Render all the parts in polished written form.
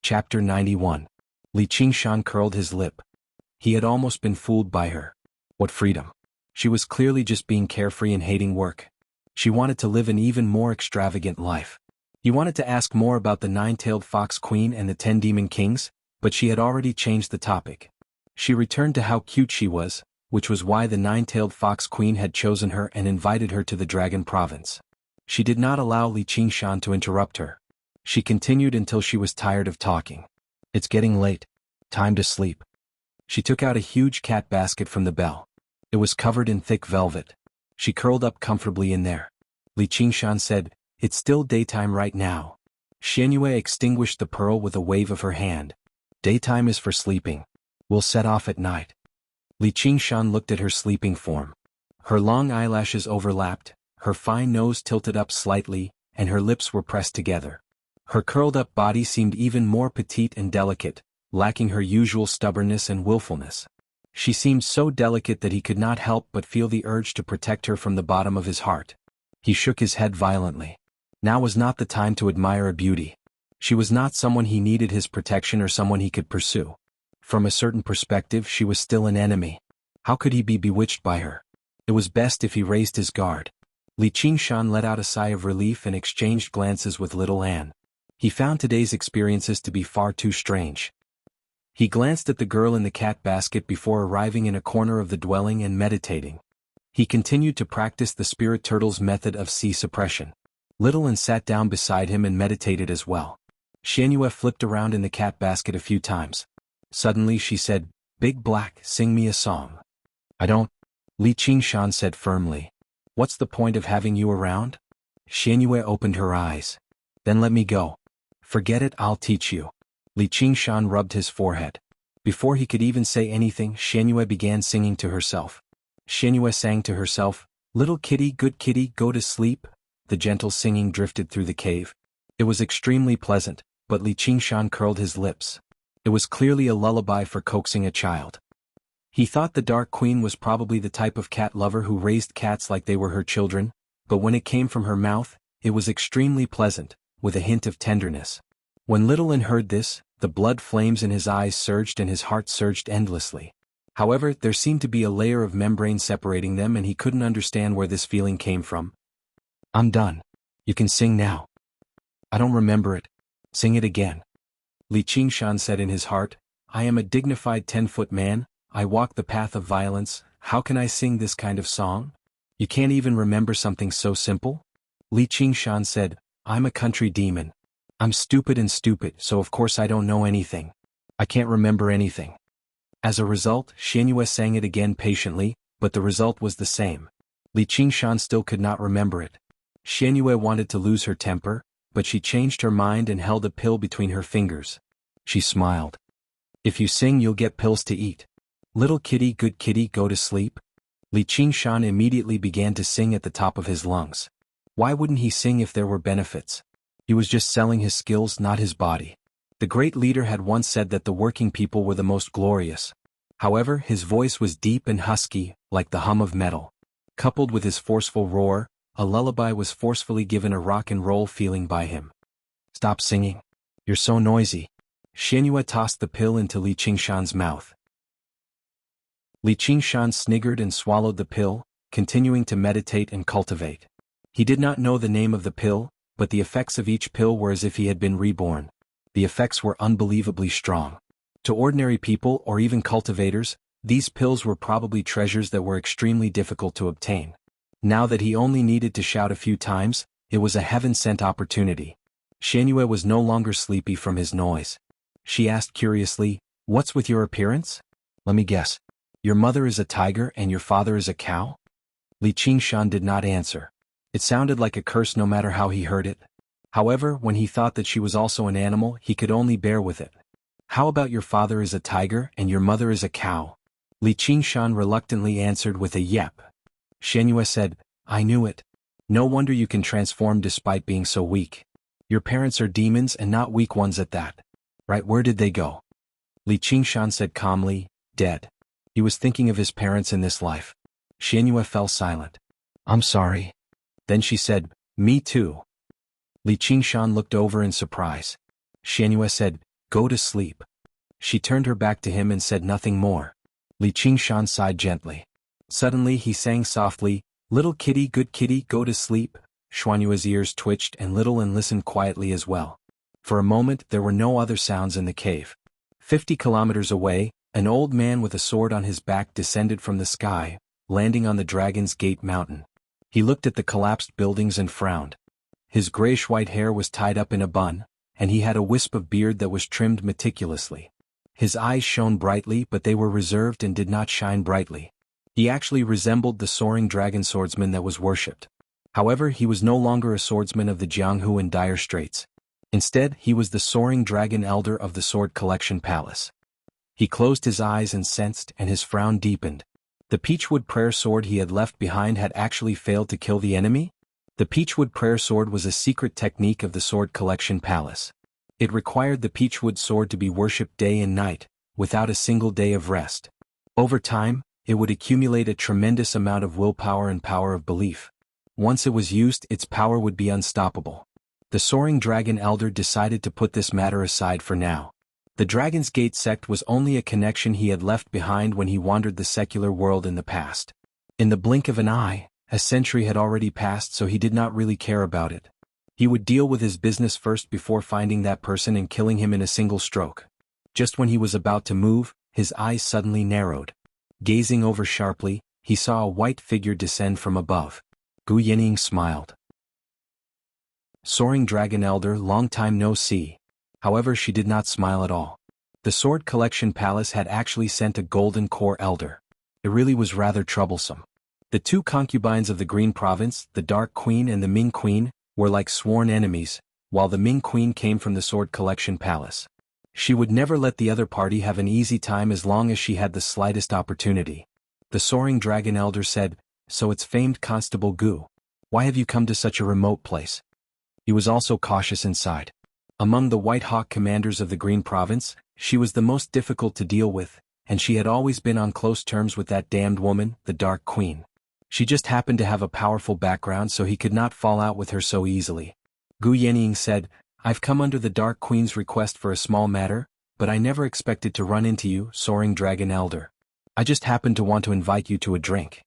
Chapter 91. Li Qingshan curled his lip. He had almost been fooled by her. What freedom! She was clearly just being carefree and hating work. She wanted to live an even more extravagant life. He wanted to ask more about the nine-tailed fox queen and the 10 demon kings, but she had already changed the topic. She returned to how cute she was, which was why the nine-tailed fox queen had chosen her and invited her to the dragon province. She did not allow Li Qingshan to interrupt her. She continued until she was tired of talking. It's getting late. Time to sleep. She took out a huge cat basket from the bell. It was covered in thick velvet. She curled up comfortably in there. Li Qingshan said, "It's still daytime right now." Xianyue extinguished the pearl with a wave of her hand. "Daytime is for sleeping. We'll set off at night." Li Qingshan looked at her sleeping form. Her long eyelashes overlapped, her fine nose tilted up slightly, and her lips were pressed together. Her curled-up body seemed even more petite and delicate, lacking her usual stubbornness and willfulness. She seemed so delicate that he could not help but feel the urge to protect her from the bottom of his heart. He shook his head violently. Now was not the time to admire a beauty. She was not someone he needed his protection or someone he could pursue. From a certain perspective, she was still an enemy. How could he be bewitched by her? It was best if he raised his guard. Li Qingshan let out a sigh of relief and exchanged glances with little Anne. He found today's experiences to be far too strange. He glanced at the girl in the cat basket before arriving in a corner of the dwelling and meditating. He continued to practice the spirit turtle's method of sea suppression. Little Anne sat down beside him and meditated as well. Xianyue flipped around in the cat basket a few times. Suddenly she said, "Big Black, sing me a song." "I don't," Li Qingshan said firmly. "What's the point of having you around?" Xianyue opened her eyes. "Then let me go." "Forget it, I'll teach you." Li Qingshan rubbed his forehead. Before he could even say anything, Xianyue began singing to herself. Xianyue sang to herself, "Little kitty, good kitty, go to sleep." The gentle singing drifted through the cave. It was extremely pleasant, but Li Qingshan curled his lips. It was clearly a lullaby for coaxing a child. He thought the Dark Queen was probably the type of cat lover who raised cats like they were her children, but when it came from her mouth, it was extremely pleasant, with a hint of tenderness. When little Anne heard this, the blood flames in his eyes surged and his heart surged endlessly. However, there seemed to be a layer of membrane separating them and he couldn't understand where this feeling came from. "I'm done. You can sing now." "I don't remember it. Sing it again." Li Qingshan said in his heart, "I am a dignified 10-foot man, I walk the path of violence, how can I sing this kind of song? You can't even remember something so simple?" Li Qingshan said, "I'm a country demon. I'm stupid and stupid, so of course I don't know anything. I can't remember anything." As a result, Xianyue sang it again patiently, but the result was the same. Li Qingshan still could not remember it. Xianyue wanted to lose her temper, but she changed her mind and held a pill between her fingers. She smiled. "If you sing you'll get pills to eat. Little kitty, good kitty, go to sleep." Li Qingshan immediately began to sing at the top of his lungs. Why wouldn't he sing if there were benefits? He was just selling his skills, not his body. The great leader had once said that the working people were the most glorious. However, his voice was deep and husky, like the hum of metal. Coupled with his forceful roar, a lullaby was forcefully given a rock and roll feeling by him. "Stop singing. You're so noisy." Xianyue tossed the pill into Li Qingshan's mouth. Li Qingshan sniggered and swallowed the pill, continuing to meditate and cultivate. He did not know the name of the pill, but the effects of each pill were as if he had been reborn. The effects were unbelievably strong. To ordinary people or even cultivators, these pills were probably treasures that were extremely difficult to obtain. Now that he only needed to shout a few times, it was a heaven-sent opportunity. Xianyue was no longer sleepy from his noise. She asked curiously, "What's with your appearance?" "Let me guess. Your mother is a tiger and your father is a cow?" Li Qingshan did not answer. It sounded like a curse no matter how he heard it. However, when he thought that she was also an animal, he could only bear with it. "How about your father is a tiger and your mother is a cow?" Li Qingshan reluctantly answered with a yep. Xianyue said, "I knew it. No wonder you can transform despite being so weak. Your parents are demons and not weak ones at that. Right, where did they go?" Li Qingshan said calmly, "Dead." He was thinking of his parents in this life. Xianyue fell silent. "I'm sorry." Then she said, "Me too." Li Qingshan looked over in surprise. Xianyue said, Go to sleep. She turned her back to him and said nothing more. Li Qingshan sighed gently. Suddenly he sang softly, "Little kitty, good kitty, go to sleep." Xuanyue's ears twitched and listened quietly as well. For a moment there were no other sounds in the cave. 50 kilometers away, an old man with a sword on his back descended from the sky, landing on the Dragon's Gate mountain. He looked at the collapsed buildings and frowned. His grayish-white hair was tied up in a bun, and he had a wisp of beard that was trimmed meticulously. His eyes shone brightly, but they were reserved and did not shine brightly. He actually resembled the soaring dragon swordsman that was worshipped. However, he was no longer a swordsman of the Jianghu in dire straits. Instead, he was the soaring dragon elder of the Sword Collection Palace. He closed his eyes and sensed, and his frown deepened. The Peachwood prayer sword he had left behind had actually failed to kill the enemy? The Peachwood prayer sword was a secret technique of the Sword Collection Palace. It required the Peachwood sword to be worshipped day and night, without a single day of rest. Over time, it would accumulate a tremendous amount of willpower and power of belief. Once it was used, its power would be unstoppable. The Soaring Dragon Elder decided to put this matter aside for now. The Dragon's Gate sect was only a connection he had left behind when he wandered the secular world in the past. In the blink of an eye, a century had already passed, so he did not really care about it. He would deal with his business first before finding that person and killing him in a single stroke. Just when he was about to move, his eyes suddenly narrowed. Gazing over sharply, he saw a white figure descend from above. Gu Yinying smiled. Soaring Dragon Elder, long time no see. However, she did not smile at all. The Sword Collection Palace had actually sent a golden core elder. It really was rather troublesome. The two concubines of the Green Province, the Dark Queen and the Ming Queen, were like sworn enemies, while the Ming Queen came from the Sword Collection Palace. She would never let the other party have an easy time as long as she had the slightest opportunity. The Soaring Dragon Elder said, "So it's famed Constable Gu. Why have you come to such a remote place?" He was also cautious inside. Among the White Hawk commanders of the Green Province, she was the most difficult to deal with, and she had always been on close terms with that damned woman, the Dark Queen. She just happened to have a powerful background, so he could not fall out with her so easily. Gu Yenying said, "I've come under the Dark Queen's request for a small matter, but I never expected to run into you, Soaring Dragon Elder. I just happened to want to invite you to a drink."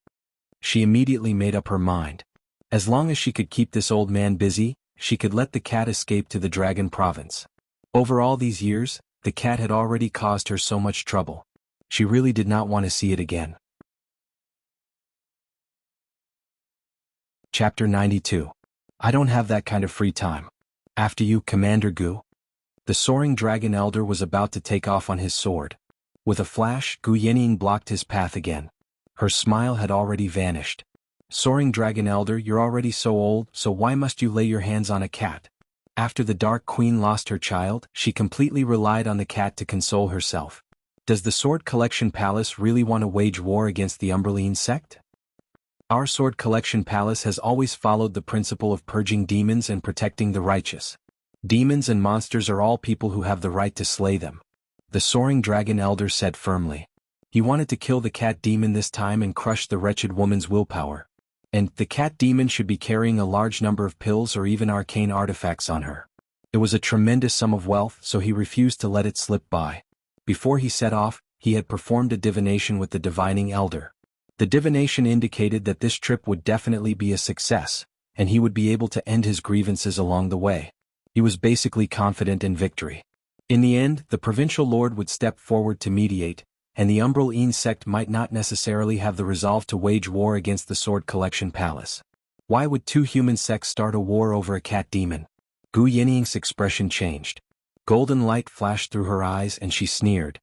She immediately made up her mind. As long as she could keep this old man busy, she could let the cat escape to the Dragon Province. Over all these years, the cat had already caused her so much trouble. She really did not want to see it again. Chapter 92. I don't have that kind of free time. After you, Commander Gu. The Soaring Dragon Elder was about to take off on his sword. With a flash, Gu Yenying blocked his path again. Her smile had already vanished. "Soaring Dragon Elder, you're already so old, so why must you lay your hands on a cat?" After the Dark Queen lost her child, she completely relied on the cat to console herself. Does the Sword Collection Palace really want to wage war against the Umbraline sect? Our Sword Collection Palace has always followed the principle of purging demons and protecting the righteous. Demons and monsters are all people who have the right to slay them. The Soaring Dragon Elder said firmly. He wanted to kill the cat demon this time and crush the wretched woman's willpower. And the cat demon should be carrying a large number of pills or even arcane artifacts on her. It was a tremendous sum of wealth, so he refused to let it slip by. Before he set off, he had performed a divination with the Divining Elder. The divination indicated that this trip would definitely be a success, and he would be able to end his grievances along the way. He was basically confident in victory. In the end, the provincial lord would step forward to mediate, and the Umbraline sect might not necessarily have the resolve to wage war against the Sword Collection Palace. Why would two human sects start a war over a cat demon? Gu Yenying's expression changed. Golden light flashed through her eyes and she sneered.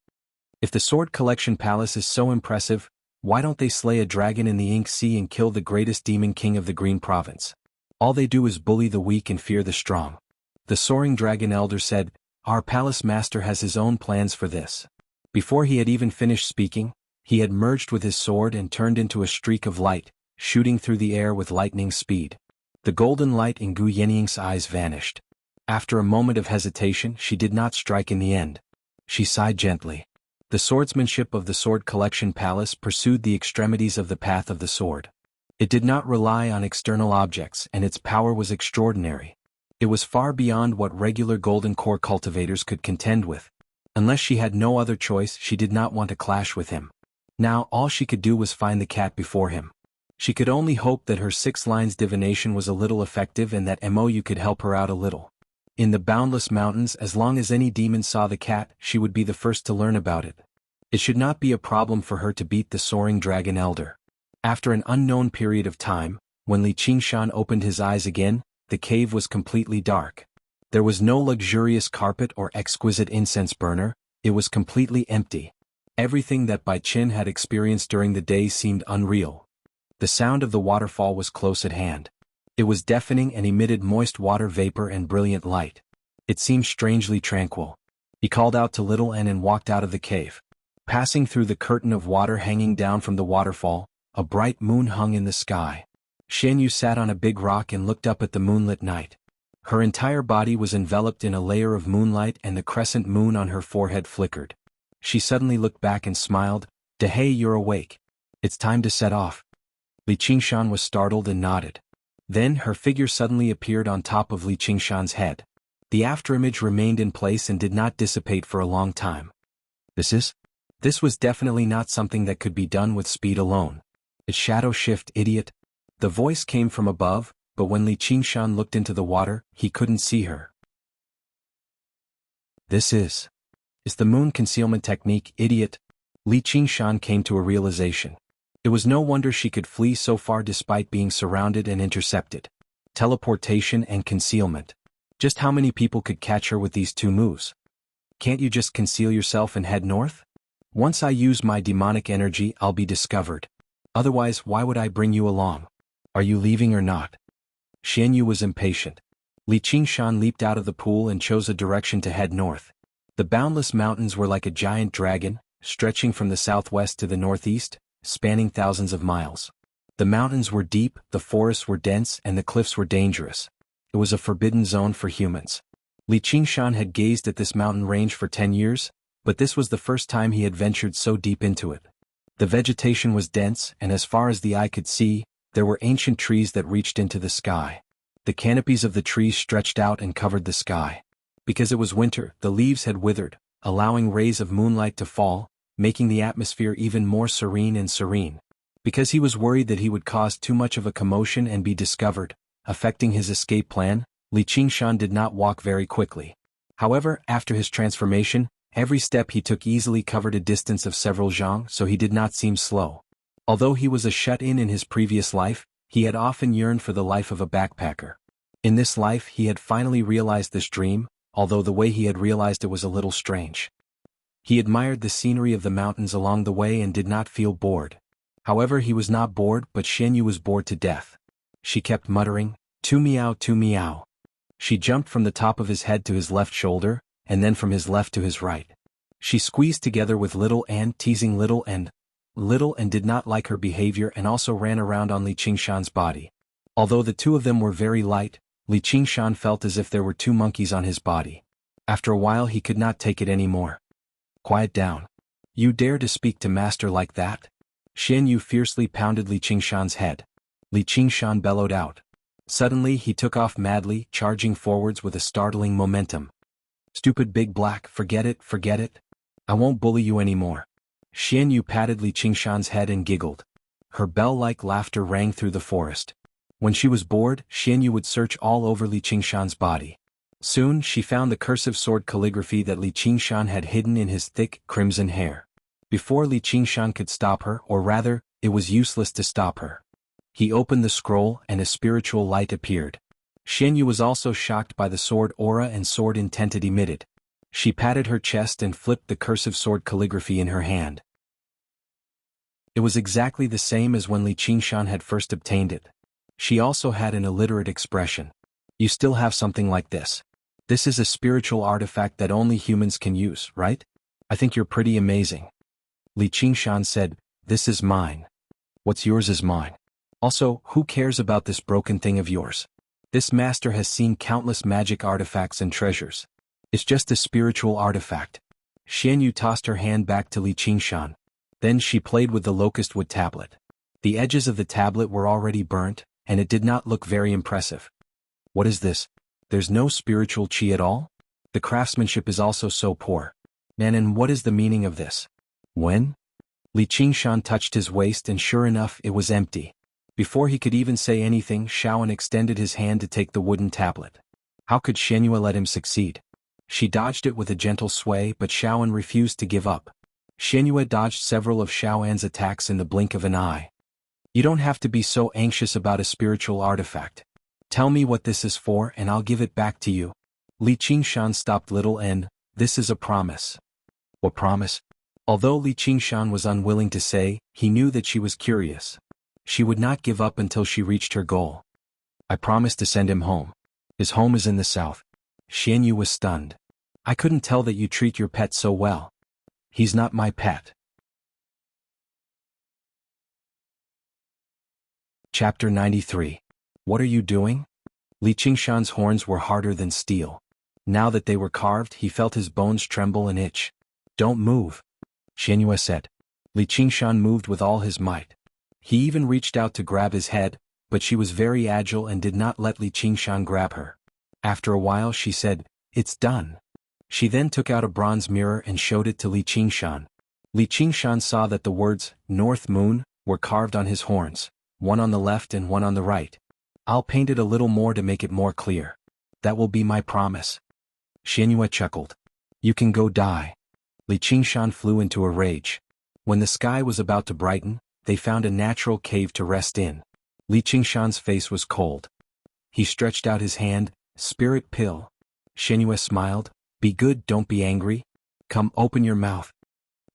If the Sword Collection Palace is so impressive, why don't they slay a dragon in the Ink Sea and kill the greatest demon king of the Green Province? All they do is bully the weak and fear the strong. The Soaring Dragon Elder said, "Our palace master has his own plans for this." Before he had even finished speaking, he had merged with his sword and turned into a streak of light, shooting through the air with lightning speed. The golden light in Gu Yenying's eyes vanished. After a moment of hesitation, she did not strike in the end. She sighed gently. The swordsmanship of the Sword Collection Palace pursued the extremities of the path of the sword. It did not rely on external objects, and its power was extraordinary. It was far beyond what regular golden core cultivators could contend with. Unless she had no other choice, she did not want to clash with him. Now all she could do was find the cat before him. She could only hope that her 6 lines divination was a little effective and that Mou could help her out a little. In the boundless mountains, as long as any demon saw the cat, she would be the first to learn about it. It should not be a problem for her to beat the soaring dragon elder. After an unknown period of time, when Li Qingshan opened his eyes again, the cave was completely dark. There was no luxurious carpet or exquisite incense burner, it was completely empty. Everything that Bai Qin had experienced during the day seemed unreal. The sound of the waterfall was close at hand. It was deafening and emitted moist water vapor and brilliant light. It seemed strangely tranquil. He called out to Little N and walked out of the cave. Passing through the curtain of water hanging down from the waterfall, a bright moon hung in the sky. Xianyu sat on a big rock and looked up at the moonlit night. Her entire body was enveloped in a layer of moonlight and the crescent moon on her forehead flickered. She suddenly looked back and smiled. "Dehei, you're awake. It's time to set off." Li Qingshan was startled and nodded. Then her figure suddenly appeared on top of Li Qingshan's head. The afterimage remained in place and did not dissipate for a long time. This was definitely not something that could be done with speed alone. It's shadow shift, idiot. The voice came from above, but when Li Qingshan looked into the water, he couldn't see her. This is the moon concealment technique, idiot. Li Qingshan came to a realization. It was no wonder she could flee so far despite being surrounded and intercepted. Teleportation and concealment. Just how many people could catch her with these 2 moves? Can't you just conceal yourself and head north? Once I use my demonic energy, I'll be discovered. Otherwise, why would I bring you along? Are you leaving or not? Xianyu was impatient. Li Qingshan leaped out of the pool and chose a direction to head north. The boundless mountains were like a giant dragon, stretching from the southwest to the northeast, spanning thousands of miles. The mountains were deep, the forests were dense, and the cliffs were dangerous. It was a forbidden zone for humans. Li Qingshan had gazed at this mountain range for 10 years, but this was the first time he had ventured so deep into it. The vegetation was dense, and as far as the eye could see, there were ancient trees that reached into the sky. The canopies of the trees stretched out and covered the sky. Because it was winter, the leaves had withered, allowing rays of moonlight to fall, making the atmosphere even more serene and serene. Because he was worried that he would cause too much of a commotion and be discovered, affecting his escape plan, Li Qingshan did not walk very quickly. However, after his transformation, every step he took easily covered a distance of several zhang, so he did not seem slow. Although he was a shut-in in his previous life, he had often yearned for the life of a backpacker. In this life he had finally realized this dream, although the way he had realized it was a little strange. He admired the scenery of the mountains along the way and did not feel bored. However, he was not bored, but Xianyu was bored to death. She kept muttering, "Tu meow, tu meow." She jumped from the top of his head to his left shoulder, and then from his left to his right. She squeezed together with Little N, teasing Little N. Little N did not like her behavior and also ran around on Li Qingshan's body. Although the 2 of them were very light, Li Qingshan felt as if there were 2 monkeys on his body. After a while he could not take it anymore. "Quiet down. You dare to speak to master like that?" Xianyu fiercely pounded Li Qingshan's head. Li Qingshan bellowed out. Suddenly he took off madly, charging forwards with a startling momentum. "Stupid big black, forget it, forget it. I won't bully you anymore." Xianyu patted Li Qingshan's head and giggled. Her bell-like laughter rang through the forest. When she was bored, Xianyu would search all over Li Qingshan's body. Soon she found the cursive sword calligraphy that Li Qingshan had hidden in his thick, crimson hair. Before Li Qingshan could stop her, or rather, it was useless to stop her. He opened the scroll and a spiritual light appeared. Xianyu was also shocked by the sword aura and sword intent it emitted. She patted her chest and flipped the cursive sword calligraphy in her hand. It was exactly the same as when Li Qingshan had first obtained it. She also had an illiterate expression. "You still have something like this. This is a spiritual artifact that only humans can use, right? I think you're pretty amazing." Li Qingshan said, "This is mine. What's yours is mine. Also, who cares about this broken thing of yours? This master has seen countless magic artifacts and treasures. It's just a spiritual artifact." Xianyu tossed her hand back to Li Qingshan. Then she played with the locust wood tablet. The edges of the tablet were already burnt, and it did not look very impressive. "What is this?" There's no spiritual qi at all? The craftsmanship is also so poor. And what is the meaning of this? When? Li Qingshan touched his waist and sure enough it was empty. Before he could even say anything, Shaoan extended his hand to take the wooden tablet. How could Xianyue let him succeed? She dodged it with a gentle sway, but Shaoan refused to give up. Xianyue dodged several of Shaoan's attacks in the blink of an eye. You don't have to be so anxious about a spiritual artifact. Tell me what this is for and I'll give it back to you. Li Qingshan stopped little and, this is a promise. What promise? Although Li Qingshan was unwilling to say, he knew that she was curious. She would not give up until she reached her goal. I promised to send him home. His home is in the south. Xianyue was stunned. I couldn't tell that you treat your pet so well. He's not my pet. Chapter 93. What are you doing? Li Qingshan's horns were harder than steel. Now that they were carved, he felt his bones tremble and itch. Don't move, Xianyue said. Li Qingshan moved with all his might. He even reached out to grab his head, but she was very agile and did not let Li Qingshan grab her. After a while she said, it's done. She then took out a bronze mirror and showed it to Li Qingshan. Li Qingshan saw that the words, North Moon, were carved on his horns, one on the left and one on the right. I'll paint it a little more to make it more clear. That will be my promise. Xianyue chuckled. You can go die. Li Qingshan flew into a rage. When the sky was about to brighten, they found a natural cave to rest in. Li Qingshan's face was cold. He stretched out his hand, spirit pill. Xianyue smiled, be good, don't be angry. Come, open your mouth.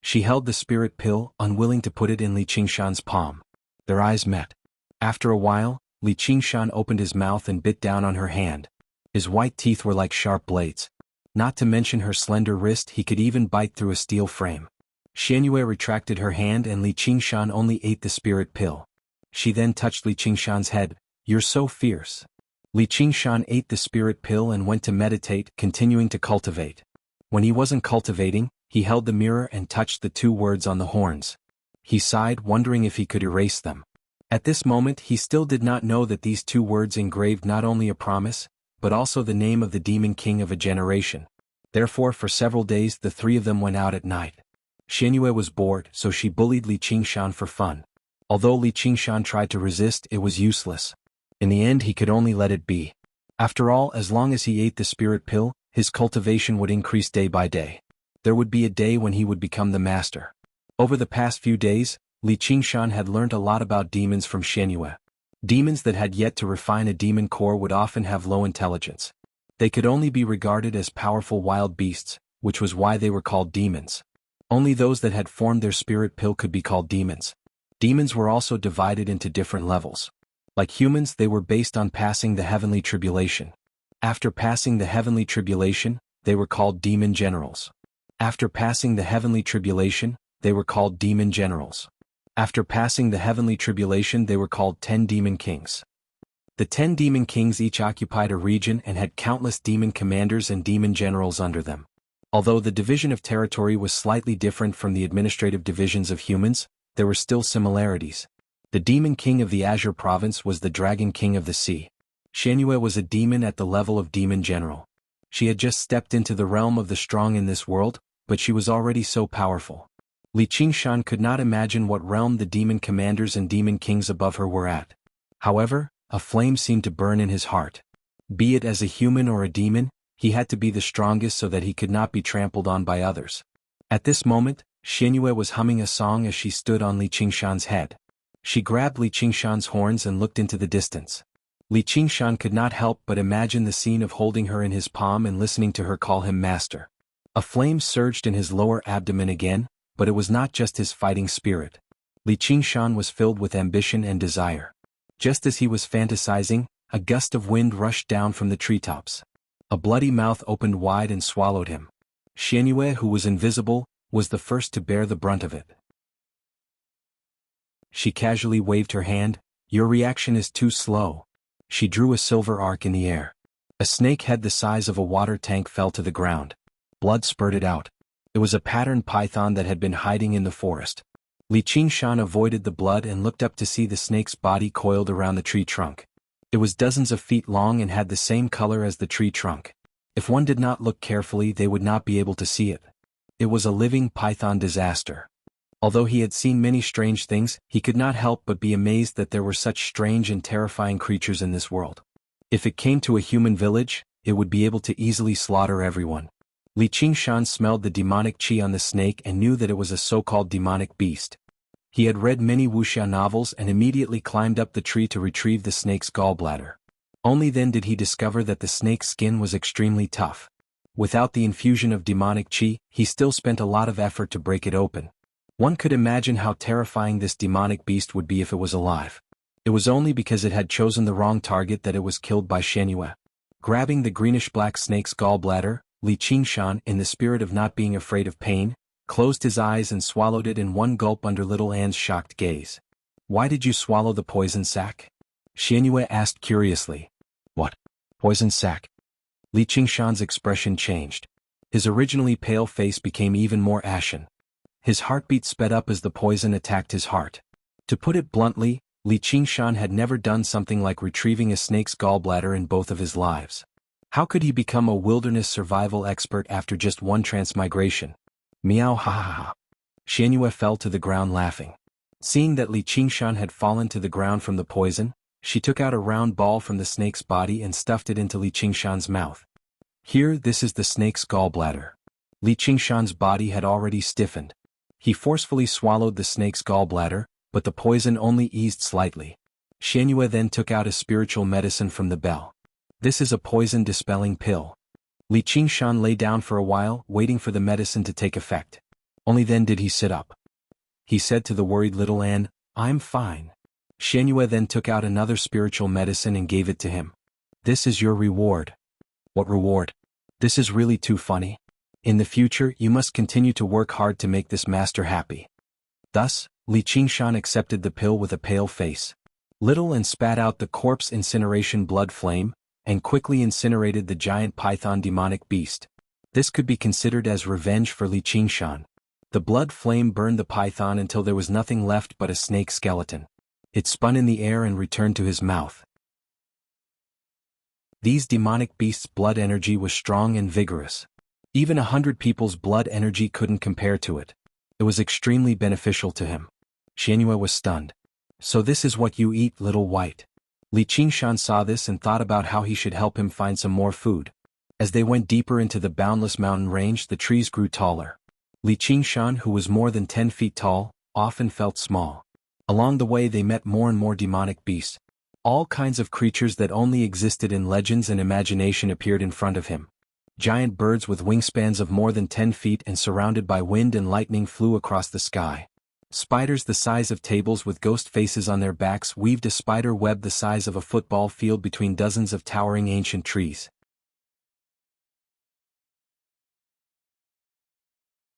She held the spirit pill, unwilling to put it in Li Qingshan's palm. Their eyes met. After a while, Li Qingshan opened his mouth and bit down on her hand. His white teeth were like sharp blades. Not to mention her slender wrist, he could even bite through a steel frame. Xianyue retracted her hand and Li Qingshan only ate the spirit pill. She then touched Li Qingshan's head. You're so fierce. Li Qingshan ate the spirit pill and went to meditate, continuing to cultivate. When he wasn't cultivating, he held the mirror and touched the two words on the horns. He sighed, wondering if he could erase them. At this moment he still did not know that these two words engraved not only a promise, but also the name of the demon king of a generation. Therefore for several days the three of them went out at night. Xianyue was bored, so she bullied Li Qingshan for fun. Although Li Qingshan tried to resist, it was useless. In the end he could only let it be. After all, as long as he ate the spirit pill, his cultivation would increase day by day. There would be a day when he would become the master. Over the past few days, Li Qingshan had learned a lot about demons from Xianyue. Demons that had yet to refine a demon core would often have low intelligence. They could only be regarded as powerful wild beasts, which was why they were called demons. Only those that had formed their spirit pill could be called demons. Demons were also divided into different levels. Like humans, they were based on passing the heavenly tribulation. After passing the heavenly tribulation, they were called demon generals. After passing the heavenly tribulation, they were called demon generals. After passing the heavenly tribulation, they were called 10 demon kings. The 10 demon kings each occupied a region and had countless demon commanders and demon generals under them. Although the division of territory was slightly different from the administrative divisions of humans, there were still similarities. The demon king of the Azure province was the dragon king of the sea. Xianyue was a demon at the level of demon general. She had just stepped into the realm of the strong in this world, but she was already so powerful. Li Qingshan could not imagine what realm the demon commanders and demon kings above her were at. However, a flame seemed to burn in his heart. Be it as a human or a demon, he had to be the strongest so that he could not be trampled on by others. At this moment, Xianyue was humming a song as she stood on Li Qingshan's head. She grabbed Li Qingshan's horns and looked into the distance. Li Qingshan could not help but imagine the scene of holding her in his palm and listening to her call him master. A flame surged in his lower abdomen again, but it was not just his fighting spirit. Li Qingshan was filled with ambition and desire. Just as he was fantasizing, a gust of wind rushed down from the treetops. A bloody mouth opened wide and swallowed him. Xianyue, who was invisible, was the first to bear the brunt of it. She casually waved her hand. Your reaction is too slow. She drew a silver arc in the air. A snake head the size of a water tank fell to the ground. Blood spurted out. It was a patterned python that had been hiding in the forest. Li Qingshan avoided the blood and looked up to see the snake's body coiled around the tree trunk. It was dozens of feet long and had the same color as the tree trunk. If one did not look carefully, they would not be able to see it. It was a living python disaster. Although he had seen many strange things, he could not help but be amazed that there were such strange and terrifying creatures in this world. If it came to a human village, it would be able to easily slaughter everyone. Li Qingshan smelled the demonic qi on the snake and knew that it was a so-called demonic beast. He had read many Wuxia novels and immediately climbed up the tree to retrieve the snake's gallbladder. Only then did he discover that the snake's skin was extremely tough. Without the infusion of demonic qi, he still spent a lot of effort to break it open. One could imagine how terrifying this demonic beast would be if it was alive. It was only because it had chosen the wrong target that it was killed by Xianyue. Grabbing the greenish-black snake's gallbladder, Li Qingshan, in the spirit of not being afraid of pain, closed his eyes and swallowed it in one gulp under little Anne's shocked gaze. "Why did you swallow the poison sac?" Xianyue asked curiously. "What? Poison sac?" Li Qingshan's expression changed. His originally pale face became even more ashen. His heartbeat sped up as the poison attacked his heart. To put it bluntly, Li Qingshan had never done something like retrieving a snake's gallbladder in both of his lives. How could he become a wilderness survival expert after just one transmigration? Meow ha ha ha. Xianyue fell to the ground laughing. Seeing that Li Qingshan had fallen to the ground from the poison, she took out a round ball from the snake's body and stuffed it into Li Qingshan's mouth. "Here, this is the snake's gallbladder." Li Qingshan's body had already stiffened. He forcefully swallowed the snake's gallbladder, but the poison only eased slightly. Xianyue then took out a spiritual medicine from the bell. "This is a poison-dispelling pill." Li Qingshan lay down for a while, waiting for the medicine to take effect. Only then did he sit up. He said to the worried little Anne, "I'm fine." Xianyue then took out another spiritual medicine and gave it to him. "This is your reward." "What reward? This is really too funny. In the future, you must continue to work hard to make this master happy." Thus, Li Qingshan accepted the pill with a pale face. Little Anne spat out the corpse incineration blood flame, and quickly incinerated the giant python demonic beast. This could be considered as revenge for Li Qingshan. The blood flame burned the python until there was nothing left but a snake skeleton. It spun in the air and returned to his mouth. These demonic beasts' blood energy was strong and vigorous. Even 100 people's blood energy couldn't compare to it. It was extremely beneficial to him. Xianyue was stunned. "So this is what you eat, little white." Li Qingshan saw this and thought about how he should help him find some more food. As they went deeper into the boundless mountain range, the trees grew taller. Li Qingshan, who was more than 10 feet tall, often felt small. Along the way they met more and more demonic beasts. All kinds of creatures that only existed in legends and imagination appeared in front of him. Giant birds with wingspans of more than 10 feet and surrounded by wind and lightning flew across the sky. Spiders the size of tables with ghost faces on their backs weaved a spider web the size of a football field between dozens of towering ancient trees.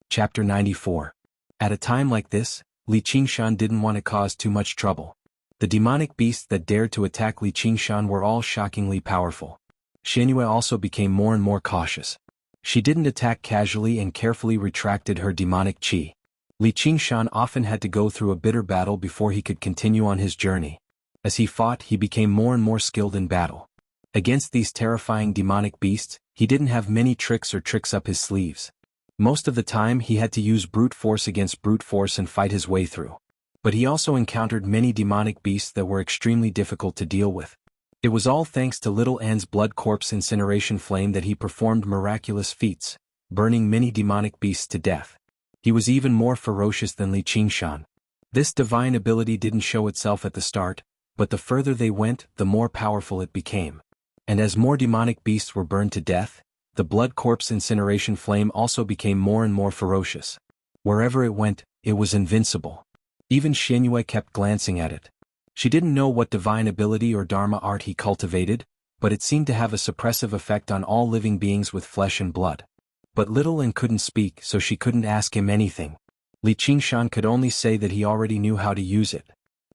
Chapter 94. At a time like this, Li Qingshan didn't want to cause too much trouble. The demonic beasts that dared to attack Li Qingshan were all shockingly powerful. Xianyue also became more and more cautious. She didn't attack casually and carefully retracted her demonic qi. Li Qingshan often had to go through a bitter battle before he could continue on his journey. As he fought, he became more and more skilled in battle. Against these terrifying demonic beasts, he didn't have many tricks up his sleeves. Most of the time he had to use brute force against brute force and fight his way through. But he also encountered many demonic beasts that were extremely difficult to deal with. It was all thanks to little Anne's blood corpse incineration flame that he performed miraculous feats, burning many demonic beasts to death. He was even more ferocious than Li Qingshan. This divine ability didn't show itself at the start, but the further they went, the more powerful it became. And as more demonic beasts were burned to death, the blood corpse incineration flame also became more and more ferocious. Wherever it went, it was invincible. Even Xianyue kept glancing at it. She didn't know what divine ability or dharma art he cultivated, but it seemed to have a suppressive effect on all living beings with flesh and blood. But little Anne couldn't speak, so she couldn't ask him anything. Li Qingshan could only say that he already knew how to use it.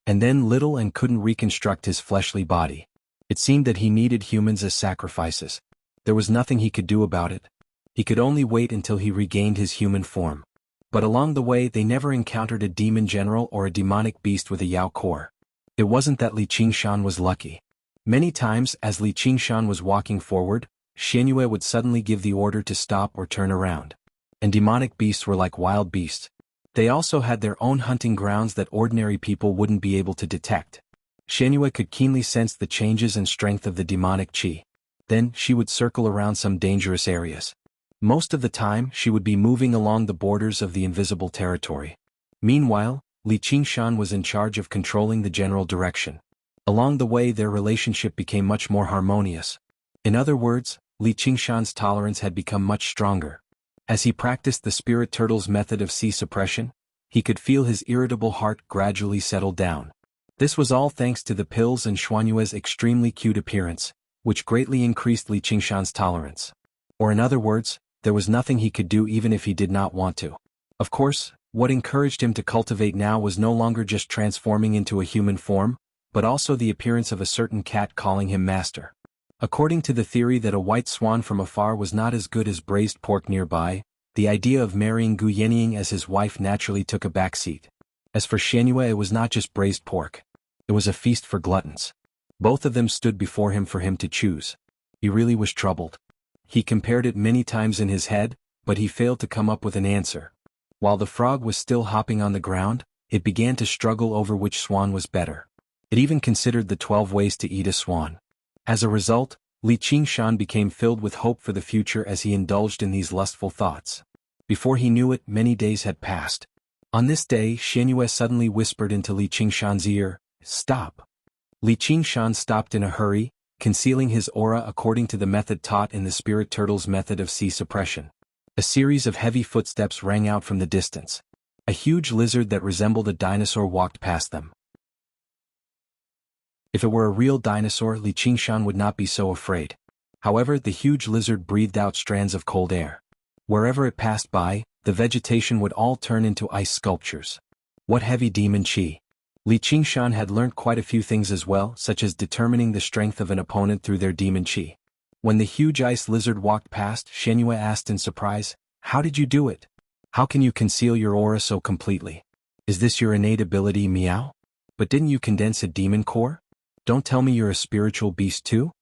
And then little Anne couldn't reconstruct his fleshly body. It seemed that he needed humans as sacrifices. There was nothing he could do about it. He could only wait until he regained his human form. But along the way they never encountered a demon general or a demonic beast with a Yao core. It wasn't that Li Qingshan was lucky. Many times as Li Qingshan was walking forward, Xianyue would suddenly give the order to stop or turn around. And demonic beasts were like wild beasts. They also had their own hunting grounds that ordinary people wouldn't be able to detect. Xianyue could keenly sense the changes and strength of the demonic qi. Then, she would circle around some dangerous areas. Most of the time, she would be moving along the borders of the invisible territory. Meanwhile, Li Qingshan was in charge of controlling the general direction. Along the way their relationship became much more harmonious. In other words, Li Qingshan's tolerance had become much stronger. As he practiced the spirit turtle's method of qi suppression, he could feel his irritable heart gradually settle down. This was all thanks to the pills and Xuanyue's extremely cute appearance, which greatly increased Li Qingshan's tolerance. Or in other words, there was nothing he could do even if he did not want to. Of course, what encouraged him to cultivate now was no longer just transforming into a human form, but also the appearance of a certain cat calling him master. According to the theory that a white swan from afar was not as good as braised pork nearby, the idea of marrying Gu Yenying as his wife naturally took a backseat. As for Xianyue, it was not just braised pork. It was a feast for gluttons. Both of them stood before him for him to choose. He really was troubled. He compared it many times in his head, but he failed to come up with an answer. While the frog was still hopping on the ground, it began to struggle over which swan was better. It even considered the 12 ways to eat a swan. As a result, Li Qingshan became filled with hope for the future as he indulged in these lustful thoughts. Before he knew it, many days had passed. On this day, Xianyue suddenly whispered into Li Qingshan's ear, "Stop." Li Qingshan stopped in a hurry, concealing his aura according to the method taught in the spirit turtle's method of qi suppression. A series of heavy footsteps rang out from the distance. A huge lizard that resembled a dinosaur walked past them. If it were a real dinosaur, Li Qingshan would not be so afraid. However, the huge lizard breathed out strands of cold air. Wherever it passed by, the vegetation would all turn into ice sculptures. What heavy demon qi! Li Qingshan had learnt quite a few things as well, such as determining the strength of an opponent through their demon qi. When the huge ice lizard walked past, Xianyue asked in surprise, "How did you do it? How can you conceal your aura so completely? Is this your innate ability, meow? But didn't you condense a demon core? Don't tell me you're a spiritual beast too?"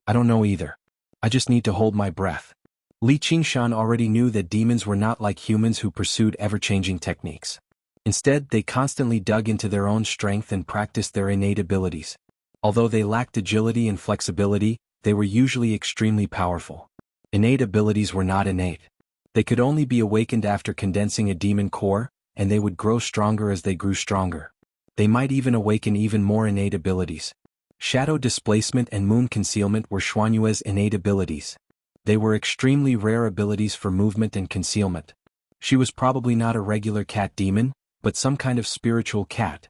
"I don't know either. I just need to hold my breath." Li Qingshan already knew that demons were not like humans who pursued ever-changing techniques. Instead, they constantly dug into their own strength and practiced their innate abilities. Although they lacked agility and flexibility, they were usually extremely powerful. Innate abilities were not innate. They could only be awakened after condensing a demon core, and they would grow stronger as they grew stronger. They might even awaken even more innate abilities. Shadow displacement and moon concealment were Xuanyue's innate abilities. They were extremely rare abilities for movement and concealment. She was probably not a regular cat demon, but some kind of spiritual cat.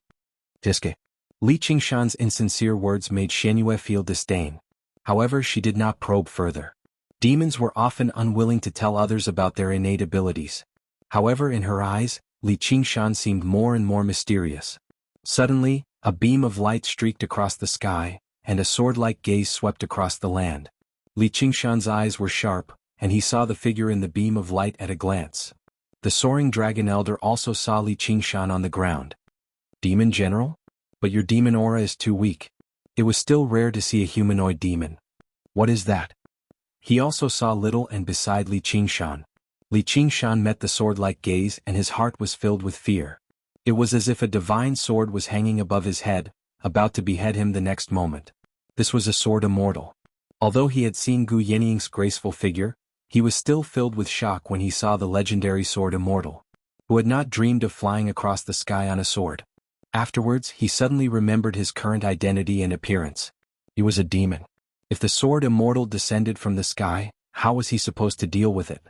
Diske. Li Qingshan's insincere words made Xianyue feel disdain. However, she did not probe further. Demons were often unwilling to tell others about their innate abilities. However, in her eyes, Li Qingshan seemed more and more mysterious. Suddenly, a beam of light streaked across the sky, and a sword-like gaze swept across the land. Li Qingshan's eyes were sharp, and he saw the figure in the beam of light at a glance. The soaring dragon elder also saw Li Qingshan on the ground. "Demon General? But your demon aura is too weak." It was still rare to see a humanoid demon. "What is that?" He also saw little and beside Li Qingshan. Li Qingshan met the sword-like gaze and his heart was filled with fear. It was as if a divine sword was hanging above his head, about to behead him the next moment. This was a sword immortal. Although he had seen Gu Yenying's graceful figure, he was still filled with shock when he saw the legendary sword immortal. Who had not dreamed of flying across the sky on a sword? Afterwards, he suddenly remembered his current identity and appearance. He was a demon. If the sword immortal descended from the sky, how was he supposed to deal with it?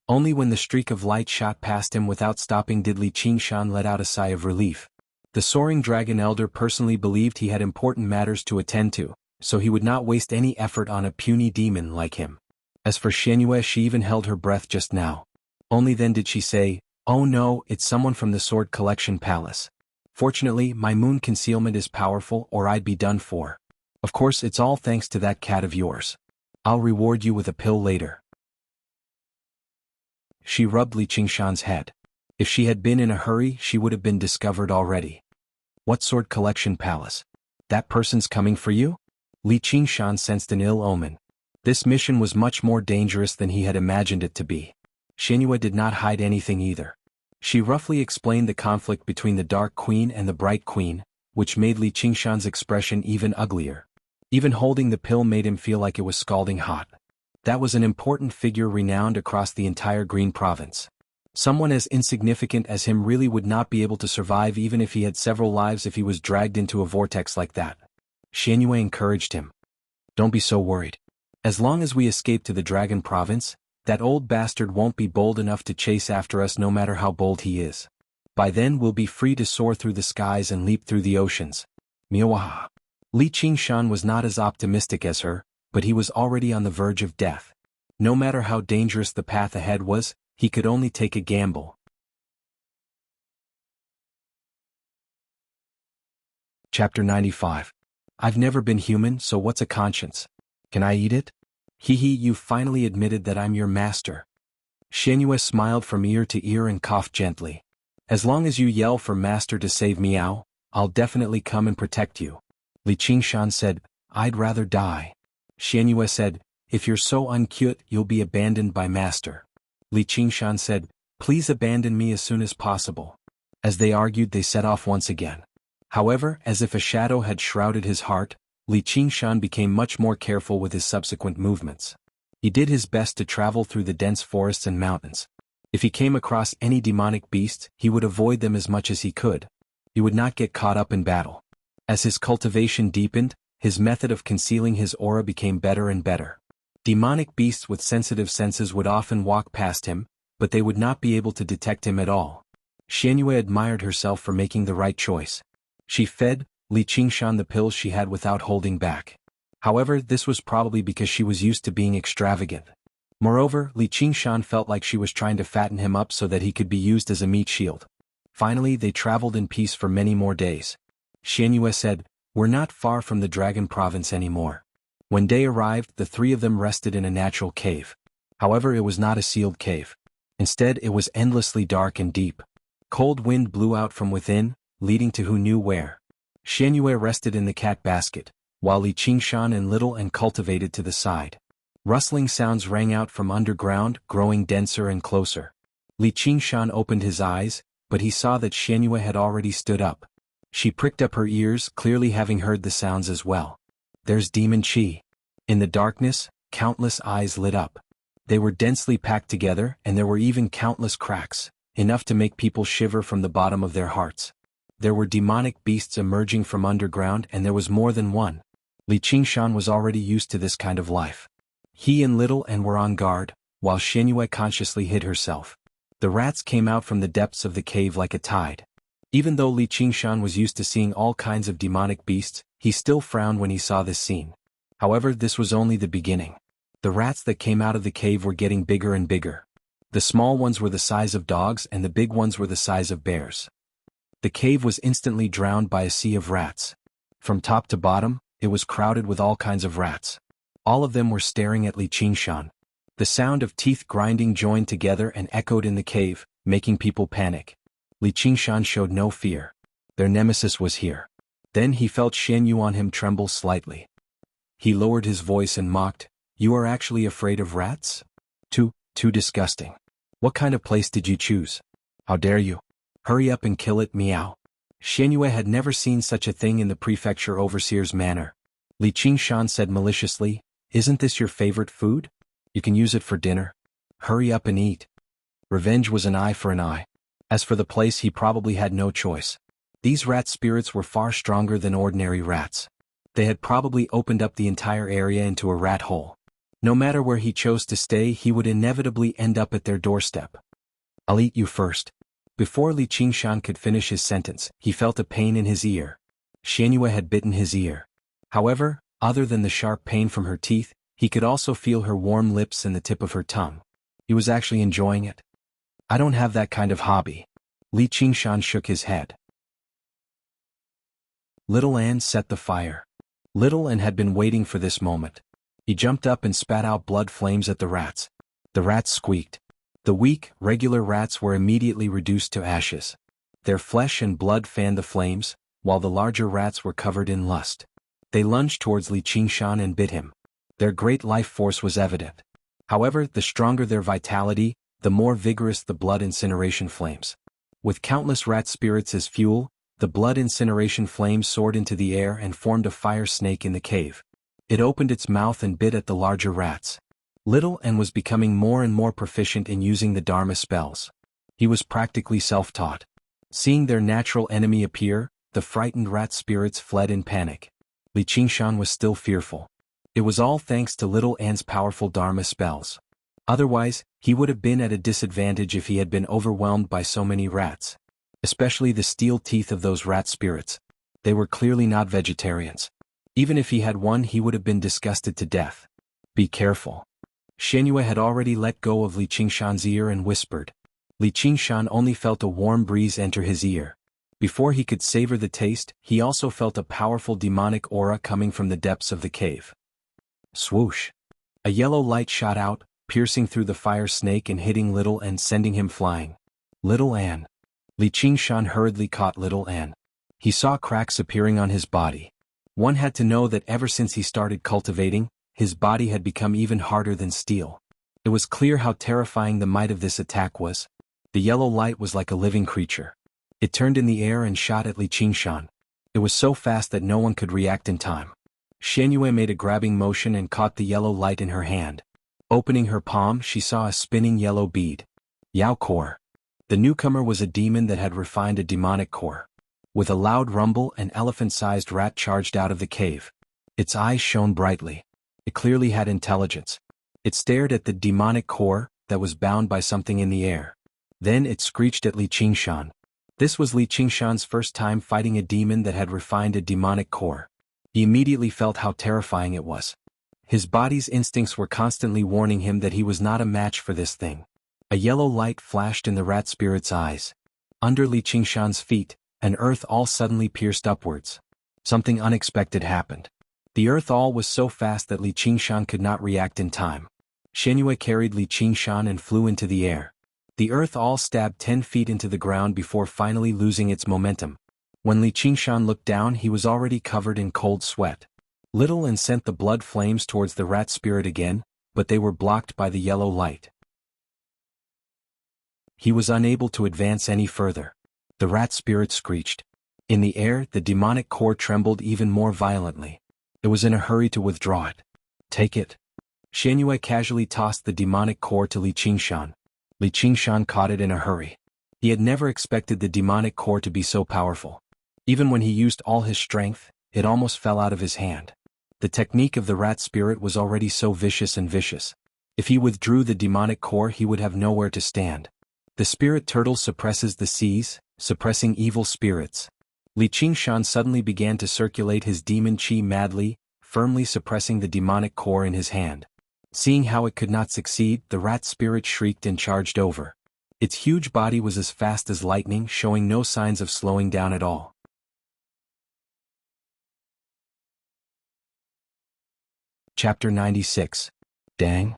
Only when the streak of light shot past him without stopping did Li Qingshan let out a sigh of relief. The soaring dragon elder personally believed he had important matters to attend to, so he would not waste any effort on a puny demon like him. As for Xianyue, she even held her breath just now. Only then did she say, "Oh no, it's someone from the Sword Collection Palace. Fortunately, my moon concealment is powerful or I'd be done for. Of course, it's all thanks to that cat of yours. I'll reward you with a pill later." She rubbed Li Qingshan's head. If she had been in a hurry, she would have been discovered already. "What Sword Collection Palace? That person's coming for you?" Li Qingshan sensed an ill omen. This mission was much more dangerous than he had imagined it to be. Xianyue did not hide anything either. She roughly explained the conflict between the Dark Queen and the Bright Queen, which made Li Qingshan's expression even uglier. Even holding the pill made him feel like it was scalding hot. That was an important figure renowned across the entire Green Province. Someone as insignificant as him really would not be able to survive even if he had several lives if he was dragged into a vortex like that. Xianyue encouraged him. Don't be so worried. As long as we escape to the Dragon Province, that old bastard won't be bold enough to chase after us no matter how bold he is. By then we'll be free to soar through the skies and leap through the oceans. Miawaha. Li Qingshan was not as optimistic as her, but he was already on the verge of death. No matter how dangerous the path ahead was, he could only take a gamble. Chapter 95. I've never been human, so what's a conscience? Can I eat it? Hee, you finally admitted that I'm your master. Xianyue smiled from ear to ear and coughed gently. As long as you yell for master to save Miao, I'll definitely come and protect you. Li Qingshan said, I'd rather die. Xianyue said, if you're so uncute you'll be abandoned by master. Li Qingshan said, please abandon me as soon as possible. As they argued they set off once again. However, as if a shadow had shrouded his heart, Li Qingshan became much more careful with his subsequent movements. He did his best to travel through the dense forests and mountains. If he came across any demonic beasts, he would avoid them as much as he could. He would not get caught up in battle. As his cultivation deepened, his method of concealing his aura became better and better. Demonic beasts with sensitive senses would often walk past him, but they would not be able to detect him at all. Xianyue admired herself for making the right choice. She fed Li Qingshan the pills she had without holding back. However, this was probably because she was used to being extravagant. Moreover, Li Qingshan felt like she was trying to fatten him up so that he could be used as a meat shield. Finally, they traveled in peace for many more days. Xianyue said, we're not far from the Dragon Province anymore. When day arrived, the three of them rested in a natural cave. However, it was not a sealed cave. Instead, it was endlessly dark and deep. Cold wind blew out from within, leading to who knew where. Xianyue rested in the cat basket, while Li Qingshan and Little and cultivated to the side. Rustling sounds rang out from underground, growing denser and closer. Li Qingshan opened his eyes, but he saw that Xianyue had already stood up. She pricked up her ears, clearly having heard the sounds as well. There's demon qi. In the darkness, countless eyes lit up. They were densely packed together, and there were even countless cracks, enough to make people shiver from the bottom of their hearts. There were demonic beasts emerging from underground, and there was more than one. Li Qingshan was already used to this kind of life. He and Little and were on guard, while Xianyue consciously hid herself. The rats came out from the depths of the cave like a tide. Even though Li Qingshan was used to seeing all kinds of demonic beasts, he still frowned when he saw this scene. However, this was only the beginning. The rats that came out of the cave were getting bigger and bigger. The small ones were the size of dogs and the big ones were the size of bears. The cave was instantly drowned by a sea of rats. From top to bottom, it was crowded with all kinds of rats. All of them were staring at Li Qingshan. The sound of teeth grinding joined together and echoed in the cave, making people panic. Li Qingshan showed no fear. Their nemesis was here. Then he felt Xianyue on him tremble slightly. He lowered his voice and mocked, "You are actually afraid of rats? Too disgusting. What kind of place did you choose? How dare you? Hurry up and kill it, meow." Xianyue had never seen such a thing in the prefecture overseer's manner. Li Qingshan said maliciously, "Isn't this your favorite food? You can use it for dinner. Hurry up and eat." Revenge was an eye for an eye. As for the place, he probably had no choice. These rat spirits were far stronger than ordinary rats. They had probably opened up the entire area into a rat hole. No matter where he chose to stay, he would inevitably end up at their doorstep. "I'll eat you first." Before Li Qingshan could finish his sentence, he felt a pain in his ear. Xianyue had bitten his ear. However, other than the sharp pain from her teeth, he could also feel her warm lips and the tip of her tongue. He was actually enjoying it. "I don't have that kind of hobby." Li Qingshan shook his head. Little Ann set the fire. Little Ann had been waiting for this moment. He jumped up and spat out blood flames at the rats. The rats squeaked. The weak, regular rats were immediately reduced to ashes. Their flesh and blood fanned the flames, while the larger rats were covered in lust. They lunged towards Li Qingshan and bit him. Their great life force was evident. However, the stronger their vitality, the more vigorous the blood incineration flames. With countless rat spirits as fuel, the blood incineration flames soared into the air and formed a fire snake in the cave. It opened its mouth and bit at the larger rats. Little An was becoming more and more proficient in using the Dharma spells. He was practically self-taught. Seeing their natural enemy appear, the frightened rat spirits fled in panic. Li Qingshan was still fearful. It was all thanks to Little An's powerful Dharma spells. Otherwise, he would have been at a disadvantage if he had been overwhelmed by so many rats. Especially the steel teeth of those rat spirits. They were clearly not vegetarians. Even if he had won, he would have been disgusted to death. Be careful. Xianyue had already let go of Li Qingshan's ear and whispered. Li Qingshan only felt a warm breeze enter his ear. Before he could savor the taste, he also felt a powerful demonic aura coming from the depths of the cave. Swoosh! A yellow light shot out, piercing through the fire snake and hitting Little An, sending him flying. Little An. Li Qingshan hurriedly caught Little An. He saw cracks appearing on his body. One had to know that ever since he started cultivating, his body had become even harder than steel. It was clear how terrifying the might of this attack was. The yellow light was like a living creature. It turned in the air and shot at Li Qingshan. It was so fast that no one could react in time. Xianyue made a grabbing motion and caught the yellow light in her hand. Opening her palm, she saw a spinning yellow bead. Yao core. The newcomer was a demon that had refined a demonic core. With a loud rumble, an elephant-sized rat charged out of the cave. Its eyes shone brightly. It clearly had intelligence. It stared at the demonic core that was bound by something in the air. Then it screeched at Li Qingshan. This was Li Qingshan's first time fighting a demon that had refined a demonic core. He immediately felt how terrifying it was. His body's instincts were constantly warning him that he was not a match for this thing. A yellow light flashed in the rat spirit's eyes. Under Li Qingshan's feet, an earth all suddenly pierced upwards. Something unexpected happened. The earth all was so fast that Li Qingshan could not react in time. Xianyue carried Li Qingshan and flew into the air. The earth all stabbed 10 feet into the ground before finally losing its momentum. When Li Qingshan looked down, he was already covered in cold sweat. Little An sent the blood flames towards the rat spirit again, but they were blocked by the yellow light. He was unable to advance any further. The rat spirit screeched. In the air, the demonic core trembled even more violently. It was in a hurry to withdraw it. Take it. Xianyue casually tossed the demonic core to Li Qingshan. Li Qingshan caught it in a hurry. He had never expected the demonic core to be so powerful. Even when he used all his strength, it almost fell out of his hand. The technique of the rat spirit was already so vicious and vicious. If he withdrew the demonic core, he would have nowhere to stand. The spirit turtle suppresses the seas, suppressing evil spirits. Li Qingshan suddenly began to circulate his demon chi madly, firmly suppressing the demonic core in his hand. Seeing how it could not succeed, the rat spirit shrieked and charged over. Its huge body was as fast as lightning, showing no signs of slowing down at all. Chapter 96. Dang.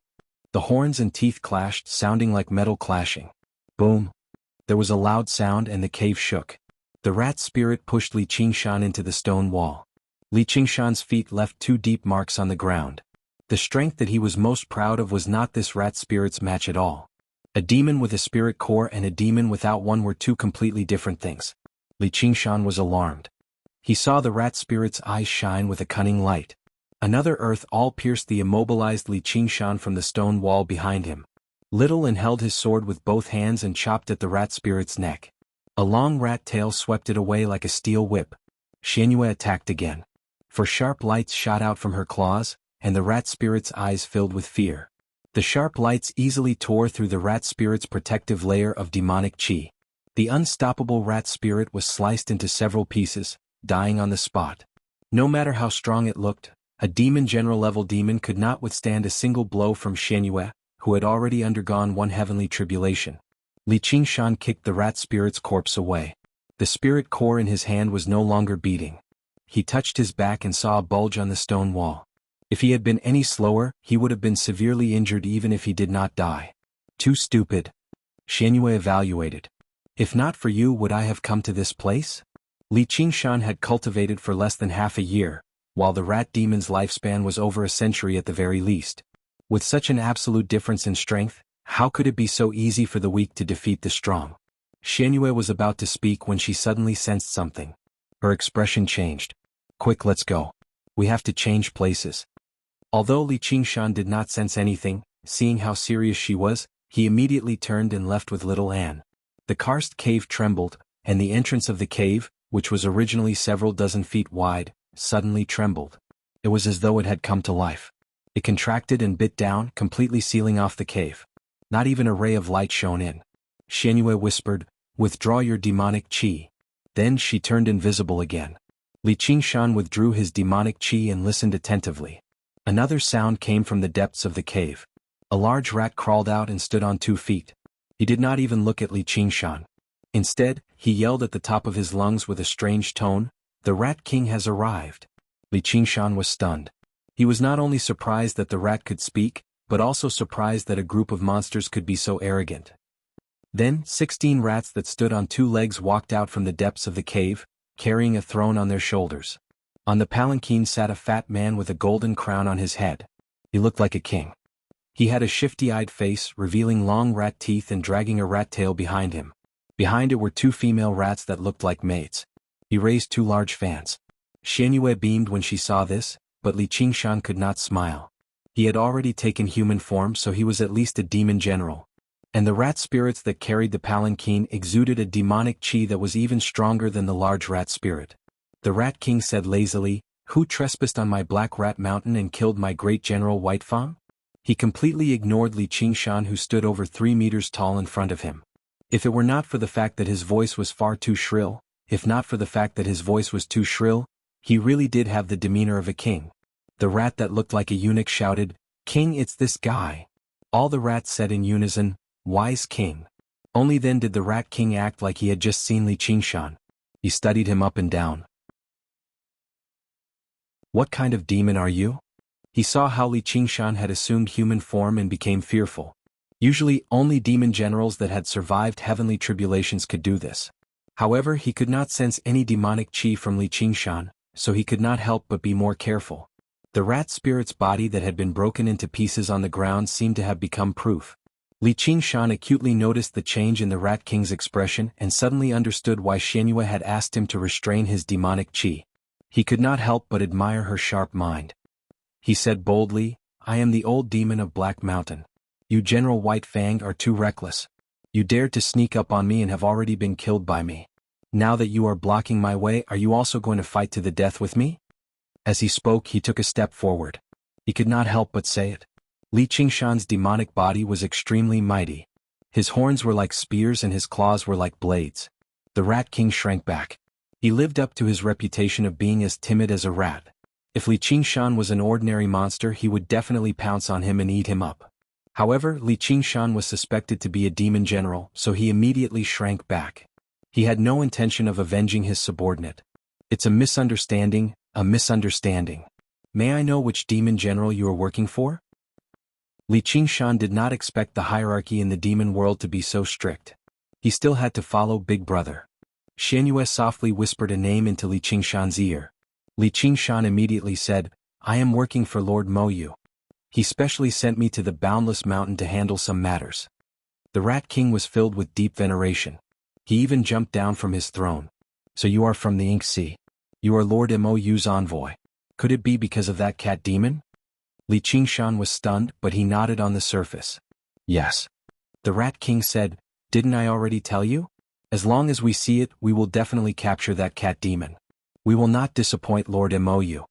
The horns and teeth clashed, sounding like metal clashing. Boom. There was a loud sound and the cave shook. The rat spirit pushed Li Qingshan into the stone wall. Li Qingshan's feet left 2 deep marks on the ground. The strength that he was most proud of was not this rat spirit's match at all. A demon with a spirit core and a demon without one were 2 completely different things. Li Qingshan was alarmed. He saw the rat spirit's eyes shine with a cunning light. Another earth all pierced the immobilized Li Qingshan from the stone wall behind him. Little An held his sword with both hands and chopped at the rat spirit's neck. A long rat tail swept it away like a steel whip. Xianyue attacked again. For sharp lights shot out from her claws, and the rat spirit's eyes filled with fear. The sharp lights easily tore through the rat spirit's protective layer of demonic chi. The unstoppable rat spirit was sliced into several pieces, dying on the spot. No matter how strong it looked, a demon general-level demon could not withstand a single blow from Xianyue, who had already undergone one heavenly tribulation. Li Qingshan kicked the rat spirit's corpse away. The spirit core in his hand was no longer beating. He touched his back and saw a bulge on the stone wall. If he had been any slower, he would have been severely injured even if he did not die. Too stupid. Xianyue evaluated. If not for you, would I have come to this place? Li Qingshan had cultivated for less than half a year. while the rat demon's lifespan was over a century at the very least. With such an absolute difference in strength, how could it be so easy for the weak to defeat the strong? Xianyue was about to speak when she suddenly sensed something. Her expression changed. Quick, let's go. We have to change places. Although Li Qingshan did not sense anything, seeing how serious she was, he immediately turned and left with little Anne. The karst cave trembled, and the entrance of the cave, which was originally several dozen feet wide, suddenly trembled. It was as though it had come to life. It contracted and bit down, completely sealing off the cave. Not even a ray of light shone in. Xianyue whispered, "Withdraw your demonic qi." Then she turned invisible again. Li Qingshan withdrew his demonic qi and listened attentively. Another sound came from the depths of the cave. A large rat crawled out and stood on 2 feet. He did not even look at Li Qingshan. Instead, he yelled at the top of his lungs with a strange tone, "The Rat King has arrived." Li Qingshan was stunned. He was not only surprised that the rat could speak, but also surprised that a group of monsters could be so arrogant. Then, 16 rats that stood on 2 legs walked out from the depths of the cave, carrying a throne on their shoulders. On the palanquin sat a fat man with a golden crown on his head. He looked like a king. He had a shifty-eyed face, revealing long rat teeth and dragging a rat tail behind him. Behind it were 2 female rats that looked like maids. He raised 2 large fans. Xianyue beamed when she saw this, but Li Qingshan could not smile. He had already taken human form, so he was at least a demon general. And the rat spirits that carried the palanquin exuded a demonic qi that was even stronger than the large rat spirit. The Rat King said lazily, "Who trespassed on my Black Rat Mountain and killed my great general Whitefang?" He completely ignored Li Qingshan, who stood over 3 meters tall in front of him. If it were not for the fact that his voice was far too shrill, he really did have the demeanor of a king. The rat that looked like a eunuch shouted, "King, it's this guy." All the rats said in unison, "Wise king." Only then did the Rat King act like he had just seen Li Qingshan. He studied him up and down. "What kind of demon are you?" He saw how Li Qingshan had assumed human form and became fearful. Usually, only demon generals that had survived heavenly tribulations could do this. However, he could not sense any demonic qi from Li Qingshan, so he could not help but be more careful. The rat spirit's body that had been broken into pieces on the ground seemed to have become proof. Li Qingshan acutely noticed the change in the Rat King's expression and suddenly understood why Xianyue had asked him to restrain his demonic qi. He could not help but admire her sharp mind. He said boldly, "I am the old demon of Black Mountain. You General White Fang are too reckless. You dared to sneak up on me and have already been killed by me. Now that you are blocking my way, are you also going to fight to the death with me?" As he spoke, he took a step forward. He could not help but say it. Li Qingshan's demonic body was extremely mighty. His horns were like spears and his claws were like blades. The Rat King shrank back. He lived up to his reputation of being as timid as a rat. If Li Qingshan was an ordinary monster, he would definitely pounce on him and eat him up. However, Li Qingshan was suspected to be a demon general, so he immediately shrank back. He had no intention of avenging his subordinate. "It's a misunderstanding, a misunderstanding. May I know which demon general you are working for?" Li Qingshan did not expect the hierarchy in the demon world to be so strict. He still had to follow Big Brother. Xianyue softly whispered a name into Li Qingshan's ear. Li Qingshan immediately said, "I am working for Lord Mo Yu. He specially sent me to the Boundless Mountain to handle some matters." The Rat King was filled with deep veneration. He even jumped down from his throne. "So you are from the Ink Sea. You are Lord Mo Yu's envoy. Could it be because of that cat demon?" Li Qingshan was stunned, but he nodded on the surface. "Yes." The Rat King said, "Didn't I already tell you? As long as we see it, we will definitely capture that cat demon. We will not disappoint Lord Mo Yu."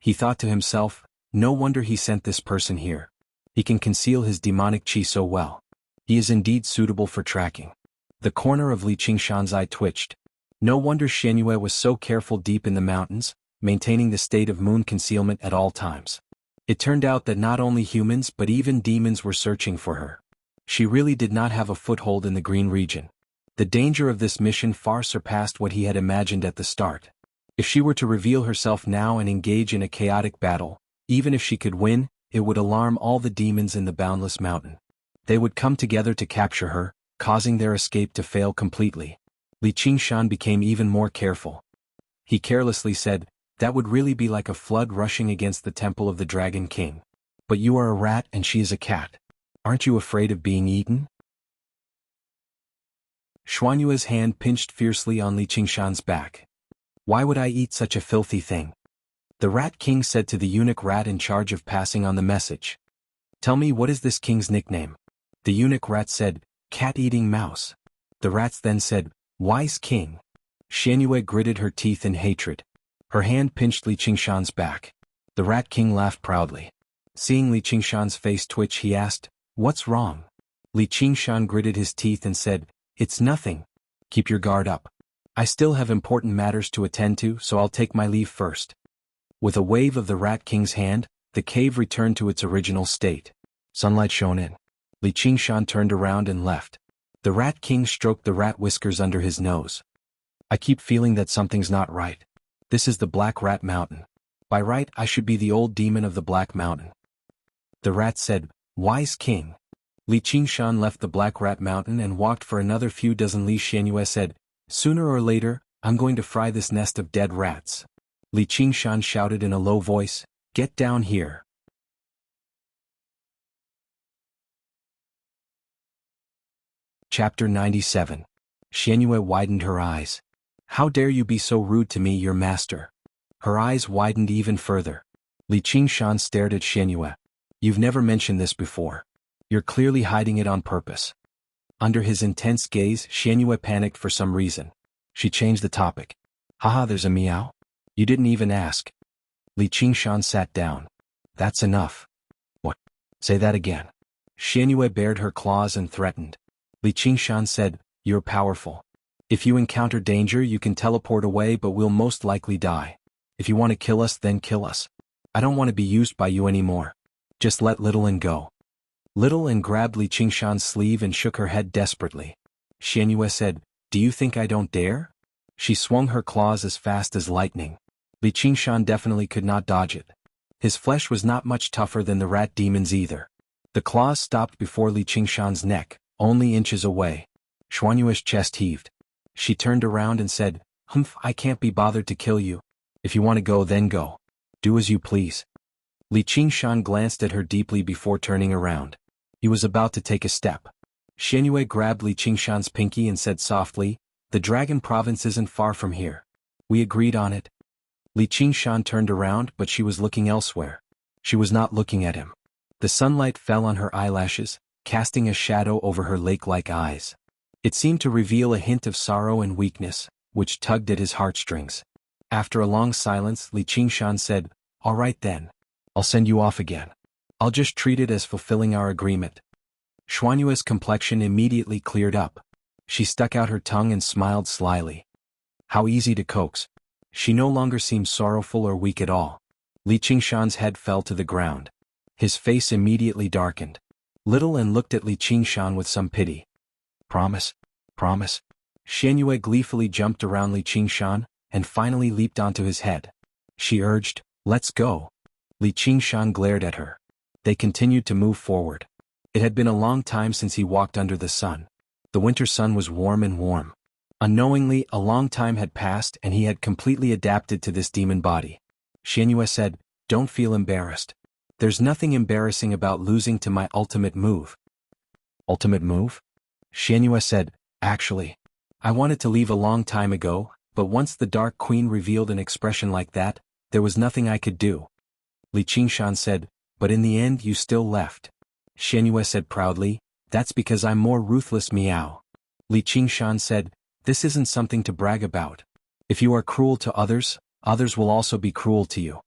He thought to himself, no wonder he sent this person here. He can conceal his demonic qi so well. He is indeed suitable for tracking. The corner of Li Qingshan's eye twitched. No wonder Xianyue was so careful deep in the mountains, maintaining the state of moon concealment at all times. It turned out that not only humans but even demons were searching for her. She really did not have a foothold in the green region. The danger of this mission far surpassed what he had imagined at the start. If she were to reveal herself now and engage in a chaotic battle, even if she could win, it would alarm all the demons in the Boundless Mountain. They would come together to capture her, causing their escape to fail completely. Li Qingshan became even more careful. He carelessly said, That would really be like a flood rushing against the temple of the Dragon King. But you are a rat and she is a cat. Aren't you afraid of being eaten? Xuanyue's hand pinched fiercely on Li Qingshan's back. Why would I eat such a filthy thing? The Rat King said to the eunuch rat in charge of passing on the message. Tell me, what is this king's nickname? The eunuch rat said, Cat-eating mouse. The rats then said, Wise king. Xuanyue gritted her teeth in hatred. Her hand pinched Li Qingshan's back. The Rat King laughed proudly. Seeing Li Qingshan's face twitch, he asked, What's wrong? Li Qingshan gritted his teeth and said, It's nothing. Keep your guard up. I still have important matters to attend to, so I'll take my leave first. With a wave of the Rat King's hand, the cave returned to its original state. Sunlight shone in. Li Qingshan turned around and left. The Rat King stroked the rat whiskers under his nose. I keep feeling that something's not right. This is the Black Rat Mountain. By right, I should be the old demon of the Black Mountain. The rat said, Wise king. Li Qingshan left the Black Rat Mountain and walked for another few dozen li. Xuanyue said, Sooner or later, I'm going to fry this nest of dead rats. Li Qingshan shouted in a low voice, Get down here. Chapter 97. Xuanyue widened her eyes. How dare you be so rude to me, your master? Her eyes widened even further. Li Qingshan stared at Xuanyue. You've never mentioned this before. You're clearly hiding it on purpose. Under his intense gaze, Xuanyue panicked for some reason. She changed the topic. Haha, there's a meow? You didn't even ask. Li Qingshan sat down. That's enough. What? Say that again. Xuanyue bared her claws and threatened. Li Qingshan said, You're powerful. If you encounter danger, you can teleport away, but we'll most likely die. If you want to kill us, then kill us. I don't want to be used by you anymore. Just let Little N go. Little N grabbed Li Qingshan's sleeve and shook her head desperately. Xuanyue said, Do you think I don't dare? She swung her claws as fast as lightning. Li Qingshan definitely could not dodge it. His flesh was not much tougher than the rat demon's either. The claws stopped before Li Qingshan's neck, only inches away. Xuanyue's chest heaved. She turned around and said, Humph, I can't be bothered to kill you. If you want to go, then go. Do as you please. Li Qingshan glanced at her deeply before turning around. He was about to take a step. Xuanyue grabbed Li Qingshan's pinky and said softly, The Dragon Province isn't far from here. We agreed on it. Li Qingshan turned around, but she was looking elsewhere. She was not looking at him. The sunlight fell on her eyelashes, casting a shadow over her lake-like eyes. It seemed to reveal a hint of sorrow and weakness, which tugged at his heartstrings. After a long silence, Li Qingshan said, All right then. I'll send you off again. I'll just treat it as fulfilling our agreement. Xuanyue's complexion immediately cleared up. She stuck out her tongue and smiled slyly. How easy to coax. She no longer seemed sorrowful or weak at all. Li Qingshan's head fell to the ground. His face immediately darkened. Little N looked at Li Qingshan with some pity. Promise? Promise? Xuanyue gleefully jumped around Li Qingshan, and finally leaped onto his head. She urged, Let's go. Li Qingshan glared at her. They continued to move forward. It had been a long time since he walked under the sun. The winter sun was warm and warm. Unknowingly, a long time had passed and he had completely adapted to this demon body. Xuanyue said, Don't feel embarrassed. There's nothing embarrassing about losing to my ultimate move. Ultimate move? Xuanyue said, Actually, I wanted to leave a long time ago, but once the Dark Queen revealed an expression like that, there was nothing I could do. Li Qingshan said, But in the end you still left. Xuanyue said proudly, That's because I'm more ruthless, meow. Li Qingshan said, This isn't something to brag about. If you are cruel to others, others will also be cruel to you.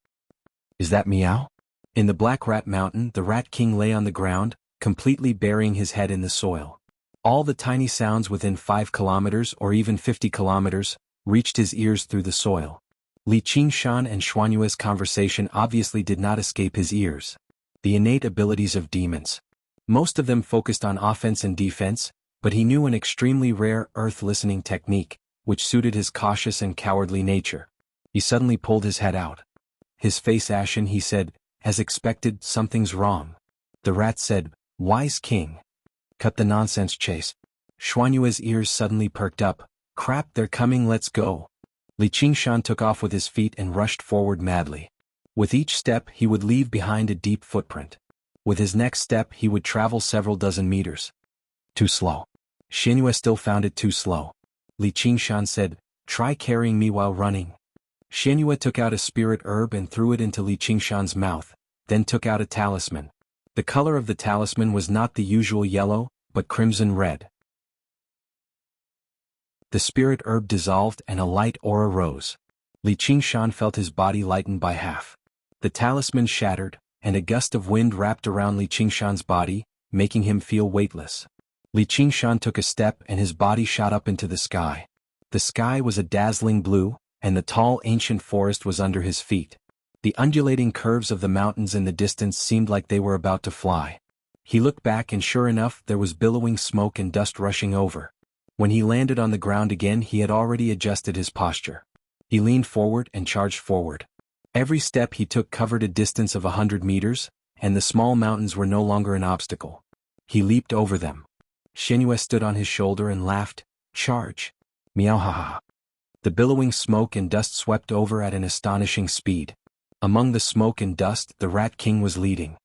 Is that meow? In the Black Rat Mountain, the Rat King lay on the ground, completely burying his head in the soil. All the tiny sounds within 5 kilometers or even 50 kilometers reached his ears through the soil. Li Qingshan and Xuanyue's conversation obviously did not escape his ears. The innate abilities of demons. Most of them focused on offense and defense, but he knew an extremely rare earth-listening technique, which suited his cautious and cowardly nature. He suddenly pulled his head out. His face ashen, he said, As expected, something's wrong. The rat said, Wise king. Cut the nonsense, Chase. Xuanyue's ears suddenly perked up. Crap, they're coming, let's go. Li Qingshan took off with his feet and rushed forward madly. With each step he would leave behind a deep footprint. With his next step he would travel several dozen meters. Too slow. Xianyue still found it too slow. Li Qingshan said, "Try carrying me while running." Xianyue took out a spirit herb and threw it into Li Qingshan's mouth, then took out a talisman. The color of the talisman was not the usual yellow, but crimson red. The spirit herb dissolved and a light aura rose. Li Qingshan felt his body lighten by half. The talisman shattered, and a gust of wind wrapped around Li Qingshan's body, making him feel weightless. Li Qingshan took a step and his body shot up into the sky. The sky was a dazzling blue, and the tall ancient forest was under his feet. The undulating curves of the mountains in the distance seemed like they were about to fly. He looked back and sure enough there was billowing smoke and dust rushing over. When he landed on the ground again he had already adjusted his posture. He leaned forward and charged forward. Every step he took covered a distance of 100 meters, and the small mountains were no longer an obstacle. He leaped over them. Xianyue stood on his shoulder and laughed, "Charge! Meow ha ha." The billowing smoke and dust swept over at an astonishing speed. Among the smoke and dust the Rat King was leading.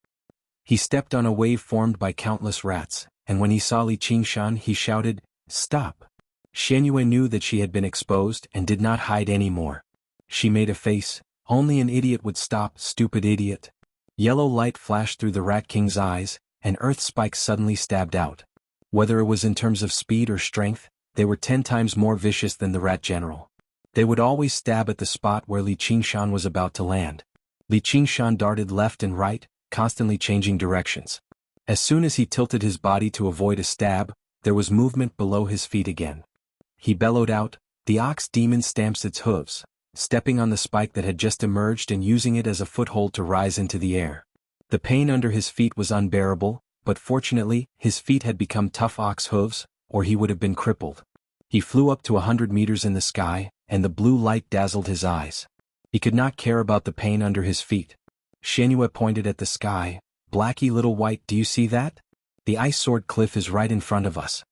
He stepped on a wave formed by countless rats, and when he saw Li Qingshan he shouted, "Stop!" Xianyue knew that she had been exposed and did not hide any more. She made a face, "Only an idiot would stop, stupid idiot." Yellow light flashed through the Rat King's eyes, and earth spikes suddenly stabbed out. Whether it was in terms of speed or strength, they were 10 times more vicious than the Rat General. They would always stab at the spot where Li Qingshan was about to land. Li Qingshan darted left and right, constantly changing directions. As soon as he tilted his body to avoid a stab, there was movement below his feet again. He bellowed out, "The ox demon stamps its hooves," stepping on the spike that had just emerged and using it as a foothold to rise into the air. The pain under his feet was unbearable, but fortunately, his feet had become tough ox hooves, or he would have been crippled. He flew up to 100 meters in the sky, and the blue light dazzled his eyes. He could not care about the pain under his feet. Xianyue pointed at the sky, "Blacky little white, do you see that? The ice sword cliff is right in front of us."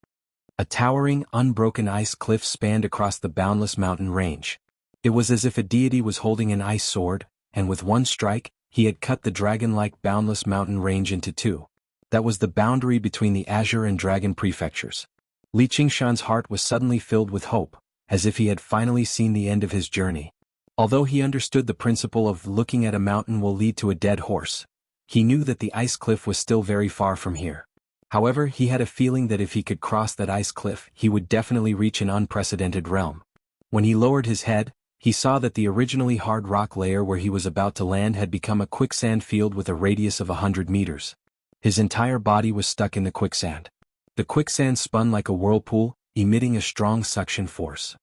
A towering, unbroken ice cliff spanned across the boundless mountain range. It was as if a deity was holding an ice sword, and with one strike, he had cut the dragon-like boundless mountain range into two. That was the boundary between the Azure and Dragon prefectures. Li Qingshan's heart was suddenly filled with hope, as if he had finally seen the end of his journey. Although he understood the principle of looking at a mountain will lead to a dead horse, he knew that the ice cliff was still very far from here. However, he had a feeling that if he could cross that ice cliff, he would definitely reach an unprecedented realm. When he lowered his head, he saw that the originally hard rock layer where he was about to land had become a quicksand field with a radius of 100 meters. His entire body was stuck in the quicksand. The quicksand spun like a whirlpool, emitting a strong suction force.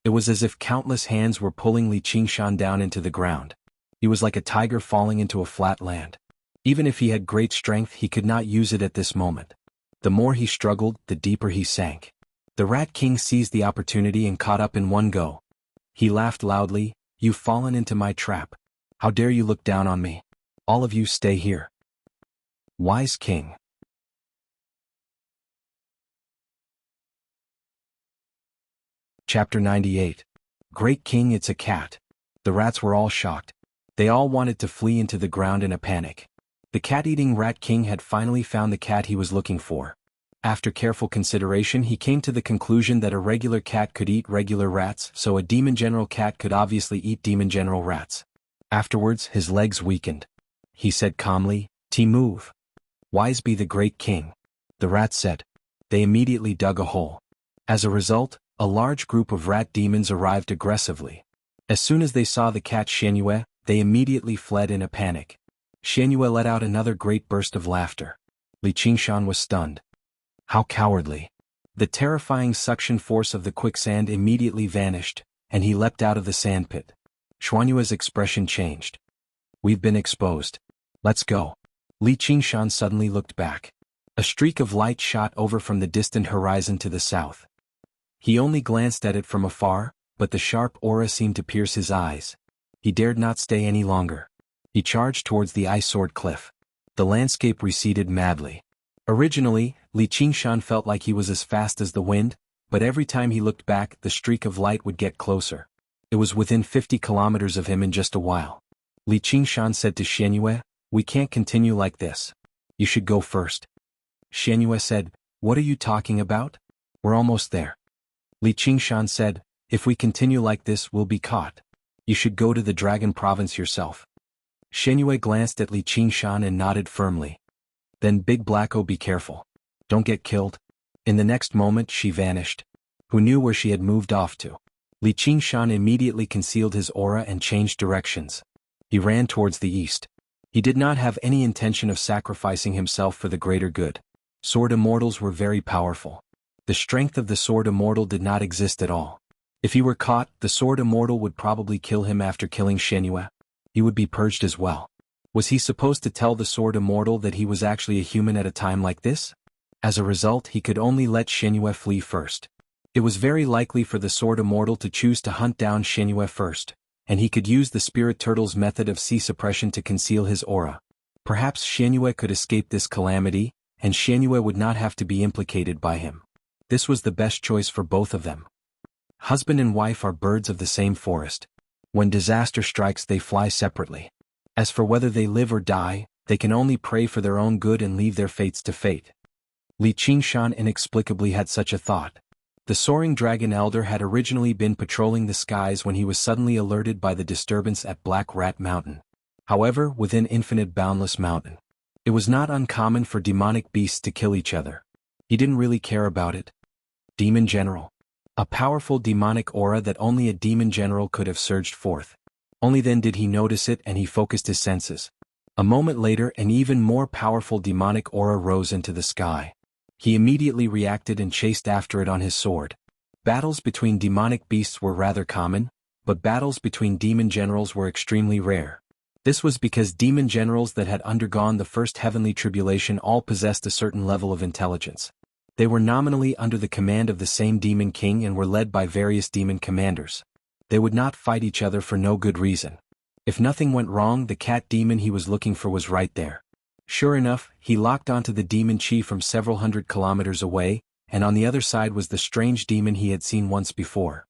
It was as if countless hands were pulling Li Qingshan down into the ground. He was like a tiger falling into a flat land. Even if he had great strength, he could not use it at this moment. The more he struggled, the deeper he sank. The Rat King seized the opportunity and caught up in one go. He laughed loudly, "You've fallen into my trap. How dare you look down on me? All of you stay here." Wise King. Chapter 98. Great King, it's a cat. The rats were all shocked. They all wanted to flee into the ground in a panic. The cat-eating Rat King had finally found the cat he was looking for. After careful consideration, he came to the conclusion that a regular cat could eat regular rats, so a demon general cat could obviously eat demon general rats. Afterwards, his legs weakened. He said calmly, "Move. Wise be the great king." The rats said. They immediately dug a hole. As a result, a large group of rat demons arrived aggressively. As soon as they saw the cat Xianyue, they immediately fled in a panic. Xianyue let out another great burst of laughter. Li Qingshan was stunned. How cowardly. The terrifying suction force of the quicksand immediately vanished, and he leapt out of the sandpit. Xuanyue's expression changed. "We've been exposed. Let's go." Li Qingshan suddenly looked back. A streak of light shot over from the distant horizon to the south. He only glanced at it from afar, but the sharp aura seemed to pierce his eyes. He dared not stay any longer. He charged towards the ice sword cliff. The landscape receded madly. Originally, Li Qingshan felt like he was as fast as the wind, but every time he looked back the streak of light would get closer. It was within 50 kilometers of him in just a while. Li Qingshan said to Xianyue, "We can't continue like this. You should go first." Xianyue said, "What are you talking about? We're almost there." Li Qingshan said, "If we continue like this we'll be caught. You should go to the Dragon Province yourself." Xianyue glanced at Li Qingshan and nodded firmly. "Then Big Blacko, be careful. Don't get killed." In the next moment she vanished. Who knew where she had moved off to? Li Qingshan immediately concealed his aura and changed directions. He ran towards the east. He did not have any intention of sacrificing himself for the greater good. Sword immortals were very powerful. The strength of the sword immortal did not exist at all. If he were caught, the sword immortal would probably kill him after killing Xianyue. He would be purged as well. Was he supposed to tell the sword immortal that he was actually a human at a time like this? As a result, he could only let Xianyue flee first. It was very likely for the sword immortal to choose to hunt down Xianyue first, and he could use the spirit turtle's method of C suppression to conceal his aura. Perhaps Xianyue could escape this calamity, and Xianyue would not have to be implicated by him. This was the best choice for both of them. Husband and wife are birds of the same forest. When disaster strikes they fly separately. As for whether they live or die, they can only pray for their own good and leave their fates to fate. Li Qingshan inexplicably had such a thought. The soaring dragon elder had originally been patrolling the skies when he was suddenly alerted by the disturbance at Black Rat Mountain. However, within Infinite Boundless Mountain, it was not uncommon for demonic beasts to kill each other. He didn't really care about it. Demon General. A powerful demonic aura that only a demon general could have surged forth. Only then did he notice it and he focused his senses. A moment later an even more powerful demonic aura rose into the sky. He immediately reacted and chased after it on his sword. Battles between demonic beasts were rather common, but battles between demon generals were extremely rare. This was because demon generals that had undergone the first heavenly tribulation all possessed a certain level of intelligence. They were nominally under the command of the same demon king and were led by various demon commanders. They would not fight each other for no good reason. If nothing went wrong, the cat demon he was looking for was right there. Sure enough, he locked onto the demon chi from several hundred kilometers away, and on the other side was the strange demon he had seen once before.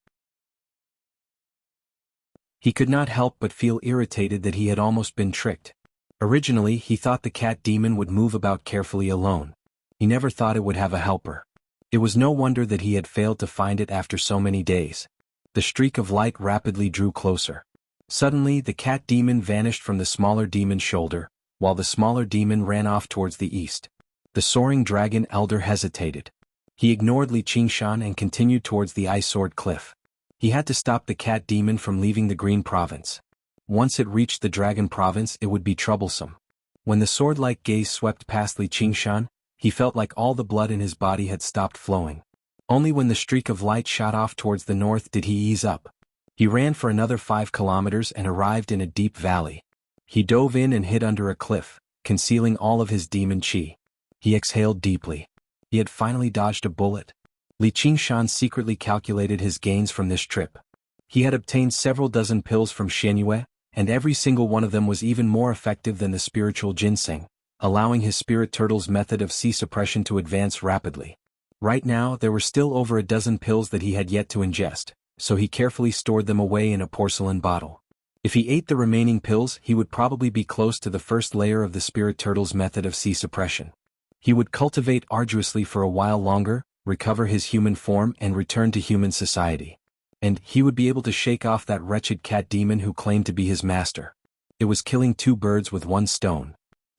He could not help but feel irritated that he had almost been tricked. Originally, he thought the cat demon would move about carefully alone. He never thought it would have a helper. It was no wonder that he had failed to find it after so many days. The streak of light rapidly drew closer. Suddenly, the cat demon vanished from the smaller demon's shoulder, while the smaller demon ran off towards the east. The soaring dragon elder hesitated. He ignored Li Qingshan and continued towards the ice sword cliff. He had to stop the cat demon from leaving the Green Province. Once it reached the Dragon Province it would be troublesome. When the sword-like gaze swept past Li Qingshan, he felt like all the blood in his body had stopped flowing. Only when the streak of light shot off towards the north did he ease up. He ran for another 5 kilometers and arrived in a deep valley. He dove in and hid under a cliff, concealing all of his demon chi. He exhaled deeply. He had finally dodged a bullet. Li Qingshan secretly calculated his gains from this trip. He had obtained several dozen pills from Xianyue, and every single one of them was even more effective than the spiritual ginseng, allowing his spirit turtle's method of C suppression to advance rapidly. Right now there were still over a dozen pills that he had yet to ingest, so he carefully stored them away in a porcelain bottle. If he ate the remaining pills he would probably be close to the first layer of the spirit turtle's method of C suppression. He would cultivate arduously for a while longer, recover his human form and return to human society. And he would be able to shake off that wretched cat demon who claimed to be his master. It was killing 2 birds with 1 stone.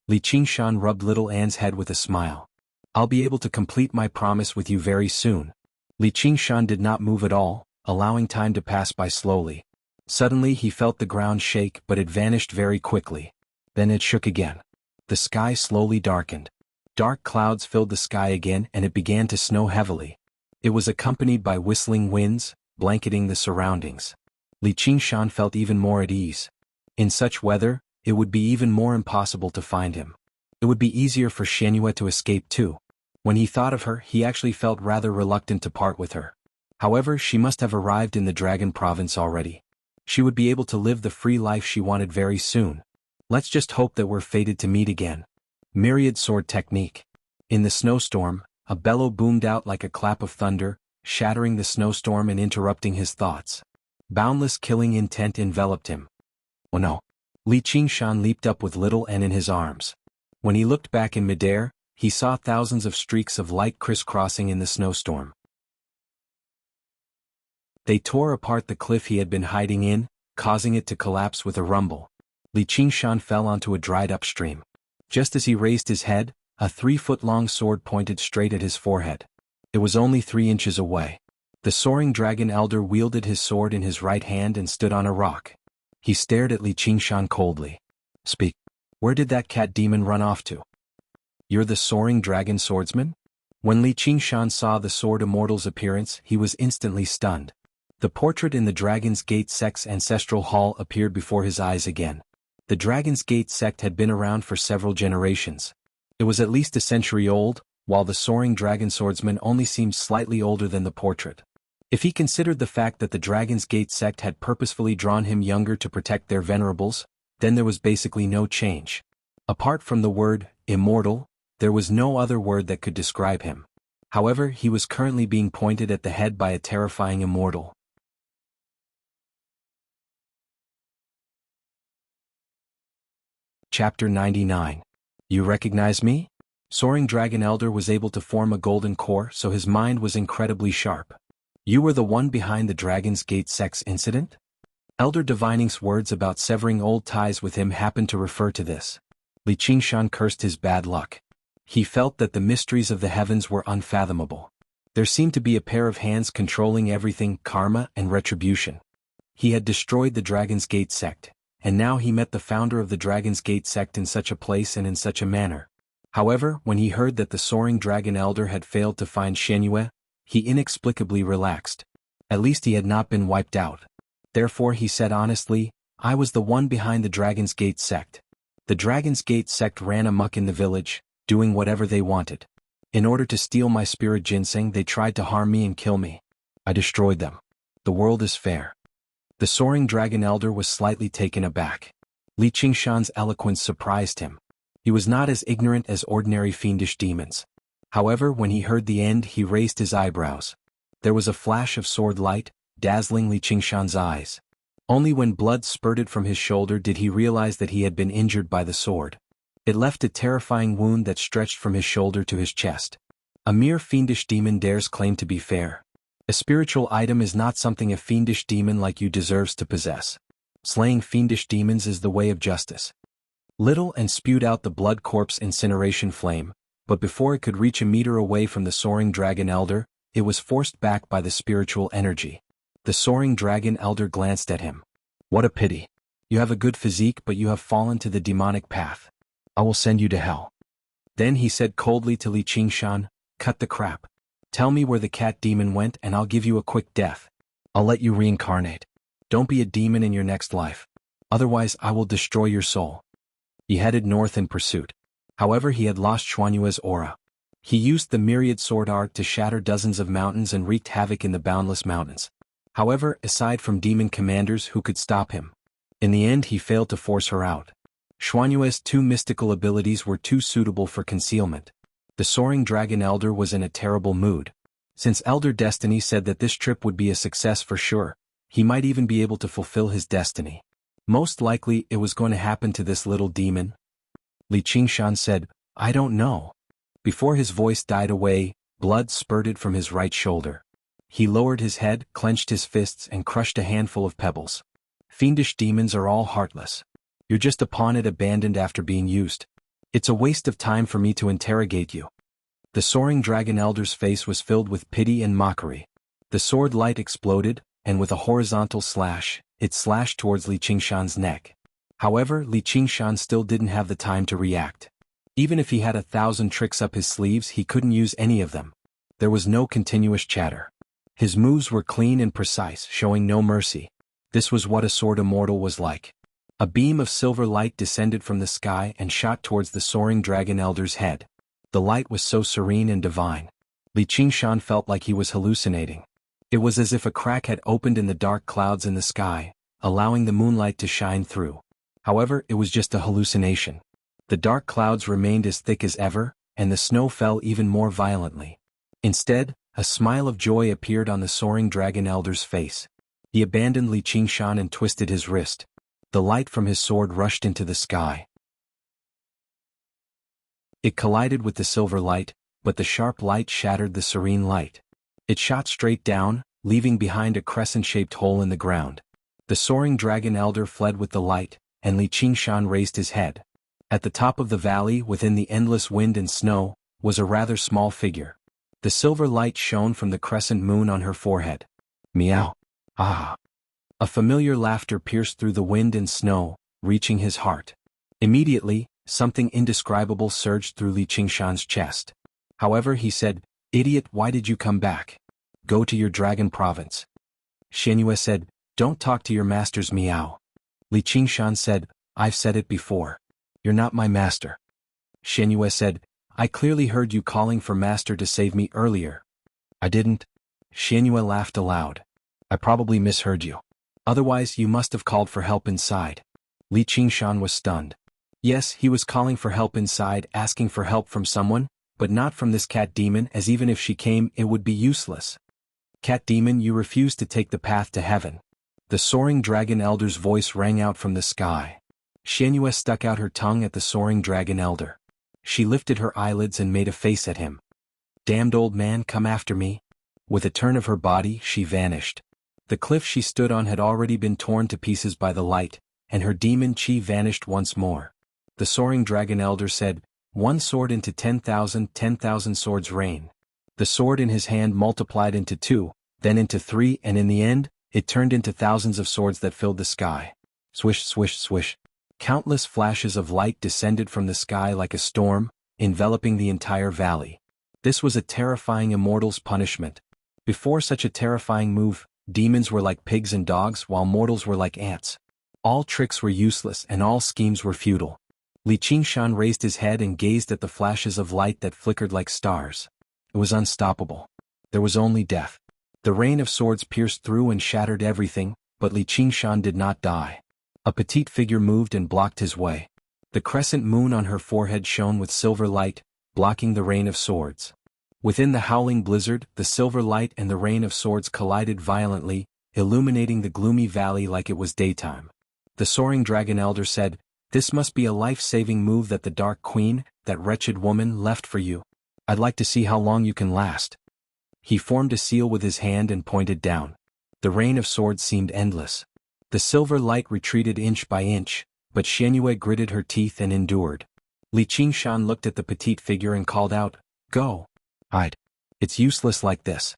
Li Qingshan rubbed little Anne's head with a smile. "I'll be able to complete my promise with you very soon." Li Qingshan did not move at all, allowing time to pass by slowly. Suddenly he felt the ground shake but it vanished very quickly. Then it shook again. The sky slowly darkened. Dark clouds filled the sky again and it began to snow heavily. It was accompanied by whistling winds, blanketing the surroundings. Li Qingshan felt even more at ease. In such weather, it would be even more impossible to find him. It would be easier for Xianyue to escape too. When he thought of her, he actually felt rather reluctant to part with her. However, she must have arrived in the Dragon Province already. She would be able to live the free life she wanted very soon. Let's just hope that we're fated to meet again. Myriad Sword Technique. In the snowstorm, a bellow boomed out like a clap of thunder. shattering the snowstorm and interrupting his thoughts. Boundless killing intent enveloped him. Oh no! Li Qingshan leaped up with little N in his arms. When he looked back in midair, he saw thousands of streaks of light crisscrossing in the snowstorm. They tore apart the cliff he had been hiding in, causing it to collapse with a rumble. Li Qingshan fell onto a dried-up stream. Just as he raised his head, a 3-foot-long sword pointed straight at his forehead. It was only 3 inches away. The soaring dragon elder wielded his sword in his right hand and stood on a rock. He stared at Li Qingshan coldly. "Speak. Where did that cat demon run off to?" "You're the soaring dragon swordsman?" When Li Qingshan saw the sword immortal's appearance, he was instantly stunned. The portrait in the Dragon's Gate sect's ancestral hall appeared before his eyes again. The Dragon's Gate sect had been around for several generations. It was at least a century old, while the soaring dragon swordsman only seemed slightly older than the portrait. If he considered the fact that the Dragon's Gate sect had purposefully drawn him younger to protect their venerables, then there was basically no change. Apart from the word, immortal, there was no other word that could describe him. However, he was currently being pointed at the head by a terrifying immortal. Chapter 99. You recognize me? Soaring Dragon Elder was able to form a golden core, so his mind was incredibly sharp. You were the one behind the Dragon's Gate sect's incident? Elder Divining's words about severing old ties with him happened to refer to this. Li Qingshan cursed his bad luck. He felt that the mysteries of the heavens were unfathomable. There seemed to be a pair of hands controlling everything, karma and retribution. He had destroyed the Dragon's Gate sect, and now he met the founder of the Dragon's Gate sect in such a place and in such a manner. However, when he heard that the Soaring Dragon Elder had failed to find Shenyue, he inexplicably relaxed. At least he had not been wiped out. Therefore he said honestly, I was the one behind the Dragon's Gate sect. The Dragon's Gate sect ran amok in the village, doing whatever they wanted. In order to steal my spirit ginseng, they tried to harm me and kill me. I destroyed them. The world is fair. The Soaring Dragon Elder was slightly taken aback. Li Qingshan's eloquence surprised him. He was not as ignorant as ordinary fiendish demons. However, when he heard the end, he raised his eyebrows. There was a flash of sword light, dazzling Li Qingshan's eyes. Only when blood spurted from his shoulder did he realize that he had been injured by the sword. It left a terrifying wound that stretched from his shoulder to his chest. A mere fiendish demon dares claim to be fair. A spiritual item is not something a fiendish demon like you deserves to possess. Slaying fiendish demons is the way of justice. Little and spewed out the blood corpse incineration flame, but before it could reach a meter away from the Soaring Dragon Elder, it was forced back by the spiritual energy. The Soaring Dragon Elder glanced at him. What a pity. You have a good physique, but you have fallen to the demonic path. I will send you to hell. Then he said coldly to Li Qingshan, cut the crap. Tell me where the cat demon went and I'll give you a quick death. I'll let you reincarnate. Don't be a demon in your next life. Otherwise I will destroy your soul. He headed north in pursuit. However, he had lost Xuanyue's aura. He used the myriad sword art to shatter dozens of mountains and wreaked havoc in the boundless mountains. However, aside from demon commanders who could stop him, in the end he failed to force her out. Xuanyue's 2 mystical abilities were too suitable for concealment. The Soaring Dragon Elder was in a terrible mood. Since Elder Destiny said that this trip would be a success for sure, he might even be able to fulfill his destiny. Most likely it was going to happen to this little demon. Li Qingshan said, I don't know. Before his voice died away, blood spurted from his right shoulder. He lowered his head, clenched his fists and crushed a handful of pebbles. Fiendish demons are all heartless. You're just a pawn abandoned after being used. It's a waste of time for me to interrogate you. The Soaring Dragon Elder's face was filled with pity and mockery. The sword light exploded, and with a horizontal slash, it slashed towards Li Qingshan's neck. However, Li Qingshan still didn't have the time to react. Even if he had 1,000 tricks up his sleeves, he couldn't use any of them. There was no continuous chatter. His moves were clean and precise, showing no mercy. This was what a sword immortal was like. A beam of silver light descended from the sky and shot towards the Soaring Dragon Elder's head. The light was so serene and divine. Li Qingshan felt like he was hallucinating. It was as if a crack had opened in the dark clouds in the sky, allowing the moonlight to shine through. However, it was just a hallucination. The dark clouds remained as thick as ever, and the snow fell even more violently. Instead, A smile of joy appeared on the soaring dragon elder's face. He abandoned Li Qingshan and twisted his wrist. The light from his sword rushed into the sky. It collided with the silver light, but the sharp light shattered the serene light. It shot straight down, leaving behind a crescent-shaped hole in the ground. The soaring dragon elder fled with the light, and Li Qingshan raised his head. At the top of the valley, within the endless wind and snow, was a rather small figure. The silver light shone from the crescent moon on her forehead. Meow. Ah. A familiar laughter pierced through the wind and snow, reaching his heart. Immediately, something indescribable surged through Li Qingshan's chest. However, he said, "Idiot, why did you come back? Go to your dragon province." Xianyue said, "Don't talk to your masters, Miao." Li Qingshan said, "I've said it before. You're not my master." Xianyue said, "I clearly heard you calling for master to save me earlier." "I didn't." Xianyue laughed aloud. "I probably misheard you. Otherwise you must have called for help inside." Li Qingshan was stunned. Yes, he was calling for help inside, asking for help from someone, but not from this cat demon, as even if she came it would be useless. "Cat demon, you refuse to take the path to heaven." The soaring dragon elder's voice rang out from the sky. Xianyue stuck out her tongue at the soaring dragon elder. She lifted her eyelids and made a face at him. "Damned old man, come after me." With a turn of her body, she vanished. The cliff she stood on had already been torn to pieces by the light, and her demon chi vanished once more. The soaring dragon elder said, "One sword into 10,000 swords reign." The sword in his hand multiplied into 2, then into 3, and in the end, it turned into thousands of swords that filled the sky. Swish, swish, swish. Countless flashes of light descended from the sky like a storm, enveloping the entire valley. This was a terrifying immortal's punishment. Before such a terrifying move, demons were like pigs and dogs while mortals were like ants. All tricks were useless and all schemes were futile. Li Qingshan raised his head and gazed at the flashes of light that flickered like stars. It was unstoppable. There was only death. The rain of swords pierced through and shattered everything, but Li Qingshan did not die. A petite figure moved and blocked his way. The crescent moon on her forehead shone with silver light, blocking the rain of swords. Within the howling blizzard, the silver light and the rain of swords collided violently, illuminating the gloomy valley like it was daytime. The soaring dragon elder said, "This must be a life-saving move that the Dark Queen, that wretched woman, left for you. I'd like to see how long you can last." He formed a seal with his hand and pointed down. The rain of swords seemed endless. The silver light retreated inch by inch, but Xianyue gritted her teeth and endured. Li Qingshan looked at the petite figure and called out, "Go." It's useless like this."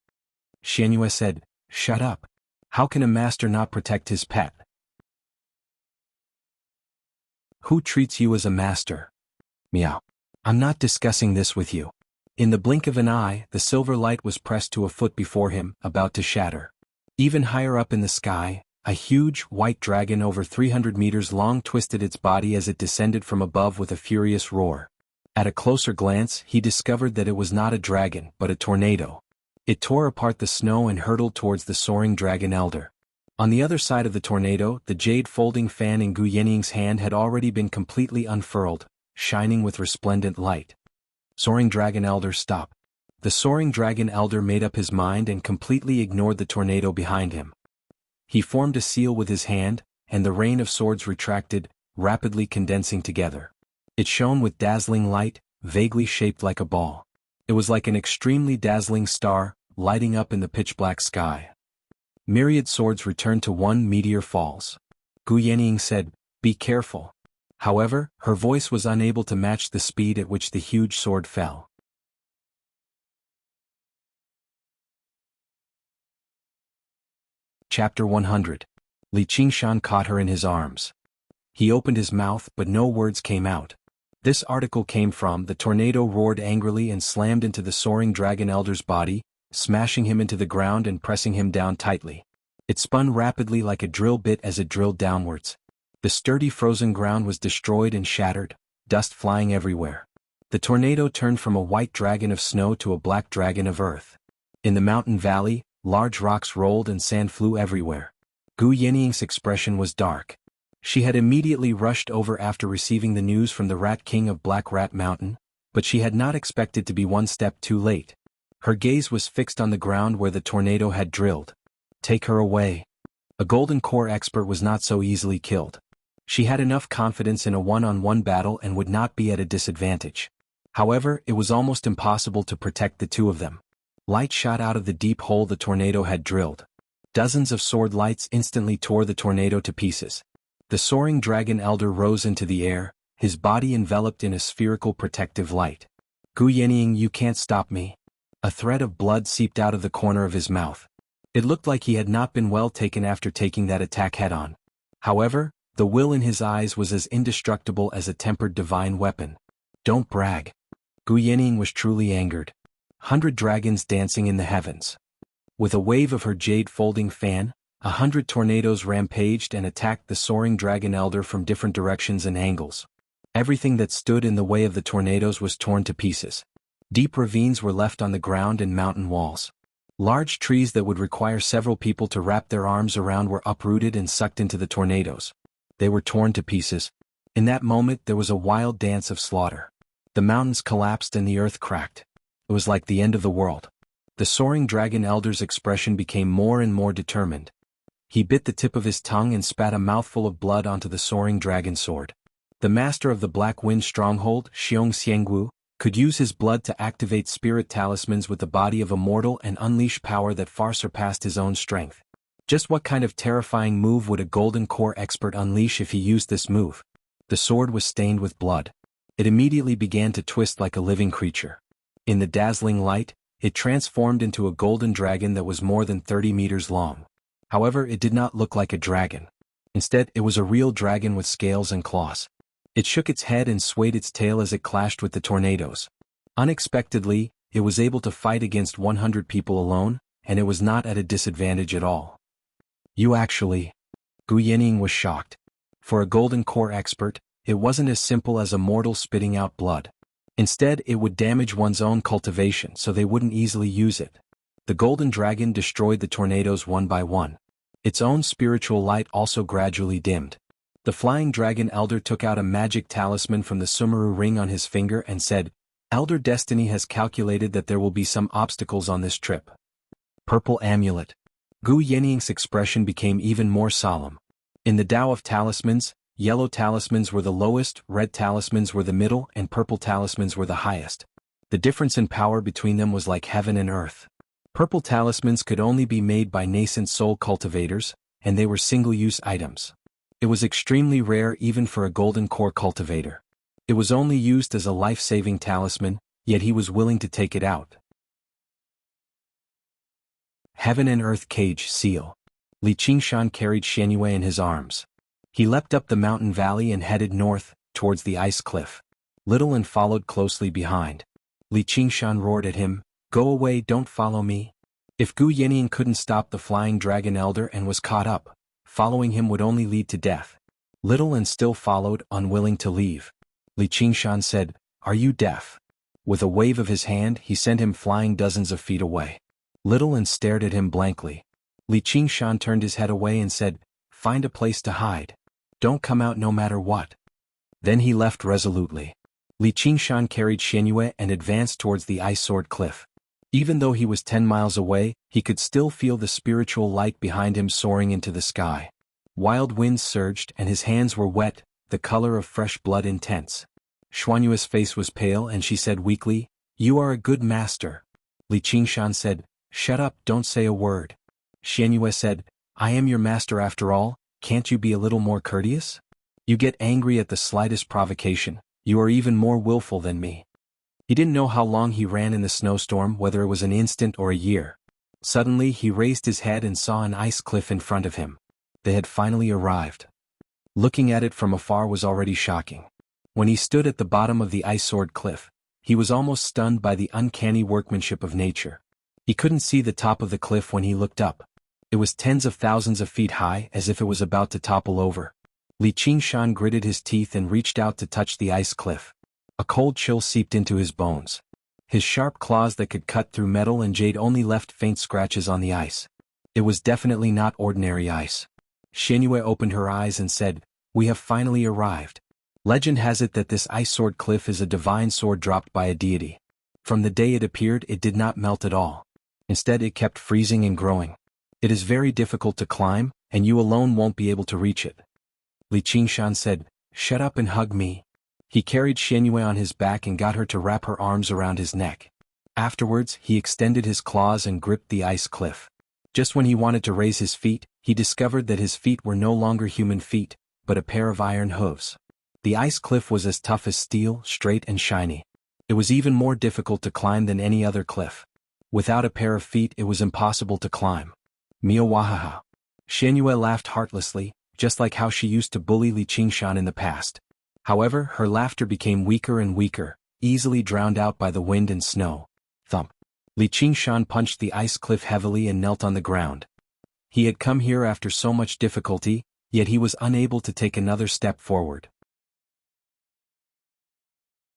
Xianyue said, "Shut up. How can a master not protect his pet? Who treats you as a master?" Meow. "I'm not discussing this with you." In the blink of an eye, the silver light was pressed to a foot before him, about to shatter. Even higher up in the sky, a huge, white dragon over 300 meters long twisted its body as it descended from above with a furious roar. At a closer glance, he discovered that it was not a dragon, but a tornado. It tore apart the snow and hurtled towards the soaring dragon elder. On the other side of the tornado, the jade folding fan in Gu Yaning's hand had already been completely unfurled, shining with resplendent light. Soaring dragon elder, stop. The soaring dragon elder made up his mind and completely ignored the tornado behind him. He formed a seal with his hand, and the rain of swords retracted, rapidly condensing together. It shone with dazzling light, vaguely shaped like a ball. It was like an extremely dazzling star, lighting up in the pitch-black sky. Myriad swords returned to one meteor falls. Gu Yaning said, "Be careful." However, her voice was unable to match the speed at which the huge sword fell. Chapter 100. Li Qingshan caught her in his arms. He opened his mouth but no words came out. This article came from the tornado roared angrily and slammed into the soaring dragon elder's body, smashing him into the ground and pressing him down tightly. It spun rapidly like a drill bit as it drilled downwards. The sturdy frozen ground was destroyed and shattered, dust flying everywhere. The tornado turned from a white dragon of snow to a black dragon of earth. In the mountain valley, large rocks rolled and sand flew everywhere. Gu Yaning's expression was dark. She had immediately rushed over after receiving the news from the Rat King of Black Rat Mountain, but she had not expected to be one step too late. Her gaze was fixed on the ground where the tornado had drilled. Take her away. A golden core expert was not so easily killed. She had enough confidence in a one-on-one battle and would not be at a disadvantage. However, it was almost impossible to protect the two of them. Light shot out of the deep hole the tornado had drilled. Dozens of sword lights instantly tore the tornado to pieces. The soaring dragon elder rose into the air, his body enveloped in a spherical protective light. Gu Yenying, you can't stop me. A thread of blood seeped out of the corner of his mouth. It looked like he had not been well taken after taking that attack head-on. However, the will in his eyes was as indestructible as a tempered divine weapon. Don't brag. Gu Yenying was truly angered. 100 dragons dancing in the heavens. With a wave of her jade folding fan, 100 tornadoes rampaged and attacked the soaring dragon elder from different directions and angles. Everything that stood in the way of the tornadoes was torn to pieces. Deep ravines were left on the ground and mountain walls. Large trees that would require several people to wrap their arms around were uprooted and sucked into the tornadoes. They were torn to pieces. In that moment there was a wild dance of slaughter. The mountains collapsed and the earth cracked. It was like the end of the world. The soaring dragon elder's expression became more and more determined. He bit the tip of his tongue and spat a mouthful of blood onto the soaring dragon sword. The master of the Black Wind Stronghold, Jianghu, could use his blood to activate spirit talismans with the body of a mortal and unleash power that far surpassed his own strength. Just what kind of terrifying move would a golden core expert unleash if he used this move? The sword was stained with blood. It immediately began to twist like a living creature. In the dazzling light, it transformed into a golden dragon that was more than 30 meters long. However, it did not look like a dragon. Instead, it was a real dragon with scales and claws. It shook its head and swayed its tail as it clashed with the tornadoes. Unexpectedly, it was able to fight against 100 people alone, and it was not at a disadvantage at all. You actually... Gu Yenying was shocked. For a golden core expert, it wasn't as simple as a mortal spitting out blood. Instead, it would damage one's own cultivation so they wouldn't easily use it. The golden dragon destroyed the tornadoes one by one. Its own spiritual light also gradually dimmed. The flying dragon elder took out a magic talisman from the Sumeru ring on his finger and said, Elder Destiny has calculated that there will be some obstacles on this trip. Purple amulet. Gu Yenying's expression became even more solemn. In the Tao of talismans, yellow talismans were the lowest, red talismans were the middle, and purple talismans were the highest. The difference in power between them was like heaven and earth. Purple talismans could only be made by nascent soul cultivators, and they were single-use items. It was extremely rare even for a golden core cultivator. It was only used as a life-saving talisman, yet he was willing to take it out. Heaven and Earth Cage Seal. Li Qingshan carried Xianyue in his arms. He leapt up the mountain valley and headed north, towards the ice cliff. Little and followed closely behind. Li Qingshan roared at him, Go away, don't follow me. If Gu Yenying couldn't stop the flying dragon elder and was caught up, following him would only lead to death. Little and still followed, unwilling to leave. Li Qingshan said, Are you deaf? With a wave of his hand he sent him flying dozens of feet away. Little and stared at him blankly. Li Qingshan turned his head away and said, Find a place to hide. Don't come out no matter what. Then he left resolutely. Li Qingshan carried Xianyue and advanced towards the ice sword cliff. Even though he was 10 miles away, he could still feel the spiritual light behind him soaring into the sky. Wild winds surged and his hands were wet, the color of fresh blood intense. Xuanyue's face was pale and she said weakly, You are a good master. Li Qingshan said, Shut up, don't say a word. Xianyue said, I am your master after all, can't you be a little more courteous? You get angry at the slightest provocation, you are even more willful than me. He didn't know how long he ran in the snowstorm, whether it was an instant or a year. Suddenly he raised his head and saw an ice cliff in front of him. They had finally arrived. Looking at it from afar was already shocking. When he stood at the bottom of the ice sword cliff, he was almost stunned by the uncanny workmanship of nature. He couldn't see the top of the cliff when he looked up. It was tens of thousands of feet high, as if it was about to topple over. Li Qingshan gritted his teeth and reached out to touch the ice cliff. A cold chill seeped into his bones. His sharp claws that could cut through metal and jade only left faint scratches on the ice. It was definitely not ordinary ice. Xianyue opened her eyes and said, We have finally arrived. Legend has it that this ice sword cliff is a divine sword dropped by a deity. From the day it appeared, it did not melt at all. Instead, it kept freezing and growing. It is very difficult to climb, and you alone won't be able to reach it. Li Qingshan said, "Shut up and hug me." He carried Xianyue on his back and got her to wrap her arms around his neck. Afterwards, he extended his claws and gripped the ice cliff. Just when he wanted to raise his feet, he discovered that his feet were no longer human feet, but a pair of iron hooves. The ice cliff was as tough as steel, straight and shiny. It was even more difficult to climb than any other cliff. Without a pair of feet, it was impossible to climb. Miawahaha. Xianyue laughed heartlessly, just like how she used to bully Li Qingshan in the past. However, her laughter became weaker and weaker, easily drowned out by the wind and snow. Thump. Li Qingshan punched the ice cliff heavily and knelt on the ground. He had come here after so much difficulty, yet he was unable to take another step forward.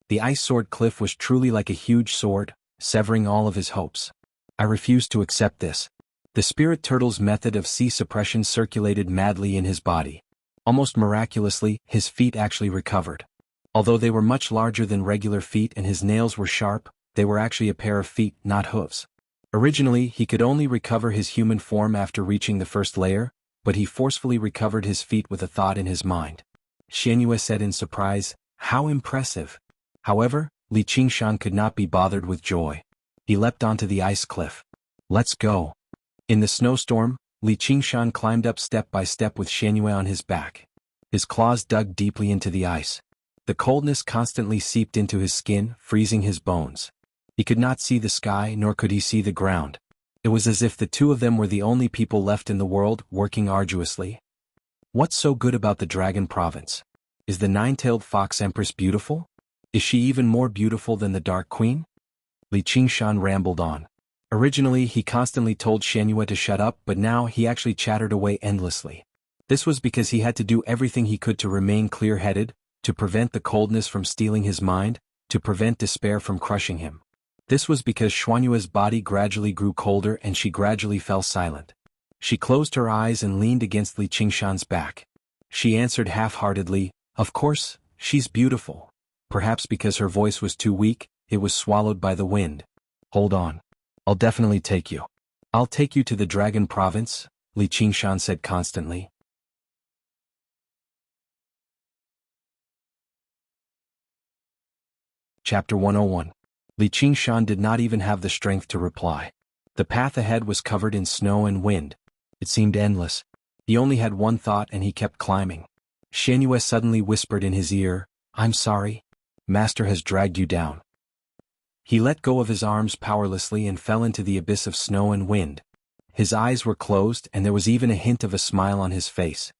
The ice sword cliff was truly like a huge sword, severing all of his hopes. I refuse to accept this. The spirit turtle's method of sea suppression circulated madly in his body. Almost miraculously, his feet actually recovered. Although they were much larger than regular feet and his nails were sharp, they were actually a pair of feet, not hooves. Originally, he could only recover his human form after reaching the first layer, but he forcefully recovered his feet with a thought in his mind. Xianyue said in surprise, "How impressive!" However, Li Qingshan could not be bothered with joy. He leapt onto the ice cliff. "Let's go." In the snowstorm, Li Qingshan climbed up step by step with Xianyue on his back. His claws dug deeply into the ice. The coldness constantly seeped into his skin, freezing his bones. He could not see the sky, nor could he see the ground. It was as if the two of them were the only people left in the world, working arduously. What's so good about the Dragon Province? Is the nine-tailed fox empress beautiful? Is she even more beautiful than the Dark Queen? Li Qingshan rambled on. Originally, he constantly told Xianyue to shut up, but now he actually chattered away endlessly. This was because he had to do everything he could to remain clear-headed, to prevent the coldness from stealing his mind, to prevent despair from crushing him. This was because Xuanyue's body gradually grew colder and she gradually fell silent. She closed her eyes and leaned against Li Qingshan's back. She answered half-heartedly, "Of course, she's beautiful." Perhaps because her voice was too weak, it was swallowed by the wind. "Hold on. I'll definitely take you. I'll take you to the Dragon Province," Li Qingshan said constantly. Chapter 101. Li Qingshan did not even have the strength to reply. The path ahead was covered in snow and wind. It seemed endless. He only had one thought and he kept climbing. Xianyue suddenly whispered in his ear, "I'm sorry. Master has dragged you down." He let go of his arms powerlessly and fell into the abyss of snow and wind. His eyes were closed and there was even a hint of a smile on his face.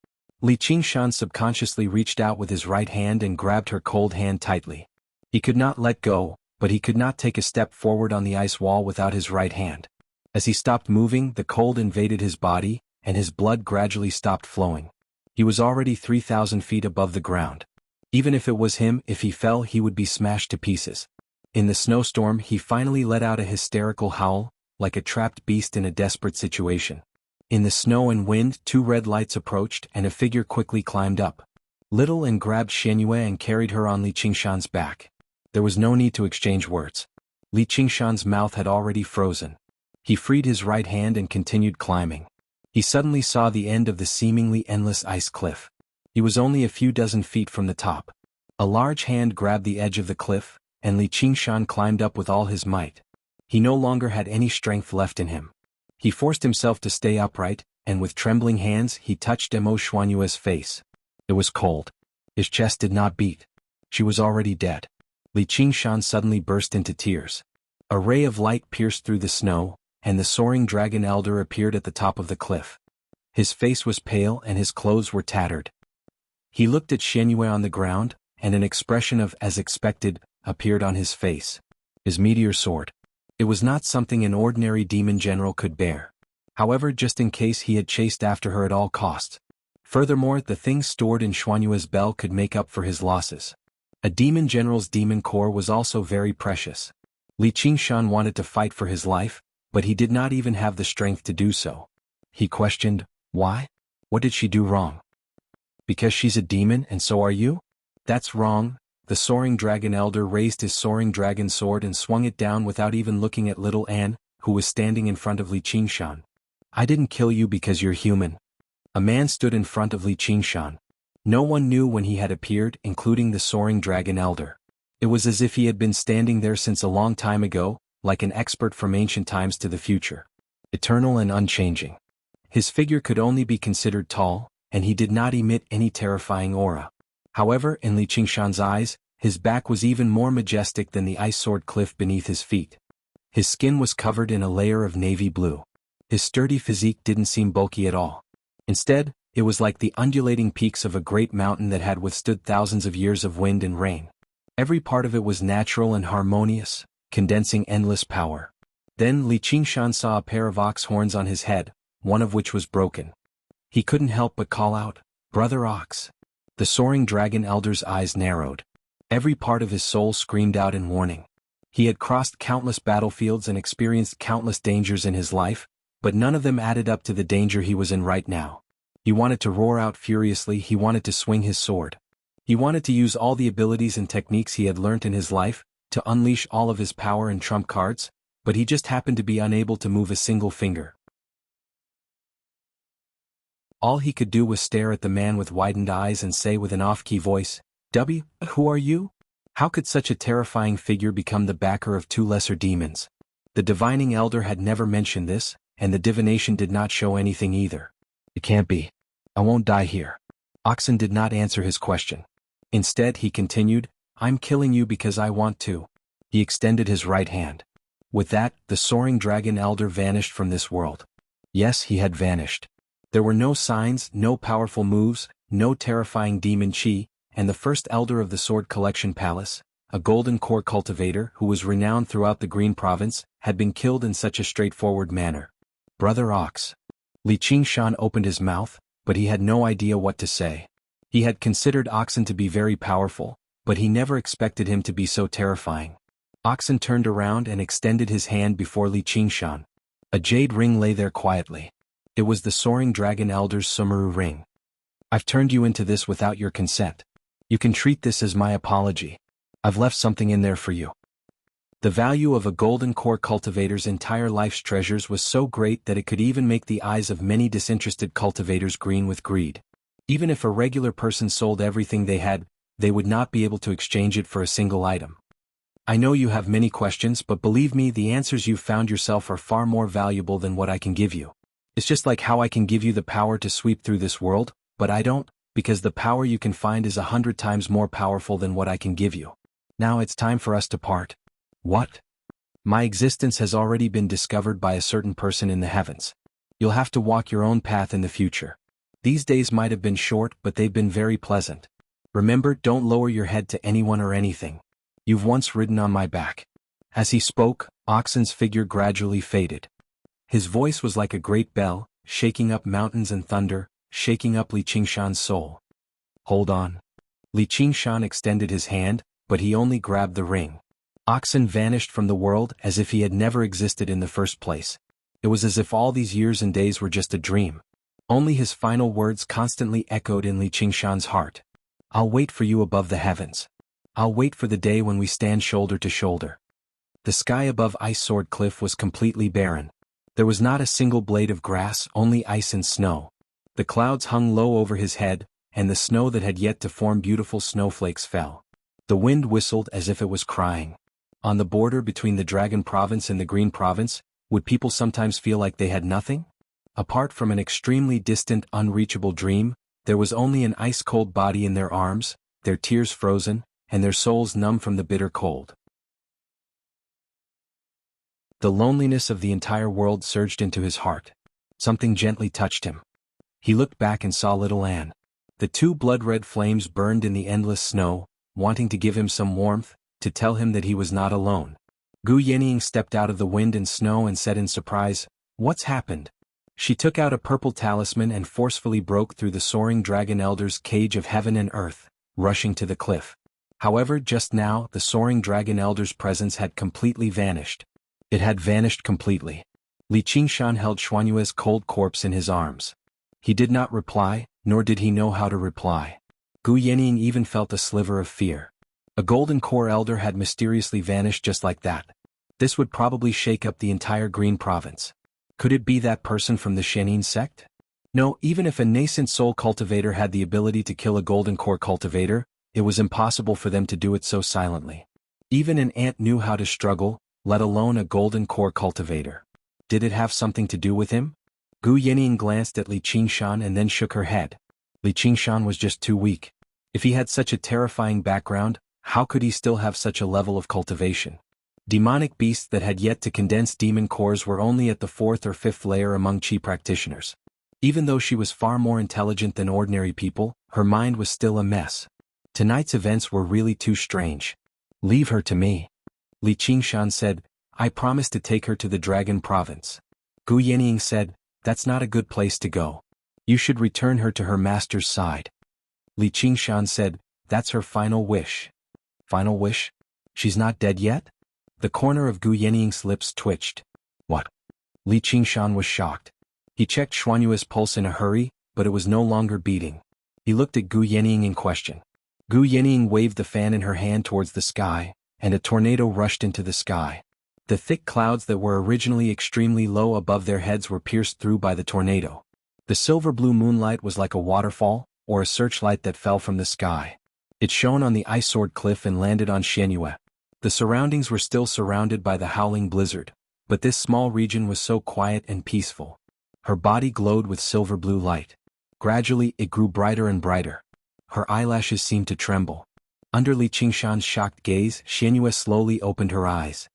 Li Qingshan subconsciously reached out with his right hand and grabbed her cold hand tightly. He could not let go, but he could not take a step forward on the ice wall without his right hand. As he stopped moving, the cold invaded his body, and his blood gradually stopped flowing. He was already 3,000 feet above the ground. Even if it was him, if he fell, he would be smashed to pieces. In the snowstorm, he finally let out a hysterical howl, like a trapped beast in a desperate situation. In the snow and wind, two red lights approached, and a figure quickly climbed up. Little and grabbed Xianyue and carried her on Li Qingshan's back. There was no need to exchange words. Li Qingshan's mouth had already frozen. He freed his right hand and continued climbing. He suddenly saw the end of the seemingly endless ice cliff. He was only a few dozen feet from the top. A large hand grabbed the edge of the cliff, and Li Qingshan climbed up with all his might. He no longer had any strength left in him. He forced himself to stay upright, and with trembling hands he touched Mo Xuanyue's face. It was cold. His chest did not beat. She was already dead. Li Qingshan suddenly burst into tears. A ray of light pierced through the snow, and the soaring dragon elder appeared at the top of the cliff. His face was pale and his clothes were tattered. He looked at Xianyue on the ground, and an expression of "as expected" appeared on his face. His meteor sword. It was not something an ordinary demon general could bear. However, just in case, he had chased after her at all costs. Furthermore, the things stored in Xuanyue's bell could make up for his losses. A demon general's demon core was also very precious. Li Qingshan wanted to fight for his life, but he did not even have the strength to do so. He questioned, "Why? What did she do wrong?" "Because she's a demon and so are you?" "That's wrong," The soaring dragon elder raised his soaring dragon sword and swung it down without even looking at little Anne, who was standing in front of Li Qingshan. I didn't kill you because you're human. A man stood in front of Li Qingshan. No one knew when he had appeared, including the soaring dragon elder. It was as if he had been standing there since a long time ago, like an expert from ancient times to the future. Eternal and unchanging. His figure could only be considered tall, and he did not emit any terrifying aura. However, in Li Qingshan's eyes, his back was even more majestic than the ice sword cliff beneath his feet. His skin was covered in a layer of navy blue. His sturdy physique didn't seem bulky at all. Instead, it was like the undulating peaks of a great mountain that had withstood thousands of years of wind and rain. Every part of it was natural and harmonious, condensing endless power. Then Li Qingshan saw a pair of ox horns on his head, one of which was broken. He couldn't help but call out, "Brother Ox." The soaring dragon elder's eyes narrowed. Every part of his soul screamed out in warning. He had crossed countless battlefields and experienced countless dangers in his life, but none of them added up to the danger he was in right now. He wanted to roar out furiously, he wanted to swing his sword. He wanted to use all the abilities and techniques he had learnt in his life, to unleash all of his power and trump cards, but he just happened to be unable to move a single finger. All he could do was stare at the man with widened eyes and say with an off-key voice, Who are you? How could such a terrifying figure become the backer of two lesser demons? The divining elder had never mentioned this, and the divination did not show anything either. It can't be. I won't die here. Oxen did not answer his question. Instead, he continued, I'm killing you because I want to. He extended his right hand. With that, the soaring dragon elder vanished from this world. Yes, he had vanished. There were no signs, no powerful moves, no terrifying demon chi, and the first elder of the Sword Collection Palace, a golden core cultivator who was renowned throughout the Green Province, had been killed in such a straightforward manner. Brother Ox. Li Qingshan opened his mouth, but he had no idea what to say. He had considered Oxen to be very powerful, but he never expected him to be so terrifying. Oxen turned around and extended his hand before Li Qingshan. A jade ring lay there quietly. It was the soaring dragon elder's Sumeru ring. I've turned you into this without your consent. You can treat this as my apology. I've left something in there for you. The value of a golden core cultivator's entire life's treasures was so great that it could even make the eyes of many disinterested cultivators green with greed. Even if a regular person sold everything they had, they would not be able to exchange it for a single item. I know you have many questions, but believe me, the answers you've found yourself are far more valuable than what I can give you. It's just like how I can give you the power to sweep through this world, but I don't, because the power you can find is 100 times more powerful than what I can give you. Now it's time for us to part. What? My existence has already been discovered by a certain person in the heavens. You'll have to walk your own path in the future. These days might have been short, but they've been very pleasant. Remember, don't lower your head to anyone or anything. You've once ridden on my back. As he spoke, Oxen's figure gradually faded. His voice was like a great bell, shaking up mountains and thunder, shaking up Li Qingshan's soul. Hold on. Li Qingshan extended his hand, but he only grabbed the ring. Oxen vanished from the world as if he had never existed in the first place. It was as if all these years and days were just a dream. Only his final words constantly echoed in Li Qingshan's heart. I'll wait for you above the heavens. I'll wait for the day when we stand shoulder to shoulder. The sky above Ice Sword Cliff was completely barren. There was not a single blade of grass, only ice and snow. The clouds hung low over his head, and the snow that had yet to form beautiful snowflakes fell. The wind whistled as if it was crying. On the border between the Dragon Province and the Green Province, would people sometimes feel like they had nothing? Apart from an extremely distant, unreachable dream, there was only an ice-cold body in their arms, their tears frozen, and their souls numb from the bitter cold. The loneliness of the entire world surged into his heart. Something gently touched him. He looked back and saw little Anne. The two blood-red flames burned in the endless snow, wanting to give him some warmth, to tell him that he was not alone. Gu Yenying stepped out of the wind and snow and said in surprise, "What's happened?" She took out a purple talisman and forcefully broke through the soaring dragon elder's cage of heaven and earth, rushing to the cliff. However, just now, the soaring dragon elder's presence had completely vanished. It had vanished completely. Li Qingshan held Xuanyue's cold corpse in his arms. He did not reply, nor did he know how to reply. Gu Yenying even felt a sliver of fear. A golden core elder had mysteriously vanished just like that. This would probably shake up the entire Green Province. Could it be that person from the Shenin sect? No, even if a nascent soul cultivator had the ability to kill a golden core cultivator, it was impossible for them to do it so silently. Even an ant knew how to struggle, let alone a golden core cultivator. Did it have something to do with him? Gu Yanning glanced at Li Qingshan and then shook her head. Li Qingshan was just too weak. If he had such a terrifying background, how could he still have such a level of cultivation? Demonic beasts that had yet to condense demon cores were only at the 4th or 5th layer among Qi practitioners. Even though she was far more intelligent than ordinary people, her mind was still a mess. Tonight's events were really too strange. Leave her to me. Li Qingshan said, I promise to take her to the Dragon Province. Gu Yanning said, that's not a good place to go. You should return her to her master's side. Li Qingshan said, that's her final wish. Final wish? She's not dead yet? The corner of Gu Yanning's lips twitched. What? Li Qingshan was shocked. He checked Xuanyue's pulse in a hurry, but it was no longer beating. He looked at Gu Yanning in question. Gu Yanning waved the fan in her hand towards the sky, and a tornado rushed into the sky. The thick clouds that were originally extremely low above their heads were pierced through by the tornado. The silver-blue moonlight was like a waterfall, or a searchlight that fell from the sky. It shone on the ice-sword cliff and landed on Xuanyue. The surroundings were still surrounded by the howling blizzard, but this small region was so quiet and peaceful. Her body glowed with silver-blue light. Gradually, it grew brighter and brighter. Her eyelashes seemed to tremble. Under Li Qingshan's shocked gaze, Xuanyue slowly opened her eyes.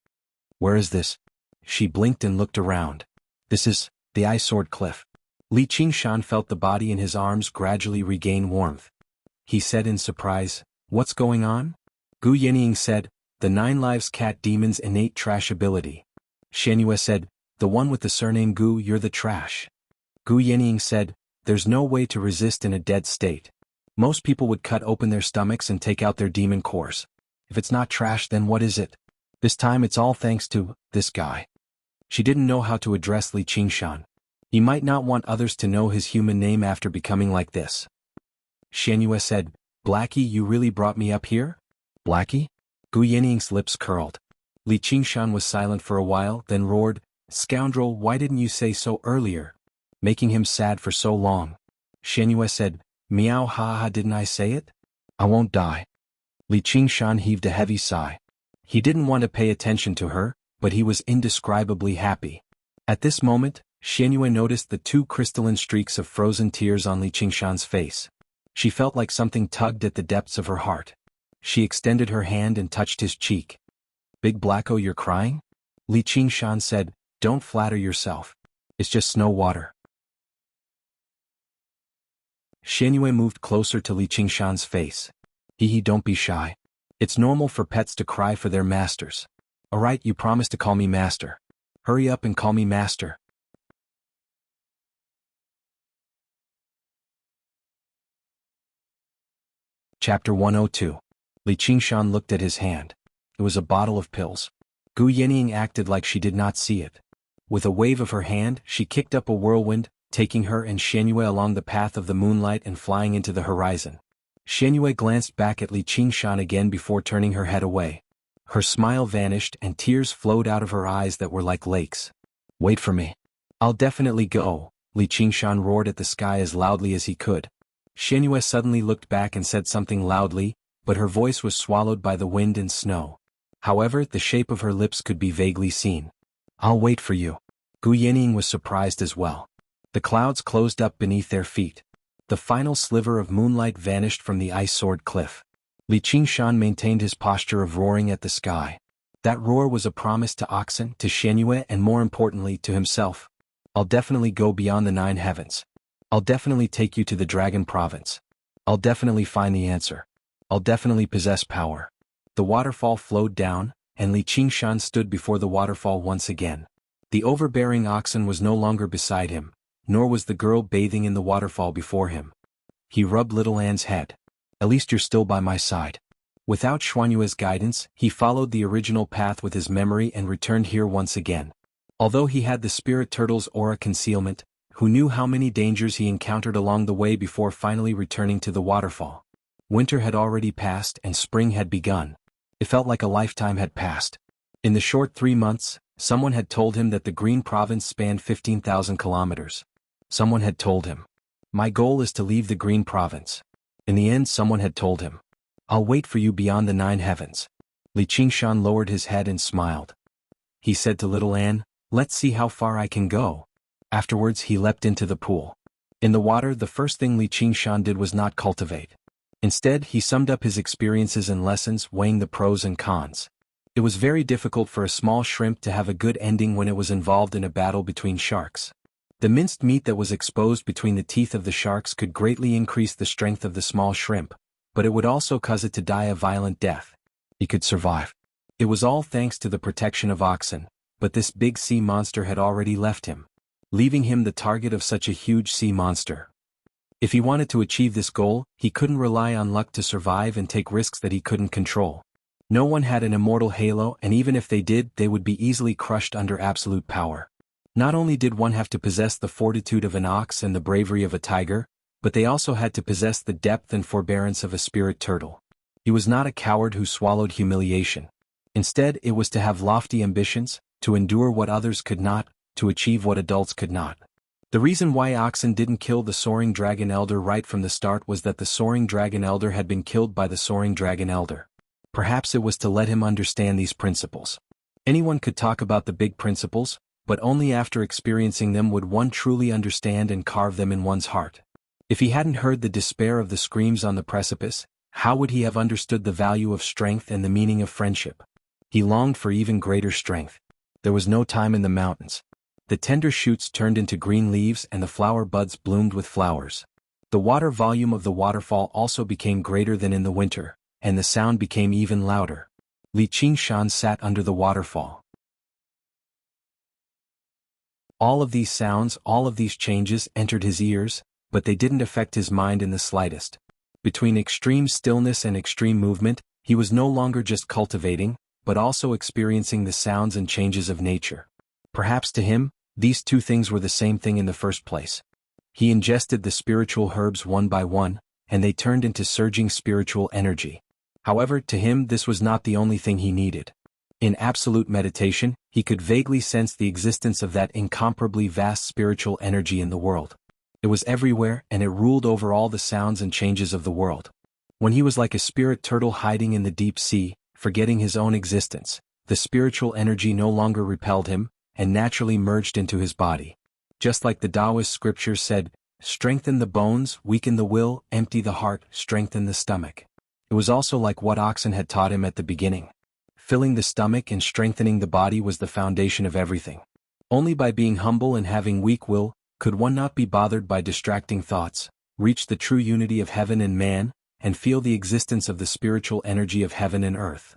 Where is this? She blinked and looked around. This is the ice-sword cliff. Li Qingshan felt the body in his arms gradually regain warmth. He said in surprise, what's going on? Gu Yanning said, the 9 lives cat demon's innate trash ability. Xuanyue said, the one with the surname Gu, you're the trash. Gu Yanning said, there's no way to resist in a dead state. Most people would cut open their stomachs and take out their demon cores. If it's not trash, then what is it? This time it's all thanks to this guy. She didn't know how to address Li Qingshan. He might not want others to know his human name after becoming like this. Xuanyue said, Blackie, you really brought me up here? Blackie? Gu Yanning's lips curled. Li Qingshan was silent for a while, then roared, scoundrel, why didn't you say so earlier? Making him sad for so long. Xuanyue said, meow ha ha, didn't I say it? I won't die. Li Qingshan heaved a heavy sigh. He didn't want to pay attention to her, but he was indescribably happy. At this moment, Xuanyue noticed the 2 crystalline streaks of frozen tears on Li Qingshan's face. She felt like something tugged at the depths of her heart. She extended her hand and touched his cheek. Big Blacko, you're crying? Li Qingshan said, don't flatter yourself. It's just snow water. Xuanyue moved closer to Li Qingshan's face. Hee, don't be shy. It's normal for pets to cry for their masters. Alright, you promised to call me master. Hurry up and call me master. Chapter 102. Li Qingshan looked at his hand. It was a bottle of pills. Gu Yanning acted like she did not see it. With a wave of her hand, she kicked up a whirlwind, taking her and Xuanyue along the path of the moonlight and flying into the horizon. Xuanyue glanced back at Li Qingshan again before turning her head away. Her smile vanished and tears flowed out of her eyes that were like lakes. Wait for me. I'll definitely go, Li Qingshan roared at the sky as loudly as he could. Xuanyue suddenly looked back and said something loudly, but her voice was swallowed by the wind and snow. However, the shape of her lips could be vaguely seen. I'll wait for you. Gu Yanning was surprised as well. The clouds closed up beneath their feet. The final sliver of moonlight vanished from the ice-sword cliff. Li Qingshan maintained his posture of roaring at the sky. That roar was a promise to Oxen, to Xuanyue, and more importantly, to himself. I'll definitely go beyond the 9 heavens. I'll definitely take you to the Dragon Province. I'll definitely find the answer. I'll definitely possess power. The waterfall flowed down, and Li Qingshan stood before the waterfall once again. The overbearing oxen was no longer beside him, nor was the girl bathing in the waterfall before him. He rubbed little Anne's head. At least you're still by my side. Without Xuanyue's guidance, he followed the original path with his memory and returned here once again. Although he had the spirit turtle's aura concealment, who knew how many dangers he encountered along the way before finally returning to the waterfall. Winter had already passed and spring had begun. It felt like a lifetime had passed. In the short 3 months, someone had told him that the Green Province spanned 15,000 kilometers. Someone had told him, "My goal is to leave the Green Province." In the end, someone had told him, "I'll wait for you beyond the 9 heavens." Li Qingshan lowered his head and smiled. He said to little Anne, "Let's see how far I can go." Afterwards he leapt into the pool. In the water, the first thing Li Qingshan did was not cultivate. Instead, he summed up his experiences and lessons, weighing the pros and cons. It was very difficult for a small shrimp to have a good ending when it was involved in a battle between sharks. The minced meat that was exposed between the teeth of the sharks could greatly increase the strength of the small shrimp, but it would also cause it to die a violent death. He could survive. It was all thanks to the protection of oxen, but this big sea monster had already left him, leaving him the target of such a huge sea monster. If he wanted to achieve this goal, he couldn't rely on luck to survive and take risks that he couldn't control. No one had an immortal halo, and even if they did, they would be easily crushed under absolute power. Not only did one have to possess the fortitude of an ox and the bravery of a tiger, but they also had to possess the depth and forbearance of a spirit turtle. He was not a coward who swallowed humiliation. Instead, it was to have lofty ambitions, to endure what others could not, to achieve what adults could not. The reason why oxen didn't kill the Soaring Dragon Elder right from the start was that the Soaring Dragon Elder had been killed by the Soaring Dragon Elder. Perhaps it was to let him understand these principles. Anyone could talk about the big principles, but only after experiencing them would one truly understand and carve them in one's heart. If he hadn't heard the despair of the screams on the precipice, how would he have understood the value of strength and the meaning of friendship? He longed for even greater strength. There was no time in the mountains. The tender shoots turned into green leaves and the flower buds bloomed with flowers. The water volume of the waterfall also became greater than in the winter, and the sound became even louder. Li Qingshan sat under the waterfall. All of these sounds, all of these changes entered his ears, but they didn't affect his mind in the slightest. Between extreme stillness and extreme movement, he was no longer just cultivating, but also experiencing the sounds and changes of nature. Perhaps to him, these two things were the same thing in the first place. He ingested the spiritual herbs one by one, and they turned into surging spiritual energy. However, to him this was not the only thing he needed. In absolute meditation, he could vaguely sense the existence of that incomparably vast spiritual energy in the world. It was everywhere, and it ruled over all the sounds and changes of the world. When he was like a spirit turtle hiding in the deep sea, forgetting his own existence, the spiritual energy no longer repelled him, and naturally merged into his body. Just like the Taoist scriptures said, "Strengthen the bones, weaken the will, empty the heart, strengthen the stomach." It was also like what oxen had taught him at the beginning. Filling the stomach and strengthening the body was the foundation of everything. Only by being humble and having weak will, could one not be bothered by distracting thoughts, reach the true unity of heaven and man, and feel the existence of the spiritual energy of heaven and earth.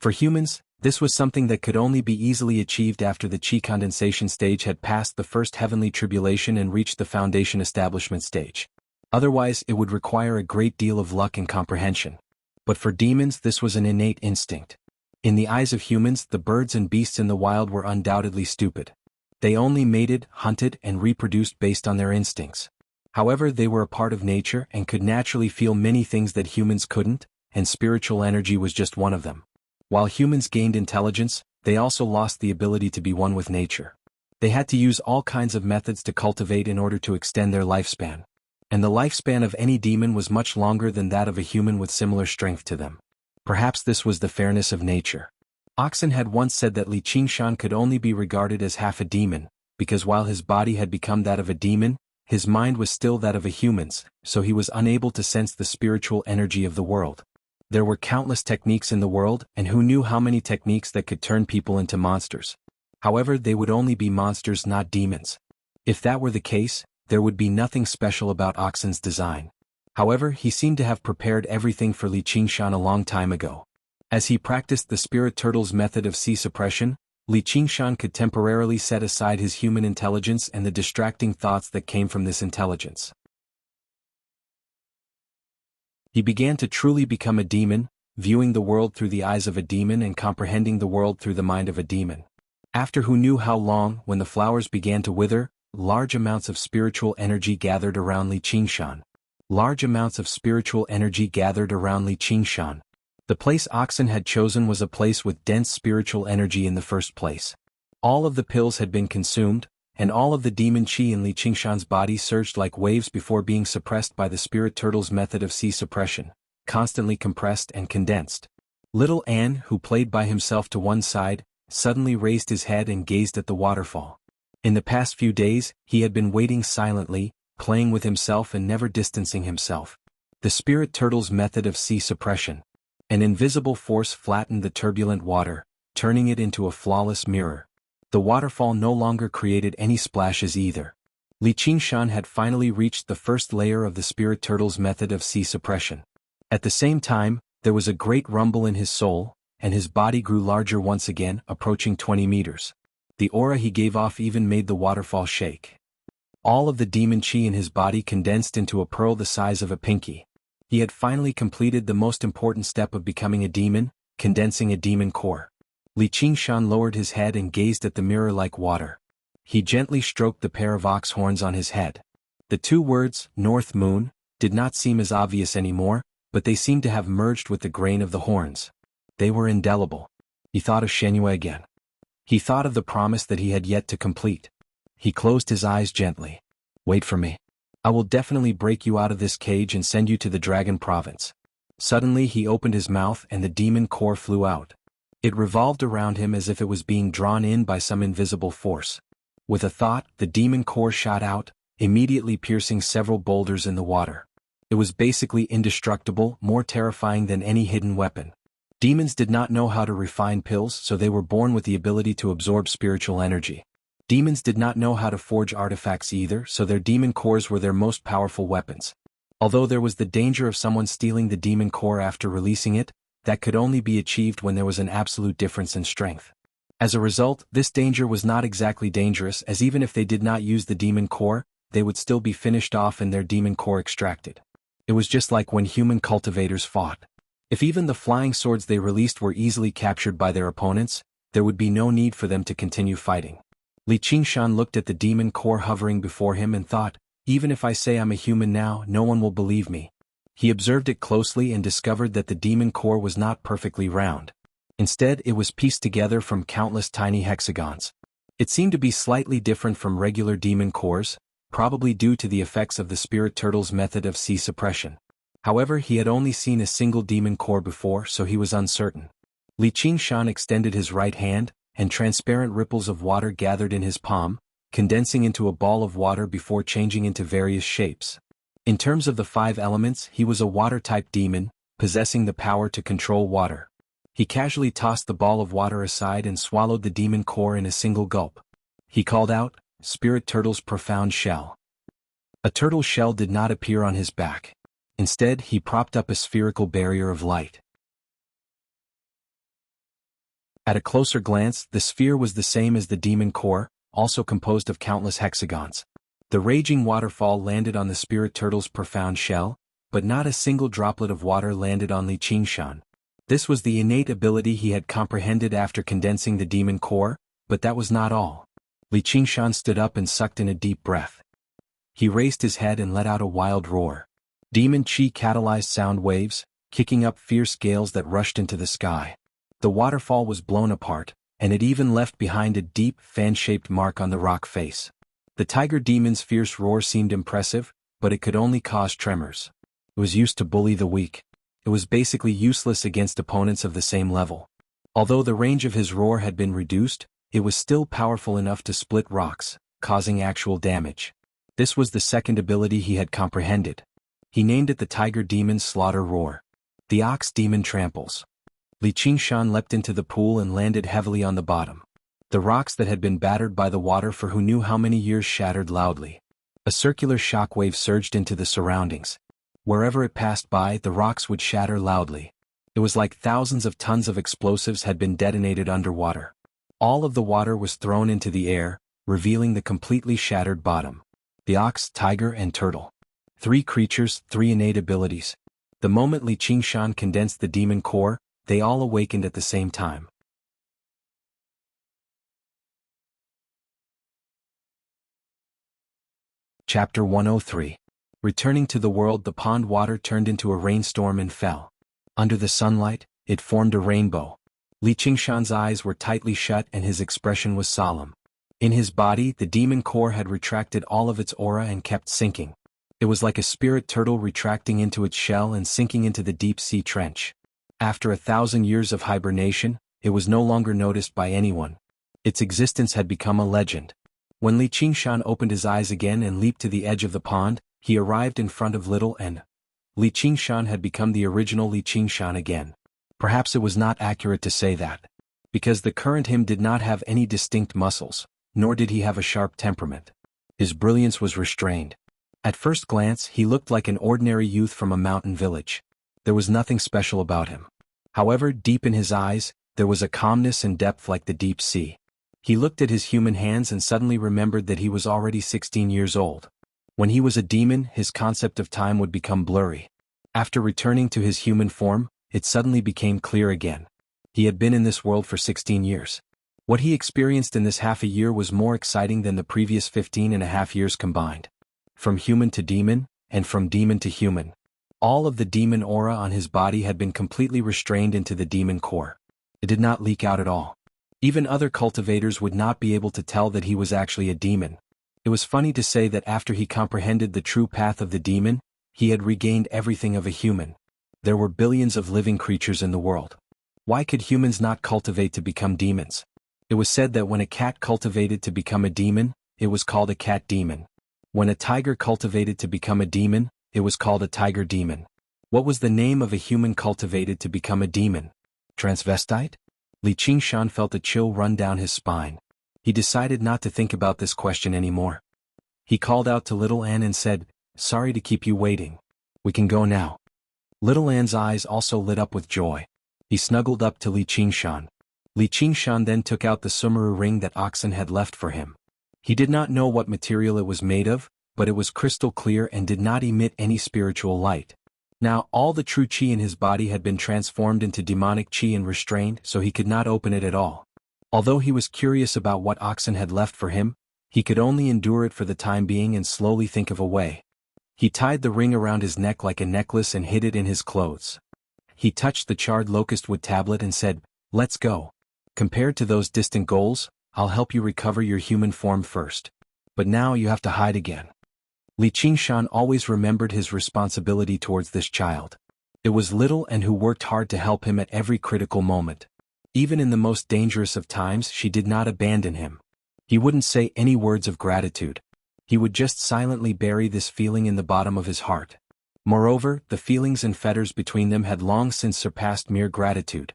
For humans, this was something that could only be easily achieved after the chi condensation stage had passed the first heavenly tribulation and reached the foundation establishment stage. Otherwise, it would require a great deal of luck and comprehension. But for demons, this was an innate instinct. In the eyes of humans, the birds and beasts in the wild were undoubtedly stupid. They only mated, hunted, and reproduced based on their instincts. However, they were a part of nature and could naturally feel many things that humans couldn't, and spiritual energy was just one of them. While humans gained intelligence, they also lost the ability to be one with nature. They had to use all kinds of methods to cultivate in order to extend their lifespan. And the lifespan of any demon was much longer than that of a human with similar strength to them. Perhaps this was the fairness of nature. Oxen had once said that Li Qingshan could only be regarded as half a demon, because while his body had become that of a demon, his mind was still that of a human's, so he was unable to sense the spiritual energy of the world. There were countless techniques in the world, and who knew how many techniques that could turn people into monsters. However, they would only be monsters, not demons. If that were the case, there would be nothing special about Oxen's design. However, he seemed to have prepared everything for Li Qingshan a long time ago. As he practiced the spirit turtle's method of sea suppression, Li Qingshan could temporarily set aside his human intelligence and the distracting thoughts that came from this intelligence. He began to truly become a demon, viewing the world through the eyes of a demon and comprehending the world through the mind of a demon. After who knew how long, when the flowers began to wither, large amounts of spiritual energy gathered around Li Qingshan. Large amounts of spiritual energy gathered around Li Qingshan. The place Oxen had chosen was a place with dense spiritual energy in the first place. All of the pills had been consumed, and all of the demon qi in Li Qingshan's body surged like waves before being suppressed by the spirit turtle's method of qi suppression, constantly compressed and condensed. Little An, who played by himself to one side, suddenly raised his head and gazed at the waterfall. In the past few days, he had been waiting silently, playing with himself and never distancing himself. The spirit turtle's method of qi suppression. An invisible force flattened the turbulent water, turning it into a flawless mirror. The waterfall no longer created any splashes either. Li Qingshan had finally reached the first layer of the spirit turtle's method of qi suppression. At the same time, there was a great rumble in his soul, and his body grew larger once again, approaching 20 meters. The aura he gave off even made the waterfall shake. All of the demon qi in his body condensed into a pearl the size of a pinky. He had finally completed the most important step of becoming a demon, condensing a demon core. Li Qingshan lowered his head and gazed at the mirror like water. He gently stroked the pair of ox horns on his head. The two words, North Moon, did not seem as obvious anymore, but they seemed to have merged with the grain of the horns. They were indelible. He thought of Shenyue again. He thought of the promise that he had yet to complete. He closed his eyes gently. Wait for me. I will definitely break you out of this cage and send you to the Dragon Province. Suddenly he opened his mouth and the demon core flew out. It revolved around him as if it was being drawn in by some invisible force. With a thought, the demon core shot out, immediately piercing several boulders in the water. It was basically indestructible, more terrifying than any hidden weapon. Demons did not know how to refine pills, so they were born with the ability to absorb spiritual energy. Demons did not know how to forge artifacts either, so their demon cores were their most powerful weapons. Although there was the danger of someone stealing the demon core after releasing it, that could only be achieved when there was an absolute difference in strength. As a result, this danger was not exactly dangerous, as even if they did not use the demon core, they would still be finished off and their demon core extracted. It was just like when human cultivators fought. If even the flying swords they released were easily captured by their opponents, there would be no need for them to continue fighting. Li Qingshan looked at the demon core hovering before him and thought, even if I say I'm a human now, no one will believe me. He observed it closely and discovered that the demon core was not perfectly round. Instead, it was pieced together from countless tiny hexagons. It seemed to be slightly different from regular demon cores, probably due to the effects of the spirit turtle's method of qi suppression. However, he had only seen a single demon core before, so he was uncertain. Li Qingshan extended his right hand, and transparent ripples of water gathered in his palm, condensing into a ball of water before changing into various shapes. In terms of the 5 elements, he was a water-type demon, possessing the power to control water. He casually tossed the ball of water aside and swallowed the demon core in a single gulp. He called out, Spirit Turtle's profound shell. A turtle shell did not appear on his back. Instead, he propped up a spherical barrier of light. At a closer glance, the sphere was the same as the demon core, also composed of countless hexagons. The raging waterfall landed on the spirit turtle's profound shell, but not a single droplet of water landed on Li Qingshan. This was the innate ability he had comprehended after condensing the demon core, but that was not all. Li Qingshan stood up and sucked in a deep breath. He raised his head and let out a wild roar. Demon qi catalyzed sound waves, kicking up fierce gales that rushed into the sky. The waterfall was blown apart, and it even left behind a deep, fan-shaped mark on the rock face. The tiger demon's fierce roar seemed impressive, but it could only cause tremors. It was used to bully the weak. It was basically useless against opponents of the same level. Although the range of his roar had been reduced, it was still powerful enough to split rocks, causing actual damage. This was the second ability he had comprehended. He named it the Tiger Demon's Slaughter Roar. The Ox Demon Tramples. Li Qingshan leapt into the pool and landed heavily on the bottom. The rocks that had been battered by the water for who knew how many years shattered loudly. A circular shockwave surged into the surroundings. Wherever it passed by, the rocks would shatter loudly. It was like thousands of tons of explosives had been detonated underwater. All of the water was thrown into the air, revealing the completely shattered bottom. The ox, tiger, and turtle. 3 creatures, 3 innate abilities. The moment Li Qingshan condensed the demon core, they all awakened at the same time. Chapter 103. Returning to the world, the pond water turned into a rainstorm and fell. Under the sunlight, it formed a rainbow. Li Qingshan's eyes were tightly shut and his expression was solemn. In his body, the demon core had retracted all of its aura and kept sinking. It was like a spirit turtle retracting into its shell and sinking into the deep-sea trench. After 1,000 years of hibernation, it was no longer noticed by anyone. Its existence had become a legend. When Li Qingshan opened his eyes again and leaped to the edge of the pond, he arrived in front of Little N. Li Qingshan had become the original Li Qingshan again. Perhaps it was not accurate to say that. Because the current him did not have any distinct muscles, nor did he have a sharp temperament. His brilliance was restrained. At first glance, he looked like an ordinary youth from a mountain village. There was nothing special about him. However, deep in his eyes, there was a calmness and depth like the deep sea. He looked at his human hands and suddenly remembered that he was already 16 years old. When he was a demon, his concept of time would become blurry. After returning to his human form, it suddenly became clear again. He had been in this world for 16 years. What he experienced in this half a year was more exciting than the previous 15.5 years combined. From human to demon, and from demon to human. All of the demon aura on his body had been completely restrained into the demon core. It did not leak out at all. Even other cultivators would not be able to tell that he was actually a demon. It was funny to say that after he comprehended the true path of the demon, he had regained everything of a human. There were billions of living creatures in the world. Why could humans not cultivate to become demons? It was said that when a cat cultivated to become a demon, it was called a cat demon. When a tiger cultivated to become a demon, it was called a tiger demon. What was the name of a human cultivated to become a demon? Transvestite? Li Qingshan felt a chill run down his spine. He decided not to think about this question anymore. He called out to Little Anne and said, "Sorry to keep you waiting. We can go now." Little Anne's eyes also lit up with joy. He snuggled up to Li Qingshan. Li Qingshan then took out the Sumeru ring that Oxen had left for him. He did not know what material it was made of, but it was crystal clear and did not emit any spiritual light. Now all the true chi in his body had been transformed into demonic chi and restrained, so he could not open it at all. Although he was curious about what Oxen had left for him, he could only endure it for the time being and slowly think of a way. He tied the ring around his neck like a necklace and hid it in his clothes. He touched the charred locust wood tablet and said, "Let's go. Compared to those distant goals, I'll help you recover your human form first. But now you have to hide again." Li Qingshan always remembered his responsibility towards this child. It was Little and who worked hard to help him at every critical moment. Even in the most dangerous of times, she did not abandon him. He wouldn't say any words of gratitude. He would just silently bury this feeling in the bottom of his heart. Moreover, the feelings and fetters between them had long since surpassed mere gratitude.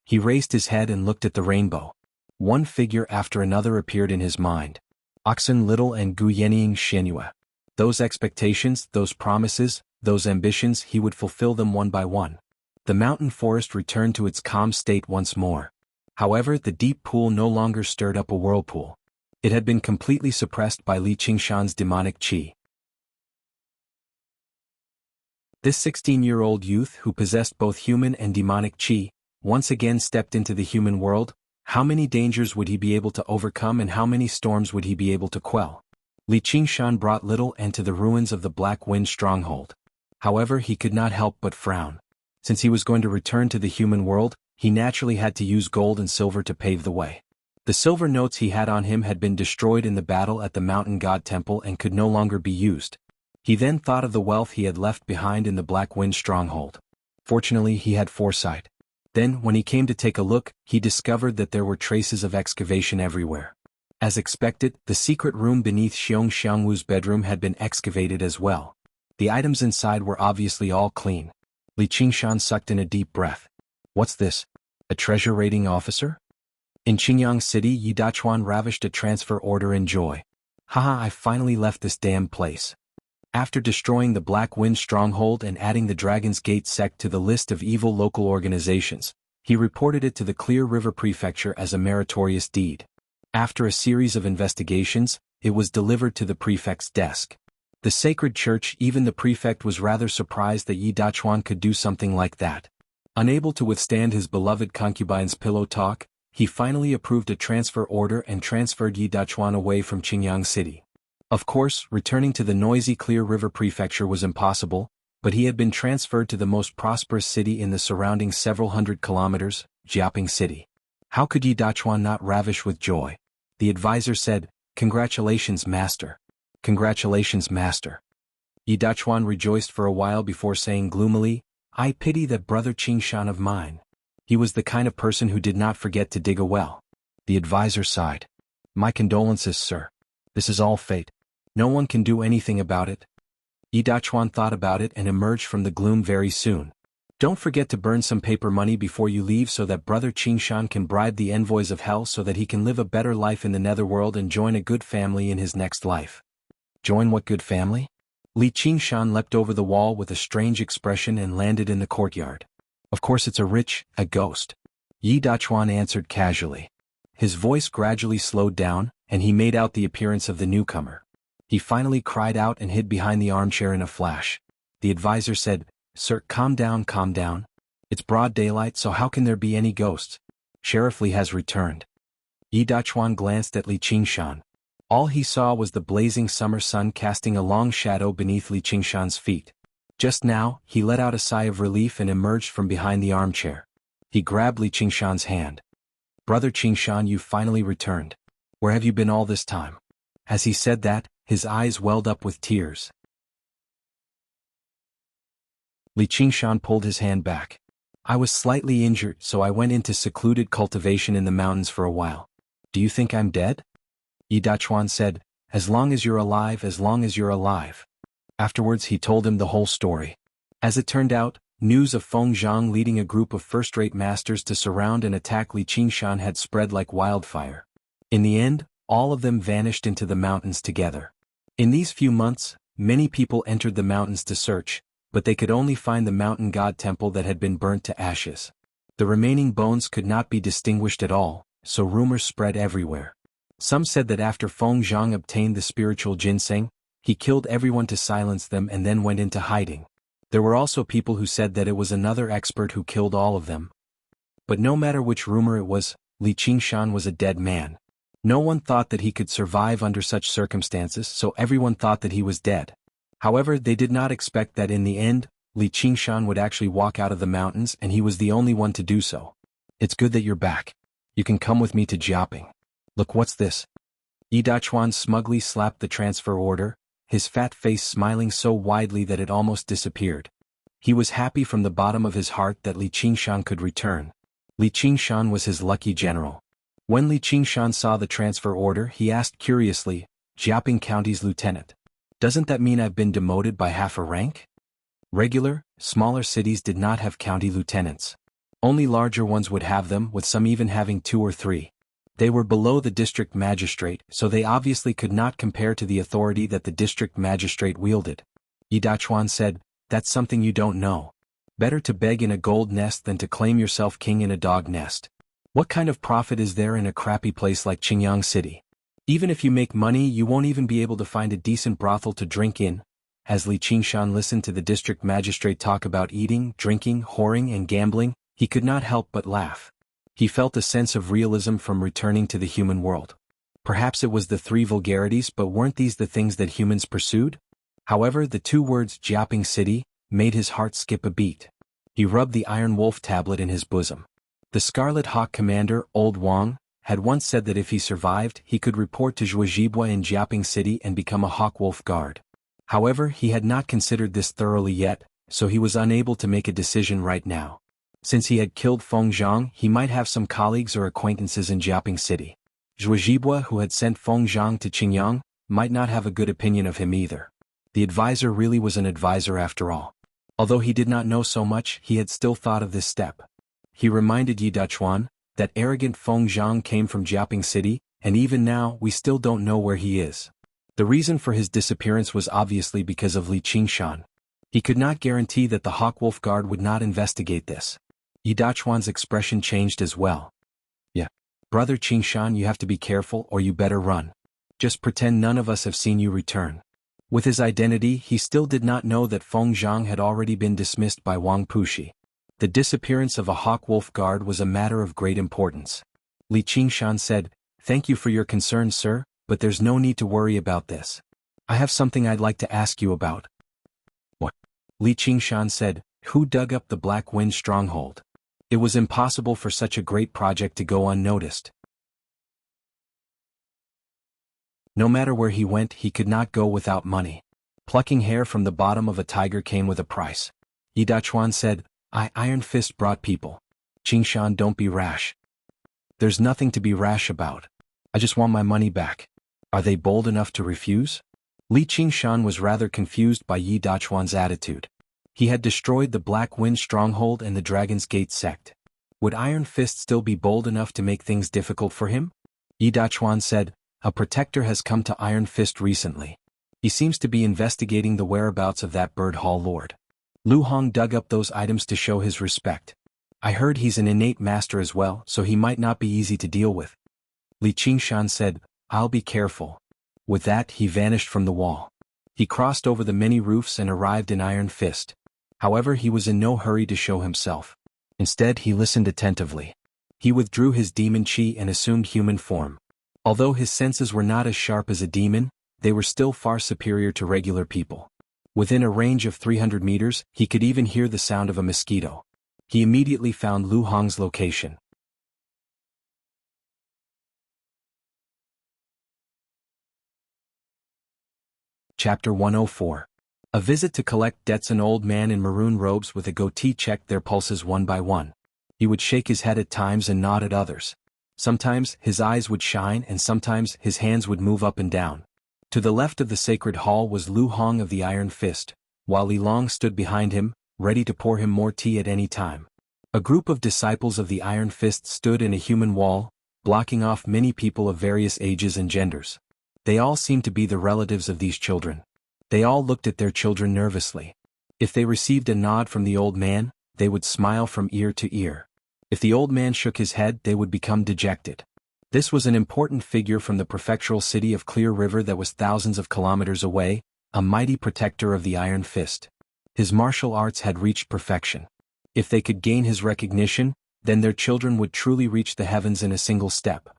He raised his head and looked at the rainbow. One figure after another appeared in his mind. Oxen Little and Gu Yenying Shenhua. Those expectations, those promises, those ambitions, he would fulfill them one by one. The mountain forest returned to its calm state once more. However, the deep pool no longer stirred up a whirlpool. It had been completely suppressed by Li Qingshan's demonic qi. This 16-year-old youth who possessed both human and demonic qi, once again stepped into the human world. How many dangers would he be able to overcome and how many storms would he be able to quell? Li Qingshan brought Little N to the ruins of the Black Wind stronghold. However, he could not help but frown. Since he was going to return to the human world, he naturally had to use gold and silver to pave the way. The silver notes he had on him had been destroyed in the battle at the Mountain God Temple and could no longer be used. He then thought of the wealth he had left behind in the Black Wind stronghold. Fortunately, he had foresight. Then, when he came to take a look, he discovered that there were traces of excavation everywhere. As expected, the secret room beneath Xiong Xiangwu's bedroom had been excavated as well. The items inside were obviously all clean. Li Qingshan sucked in a deep breath. What's this? A treasure raiding officer? In Qingyang City, Yi Dachuan ravished a transfer order in joy. Haha, I finally left this damn place. After destroying the Black Wind stronghold and adding the Dragon's Gate sect to the list of evil local organizations, he reported it to the Clear River Prefecture as a meritorious deed. After a series of investigations, it was delivered to the prefect's desk. The sacred church, even the prefect was rather surprised that Yi Dachuan could do something like that. Unable to withstand his beloved concubine's pillow talk, he finally approved a transfer order and transferred Yi Dachuan away from Qingyang City. Of course, returning to the noisy Clear River Prefecture was impossible, but he had been transferred to the most prosperous city in the surrounding several hundred kilometers, Jiaping City. How could Yi Dachuan not ravish with joy? The advisor said, "Congratulations, master. Congratulations, master." Yi Dachuan rejoiced for a while before saying gloomily, "I pity that brother Qingshan of mine. He was the kind of person who did not forget to dig a well." The advisor sighed. "My condolences, sir. This is all fate. No one can do anything about it." Yi Dachuan thought about it and emerged from the gloom very soon. "Don't forget to burn some paper money before you leave so that brother Qingshan can bribe the envoys of hell so that he can live a better life in the netherworld and join a good family in his next life." Join what good family? Li Qingshan leapt over the wall with a strange expression and landed in the courtyard. "Of course it's a ghost." Yi Dachuan answered casually. His voice gradually slowed down, and he made out the appearance of the newcomer. He finally cried out and hid behind the armchair in a flash. The advisor said, "Sir, calm down, calm down. It's broad daylight, so how can there be any ghosts? Sheriff Li has returned." Yi Dachuan glanced at Li Qingshan. All he saw was the blazing summer sun casting a long shadow beneath Li Qingshan's feet. Just now, he let out a sigh of relief and emerged from behind the armchair. He grabbed Li Qingshan's hand. "Brother Qingshan, you finally returned. Where have you been all this time?" As he said that, his eyes welled up with tears. Li Qingshan pulled his hand back. "I was slightly injured, so I went into secluded cultivation in the mountains for a while. Do you think I'm dead?" Yi Dachuan said, "As long as you're alive, as long as you're alive." Afterwards he told him the whole story. As it turned out, news of Feng Zhang leading a group of first-rate masters to surround and attack Li Qingshan had spread like wildfire. In the end, all of them vanished into the mountains together. In these few months, many people entered the mountains to search, but they could only find the mountain god temple that had been burnt to ashes. The remaining bones could not be distinguished at all, so rumors spread everywhere. Some said that after Feng Zhang obtained the spiritual ginseng, he killed everyone to silence them and then went into hiding. There were also people who said that it was another expert who killed all of them. But no matter which rumor it was, Li Qingshan was a dead man. No one thought that he could survive under such circumstances, so everyone thought that he was dead. However, they did not expect that in the end, Li Qingshan would actually walk out of the mountains and he was the only one to do so. "It's good that you're back. You can come with me to Jiaping. Look, what's this?" Yi Dachuan smugly slapped the transfer order, his fat face smiling so widely that it almost disappeared. He was happy from the bottom of his heart that Li Qingshan could return. Li Qingshan was his lucky general. When Li Qingshan saw the transfer order, he asked curiously, "Jiaping County's lieutenant. Doesn't that mean I've been demoted by half a rank?" Regular, smaller cities did not have county lieutenants. Only larger ones would have them, with some even having 2 or 3. They were below the district magistrate, so they obviously could not compare to the authority that the district magistrate wielded. Yi Dachuan said, "That's something you don't know. Better to beg in a gold nest than to claim yourself king in a dog nest. What kind of profit is there in a crappy place like Qingyang City? Even if you make money, you won't even be able to find a decent brothel to drink in." As Li Qingshan listened to the district magistrate talk about eating, drinking, whoring and gambling, he could not help but laugh. He felt a sense of realism from returning to the human world. Perhaps it was the 3 vulgarities, but weren't these the things that humans pursued? However, the 2 words Jiaping City made his heart skip a beat. He rubbed the Iron Wolf tablet in his bosom. The Scarlet Hawk commander, Old Wang, had once said that if he survived, he could report to Zhuozhibwa in Jiaping City and become a Hawk Wolf guard. However, he had not considered this thoroughly yet, so he was unable to make a decision right now. Since he had killed Feng Zhang, he might have some colleagues or acquaintances in Jiaping City. Zhuozhibwa, who had sent Feng Zhang to Qingyang, might not have a good opinion of him either. The advisor really was an advisor after all. Although he did not know so much, he had still thought of this step. He reminded Yi Dachuan that arrogant Feng Zhang came from Jiaping City, and even now we still don't know where he is. The reason for his disappearance was obviously because of Li Qingshan. He could not guarantee that the Hawkwolf Guard would not investigate this. Yi Dachuan's expression changed as well. "Yeah. Brother Qingshan, you have to be careful or you better run. Just pretend none of us have seen you return." With his identity, he still did not know that Feng Zhang had already been dismissed by Wang Pushi. The disappearance of a Hawkwolf Guard was a matter of great importance. Li Qingshan said, "Thank you for your concern, sir, but there's no need to worry about this. I have something I'd like to ask you about. What? Li Qingshan said, who dug up the Black Wind stronghold? It was impossible for such a great project to go unnoticed. No matter where he went, he could not go without money. Plucking hair from the bottom of a tiger came with a price. Yi Dachuan said, Iron Fist brought people. Qingshan, don't be rash. There's nothing to be rash about. I just want my money back. Are they bold enough to refuse? Li Qingshan was rather confused by Yi Dachuan's attitude. He had destroyed the Black Wind stronghold and the Dragon's Gate sect. Would Iron Fist still be bold enough to make things difficult for him? Yi Dachuan said, a protector has come to Iron Fist recently. He seems to be investigating the whereabouts of that Bird Hall Lord. Lu Hong dug up those items to show his respect. I heard he's an innate master as well, so he might not be easy to deal with. Li Qingshan said, I'll be careful. With that, he vanished from the wall. He crossed over the many roofs and arrived in Iron Fist. However, he was in no hurry to show himself. Instead, he listened attentively. He withdrew his demon chi and assumed human form. Although his senses were not as sharp as a demon, they were still far superior to regular people. Within a range of 300 meters, he could even hear the sound of a mosquito. He immediately found Lu Hong's location. Chapter 104. A visit to collect debts. An old man in maroon robes with a goatee checked their pulses one by one. He would shake his head at times and nod at others. Sometimes his eyes would shine and sometimes his hands would move up and down. To the left of the sacred hall was Lu Hong of the Iron Fist, while Li Long stood behind him, ready to pour him more tea at any time. A group of disciples of the Iron Fist stood in a human wall, blocking off many people of various ages and genders. They all seemed to be the relatives of these children. They all looked at their children nervously. If they received a nod from the old man, they would smile from ear to ear. If the old man shook his head, they would become dejected. This was an important figure from the prefectural city of Clear River that was thousands of kilometers away, a mighty protector of the Iron Fist. His martial arts had reached perfection. If they could gain his recognition, then their children would truly reach the heavens in a single step.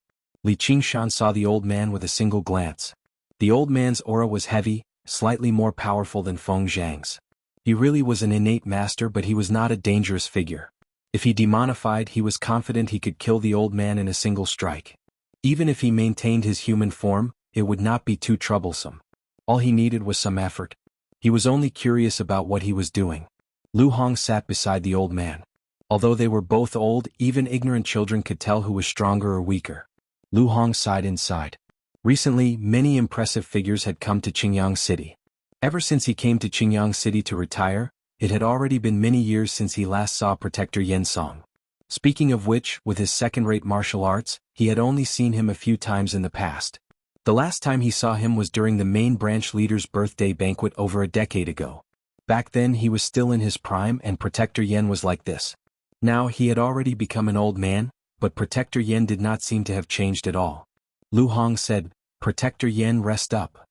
Li Qingshan saw the old man with a single glance. The old man's aura was heavy, slightly more powerful than Feng Zhang's. He really was an innate master, but he was not a dangerous figure. If he demonified, he was confident he could kill the old man in a single strike. Even if he maintained his human form, it would not be too troublesome. All he needed was some effort. He was only curious about what he was doing. Lu Hong sat beside the old man. Although they were both old, even ignorant children could tell who was stronger or weaker. Lu Hong sighed inside. Recently, many impressive figures had come to Qingyang City. Ever since he came to Qingyang City to retire, it had already been many years since he last saw Protector Yen Song. Speaking of which, with his second-rate martial arts, he had only seen him a few times in the past. The last time he saw him was during the main branch leader's birthday banquet over a decade ago. Back then he was still in his prime and Protector Yen was like this. Now he had already become an old man, but Protector Yen did not seem to have changed at all. Lu Hong said, Protector Yen, rest up.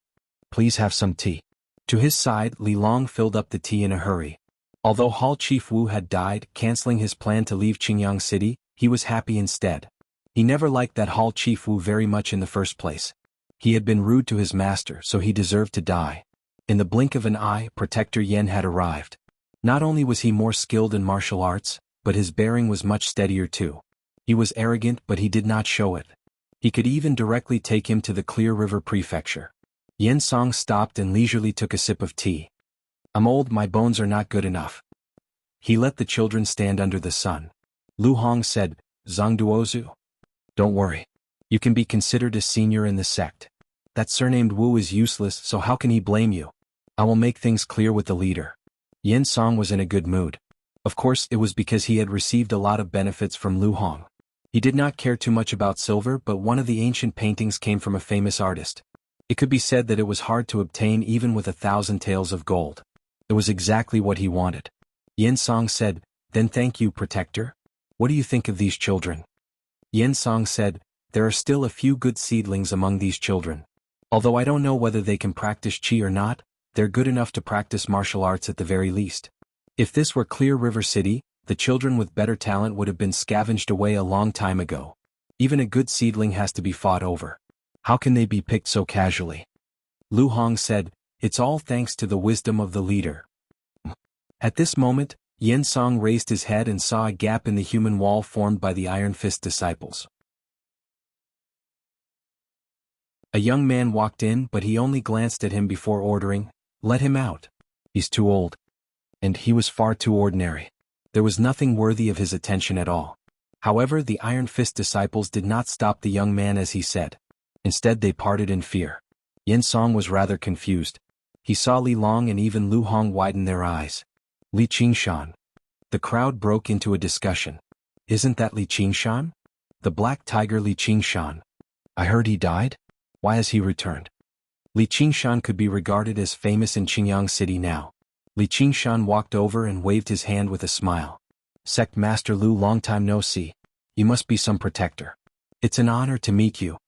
Please have some tea. To his side, Li Long filled up the tea in a hurry. Although Hall Chief Wu had died, canceling his plan to leave Qingyang City, he was happy instead. He never liked that Hall Chief Wu very much in the first place. He had been rude to his master, so he deserved to die. In the blink of an eye, Protector Yen had arrived. Not only was he more skilled in martial arts, but his bearing was much steadier too. He was arrogant, but he did not show it. He could even directly take him to the Clear River Prefecture. Yen Song stopped and leisurely took a sip of tea. I'm old, my bones are not good enough. He let the children stand under the sun. Lu Hong said, Zhang Duozu. Don't worry. You can be considered a senior in the sect. That surnamed Wu is useless, so how can he blame you? I will make things clear with the leader. Yen Song was in a good mood. Of course, it was because he had received a lot of benefits from Lu Hong. He did not care too much about silver, but one of the ancient paintings came from a famous artist. It could be said that it was hard to obtain even with 1,000 taels of gold. It was exactly what he wanted. Yen Song said, Then thank you, Protector. What do you think of these children? Yen Song said, There are still a few good seedlings among these children. Although I don't know whether they can practice chi or not, they're good enough to practice martial arts at the very least. If this were Clear River City, the children with better talent would have been scavenged away a long time ago. Even a good seedling has to be fought over. How can they be picked so casually? Lu Hong said, "It's all thanks to the wisdom of the leader." At this moment, Yen Song raised his head and saw a gap in the human wall formed by the Iron Fist disciples. A young man walked in, but he only glanced at him before ordering, "Let him out. He's too old." And he was far too ordinary. There was nothing worthy of his attention at all. However, the Iron Fist disciples did not stop the young man as he said. Instead they parted in fear. Yen Song was rather confused. He saw Li Long and even Lu Hong widen their eyes. "Li Qingshan." The crowd broke into a discussion. "Isn't that Li Qingshan? The black tiger Li Qingshan? I heard he died? Why has he returned?" Li Qingshan could be regarded as famous in Qingyang City now. Li Qingshan walked over and waved his hand with a smile. "Sect Master Lu, long time no see. You must be some protector. It's an honor to meet you."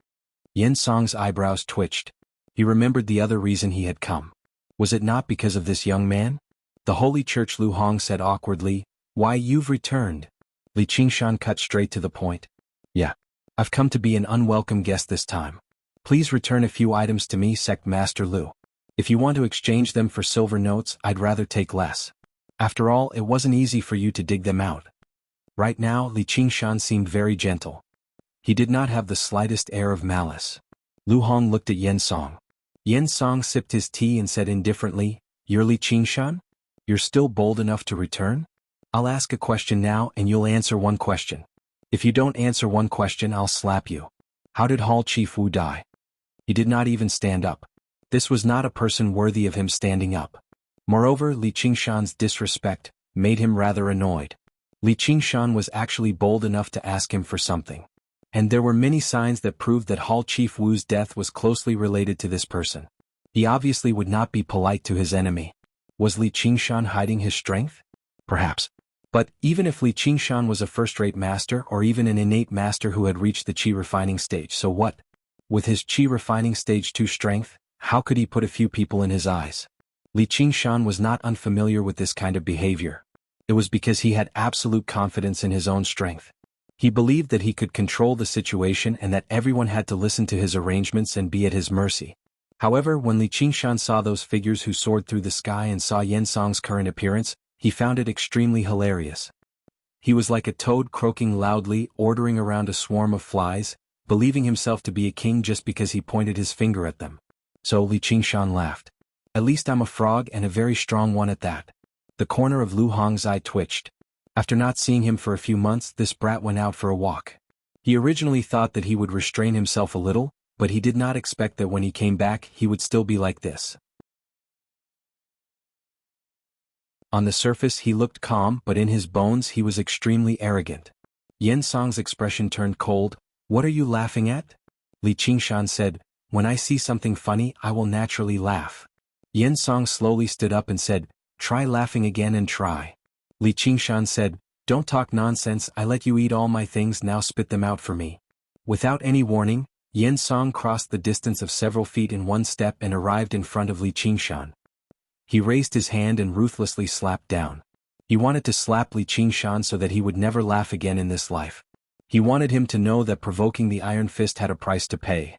Yen Song's eyebrows twitched. He remembered the other reason he had come. Was it not because of this young man? "The Holy Church," Lu Hong said awkwardly. "Why, you've returned." Li Qingshan cut straight to the point. "Yeah. I've come to be an unwelcome guest this time. Please return a few items to me, Sect Master Lu. If you want to exchange them for silver notes, I'd rather take less. After all, it wasn't easy for you to dig them out." Right now, Li Qingshan seemed very gentle. He did not have the slightest air of malice. Lu Hong looked at Yen Song. Yen Song sipped his tea and said indifferently, "You're Li Qingshan? You're still bold enough to return? I'll ask a question now and you'll answer one question. If you don't answer one question, I'll slap you. How did Hall Chief Wu die?" He did not even stand up. This was not a person worthy of him standing up. Moreover, Li Qingshan's disrespect made him rather annoyed. Li Qingshan was actually bold enough to ask him for something. And there were many signs that proved that Hall Chief Wu's death was closely related to this person. He obviously would not be polite to his enemy. Was Li Qingshan hiding his strength? Perhaps. But even if Li Qingshan was a first-rate master or even an innate master who had reached the Qi refining stage, so what? With his Qi refining stage 2 strength, how could he put a few people in his eyes? Li Qingshan was not unfamiliar with this kind of behavior. It was because he had absolute confidence in his own strength. He believed that he could control the situation and that everyone had to listen to his arrangements and be at his mercy. However, when Li Qingshan saw those figures who soared through the sky and saw Yen Song's current appearance, he found it extremely hilarious. He was like a toad croaking loudly, ordering around a swarm of flies, believing himself to be a king just because he pointed his finger at them. So Li Qingshan laughed. "At least I'm a frog and a very strong one at that." The corner of Lu Hong's eye twitched. After not seeing him for a few months, this brat went out for a walk. He originally thought that he would restrain himself a little, but he did not expect that when he came back he would still be like this. On the surface he looked calm, but in his bones he was extremely arrogant. Yen Song's expression turned cold. "What are you laughing at?" Li Qingshan said, "When I see something funny, I will naturally laugh." Yen Song slowly stood up and said, "Try laughing again and try." Li Qingshan said, "Don't talk nonsense, I let you eat all my things, now spit them out for me." Without any warning, Yen Song crossed the distance of several feet in one step and arrived in front of Li Qingshan. He raised his hand and ruthlessly slapped down. He wanted to slap Li Qingshan so that he would never laugh again in this life. He wanted him to know that provoking the Iron Fist had a price to pay.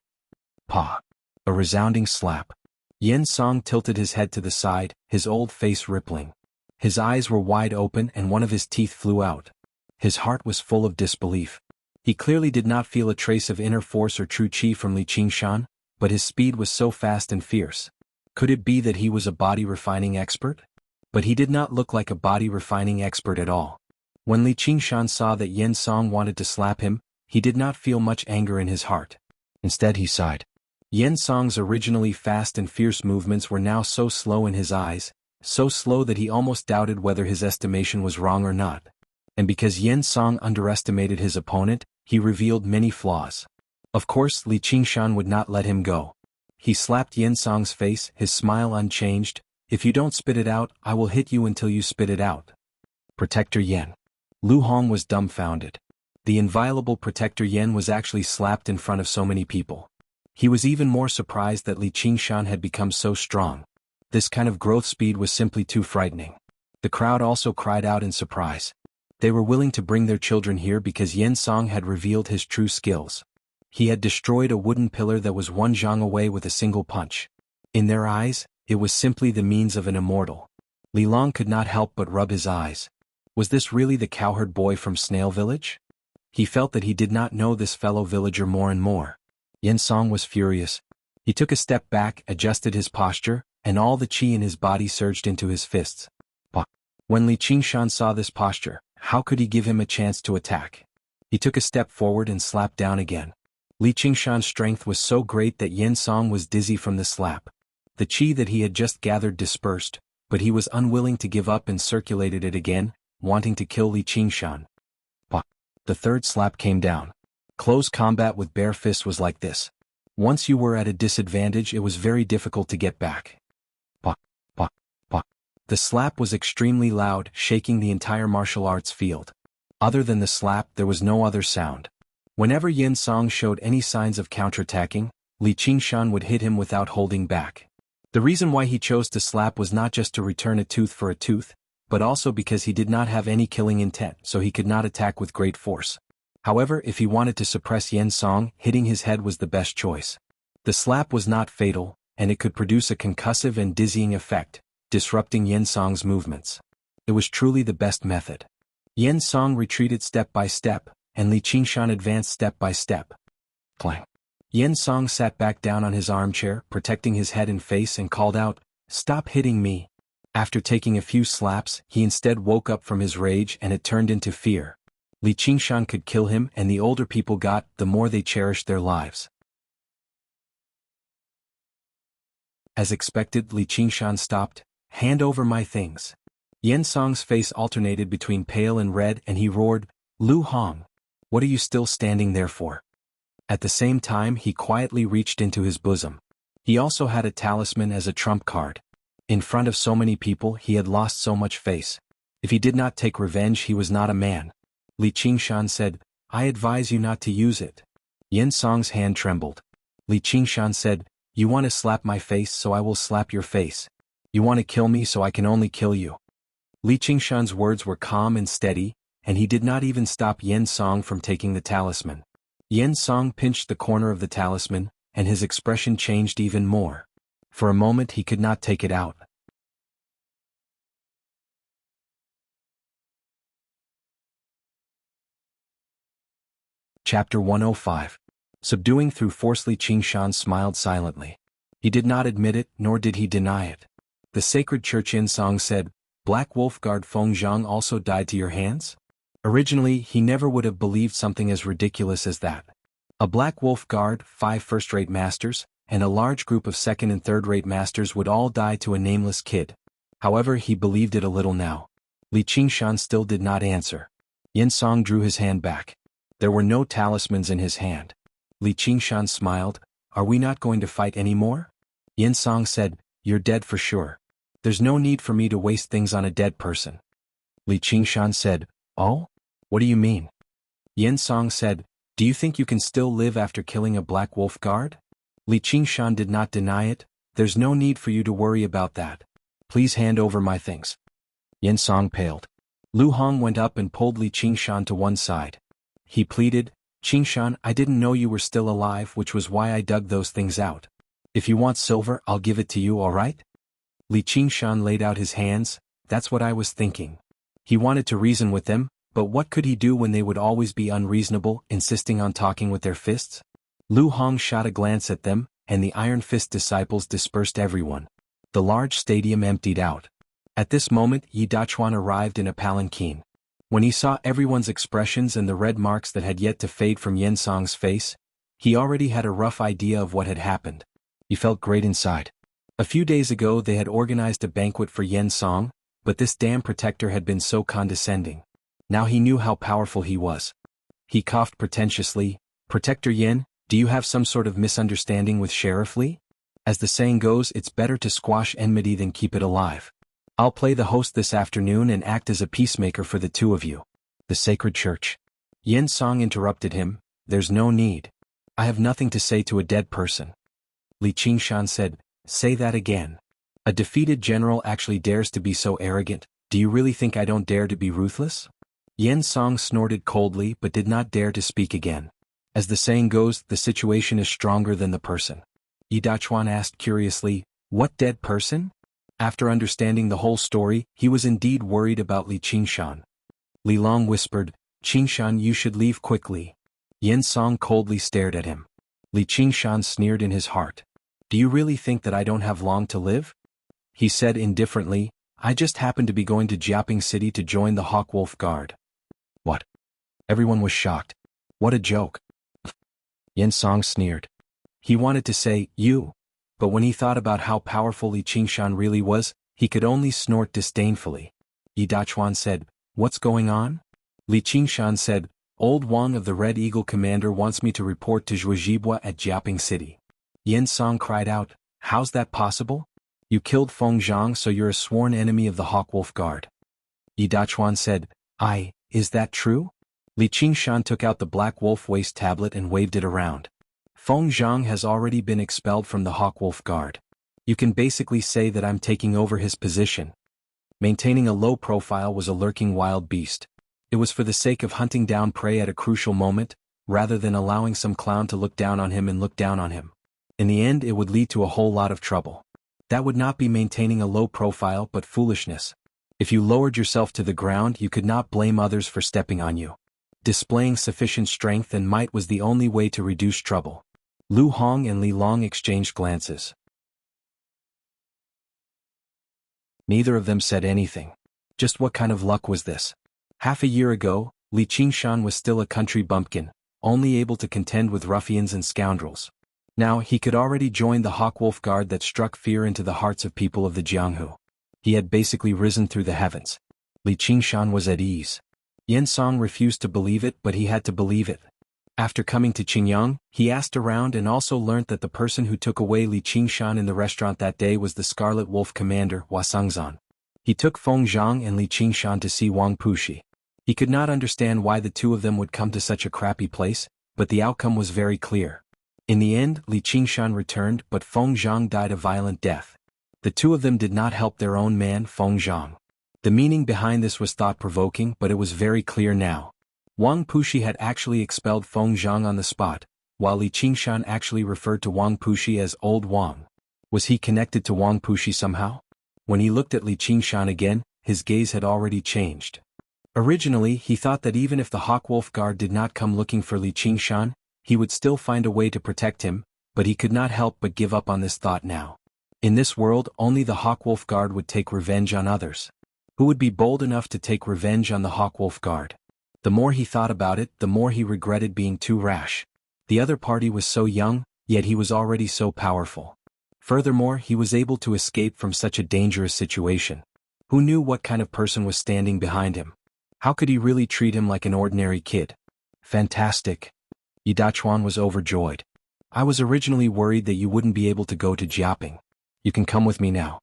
Pa! A resounding slap. Yen Song tilted his head to the side, his old face rippling. His eyes were wide open and one of his teeth flew out. His heart was full of disbelief. He clearly did not feel a trace of inner force or true qi from Li Qingshan, but his speed was so fast and fierce. Could it be that he was a body refining expert? But he did not look like a body refining expert at all. When Li Qingshan saw that Yen Song wanted to slap him, he did not feel much anger in his heart. Instead he sighed. Yen Song's originally fast and fierce movements were now so slow in his eyes, so slow that he almost doubted whether his estimation was wrong or not. And because Yen Song underestimated his opponent, he revealed many flaws. Of course, Li Qingshan would not let him go. He slapped Yen Song's face, his smile unchanged. "If you don't spit it out, I will hit you until you spit it out." Protector Yen. Lu Hong was dumbfounded. The inviolable Protector Yen was actually slapped in front of so many people. He was even more surprised that Li Qingshan had become so strong. This kind of growth speed was simply too frightening. The crowd also cried out in surprise. They were willing to bring their children here because Yen Song had revealed his true skills. He had destroyed a wooden pillar that was one zhang away with a single punch. In their eyes, it was simply the means of an immortal. Li Long could not help but rub his eyes. Was this really the cowherd boy from Snail Village? He felt that he did not know this fellow villager more and more. Yen Song was furious. He took a step back, adjusted his posture, and all the qi in his body surged into his fists. When Li Qingshan saw this posture, how could he give him a chance to attack? He took a step forward and slapped down again. Li Qingshan's strength was so great that Yen Song was dizzy from the slap. The qi that he had just gathered dispersed, but he was unwilling to give up and circulated it again, wanting to kill Li Qingshan. The third slap came down. Close combat with bare fists was like this. Once you were at a disadvantage, it was very difficult to get back. The slap was extremely loud, shaking the entire martial arts field. Other than the slap, there was no other sound. Whenever Yen Song showed any signs of counterattacking, Li Qingshan would hit him without holding back. The reason why he chose to slap was not just to return a tooth for a tooth, but also because he did not have any killing intent, so he could not attack with great force. However, if he wanted to suppress Yen Song, hitting his head was the best choice. The slap was not fatal, and it could produce a concussive and dizzying effect, disrupting Yen Song's movements. It was truly the best method. Yen Song retreated step by step, and Li Qingshan advanced step by step. Clang. Yen Song sat back down on his armchair, protecting his head and face, and called out, "Stop hitting me." After taking a few slaps, he instead woke up from his rage and it turned into fear. Li Qingshan could kill him, and the older people got, the more they cherished their lives. As expected, Li Qingshan stopped. "Hand over my things." Yen Song's face alternated between pale and red, and he roared, "Lu Hong, what are you still standing there for?" At the same time, he quietly reached into his bosom. He also had a talisman as a trump card. In front of so many people, he had lost so much face. If he did not take revenge, he was not a man. Li Qingshan said, "I advise you not to use it." Yen Song's hand trembled. Li Qingshan said, "You want to slap my face, so I will slap your face. You want to kill me, so I can only kill you." Li Qingshan's words were calm and steady, and he did not even stop Yen Song from taking the talisman. Yen Song pinched the corner of the talisman, and his expression changed even more. For a moment he could not take it out. Chapter 105. Subduing through force. Li Qingshan smiled silently. He did not admit it, nor did he deny it. The sacred church Yen Song said, "Black Wolf Guard Feng Zhang also died to your hands?" Originally, he never would have believed something as ridiculous as that. A Black Wolf Guard, 5 first-rate masters, and a large group of second- and third-rate masters would all die to a nameless kid. However, he believed it a little now. Li Qingshan still did not answer. Yen Song drew his hand back. There were no talismans in his hand. Li Qingshan smiled, "Are we not going to fight anymore?" Yen Song said, "You're dead for sure. There's no need for me to waste things on a dead person." Li Qingshan said, "Oh? What do you mean?" Yen Song said, "Do you think you can still live after killing a Black Wolf Guard?" Li Qingshan did not deny it. "There's no need for you to worry about that. Please hand over my things." Yen Song paled. Lu Hong went up and pulled Li Qingshan to one side. He pleaded, "Qingshan, I didn't know you were still alive, which was why I dug those things out. If you want silver, I'll give it to you, all right?" Li Qingshan laid out his hands. "That's what I was thinking." He wanted to reason with them, but what could he do when they would always be unreasonable, insisting on talking with their fists? Lu Hong shot a glance at them, and the Iron Fist disciples dispersed everyone. The large stadium emptied out. At this moment, Yi Dachuan arrived in a palanquin. When he saw everyone's expressions and the red marks that had yet to fade from Yen Song's face, he already had a rough idea of what had happened. He felt great inside. A few days ago they had organized a banquet for Yen Song, but this damn protector had been so condescending. Now he knew how powerful he was. He coughed pretentiously, "Protector Yen, do you have some sort of misunderstanding with Sheriff Li? As the saying goes, it's better to squash enmity than keep it alive. I'll play the host this afternoon and act as a peacemaker for the two of you." The sacred church. Yen Song interrupted him, "There's no need. I have nothing to say to a dead person." Li Qingshan said, "Say that again. A defeated general actually dares to be so arrogant. Do you really think I don't dare to be ruthless?" Yen Song snorted coldly but did not dare to speak again. As the saying goes, the situation is stronger than the person. Yi Dachuan asked curiously, What dead person? After understanding the whole story, he was indeed worried about Li Qingshan. Li Long whispered, Qingshan, you should leave quickly. Yen Song coldly stared at him. Li Qingshan sneered in his heart. Do you really think that I don't have long to live? He said indifferently, I just happened to be going to Jiaping City to join the Hawkwolf Guard. What? Everyone was shocked. What a joke. Yen Song sneered. He wanted to say, you. But when he thought about how powerful Li Qingshan really was, he could only snort disdainfully. Yi Dachuan said, what's going on? Li Qingshan said, Old Wang of the Red Eagle Commander wants me to report to Zhuozhibwa at Jiaping City. Yen Song cried out, how's that possible? You killed Feng Zhang, so you're a sworn enemy of the Hawkwolf Guard. Yi Dachuan said, is that true? Li Qingshan took out the Black Wolf Waste tablet and waved it around. Feng Zhang has already been expelled from the Hawkwolf Guard. You can basically say that I'm taking over his position. Maintaining a low profile was a lurking wild beast. It was for the sake of hunting down prey at a crucial moment, rather than allowing some clown to look down on him and look down on him. In the end, it would lead to a whole lot of trouble. That would not be maintaining a low profile but foolishness. If you lowered yourself to the ground, you could not blame others for stepping on you. Displaying sufficient strength and might was the only way to reduce trouble. Lu Hong and Li Long exchanged glances. Neither of them said anything. Just what kind of luck was this? Half a year ago, Li Qingshan was still a country bumpkin, only able to contend with ruffians and scoundrels. Now he could already join the Hawkwolf Guard that struck fear into the hearts of people of the Jianghu. He had basically risen through the heavens. Li Qingshan was at ease. Yen Song refused to believe it, but he had to believe it. After coming to Qingyang, he asked around and also learnt that the person who took away Li Qingshan in the restaurant that day was the Scarlet Wolf commander, Hua Sengzan. He took Feng Zhang and Li Qingshan to see Wang Puxi. He could not understand why the two of them would come to such a crappy place, but the outcome was very clear. In the end, Li Qingshan returned, but Feng Zhang died a violent death. The two of them did not help their own man, Feng Zhang. The meaning behind this was thought-provoking, but it was very clear now. Wang Puxi had actually expelled Feng Zhang on the spot, while Li Qingshan actually referred to Wang Puxi as Old Wang. Was he connected to Wang Puxi somehow? When he looked at Li Qingshan again, his gaze had already changed. Originally, he thought that even if the Hawkwolf Guard did not come looking for Li Qingshan, he would still find a way to protect him, but he could not help but give up on this thought now. In this world, only the Hawkwolf Guard would take revenge on others. Who would be bold enough to take revenge on the Hawkwolf Guard? The more he thought about it, the more he regretted being too rash. The other party was so young, yet he was already so powerful. Furthermore, he was able to escape from such a dangerous situation. Who knew what kind of person was standing behind him? How could he really treat him like an ordinary kid? Fantastic. Yi Dachuan was overjoyed. I was originally worried that you wouldn't be able to go to Jiaping. You can come with me now.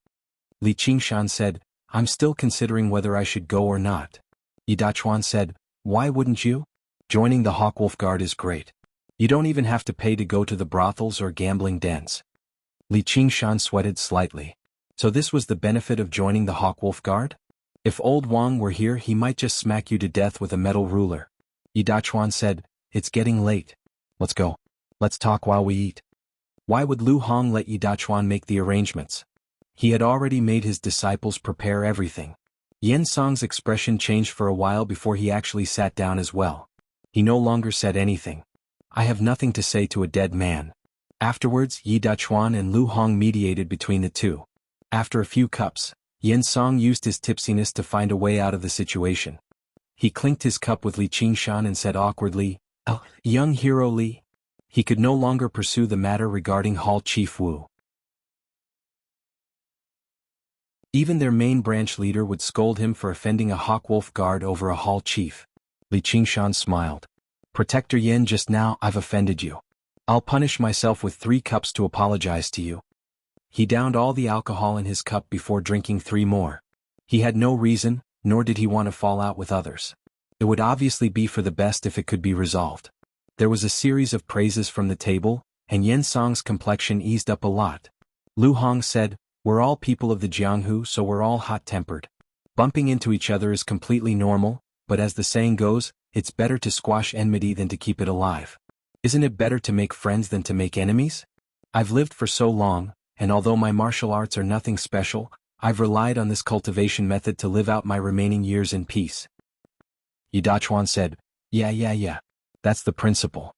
Li Qingshan said, I'm still considering whether I should go or not. Yi Dachuan said, why wouldn't you? Joining the Hawkwolf Guard is great. You don't even have to pay to go to the brothels or gambling dens. Li Qingshan sweated slightly. So this was the benefit of joining the Hawkwolf Guard? If Old Wang were here, he might just smack you to death with a metal ruler. Yi Dachuan said, it's getting late. Let's go. Let's talk while we eat. Why would Lu Hong let Yi Dachuan make the arrangements? He had already made his disciples prepare everything. Yen Song's expression changed for a while before he actually sat down as well. He no longer said anything. I have nothing to say to a dead man. Afterwards, Yi Dachuan and Lu Hong mediated between the two. After a few cups, Yen Song used his tipsiness to find a way out of the situation. He clinked his cup with Li Qingshan and said awkwardly, Oh, young hero Li. He could no longer pursue the matter regarding Hall Chief Wu. Even their main branch leader would scold him for offending a Hawkwolf Guard over a Hall Chief. Li Qingshan smiled. Protector Yen, just now I've offended you. I'll punish myself with 3 cups to apologize to you. He downed all the alcohol in his cup before drinking 3 more. He had no reason, nor did he want to fall out with others. It would obviously be for the best if it could be resolved. There was a series of praises from the table, and Yen Song's complexion eased up a lot. Lu Hong said, we're all people of the Jianghu, so we're all hot-tempered. Bumping into each other is completely normal, but as the saying goes, it's better to squash enmity than to keep it alive. Isn't it better to make friends than to make enemies? I've lived for so long, and although my martial arts are nothing special, I've relied on this cultivation method to live out my remaining years in peace. Yi Dachuan said, Yeah. That's the principle.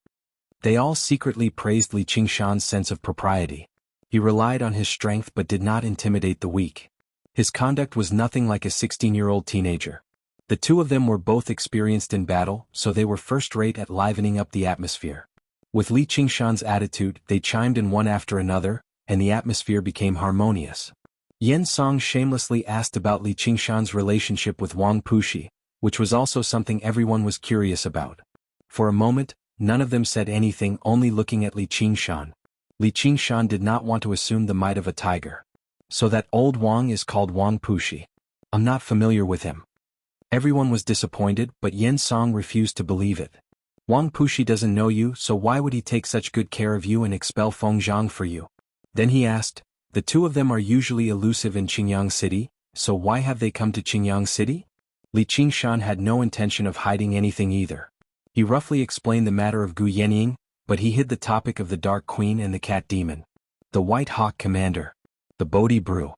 They all secretly praised Li Qingshan's sense of propriety. He relied on his strength but did not intimidate the weak. His conduct was nothing like a 16-year-old teenager. The two of them were both experienced in battle, so they were first-rate at livening up the atmosphere. With Li Qingshan's attitude, they chimed in one after another, and the atmosphere became harmonious. Yan Song shamelessly asked about Li Qingshan's relationship with Wang Puxi, which was also something everyone was curious about. For a moment, none of them said anything, only looking at Li Qingshan. Li Qingshan did not want to assume the might of a tiger. So that old Wang is called Wang Puxi. I'm not familiar with him. Everyone was disappointed, but Yan Song refused to believe it. Wang Puxi doesn't know you, so why would he take such good care of you and expel Fengzhang for you? Then he asked, the two of them are usually elusive in Qingyang City, so why have they come to Qingyang City? Li Qingshan had no intention of hiding anything either. He roughly explained the matter of Gu Yenying, but he hid the topic of the Dark Queen and the Cat Demon. The White Hawk Commander. The Bodhi Brew.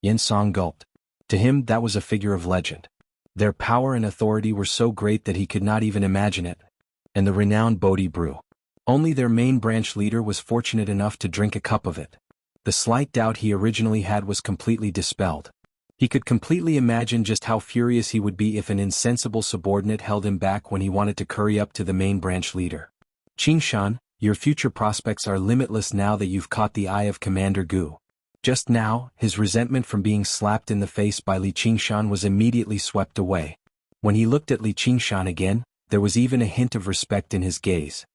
Yan Song gulped. To him that was a figure of legend. Their power and authority were so great that he could not even imagine it. And the renowned Bodhi Brew. Only their main branch leader was fortunate enough to drink a cup of it. The slight doubt he originally had was completely dispelled. He could completely imagine just how furious he would be if an insensible subordinate held him back when he wanted to curry up to the main branch leader. Qingshan, your future prospects are limitless now that you've caught the eye of Commander Gu. Just now, his resentment from being slapped in the face by Li Qingshan was immediately swept away. When he looked at Li Qingshan again, there was even a hint of respect in his gaze.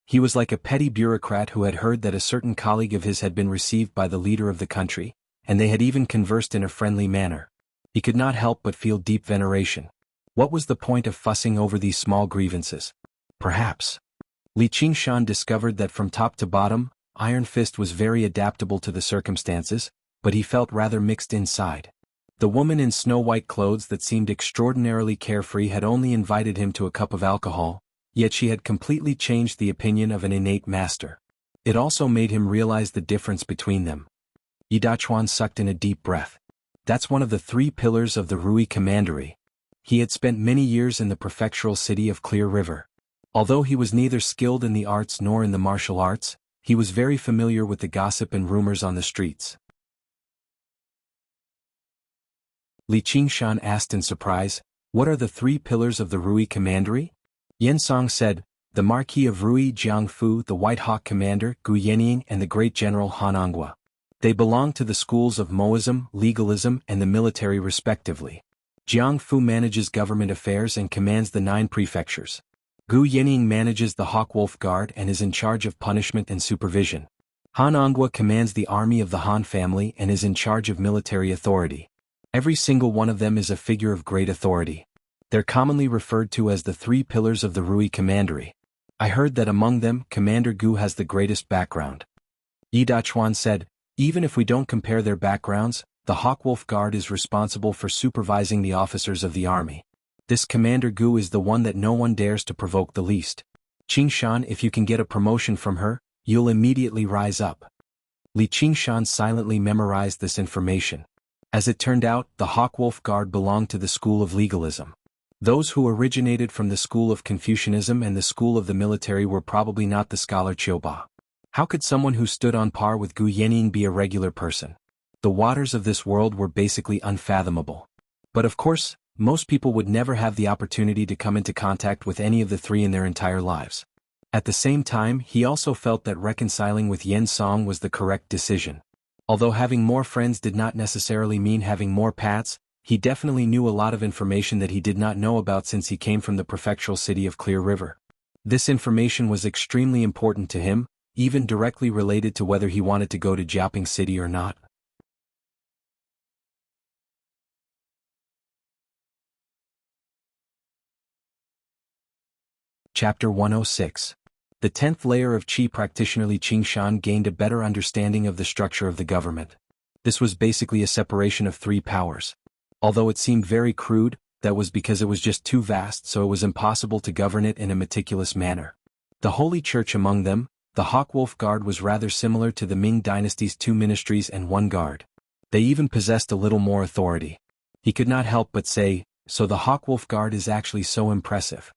He was like a petty bureaucrat who had heard that a certain colleague of his had been received by the leader of the country, and they had even conversed in a friendly manner. He could not help but feel deep veneration. What was the point of fussing over these small grievances? Perhaps. Li Qingshan discovered that from top to bottom, Iron Fist was very adaptable to the circumstances, but he felt rather mixed inside. The woman in snow-white clothes that seemed extraordinarily carefree had only invited him to a cup of alcohol, yet she had completely changed the opinion of an innate master. It also made him realize the difference between them. Yi Dachuan sucked in a deep breath. That's one of the 3 pillars of the Rui Commandery. He had spent many years in the prefectural city of Clear River. Although he was neither skilled in the arts nor in the martial arts, he was very familiar with the gossip and rumors on the streets. Li Qingshan asked in surprise, what are the 3 pillars of the Rui Commandery? Yan Song said, the Marquis of Rui Jianghu, the White Hawk Commander, Gu Yenying, and the Great General Han Anghua. They belong to the schools of Moism, legalism, and the military respectively. Jianghu manages government affairs and commands the 9 prefectures. Gu Yenying manages the Hawkwolf Guard and is in charge of punishment and supervision. Han Anghua commands the army of the Han family and is in charge of military authority. Every single one of them is a figure of great authority. They're commonly referred to as the 3 pillars of the Rui Commandery. I heard that among them, Commander Gu has the greatest background. Yi Dachuan said, even if we don't compare their backgrounds, the Hawkwolf Guard is responsible for supervising the officers of the army. This Commander Gu is the one that no one dares to provoke the least. Qingshan, if you can get a promotion from her, you'll immediately rise up. Li Qingshan silently memorized this information. As it turned out, the Hawkwolf Guard belonged to the school of legalism. Those who originated from the school of Confucianism and the school of the military were probably not the scholar Qiuba. How could someone who stood on par with Gu Yenying be a regular person? The waters of this world were basically unfathomable. But of course, most people would never have the opportunity to come into contact with any of the 3 in their entire lives. At the same time, he also felt that reconciling with Yan Song was the correct decision. Although having more friends did not necessarily mean having more pats, he definitely knew a lot of information that he did not know about since he came from the prefectural city of Clear River. This information was extremely important to him, even directly related to whether he wanted to go to Jiaoping City or not. Chapter 106. The 10th layer of Qi practitioner Li Qingshan gained a better understanding of the structure of the government. This was basically a separation of 3 powers. Although it seemed very crude, that was because it was just too vast, so it was impossible to govern it in a meticulous manner. The Holy Church among them, The Hawk-Wolf Guard was rather similar to the Ming Dynasty's 2 ministries and 1 guard. They even possessed a little more authority. He could not help but say, "So the Hawk-Wolf Guard is actually so impressive."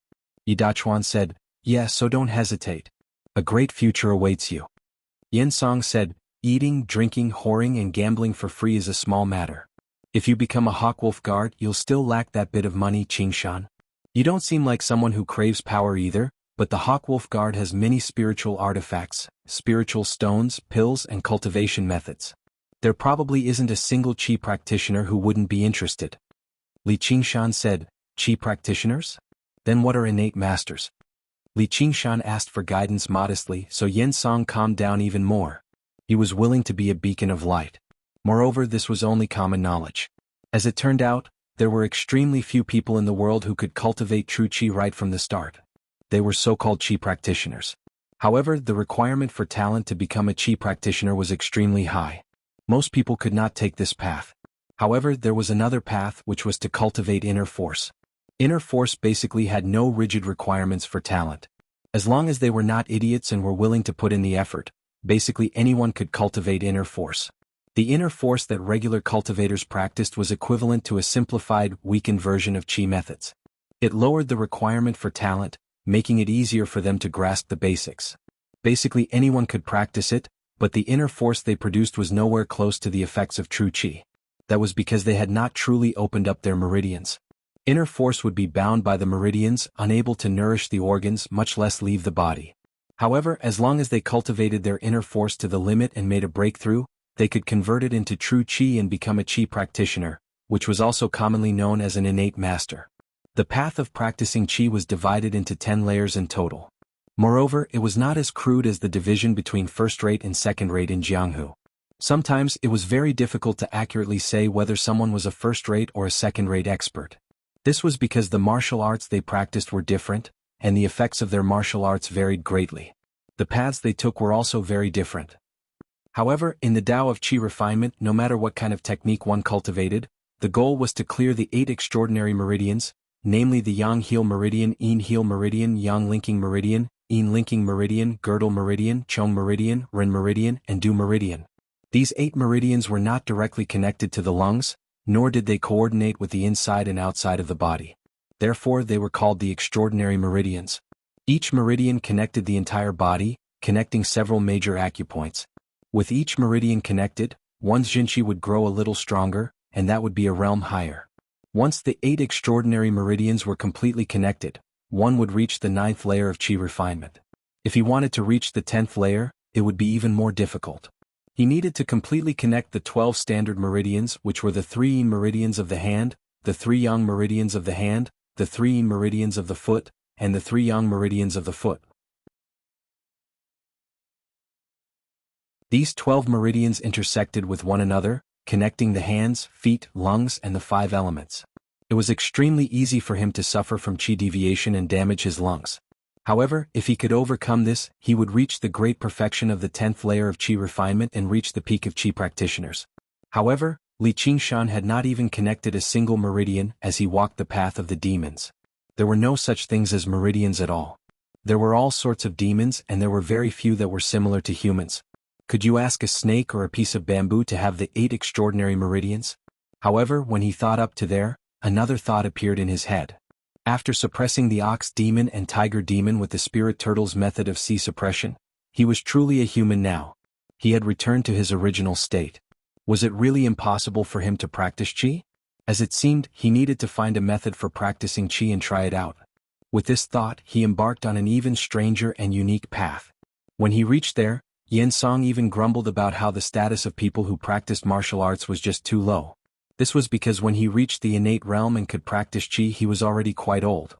Yi Dachuan said, "Yes, so don't hesitate. A great future awaits you." Yen Song said, "Eating, drinking, whoring and gambling for free is a small matter. If you become a Hawk-Wolf Guard, you'll still lack that bit of money, Qingshan. You don't seem like someone who craves power either, but the Hawk-Wolf Guard has many spiritual artifacts, spiritual stones, pills and cultivation methods. There probably isn't a single Qi practitioner who wouldn't be interested." Li Qingshan said, "Qi practitioners? Then what are innate masters?" Li Qingshan asked for guidance modestly, so Yen Song calmed down even more. He was willing to be a beacon of light. Moreover, this was only common knowledge. As it turned out, there were extremely few people in the world who could cultivate true Qi right from the start. They were so-called Qi practitioners. However, the requirement for talent to become a Qi practitioner was extremely high. Most people could not take this path. However, there was another path which was to cultivate inner force. Inner force basically had no rigid requirements for talent. As long as they were not idiots and were willing to put in the effort, basically anyone could cultivate inner force. The inner force that regular cultivators practiced was equivalent to a simplified, weakened version of Qi methods. It lowered the requirement for talent, making it easier for them to grasp the basics. Basically anyone could practice it, but the inner force they produced was nowhere close to the effects of true Qi. That was because they had not truly opened up their meridians. Inner force would be bound by the meridians, unable to nourish the organs, much less leave the body. However, as long as they cultivated their inner force to the limit and made a breakthrough, they could convert it into true Qi and become a Qi practitioner, which was also commonly known as an innate master. The path of practicing Qi was divided into 10 layers in total. Moreover, it was not as crude as the division between first-rate and second-rate in Jianghu. Sometimes it was very difficult to accurately say whether someone was a first-rate or a second-rate expert. This was because the martial arts they practiced were different, and the effects of their martial arts varied greatly. The paths they took were also very different. However, in the Tao of Qi refinement, no matter what kind of technique one cultivated, the goal was to clear the 8 extraordinary meridians, namely the Yang Heel Meridian, Yin Heel Meridian, Yang Linking Meridian, Yin Linking Meridian, Girdle Meridian, Chong Meridian, Ren Meridian, and Du Meridian. These 8 meridians were not directly connected to the lungs, nor did they coordinate with the inside and outside of the body. Therefore, they were called the extraordinary meridians. Each meridian connected the entire body, connecting several major acupoints. With each meridian connected, one's Jinqi would grow a little stronger, and that would be a realm higher. Once the 8 extraordinary meridians were completely connected, one would reach the 9th layer of Qi refinement. If he wanted to reach the 10th layer, it would be even more difficult. He needed to completely connect the 12 standard meridians, which were the 3 Yin meridians of the hand, the 3 Yang meridians of the hand, the 3 Yin meridians of the foot, and the 3 Yang meridians of the foot. These 12 meridians intersected with one another, connecting the hands, feet, lungs, and the 5 elements. It was extremely easy for him to suffer from Qi deviation and damage his lungs. However, if he could overcome this, he would reach the great perfection of the 10th layer of Qi refinement and reach the peak of Qi practitioners. However, Li Qingshan had not even connected a single meridian as he walked the path of the demons. There were no such things as meridians at all. There were all sorts of demons and there were very few that were similar to humans. Could you ask a snake or a piece of bamboo to have the 8 extraordinary meridians? However, when he thought up to there, another thought appeared in his head. After suppressing the ox demon and tiger demon with the spirit turtle's method of sea suppression, he was truly a human now. He had returned to his original state. Was it really impossible for him to practice Qi? As it seemed, he needed to find a method for practicing Qi and try it out. With this thought, he embarked on an even stranger and unique path. When he reached there, Yen Song even grumbled about how the status of people who practiced martial arts was just too low. This was because when he reached the innate realm and could practice Qi, he was already quite old.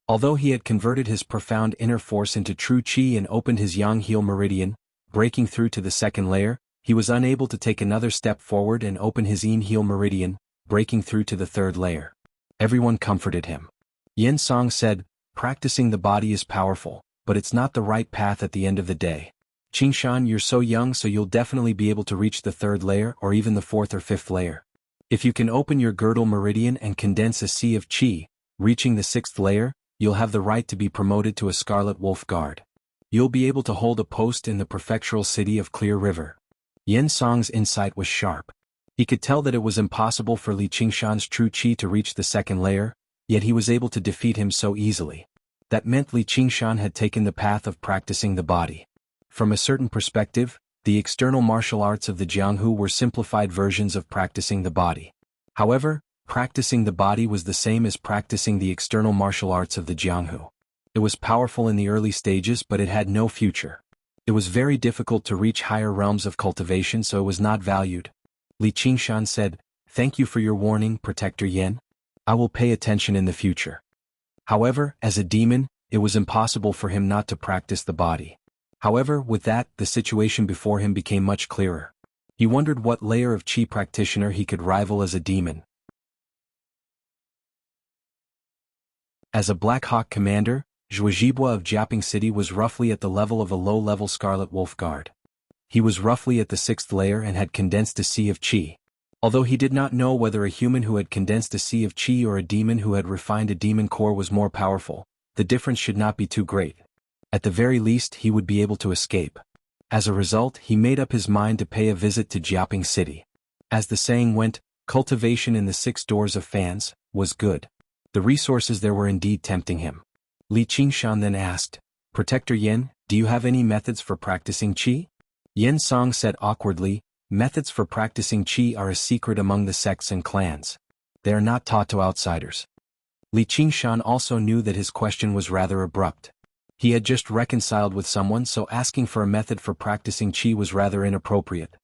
Although he had converted his profound inner force into true Qi and opened his Yang Heel Meridian, breaking through to the 2nd layer, he was unable to take another step forward and open his Yin Heel Meridian, breaking through to the 3rd layer. Everyone comforted him. Yen Song said, "Practicing the body is powerful, but it's not the right path at the end of the day. Qingshan, you're so young, so you'll definitely be able to reach the 3rd layer or even the 4th or 5th layer. If you can open your girdle meridian and condense a sea of Qi, reaching the 6th layer, you'll have the right to be promoted to a Scarlet Wolf Guard. You'll be able to hold a post in the prefectural city of Clear River. Yen Song's insight was sharp. He could tell that it was impossible for Li Qingshan's true qi to reach the second layer, yet he was able to defeat him so easily. That meant Li Qingshan had taken the path of practicing the body. From a certain perspective, the external martial arts of the Jianghu were simplified versions of practicing the body. However, practicing the body was the same as practicing the external martial arts of the Jianghu. It was powerful in the early stages, but it had no future. It was very difficult to reach higher realms of cultivation, so it was not valued. Li Qingshan said, "Thank you for your warning, Protector Yen. I will pay attention in the future." However, as a demon, it was impossible for him not to practice the body. However, with that, the situation before him became much clearer. He wondered what layer of qi practitioner he could rival as a demon. As a Black Hawk commander, Zhuozhibua of Jiaping City was roughly at the level of a low-level Scarlet Wolf Guard. He was roughly at the 6th layer and had condensed a sea of qi. Although he did not know whether a human who had condensed a sea of qi or a demon who had refined a demon core was more powerful, the difference should not be too great. At the very least, he would be able to escape. As a result, he made up his mind to pay a visit to Jiaping City. As the saying went, cultivation in the 6 doors of fans was good. The resources there were indeed tempting him. Li Qingshan then asked, "Protector Yen, do you have any methods for practicing qi?" Yen Song said awkwardly, "Methods for practicing qi are a secret among the sects and clans. They are not taught to outsiders." Li Qingshan also knew that his question was rather abrupt. He had just reconciled with someone, so asking for a method for practicing qi was rather inappropriate.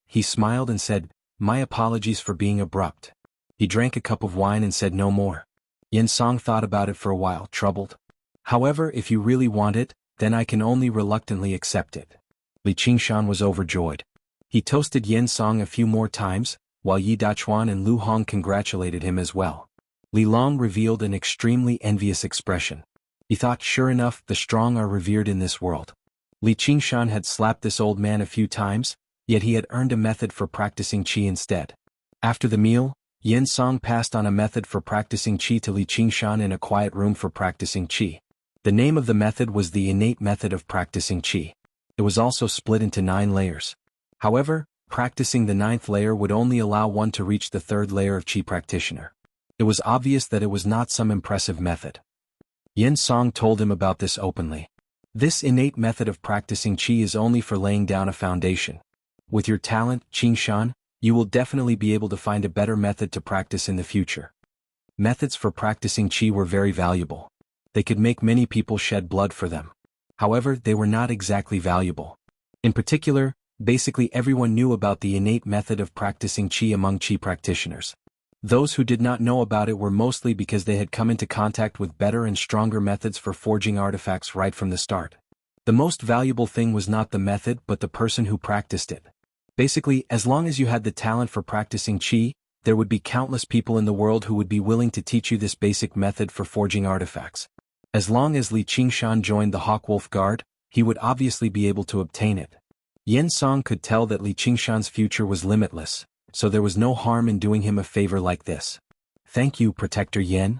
He smiled and said, "My apologies for being abrupt." He drank a cup of wine and said no more. Yen Song thought about it for a while, troubled. "However, if you really want it, then I can only reluctantly accept it." Li Qingshan was overjoyed. He toasted Yen Song a few more times, while Yi Dachuan and Lu Hong congratulated him as well. Li Long revealed an extremely envious expression. He thought, sure enough, the strong are revered in this world. Li Qingshan had slapped this old man a few times, yet he had earned a method for practicing qi instead. After the meal, Yen Song passed on a method for practicing qi to Li Qingshan in a quiet room for practicing qi. The name of the method was the innate method of practicing qi. It was also split into 9 layers. However, practicing the 9th layer would only allow one to reach the 3rd layer of qi practitioner. It was obvious that it was not some impressive method. Yen Song told him about this openly. This innate method of practicing qi is only for laying down a foundation. With your talent, Qingshan, you will definitely be able to find a better method to practice in the future. Methods for practicing qi were very valuable. They could make many people shed blood for them. However, they were not exactly valuable. In particular, basically everyone knew about the innate method of practicing qi among qi practitioners. Those who did not know about it were mostly because they had come into contact with better and stronger methods for forging artifacts right from the start. The most valuable thing was not the method but the person who practiced it. Basically, as long as you had the talent for practicing qi, there would be countless people in the world who would be willing to teach you this basic method for forging artifacts. As long as Li Qingshan joined the Hawkwolf Guard, he would obviously be able to obtain it. Yen Song could tell that Li Qingshan's future was limitless, so there was no harm in doing him a favor like this. "Thank you, Protector Yen."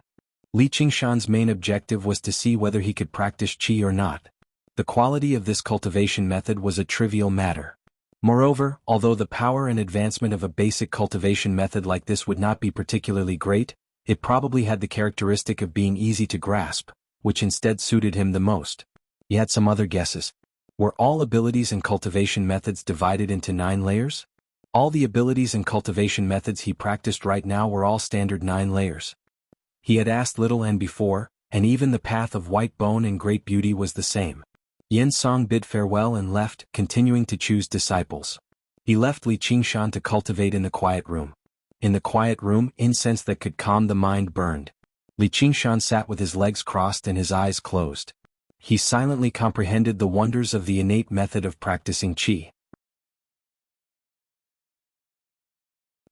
Li Qingshan's main objective was to see whether he could practice qi or not. The quality of this cultivation method was a trivial matter. Moreover, although the power and advancement of a basic cultivation method like this would not be particularly great, it probably had the characteristic of being easy to grasp, which instead suited him the most. He had some other guesses. Were all abilities and cultivation methods divided into 9 layers? All the abilities and cultivation methods he practiced right now were all standard 9 layers. He had asked Little N before, and even the path of White Bone and Great Beauty was the same. Yen Song bid farewell and left, continuing to choose disciples. He left Li Qingshan to cultivate in the quiet room. In the quiet room, incense that could calm the mind burned. Li Qingshan sat with his legs crossed and his eyes closed. He silently comprehended the wonders of the innate method of practicing qi.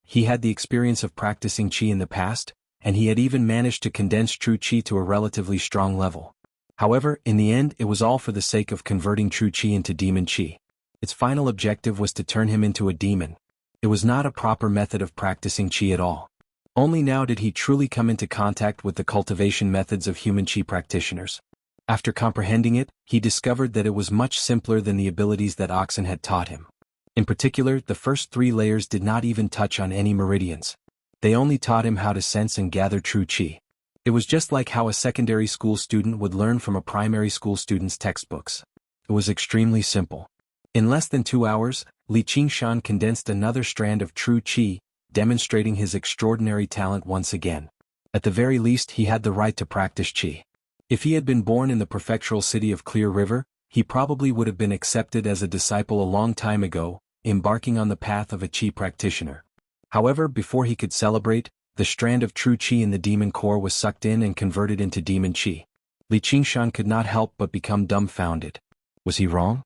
He had the experience of practicing qi in the past, and he had even managed to condense true qi to a relatively strong level. However, in the end it was all for the sake of converting true qi into demon qi. Its final objective was to turn him into a demon. It was not a proper method of practicing qi at all. Only now did he truly come into contact with the cultivation methods of human qi practitioners. After comprehending it, he discovered that it was much simpler than the abilities that Oxen had taught him. In particular, the first 3 layers did not even touch on any meridians. They only taught him how to sense and gather true qi. It was just like how a secondary school student would learn from a primary school student's textbooks. It was extremely simple. In less than 2 hours, Li Qingshan condensed another strand of true qi, demonstrating his extraordinary talent once again. At the very least, he had the right to practice qi. If he had been born in the prefectural city of Clear River, he probably would have been accepted as a disciple a long time ago, embarking on the path of a qi practitioner. However, before he could celebrate, the strand of true qi in the demon core was sucked in and converted into demon qi. Li Qingshan could not help but become dumbfounded. Was he wrong?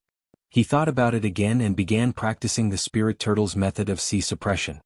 He thought about it again and began practicing the spirit turtle's method of qi suppression.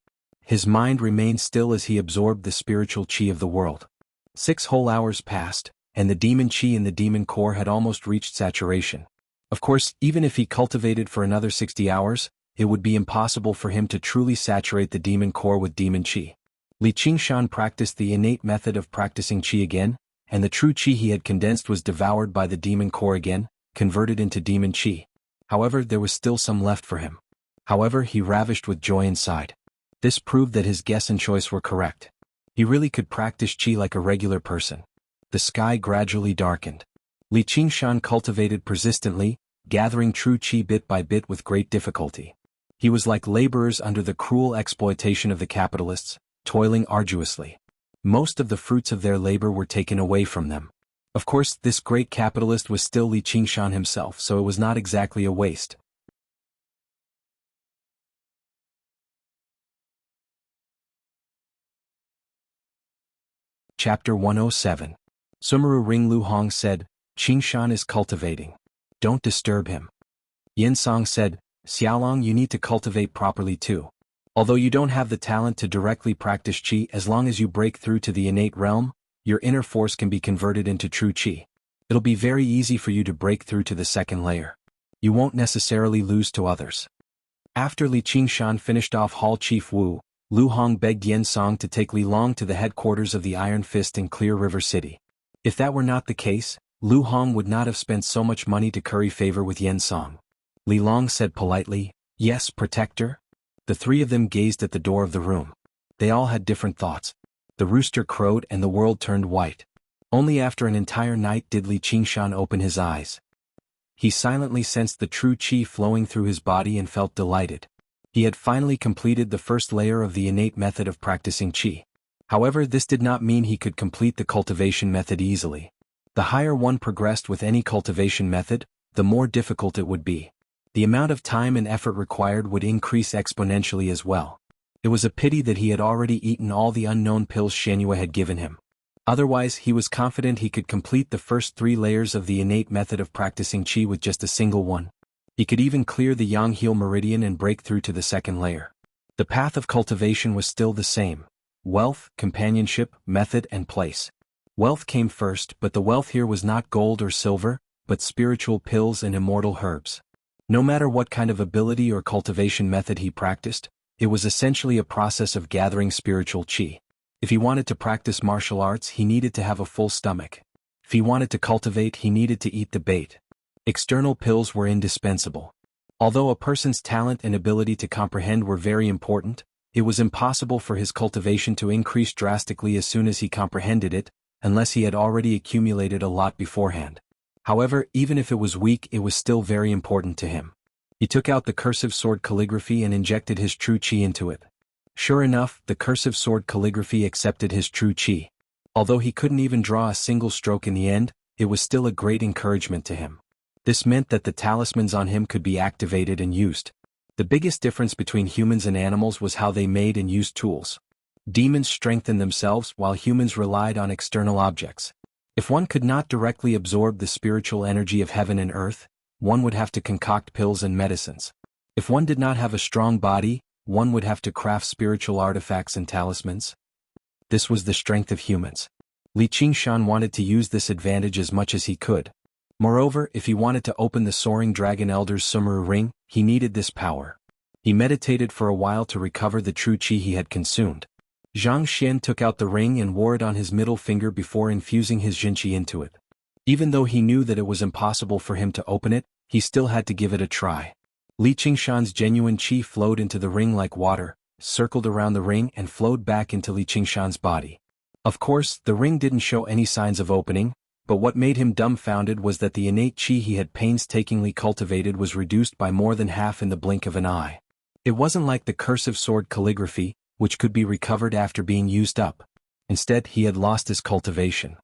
His mind remained still as he absorbed the spiritual qi of the world. 6 whole hours passed, and the demon qi in the demon core had almost reached saturation. Of course, even if he cultivated for another 60 hours, it would be impossible for him to truly saturate the demon core with demon qi. Li Qingshan practiced the innate method of practicing qi again, and the true qi he had condensed was devoured by the demon core again, converted into demon qi. However, there was still some left for him. However, he ravished with joy inside. This proved that his guess and choice were correct. He really could practice qi like a regular person. The sky gradually darkened. Li Qingshan cultivated persistently, gathering true qi bit by bit with great difficulty. He was like laborers under the cruel exploitation of the capitalists, toiling arduously. Most of the fruits of their labor were taken away from them. Of course, this great capitalist was still Li Qingshan himself, so it was not exactly a waste. Chapter 107. Sumeru Ring Lu Hong said, Qingshan is cultivating. Don't disturb him. Yin Song said, Xiaolong, you need to cultivate properly too. Although you don't have the talent to directly practice qi, as long as you break through to the innate realm, your inner force can be converted into true qi. It'll be very easy for you to break through to the second layer. You won't necessarily lose to others. After Li Qingshan finished off Hall Chief Wu, Lu Hong begged Yen Song to take Li Long to the headquarters of the Iron Fist in Clear River City. If that were not the case, Lu Hong would not have spent so much money to curry favor with Yen Song. Li Long said politely, Yes, Protector. The 3 of them gazed at the door of the room. They all had different thoughts. The rooster crowed and the world turned white. Only after an entire night did Li Qingshan open his eyes. He silently sensed the true qi flowing through his body and felt delighted. He had finally completed the first layer of the innate method of practicing qi. However, this did not mean he could complete the cultivation method easily. The higher one progressed with any cultivation method, the more difficult it would be. The amount of time and effort required would increase exponentially as well. It was a pity that he had already eaten all the unknown pills Shenhua had given him. Otherwise, he was confident he could complete the first 3 layers of the innate method of practicing qi with just a single one. He could even clear the Yanghu meridian and break through to the second layer. The path of cultivation was still the same: wealth, companionship, method, and place. Wealth came first, but the wealth here was not gold or silver, but spiritual pills and immortal herbs. No matter what kind of ability or cultivation method he practiced, it was essentially a process of gathering spiritual qi. If he wanted to practice martial arts, he needed to have a full stomach. If he wanted to cultivate, he needed to eat the bait. External pills were indispensable. Although a person's talent and ability to comprehend were very important, it was impossible for his cultivation to increase drastically as soon as he comprehended it, unless he had already accumulated a lot beforehand. However, even if it was weak, it was still very important to him. He took out the cursive sword calligraphy and injected his true qi into it. Sure enough, the cursive sword calligraphy accepted his true qi. Although he couldn't even draw a single stroke in the end, it was still a great encouragement to him. This meant that the talismans on him could be activated and used. The biggest difference between humans and animals was how they made and used tools. Demons strengthened themselves while humans relied on external objects. If one could not directly absorb the spiritual energy of heaven and earth, one would have to concoct pills and medicines. If one did not have a strong body, one would have to craft spiritual artifacts and talismans. This was the strength of humans. Li Qingshan wanted to use this advantage as much as he could. Moreover, if he wanted to open the Soaring Dragon Elder's Sumeru ring, he needed this power. He meditated for a while to recover the true qi he had consumed. Zhang Xian took out the ring and wore it on his middle finger before infusing his Jinqi into it. Even though he knew that it was impossible for him to open it, he still had to give it a try. Li Qingshan's genuine qi flowed into the ring like water, circled around the ring and flowed back into Li Qingshan's body. Of course, the ring didn't show any signs of opening, but what made him dumbfounded was that the innate qi he had painstakingly cultivated was reduced by more than half in the blink of an eye. It wasn't like the cursive sword calligraphy, which could be recovered after being used up. Instead, he had lost his cultivation.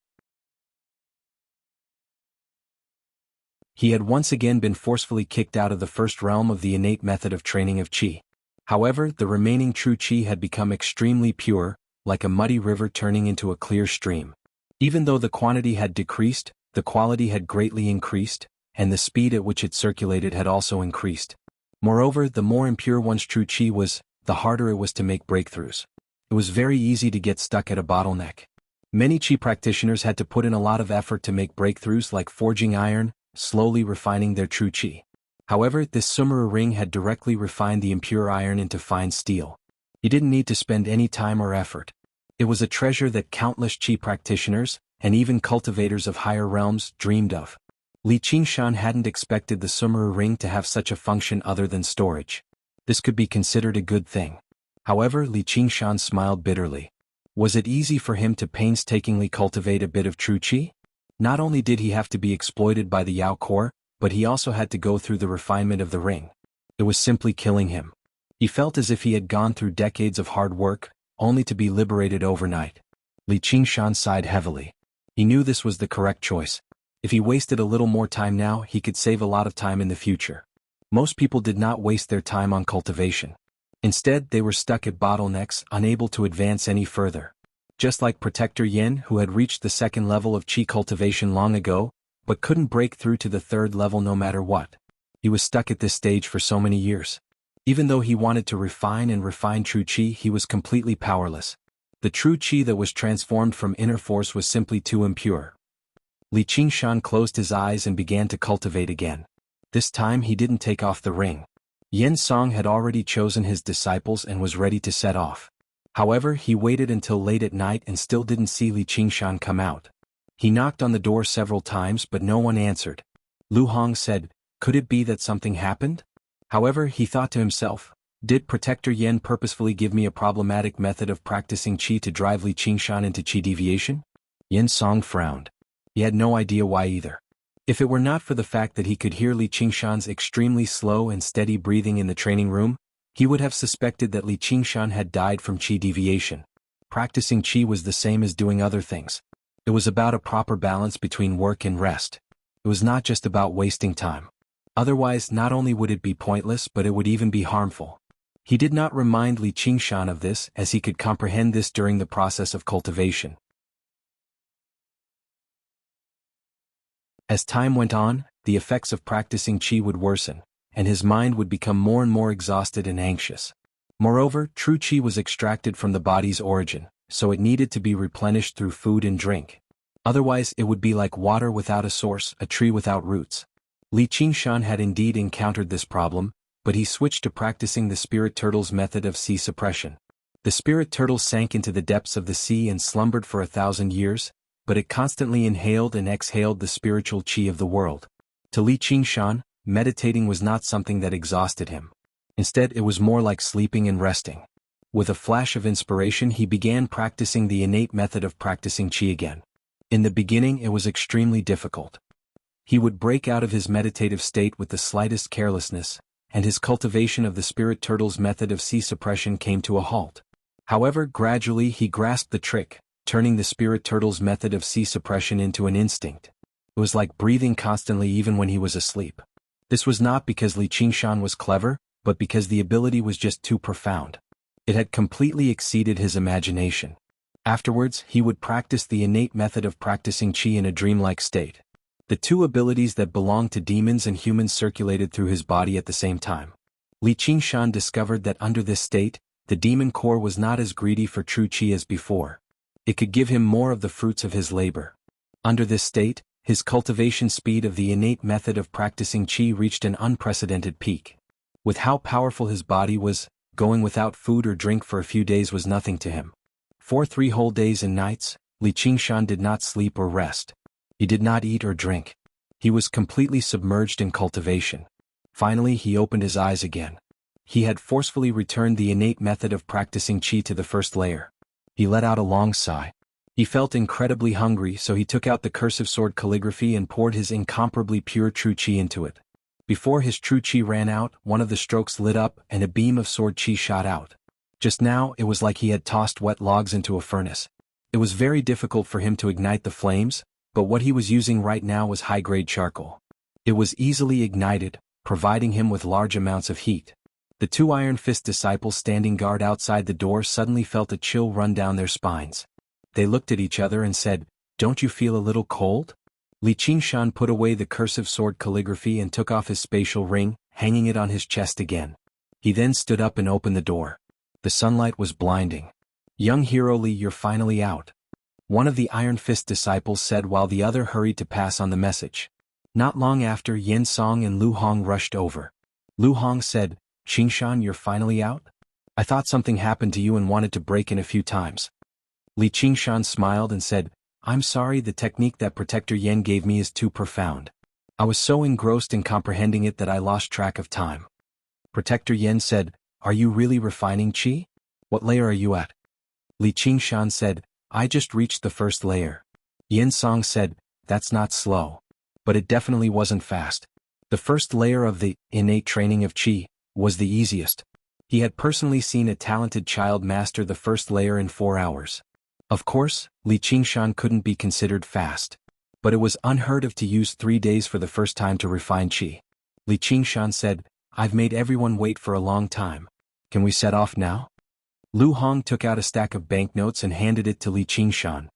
He had once again been forcefully kicked out of the first realm of the innate method of training of qi. However, the remaining true qi had become extremely pure, like a muddy river turning into a clear stream. Even though the quantity had decreased, the quality had greatly increased, and the speed at which it circulated had also increased. Moreover, the more impure one's true qi was, the harder it was to make breakthroughs. It was very easy to get stuck at a bottleneck. Many qi practitioners had to put in a lot of effort to make breakthroughs like forging iron, slowly refining their true qi. However, this Sumuru ring had directly refined the impure iron into fine steel. He didn't need to spend any time or effort. It was a treasure that countless qi practitioners, and even cultivators of higher realms, dreamed of. Li Qingshan hadn't expected the Sumuru ring to have such a function other than storage. This could be considered a good thing. However, Li Qingshan smiled bitterly. Was it easy for him to painstakingly cultivate a bit of true qi? Not only did he have to be exploited by the Yao Core, but he also had to go through the refinement of the ring. It was simply killing him. He felt as if he had gone through decades of hard work, only to be liberated overnight. Li Qingshan sighed heavily. He knew this was the correct choice. If he wasted a little more time now, he could save a lot of time in the future. Most people did not waste their time on cultivation. Instead, they were stuck at bottlenecks, unable to advance any further. Just like Protector Yen, who had reached the second level of qi cultivation long ago, but couldn't break through to the third level no matter what. He was stuck at this stage for so many years. Even though he wanted to refine true qi, he was completely powerless. The true qi that was transformed from inner force was simply too impure. Li Qingshan closed his eyes and began to cultivate again. This time he didn't take off the ring. Yen Song had already chosen his disciples and was ready to set off. However, he waited until late at night and still didn't see Li Qingshan come out. He knocked on the door several times but no one answered. Lu Hong said, "Could it be that something happened?" However, he thought to himself, "Did Protector Yen purposefully give me a problematic method of practicing qi to drive Li Qingshan into qi deviation?" Yen Song frowned. He had no idea why either. If it were not for the fact that he could hear Li Qingshan's extremely slow and steady breathing in the training room, he would have suspected that Li Qingshan had died from qi deviation. Practicing qi was the same as doing other things. It was about a proper balance between work and rest. It was not just about wasting time. Otherwise, not only would it be pointless but it would even be harmful. He did not remind Li Qingshan of this as he could comprehend this during the process of cultivation. As time went on, the effects of practicing qi would worsen, and his mind would become more and more exhausted and anxious. Moreover, true qi was extracted from the body's origin, so it needed to be replenished through food and drink. Otherwise, it would be like water without a source, a tree without roots. Li Qingshan had indeed encountered this problem, but he switched to practicing the spirit turtle's method of sea suppression. The spirit turtle sank into the depths of the sea and slumbered for 1,000 years, but it constantly inhaled and exhaled the spiritual qi of the world. To Li Qingshan, meditating was not something that exhausted him. Instead, it was more like sleeping and resting. With a flash of inspiration, he began practicing the innate method of practicing qi again. In the beginning, it was extremely difficult. He would break out of his meditative state with the slightest carelessness, and his cultivation of the spirit turtle's method of sea suppression came to a halt. However, gradually he grasped the trick, turning the spirit turtle's method of sea suppression into an instinct. It was like breathing constantly even when he was asleep. This was not because Li Qingshan was clever, but because the ability was just too profound. It had completely exceeded his imagination. Afterwards, he would practice the innate method of practicing qi in a dreamlike state. The two abilities that belonged to demons and humans circulated through his body at the same time. Li Qingshan discovered that under this state, the demon core was not as greedy for true qi as before. It could give him more of the fruits of his labor. Under this state, his cultivation speed of the innate method of practicing qi reached an unprecedented peak. With how powerful his body was, going without food or drink for a few days was nothing to him. For 3 whole days and nights, Li Qingshan did not sleep or rest. He did not eat or drink. He was completely submerged in cultivation. Finally he opened his eyes again. He had forcefully returned the innate method of practicing qi to the first layer. He let out a long sigh. He felt incredibly hungry, so he took out the cursive sword calligraphy and poured his incomparably pure true qi into it. Before his true qi ran out, one of the strokes lit up and a beam of sword qi shot out. Just now it was like he had tossed wet logs into a furnace. It was very difficult for him to ignite the flames, but what he was using right now was high-grade charcoal. It was easily ignited, providing him with large amounts of heat. The two Iron Fist disciples standing guard outside the door suddenly felt a chill run down their spines. They looked at each other and said, "Don't you feel a little cold?" Li Qingshan put away the cursive sword calligraphy and took off his spatial ring, hanging it on his chest again. He then stood up and opened the door. The sunlight was blinding. "Young hero Li, you're finally out," one of the Iron Fist disciples said while the other hurried to pass on the message. Not long after, Yen Song and Lu Hong rushed over. Lu Hong said, "Qingshan, you're finally out? I thought something happened to you and wanted to break in a few times." Li Qingshan smiled and said, "I'm sorry, the technique that Protector Yen gave me is too profound. I was so engrossed in comprehending it that I lost track of time." Protector Yen said, "Are you really refining qi? What layer are you at?" Li Qingshan said, "I just reached the first layer." Yen Song said, "That's not slow. But it definitely wasn't fast. The first layer of the innate training of qi was the easiest." He had personally seen a talented child master the first layer in 4 hours. Of course, Li Qingshan couldn't be considered fast. But it was unheard of to use 3 days for the first time to refine qi. Li Qingshan said, "I've made everyone wait for a long time. Can we set off now?" Lu Hong took out a stack of banknotes and handed it to Li Qingshan.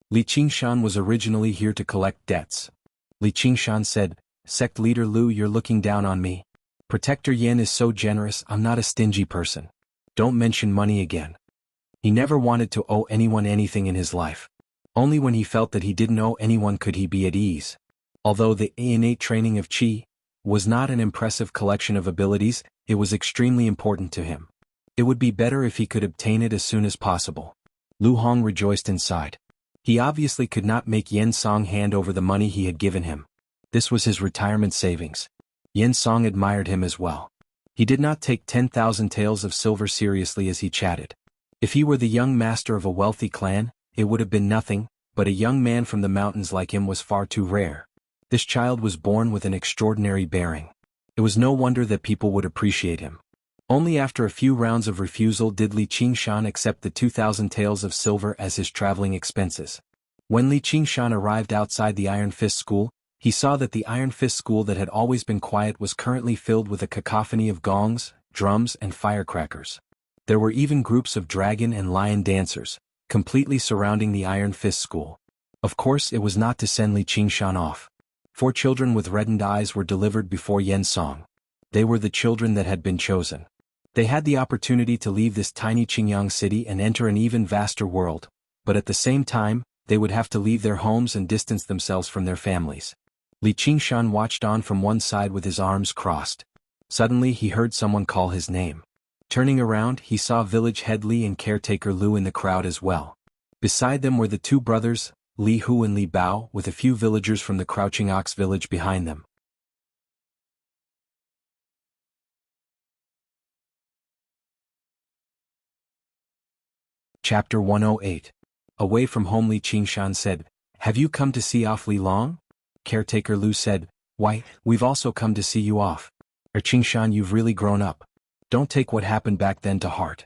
Li Qingshan was originally here to collect debts. Li Qingshan said, "Sect leader Lu, you're looking down on me. Protector Yen is so generous, I'm not a stingy person. Don't mention money again." He never wanted to owe anyone anything in his life. Only when he felt that he didn't owe anyone could he be at ease. Although the innate training of qi was not an impressive collection of abilities, it was extremely important to him. It would be better if he could obtain it as soon as possible. Lu Hong rejoiced inside. He obviously could not make Yen Song hand over the money he had given him. This was his retirement savings. Yen Song admired him as well. He did not take 10,000 taels of silver seriously as he chatted. If he were the young master of a wealthy clan, it would have been nothing, but a young man from the mountains like him was far too rare. This child was born with an extraordinary bearing. It was no wonder that people would appreciate him. Only after a few rounds of refusal did Li Qingshan accept the 2,000 taels of silver as his traveling expenses. When Li Qingshan arrived outside the Iron Fist School, he saw that the Iron Fist School that had always been quiet was currently filled with a cacophony of gongs, drums, and firecrackers. There were even groups of dragon and lion dancers, completely surrounding the Iron Fist School. Of course, it was not to send Li Qingshan off. 4 children with reddened eyes were delivered before Yen Song. They were the children that had been chosen. They had the opportunity to leave this tiny Qingyang city and enter an even vaster world, but at the same time, they would have to leave their homes and distance themselves from their families. Li Qingshan watched on from one side with his arms crossed. Suddenly he heard someone call his name. Turning around, he saw village head Li and caretaker Lu in the crowd as well. Beside them were the 2 brothers, Li Hu and Li Bao, with a few villagers from the Crouching Ox village behind them. Chapter 108. Away from home, Li Qingshan said, "Have you come to see off Li Long?" Caretaker Lu said, "Why, we've also come to see you off. Qingshan, you've really grown up. Don't take what happened back then to heart."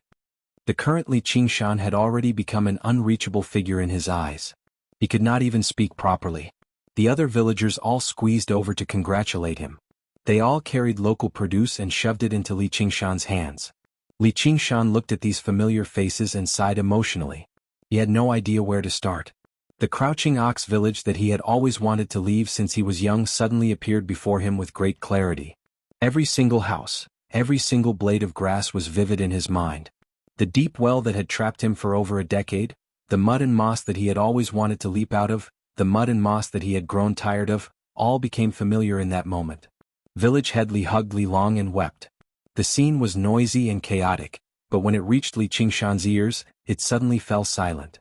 The current Li Qingshan had already become an unreachable figure in his eyes. He could not even speak properly. The other villagers all squeezed over to congratulate him. They all carried local produce and shoved it into Li Qingshan's hands. Li Qingshan looked at these familiar faces and sighed emotionally. He had no idea where to start. The Crouching Ox village that he had always wanted to leave since he was young suddenly appeared before him with great clarity. Every single house, every single blade of grass was vivid in his mind. The deep well that had trapped him for over a decade, the mud and moss that he had always wanted to leap out of, the mud and moss that he had grown tired of, all became familiar in that moment. Village head Li hugged Li Long and wept. The scene was noisy and chaotic, but when it reached Li Qingshan's ears, it suddenly fell silent.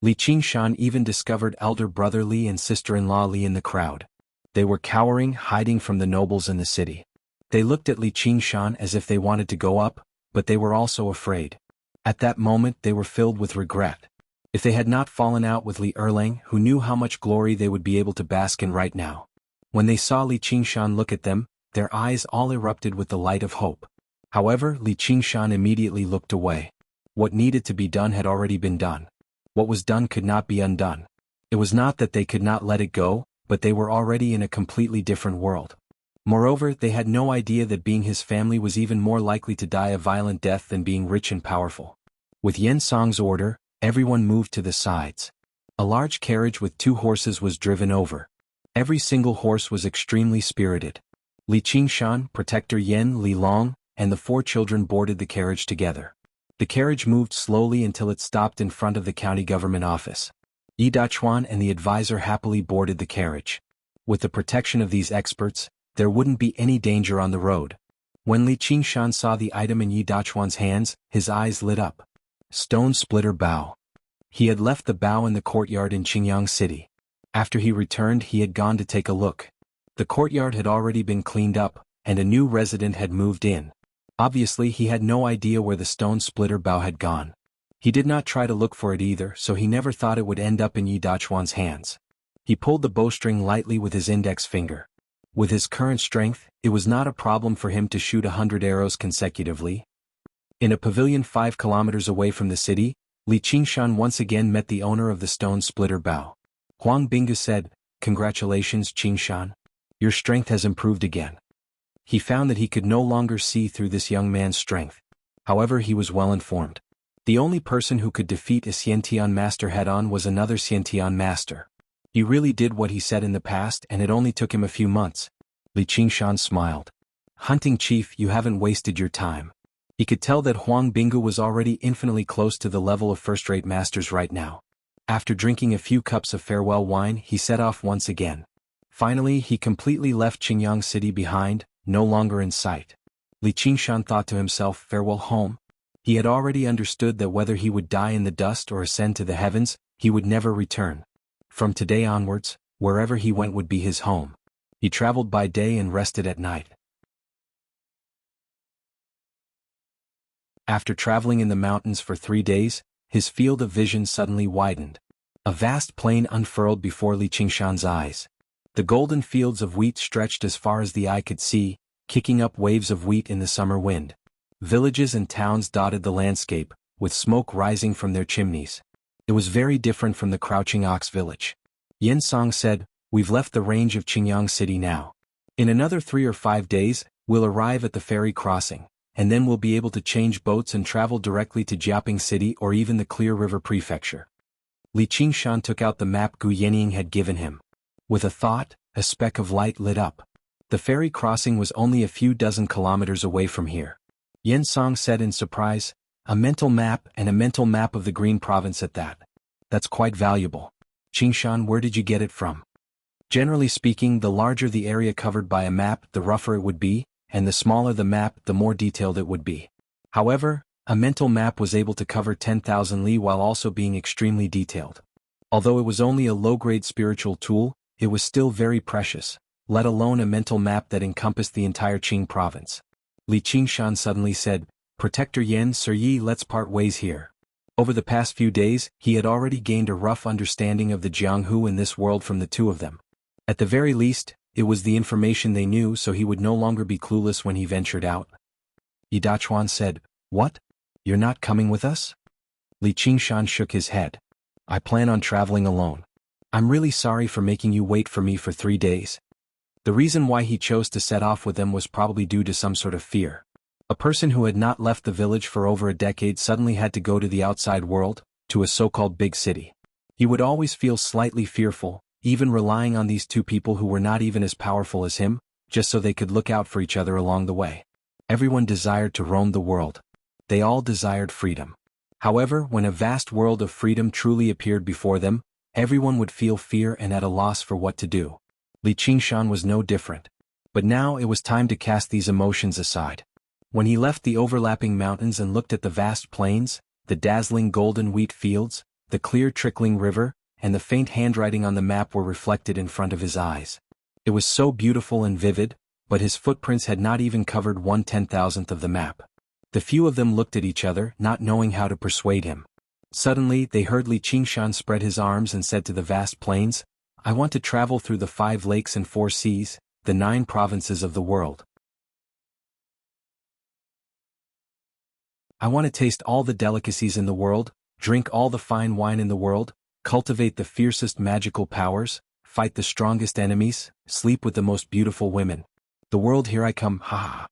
Li Qingshan even discovered elder brother Li and sister-in-law Li in the crowd. They were cowering, hiding from the nobles in the city. They looked at Li Qingshan as if they wanted to go up, but they were also afraid. At that moment they were filled with regret. If they had not fallen out with Li Erlang, who knew how much glory they would be able to bask in right now. When they saw Li Qingshan look at them, their eyes all erupted with the light of hope. However, Li Qingshan immediately looked away. What needed to be done had already been done. What was done could not be undone. It was not that they could not let it go, but they were already in a completely different world. Moreover, they had no idea that being his family was even more likely to die a violent death than being rich and powerful. With Yen Song's order, everyone moved to the sides. A large carriage with 2 horses was driven over. Every single horse was extremely spirited. Li Qingshan, Protector Yen, Li Long, and the 4 children boarded the carriage together. The carriage moved slowly until it stopped in front of the county government office. Yi Dachuan and the advisor happily boarded the carriage. With the protection of these experts, there wouldn't be any danger on the road. When Li Qingshan saw the item in Yi Dachuan's hands, his eyes lit up. Stone splitter bow. He had left the bow in the courtyard in Qingyang City. After he returned, he had gone to take a look. The courtyard had already been cleaned up, and a new resident had moved in. Obviously, he had no idea where the stone splitter bow had gone. He did not try to look for it either, so he never thought it would end up in Yi Dachuan's hands. He pulled the bowstring lightly with his index finger. With his current strength, it was not a problem for him to shoot 100 arrows consecutively. In a pavilion 5 kilometers away from the city, Li Qingshan once again met the owner of the stone splitter bow. Huang Bingu said, "Congratulations, Qingshan. Your strength has improved again." He found that he could no longer see through this young man's strength. However, he was well informed. The only person who could defeat a Xiantian master head-on was another Xiantian master. He really did what he said in the past, and it only took him a few months. Li Qingshan smiled. "Hunting chief, you haven't wasted your time." He could tell that Huang Bingu was already infinitely close to the level of first-rate masters right now. After drinking a few cups of farewell wine, he set off once again. Finally, he completely left Qingyang City behind, no longer in sight. Li Qingshan thought to himself, farewell home. He had already understood that whether he would die in the dust or ascend to the heavens, he would never return. From today onwards, wherever he went would be his home. He traveled by day and rested at night. After traveling in the mountains for 3 days, his field of vision suddenly widened. A vast plain unfurled before Li Qingshan's eyes. The golden fields of wheat stretched as far as the eye could see, kicking up waves of wheat in the summer wind. Villages and towns dotted the landscape, with smoke rising from their chimneys. It was very different from the Crouching Ox village. Yen Song said, "We've left the range of Qingyang City now. In another 3 or 5 days, we'll arrive at the ferry crossing, and then we'll be able to change boats and travel directly to Jiaping City or even the Clear River Prefecture." Li Qingshan took out the map Gu Yenying had given him. With a thought, a speck of light lit up. The ferry crossing was only a few dozen kilometers away from here. Yen Song said in surprise, "A mental map, and a mental map of the Green Province at that. That's quite valuable. Qingshan, where did you get it from?" Generally speaking, the larger the area covered by a map, the rougher it would be, and the smaller the map, the more detailed it would be. However, a mental map was able to cover 10,000 li while also being extremely detailed. Although it was only a low-grade spiritual tool, it was still very precious, let alone a mental map that encompassed the entire Qing province. Li Qingshan suddenly said, "Protector Yen, Sir Yi, let's part ways here." Over the past few days, he had already gained a rough understanding of the Jianghu in this world from the two of them. At the very least, it was the information they knew, so he would no longer be clueless when he ventured out. Yi Dachuan said, "What? You're not coming with us?" Li Qingshan shook his head. "I plan on traveling alone. I'm really sorry for making you wait for me for 3 days." The reason why he chose to set off with them was probably due to some sort of fear. A person who had not left the village for over a decade suddenly had to go to the outside world, to a so-called big city. He would always feel slightly fearful, even relying on these two people who were not even as powerful as him, just so they could look out for each other along the way. Everyone desired to roam the world. They all desired freedom. However, when a vast world of freedom truly appeared before them, everyone would feel fear and at a loss for what to do. Li Qingshan was no different. But now it was time to cast these emotions aside. When he left the overlapping mountains and looked at the vast plains, the dazzling golden wheat fields, the clear trickling river, and the faint handwriting on the map were reflected in front of his eyes. It was so beautiful and vivid, but his footprints had not even covered 1/10,000th of the map. The few of them looked at each other, not knowing how to persuade him. Suddenly, they heard Li Qingshan spread his arms and said to the vast plains, "I want to travel through the 5 lakes and 4 seas, the 9 provinces of the world. I want to taste all the delicacies in the world, drink all the fine wine in the world, cultivate the fiercest magical powers, fight the strongest enemies, sleep with the most beautiful women. The world, here I come, ha ha."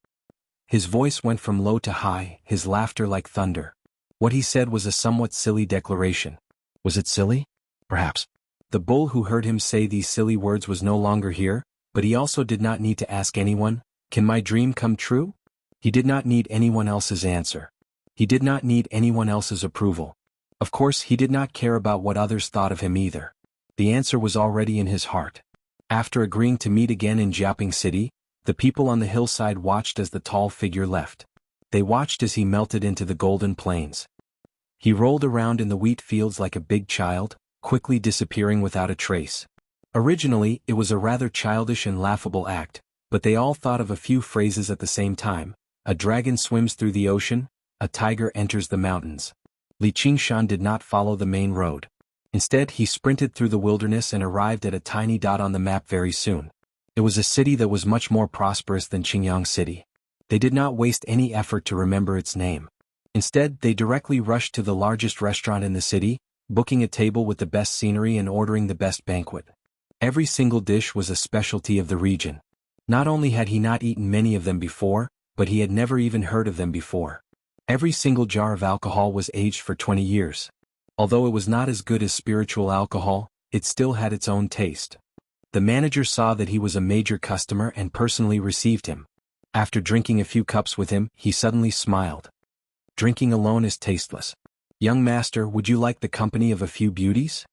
His voice went from low to high, his laughter like thunder. What he said was a somewhat silly declaration. Was it silly? Perhaps. The bull who heard him say these silly words was no longer here, but he also did not need to ask anyone, "Can my dream come true?" He did not need anyone else's answer. He did not need anyone else's approval. Of course, he did not care about what others thought of him either. The answer was already in his heart. After agreeing to meet again in Jiaoping City, the people on the hillside watched as the tall figure left. They watched as he melted into the golden plains. He rolled around in the wheat fields like a big child, quickly disappearing without a trace. Originally, it was a rather childish and laughable act, but they all thought of a few phrases at the same time. A dragon swims through the ocean, a tiger enters the mountains. Li Qingshan did not follow the main road. Instead, he sprinted through the wilderness and arrived at a tiny dot on the map very soon. It was a city that was much more prosperous than Qingyang City. They did not waste any effort to remember its name. Instead, they directly rushed to the largest restaurant in the city, booking a table with the best scenery and ordering the best banquet. Every single dish was a specialty of the region. Not only had he not eaten many of them before, but he had never even heard of them before. Every single jar of alcohol was aged for 20 years. Although it was not as good as spiritual alcohol, it still had its own taste. The manager saw that he was a major customer and personally received him. After drinking a few cups with him, he suddenly smiled. "Drinking alone is tasteless. Young master, would you like the company of a few beauties?"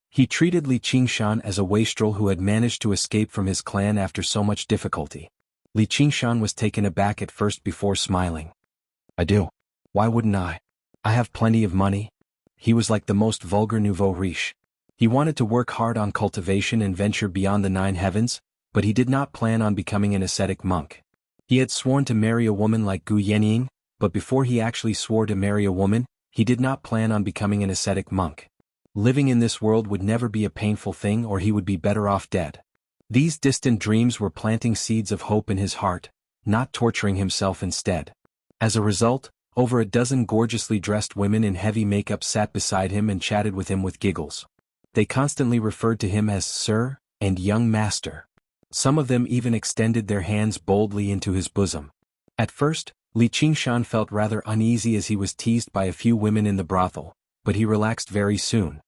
He treated Li Qingshan as a wastrel who had managed to escape from his clan after so much difficulty. Li Qingshan was taken aback at first before smiling. "I do. Why wouldn't I? I have plenty of money." He was like the most vulgar nouveau riche. He wanted to work hard on cultivation and venture beyond the 9 heavens, but he did not plan on becoming an ascetic monk. He had sworn to marry a woman like Gu Yenying, but before he actually swore to marry a woman, he did not plan on becoming an ascetic monk. Living in this world would never be a painful thing, or he would be better off dead. These distant dreams were planting seeds of hope in his heart, not torturing himself instead. As a result, over a dozen gorgeously dressed women in heavy makeup sat beside him and chatted with him with giggles. They constantly referred to him as Sir and Young Master. Some of them even extended their hands boldly into his bosom. At first, Li Qingshan felt rather uneasy as he was teased by a few women in the brothel, but he relaxed very soon.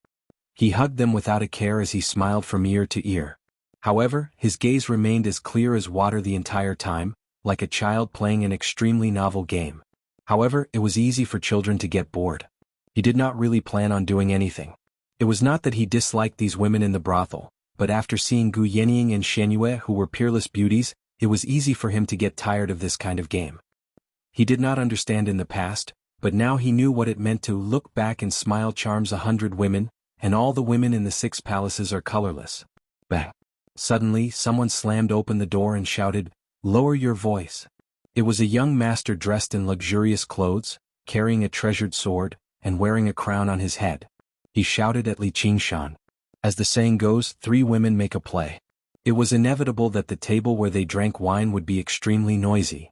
He hugged them without a care as he smiled from ear to ear. However, his gaze remained as clear as water the entire time, like a child playing an extremely novel game. However, it was easy for children to get bored. He did not really plan on doing anything. It was not that he disliked these women in the brothel, but after seeing Gu Yenying and Shenyue, who were peerless beauties, it was easy for him to get tired of this kind of game. He did not understand in the past, but now he knew what it meant to look back and smile charms 100 women, and all the women in the 6 palaces are colorless. Bang! Suddenly, someone slammed open the door and shouted, "Lower your voice." It was a young master dressed in luxurious clothes, carrying a treasured sword, and wearing a crown on his head. He shouted at Li Qingshan. As the saying goes, 3 women make a play. It was inevitable that the table where they drank wine would be extremely noisy.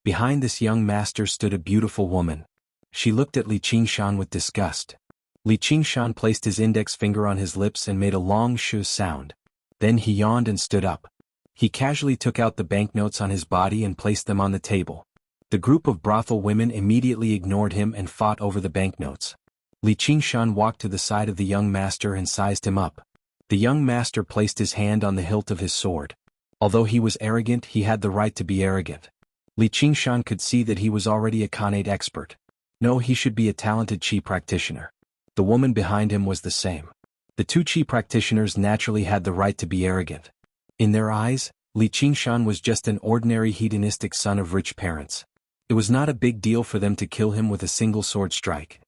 Behind this young master stood a beautiful woman. She looked at Li Qingshan with disgust. Li Qingshan placed his index finger on his lips and made a long sh sound. Then he yawned and stood up. He casually took out the banknotes on his body and placed them on the table. The group of brothel women immediately ignored him and fought over the banknotes. Li Qingshan walked to the side of the young master and sized him up. The young master placed his hand on the hilt of his sword. Although he was arrogant, he had the right to be arrogant. Li Qingshan could see that he was already a Khanate expert. No, he should be a talented Qi practitioner. The woman behind him was the same. The 2 Qi practitioners naturally had the right to be arrogant. In their eyes, Li Qingshan was just an ordinary hedonistic son of rich parents. It was not a big deal for them to kill him with a single sword strike.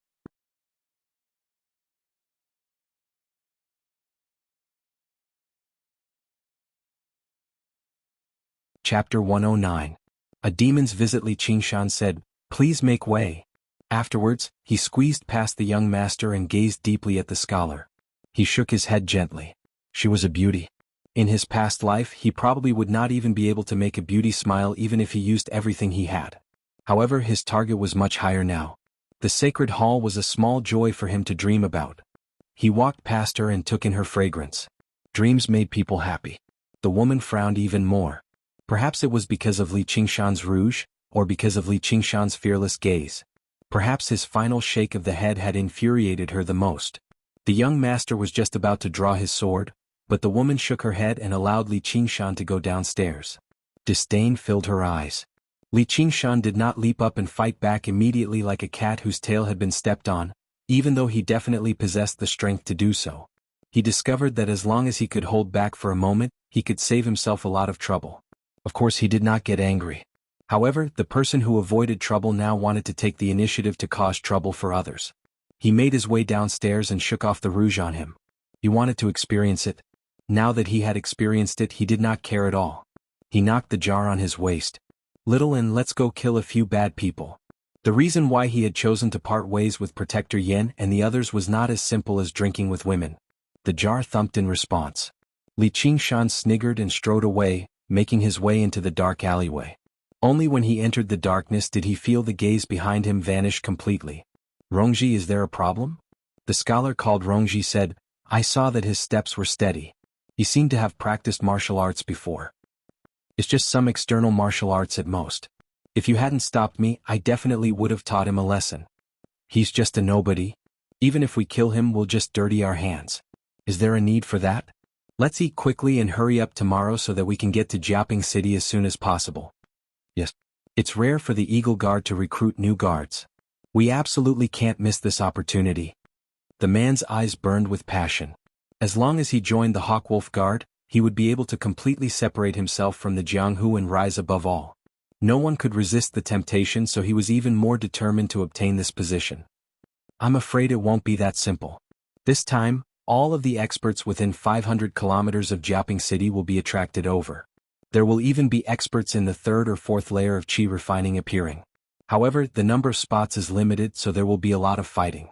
Chapter 109. A demon's visit. Li Qingshan said, "Please make way." Afterwards, he squeezed past the young master and gazed deeply at the scholar. He shook his head gently. She was a beauty. In his past life, he probably would not even be able to make a beauty smile even if he used everything he had. However, his target was much higher now. The sacred hall was a small joy for him to dream about. He walked past her and took in her fragrance. Dreams made people happy. The woman frowned even more. Perhaps it was because of Li Qingshan's rouge, or because of Li Qingshan's fearless gaze. Perhaps his final shake of the head had infuriated her the most. The young master was just about to draw his sword, but the woman shook her head and allowed Li Qingshan to go downstairs. Disdain filled her eyes. Li Qingshan did not leap up and fight back immediately like a cat whose tail had been stepped on, even though he definitely possessed the strength to do so. He discovered that as long as he could hold back for a moment, he could save himself a lot of trouble. Of course, he did not get angry. However, the person who avoided trouble now wanted to take the initiative to cause trouble for others. He made his way downstairs and shook off the rouge on him. He wanted to experience it. Now that he had experienced it, he did not care at all. He knocked the jar on his waist. "Little and let's go kill a few bad people." The reason why he had chosen to part ways with Protector Yin and the others was not as simple as drinking with women. The jar thumped in response. Li Qingshan sniggered and strode away, making his way into the dark alleyway. Only when he entered the darkness did he feel the gaze behind him vanish completely. "Rongji, is there a problem?" The scholar called Rongji said. I saw that his steps were steady. He seemed to have practiced martial arts before. "It's just some external martial arts at most. If you hadn't stopped me, I definitely would have taught him a lesson. He's just a nobody. Even if we kill him, we'll just dirty our hands. Is there a need for that? Let's eat quickly and hurry up tomorrow so that we can get to Jianghu City as soon as possible." "Yes. It's rare for the Eagle Guard to recruit new guards. We absolutely can't miss this opportunity." The man's eyes burned with passion. As long as he joined the Hawkwolf Guard, he would be able to completely separate himself from the Jianghu and rise above all. No one could resist the temptation, so he was even more determined to obtain this position. "I'm afraid it won't be that simple. This time, all of the experts within 500 kilometers of Jianghu City will be attracted over. There will even be experts in the third or fourth layer of qi refining appearing. However, the number of spots is limited, so there will be a lot of fighting.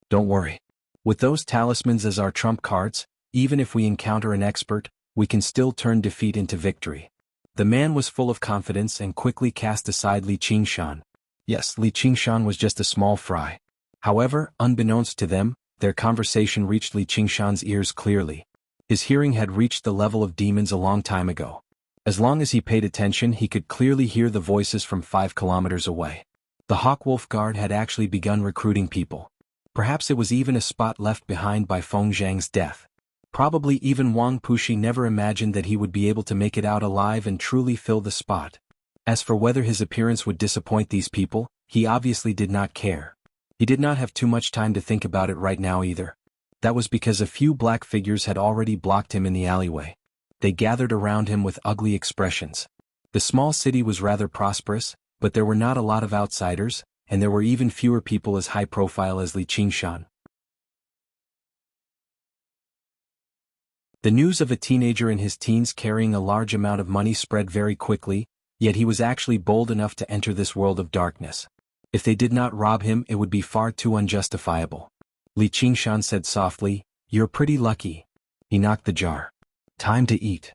Don't worry. With those talismans as our trump cards, even if we encounter an expert, we can still turn defeat into victory." The man was full of confidence and quickly cast aside Li Qingshan. Yes, Li Qingshan was just a small fry. However, unbeknownst to them, their conversation reached Li Qingshan's ears clearly. His hearing had reached the level of demons a long time ago. As long as he paid attention, he could clearly hear the voices from 5 kilometers away. The Hawkwolf Guard had actually begun recruiting people. Perhaps it was even a spot left behind by Feng Zhang's death. Probably even Wang Pushi never imagined that he would be able to make it out alive and truly fill the spot. As for whether his appearance would disappoint these people, he obviously did not care. He did not have too much time to think about it right now either. That was because a few black figures had already blocked him in the alleyway. They gathered around him with ugly expressions. The small city was rather prosperous, but there were not a lot of outsiders, and there were even fewer people as high profile as Li Qingshan. The news of a teenager in his teens carrying a large amount of money spread very quickly, yet he was actually bold enough to enter this world of darkness. If they did not rob him, it would be far too unjustifiable. Li Qingshan said softly, "You're pretty lucky." He knocked the jar. "Time to eat.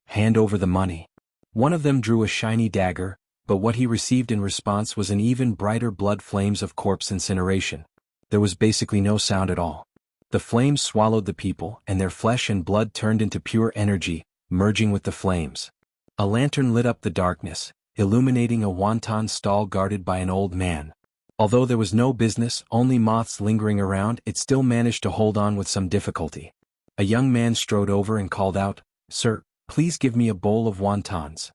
Hand over the money." One of them drew a shiny dagger, but what he received in response was an even brighter blood flames of corpse incineration. There was basically no sound at all. The flames swallowed the people, and their flesh and blood turned into pure energy, merging with the flames. A lantern lit up the darkness, illuminating a wonton stall guarded by an old man. Although there was no business, only moths lingering around, it still managed to hold on with some difficulty. A young man strode over and called out, "Sir, please give me a bowl of wontons."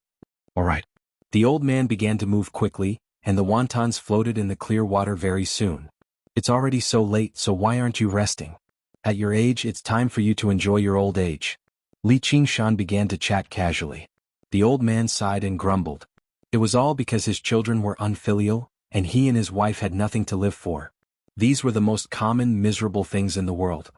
"All right." The old man began to move quickly, and the wontons floated in the clear water very soon. "It's already so late, so why aren't you resting? At your age, it's time for you to enjoy your old age." Li Qingshan began to chat casually. The old man sighed and grumbled. It was all because his children were unfilial, and he and his wife had nothing to live for. These were the most common miserable things in the world.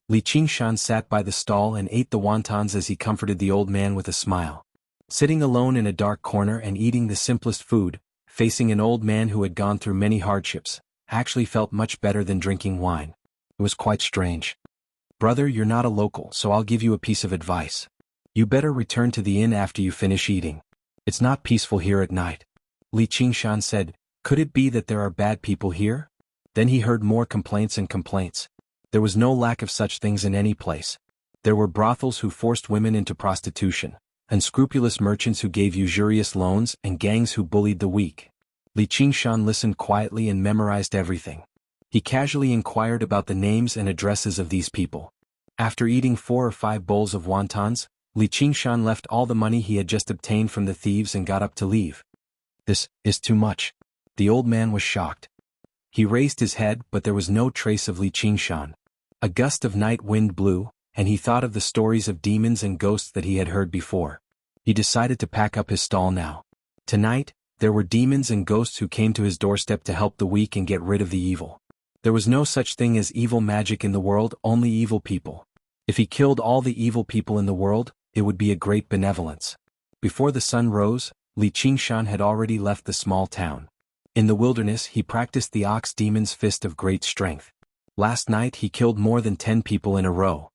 Li Qingshan sat by the stall and ate the wontons as he comforted the old man with a smile. Sitting alone in a dark corner and eating the simplest food, facing an old man who had gone through many hardships, actually felt much better than drinking wine. It was quite strange. "Brother, you're not a local, so I'll give you a piece of advice. You better return to the inn after you finish eating. It's not peaceful here at night." Li Qingshan said, "Could it be that there are bad people here?" Then he heard more complaints and complaints. There was no lack of such things in any place. There were brothels who forced women into prostitution, unscrupulous merchants who gave usurious loans, and gangs who bullied the weak. Li Qingshan listened quietly and memorized everything. He casually inquired about the names and addresses of these people. After eating 4 or 5 bowls of wontons, Li Qingshan left all the money he had just obtained from the thieves and got up to leave. "This is too much." The old man was shocked. He raised his head, but there was no trace of Li Qingshan. A gust of night wind blew, and he thought of the stories of demons and ghosts that he had heard before. He decided to pack up his stall now. Tonight, there were demons and ghosts who came to his doorstep to help the weak and get rid of the evil. There was no such thing as evil magic in the world, only evil people. If he killed all the evil people in the world, it would be a great benevolence. Before the sun rose, Li Qingshan had already left the small town. In the wilderness he practiced the ox demon's fist of great strength. Last night he killed more than 10 people in a row.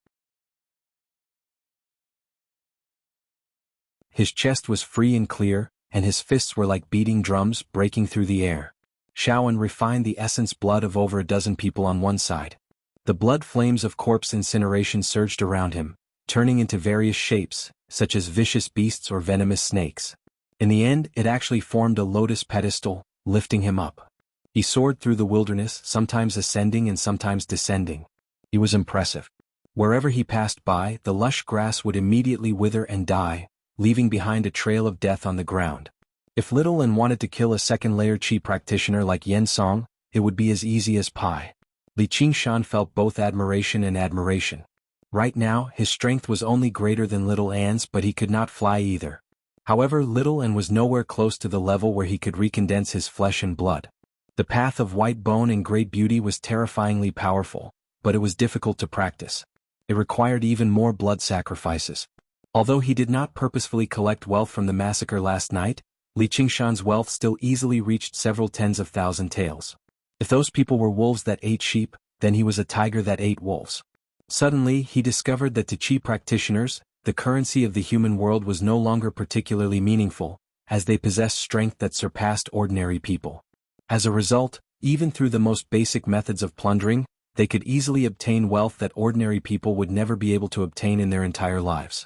His chest was free and clear, and his fists were like beating drums breaking through the air. Shaoan refined the essence blood of over a dozen people on one side. The blood flames of corpse incineration surged around him, turning into various shapes, such as vicious beasts or venomous snakes. In the end, it actually formed a lotus pedestal, lifting him up. He soared through the wilderness, sometimes ascending and sometimes descending. He was impressive. Wherever he passed by, the lush grass would immediately wither and die, leaving behind a trail of death on the ground. If Little N wanted to kill a second-layer Qi practitioner like Yen Song, it would be as easy as pie. Li Qingshan felt both admiration and admiration. Right now, his strength was only greater than Little An's, but he could not fly either. However, Little N was nowhere close to the level where he could recondense his flesh and blood. The path of white bone and great beauty was terrifyingly powerful, but it was difficult to practice. It required even more blood sacrifices. Although he did not purposefully collect wealth from the massacre last night, Li Qingshan's wealth still easily reached several tens of thousand taels. If those people were wolves that ate sheep, then he was a tiger that ate wolves. Suddenly, he discovered that to Qi practitioners, the currency of the human world was no longer particularly meaningful, as they possessed strength that surpassed ordinary people. As a result, even through the most basic methods of plundering, they could easily obtain wealth that ordinary people would never be able to obtain in their entire lives.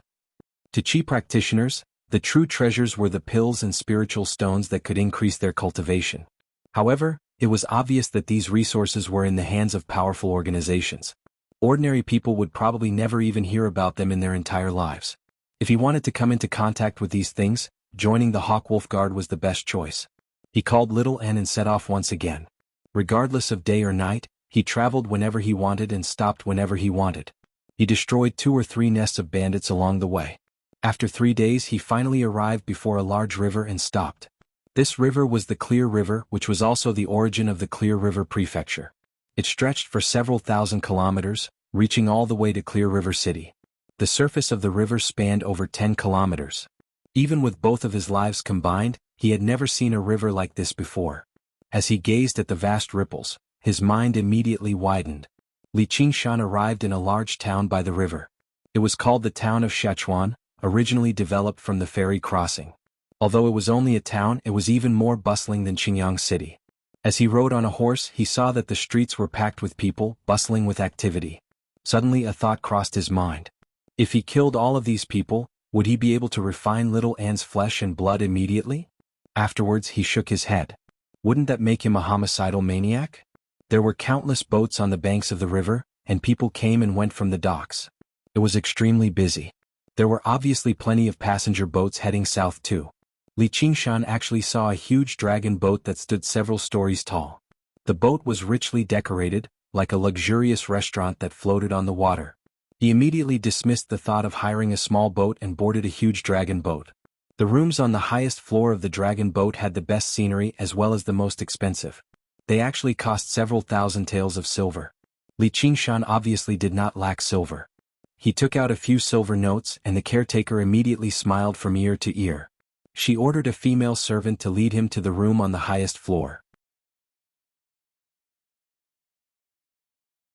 To Qi practitioners, the true treasures were the pills and spiritual stones that could increase their cultivation. However, it was obvious that these resources were in the hands of powerful organizations. Ordinary people would probably never even hear about them in their entire lives. If he wanted to come into contact with these things, joining the Hawkwolf Guard was the best choice. He called Little N and set off once again. Regardless of day or night, he traveled whenever he wanted and stopped whenever he wanted. He destroyed 2 or 3 nests of bandits along the way. After 3 days he finally arrived before a large river and stopped. This river was the Clear River, which was also the origin of the Clear River Prefecture. It stretched for several thousand kilometers, reaching all the way to Clear River City. The surface of the river spanned over 10 kilometers. Even with both of his lives combined, he had never seen a river like this before. As he gazed at the vast ripples, his mind immediately widened. Li Qingshan arrived in a large town by the river. It was called the town of Sichuan, originally developed from the ferry crossing. Although it was only a town, it was even more bustling than Qingyang City. As he rode on a horse, he saw that the streets were packed with people, bustling with activity. Suddenly a thought crossed his mind. If he killed all of these people, would he be able to refine Little An's flesh and blood immediately? Afterwards he shook his head. Wouldn't that make him a homicidal maniac? There were countless boats on the banks of the river, and people came and went from the docks. It was extremely busy. There were obviously plenty of passenger boats heading south too. Li Qingshan actually saw a huge dragon boat that stood several stories tall. The boat was richly decorated, like a luxurious restaurant that floated on the water. He immediately dismissed the thought of hiring a small boat and boarded a huge dragon boat. The rooms on the highest floor of the dragon boat had the best scenery as well as the most expensive. They actually cost several thousand taels of silver. Li Qingshan obviously did not lack silver. He took out a few silver notes and the caretaker immediately smiled from ear to ear. She ordered a female servant to lead him to the room on the highest floor.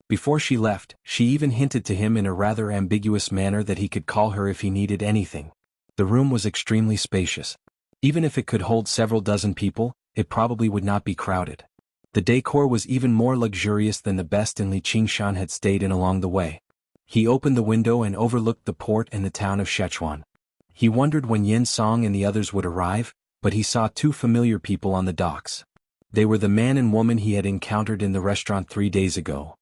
Before she left, she even hinted to him in a rather ambiguous manner that he could call her if he needed anything. The room was extremely spacious. Even if it could hold several dozen people, it probably would not be crowded. The decor was even more luxurious than the best Li Qingshan had stayed in along the way. He opened the window and overlooked the port and the town of Sichuan. He wondered when Yin Song and the others would arrive, but he saw two familiar people on the docks. They were the man and woman he had encountered in the restaurant 3 days ago.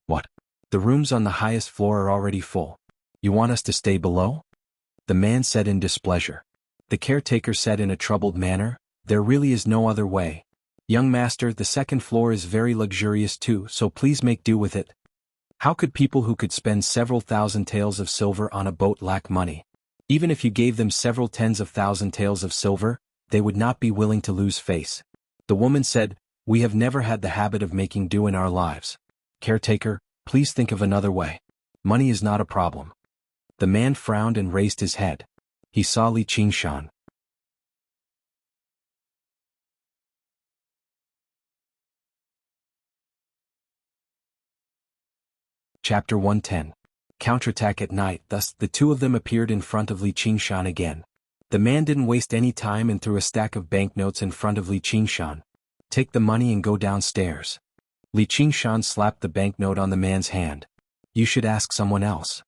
What? The rooms on the highest floor are already full. You want us to stay below? The man said in displeasure. The caretaker said in a troubled manner, there really is no other way. Young master, the second floor is very luxurious too, so please make do with it. How could people who could spend several thousand taels of silver on a boat lack money? Even if you gave them several tens of thousand taels of silver, they would not be willing to lose face. The woman said, we have never had the habit of making do in our lives. Caretaker, please think of another way. Money is not a problem. The man frowned and raised his head. He saw Li Qingshan. Chapter 110. Counterattack at night. Thus, the two of them appeared in front of Li Qingshan again. The man didn't waste any time and threw a stack of banknotes in front of Li Qingshan. Take the money and go downstairs. Li Qingshan slapped the banknote on the man's hand. You should ask someone else.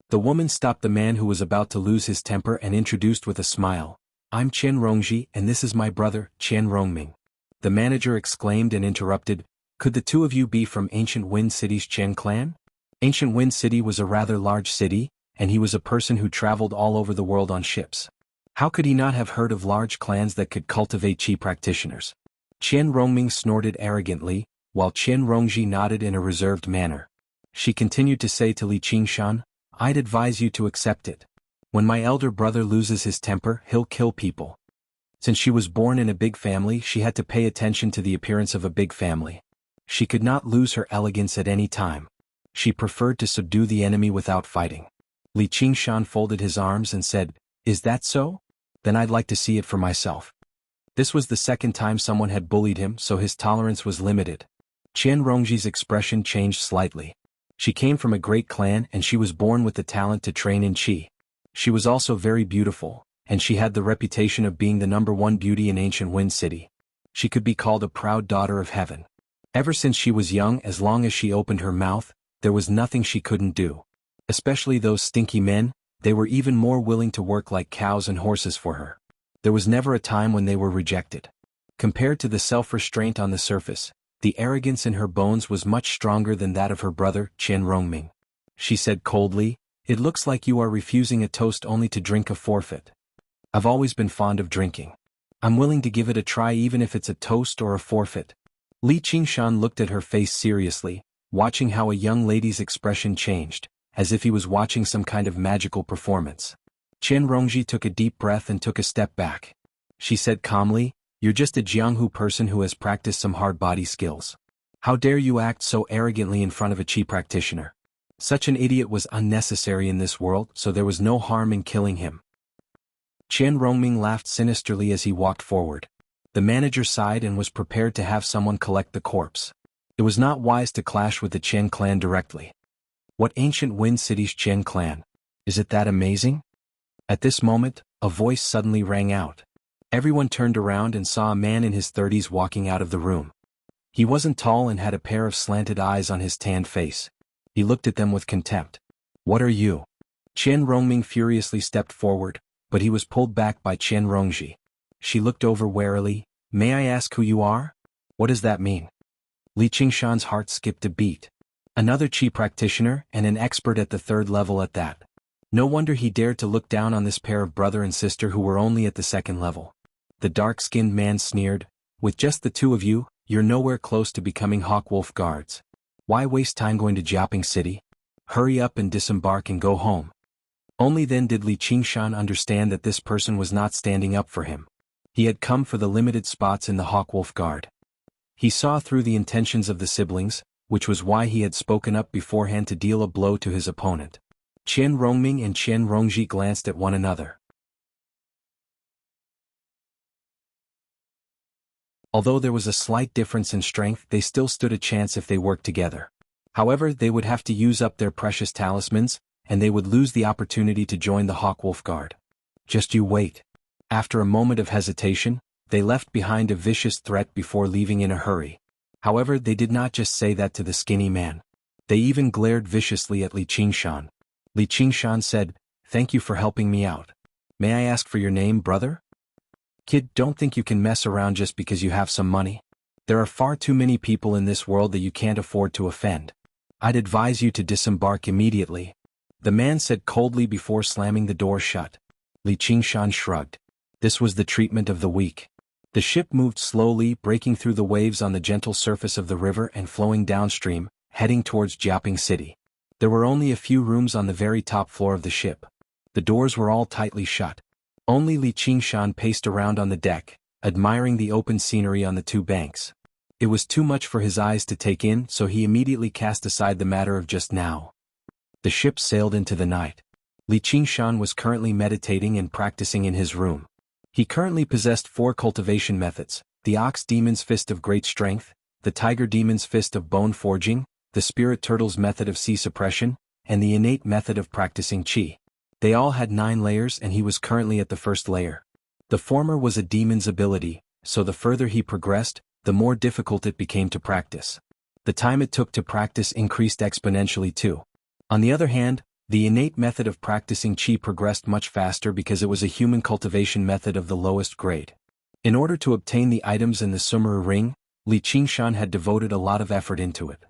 The woman stopped the man who was about to lose his temper and introduced with a smile. I'm Qian Rongji and this is my brother, Qian Rongming. The manager exclaimed and interrupted, could the two of you be from Ancient Wind City's Qian clan? Ancient Wind City was a rather large city, and he was a person who traveled all over the world on ships. How could he not have heard of large clans that could cultivate qi practitioners? Qian Rongming snorted arrogantly, while Qian Rongji nodded in a reserved manner. She continued to say to Li Qingshan, I'd advise you to accept it. When my elder brother loses his temper, he'll kill people. Since she was born in a big family, she had to pay attention to the appearance of a big family. She could not lose her elegance at any time. She preferred to subdue the enemy without fighting. Li Qingshan folded his arms and said, is that so? Then I'd like to see it for myself. This was the second time someone had bullied him, so his tolerance was limited. Qian Rongji's expression changed slightly. She came from a great clan and she was born with the talent to train in qi. She was also very beautiful, and she had the reputation of being the #1 beauty in Ancient Wind City. She could be called a proud daughter of heaven. Ever since she was young, as long as she opened her mouth, there was nothing she couldn't do. Especially those stinky men, they were even more willing to work like cows and horses for her. There was never a time when they were rejected. Compared to the self-restraint on the surface, the arrogance in her bones was much stronger than that of her brother, Qian Rongming. She said coldly, it looks like you are refusing a toast only to drink a forfeit. I've always been fond of drinking. I'm willing to give it a try even if it's a toast or a forfeit. Li Qingshan looked at her face seriously, watching how a young lady's expression changed, as if he was watching some kind of magical performance. Qian Rongji took a deep breath and took a step back. She said calmly, you're just a Jianghu person who has practiced some hard body skills. How dare you act so arrogantly in front of a qi practitioner? Such an idiot was unnecessary in this world, so there was no harm in killing him. Qian Rongming laughed sinisterly as he walked forward. The manager sighed and was prepared to have someone collect the corpse. It was not wise to clash with the Qian clan directly. What Ancient Wind City's Qian clan? Is it that amazing? At this moment, a voice suddenly rang out. Everyone turned around and saw a man in his 30s walking out of the room. He wasn't tall and had a pair of slanted eyes on his tanned face. He looked at them with contempt. What are you? Qian Rongming furiously stepped forward, but he was pulled back by Qian Rongji. She looked over warily. May I ask who you are? What does that mean? Li Qingshan's heart skipped a beat. Another qi practitioner and an expert at the 3rd level at that. No wonder he dared to look down on this pair of brother and sister who were only at the 2nd level. The dark-skinned man sneered, with just the two of you, you're nowhere close to becoming Hawkwolf guards. Why waste time going to Jiaping City? Hurry up and disembark and go home. Only then did Li Qingshan understand that this person was not standing up for him. He had come for the limited spots in the Hawkwolf Guard. He saw through the intentions of the siblings, which was why he had spoken up beforehand to deal a blow to his opponent. Qian Rongming and Qian Rongji glanced at one another. Although there was a slight difference in strength, they still stood a chance if they worked together. However, they would have to use up their precious talismans, and they would lose the opportunity to join the Hawkwolf Guard. Just you wait. After a moment of hesitation, they left behind a vicious threat before leaving in a hurry. However, they did not just say that to the skinny man. They even glared viciously at Li Qingshan. Li Qingshan said, "Thank you for helping me out. May I ask for your name, brother?" "Kid, don't think you can mess around just because you have some money. There are far too many people in this world that you can't afford to offend. I'd advise you to disembark immediately," the man said coldly before slamming the door shut. Li Qingshan shrugged. This was the treatment of the weak. The ship moved slowly, breaking through the waves on the gentle surface of the river and flowing downstream, heading towards Jiaping City. There were only a few rooms on the very top floor of the ship. The doors were all tightly shut. Only Li Qingshan paced around on the deck, admiring the open scenery on the two banks. It was too much for his eyes to take in, so he immediately cast aside the matter of just now. The ship sailed into the night. Li Qingshan was currently meditating and practicing in his room. He currently possessed 4 cultivation methods: the Ox Demon's Fist of Great Strength, the Tiger Demon's Fist of Bone Forging, the Spirit Turtle's Method of Sea Suppression, and the innate method of practicing Qi. They all had 9 layers and he was currently at the first layer. The former was a demon's ability, so the further he progressed, the more difficult it became to practice. The time it took to practice increased exponentially too. On the other hand, the innate method of practicing Qi progressed much faster because it was a human cultivation method of the lowest grade. In order to obtain the items in the Sumeru ring, Li Qingshan had devoted a lot of effort into it.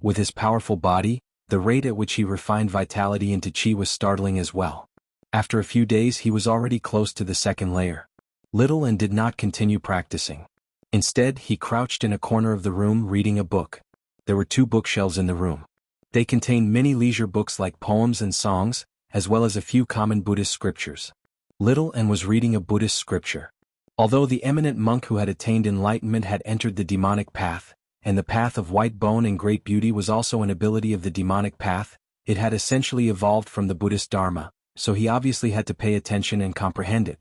With his powerful body, the rate at which he refined vitality into Qi was startling as well. After a few days he was already close to the second layer. Little and did not continue practicing. Instead, he crouched in a corner of the room reading a book. There were 2 bookshelves in the room. They contained many leisure books like poems and songs, as well as a few common Buddhist scriptures. Little and was reading a Buddhist scripture. Although the eminent monk who had attained enlightenment had entered the demonic path, and the path of white bone and great beauty was also an ability of the demonic path, it had essentially evolved from the Buddhist Dharma, so he obviously had to pay attention and comprehend it.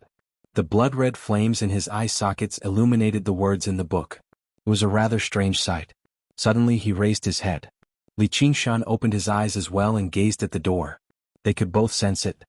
The blood-red flames in his eye sockets illuminated the words in the book. It was a rather strange sight. Suddenly he raised his head. Li Qingshan opened his eyes as well and gazed at the door. They could both sense it.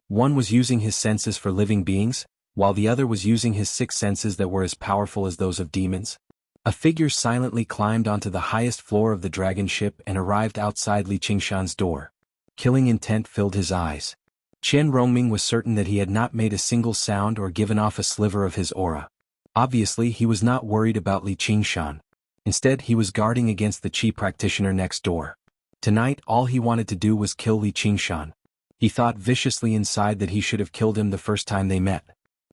One was using his senses for living beings, while the other was using his 6 senses that were as powerful as those of demons. A figure silently climbed onto the highest floor of the dragon ship and arrived outside Li Qingshan's door. Killing intent filled his eyes. Qian Rongming was certain that he had not made a single sound or given off a sliver of his aura. Obviously, he was not worried about Li Qingshan. Instead, he was guarding against the Qi practitioner next door. Tonight, all he wanted to do was kill Li Qingshan. He thought viciously inside that he should have killed him the first time they met.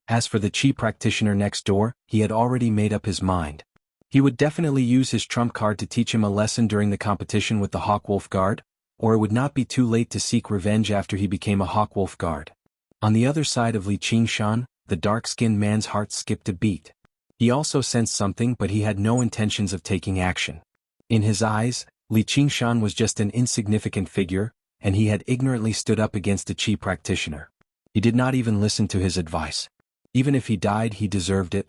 As for the Qi practitioner next door, he had already made up his mind. He would definitely use his trump card to teach him a lesson during the competition with the Hawkwolf Guard, or it would not be too late to seek revenge after he became a Hawkwolf Guard. On the other side of Li Qingshan, the dark-skinned man's heart skipped a beat. He also sensed something, but he had no intentions of taking action. In his eyes, Li Qingshan was just an insignificant figure, and he had ignorantly stood up against a Qi practitioner. He did not even listen to his advice. Even if he died, he deserved it.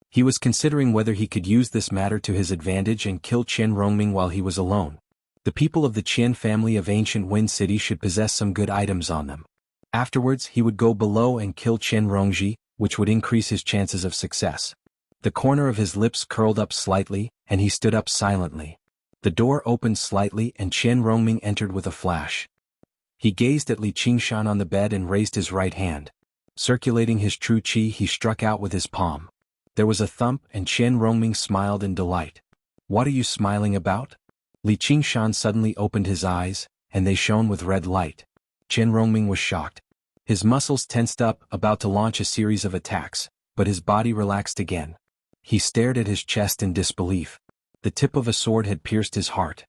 He was considering whether he could use this matter to his advantage and kill Qian Rongming while he was alone. The people of the Qian family of ancient Wind City should possess some good items on them. Afterwards, he would go below and kill Qian Rongji, which would increase his chances of success. The corner of his lips curled up slightly, and he stood up silently. The door opened slightly and Qian Rongming entered with a flash. He gazed at Li Qingshan on the bed and raised his right hand. Circulating his true Qi, he struck out with his palm. There was a thump and Qian Rongming smiled in delight. "What are you smiling about?" Li Qingshan suddenly opened his eyes, and they shone with red light. Qian Rongming was shocked. His muscles tensed up, about to launch a series of attacks, but his body relaxed again. He stared at his chest in disbelief. The tip of a sword had pierced his heart.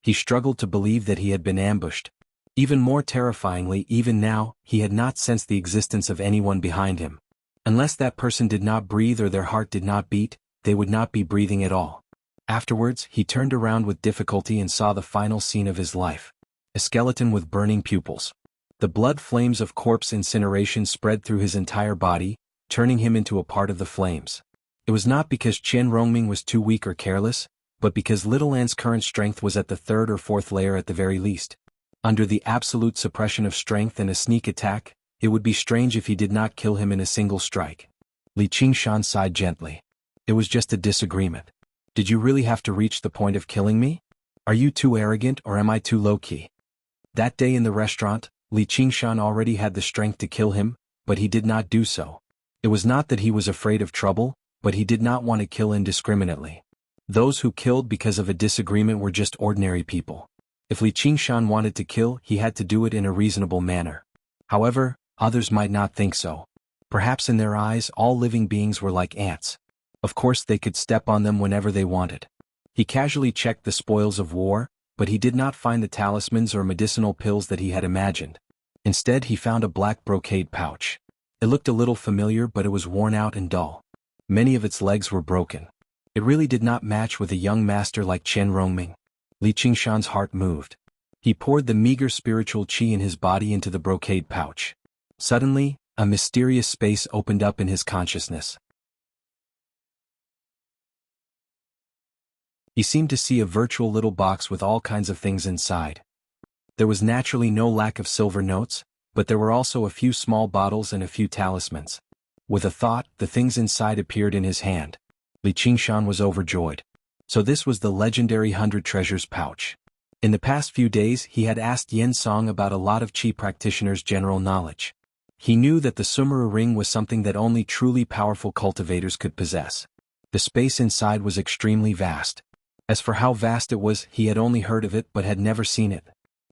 He struggled to believe that he had been ambushed. Even more terrifyingly, even now, he had not sensed the existence of anyone behind him. Unless that person did not breathe or their heart did not beat, they would not be breathing at all. Afterwards, he turned around with difficulty and saw the final scene of his life. A skeleton with burning pupils. The blood flames of corpse incineration spread through his entire body, turning him into a part of the flames. It was not because Chen Rongming was too weak or careless, but because Little An's current strength was at the third or fourth layer at the very least. Under the absolute suppression of strength and a sneak attack, it would be strange if he did not kill him in a single strike. Li Qingshan sighed gently. It was just a disagreement. Did you really have to reach the point of killing me? Are you too arrogant or am I too low-key? That day in the restaurant, Li Qingshan already had the strength to kill him, but he did not do so. It was not that he was afraid of trouble, but he did not want to kill indiscriminately. Those who killed because of a disagreement were just ordinary people. If Li Qingshan wanted to kill, he had to do it in a reasonable manner. However, others might not think so. Perhaps in their eyes all living beings were like ants. Of course they could step on them whenever they wanted. He casually checked the spoils of war, but he did not find the talismans or medicinal pills that he had imagined. Instead he found a black brocade pouch. It looked a little familiar, but it was worn out and dull. Many of its legs were broken. It really did not match with a young master like Chen Rongming. Li Qingshan's heart moved. He poured the meager spiritual qi in his body into the brocade pouch. Suddenly, a mysterious space opened up in his consciousness. He seemed to see a virtual little box with all kinds of things inside. There was naturally no lack of silver notes, but there were also a few small bottles and a few talismans. With a thought, the things inside appeared in his hand. Li Qingshan was overjoyed. So this was the legendary 100 Treasures pouch. In the past few days he had asked Yen Song about a lot of Qi practitioners' general knowledge. He knew that the Sumeru ring was something that only truly powerful cultivators could possess. The space inside was extremely vast. As for how vast it was, he had only heard of it but had never seen it.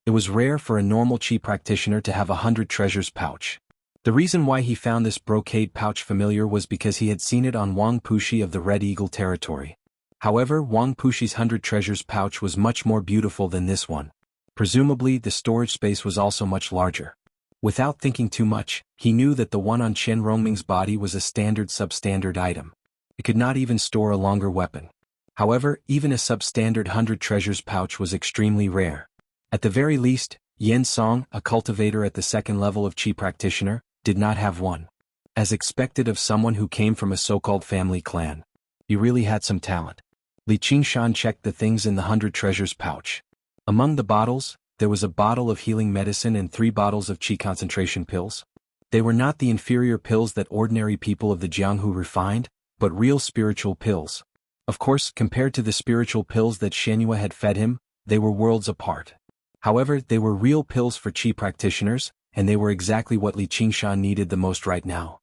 It was rare for a normal Qi practitioner to have a 100 Treasures pouch. The reason why he found this brocade pouch familiar was because he had seen it on Wang Pushi of the Red Eagle territory. However, Wang Pushi's 100 Treasures pouch was much more beautiful than this one. Presumably, the storage space was also much larger. Without thinking too much, he knew that the one on Chen Rongming's body was a standard substandard item. It could not even store a longer weapon. However, even a substandard 100 Treasures pouch was extremely rare. At the very least, Yen Song, a cultivator at the second level of Qi practitioner, did not have one. As expected of someone who came from a so-called family clan. He really had some talent. Li Qingshan checked the things in the 100 Treasures pouch. Among the bottles, there was a bottle of healing medicine and 3 bottles of Qi concentration pills. They were not the inferior pills that ordinary people of the Jianghu refined, but real spiritual pills. Of course, compared to the spiritual pills that Shenyue had fed him, they were worlds apart. However, they were real pills for Qi practitioners, and they were exactly what Li Qingshan needed the most right now.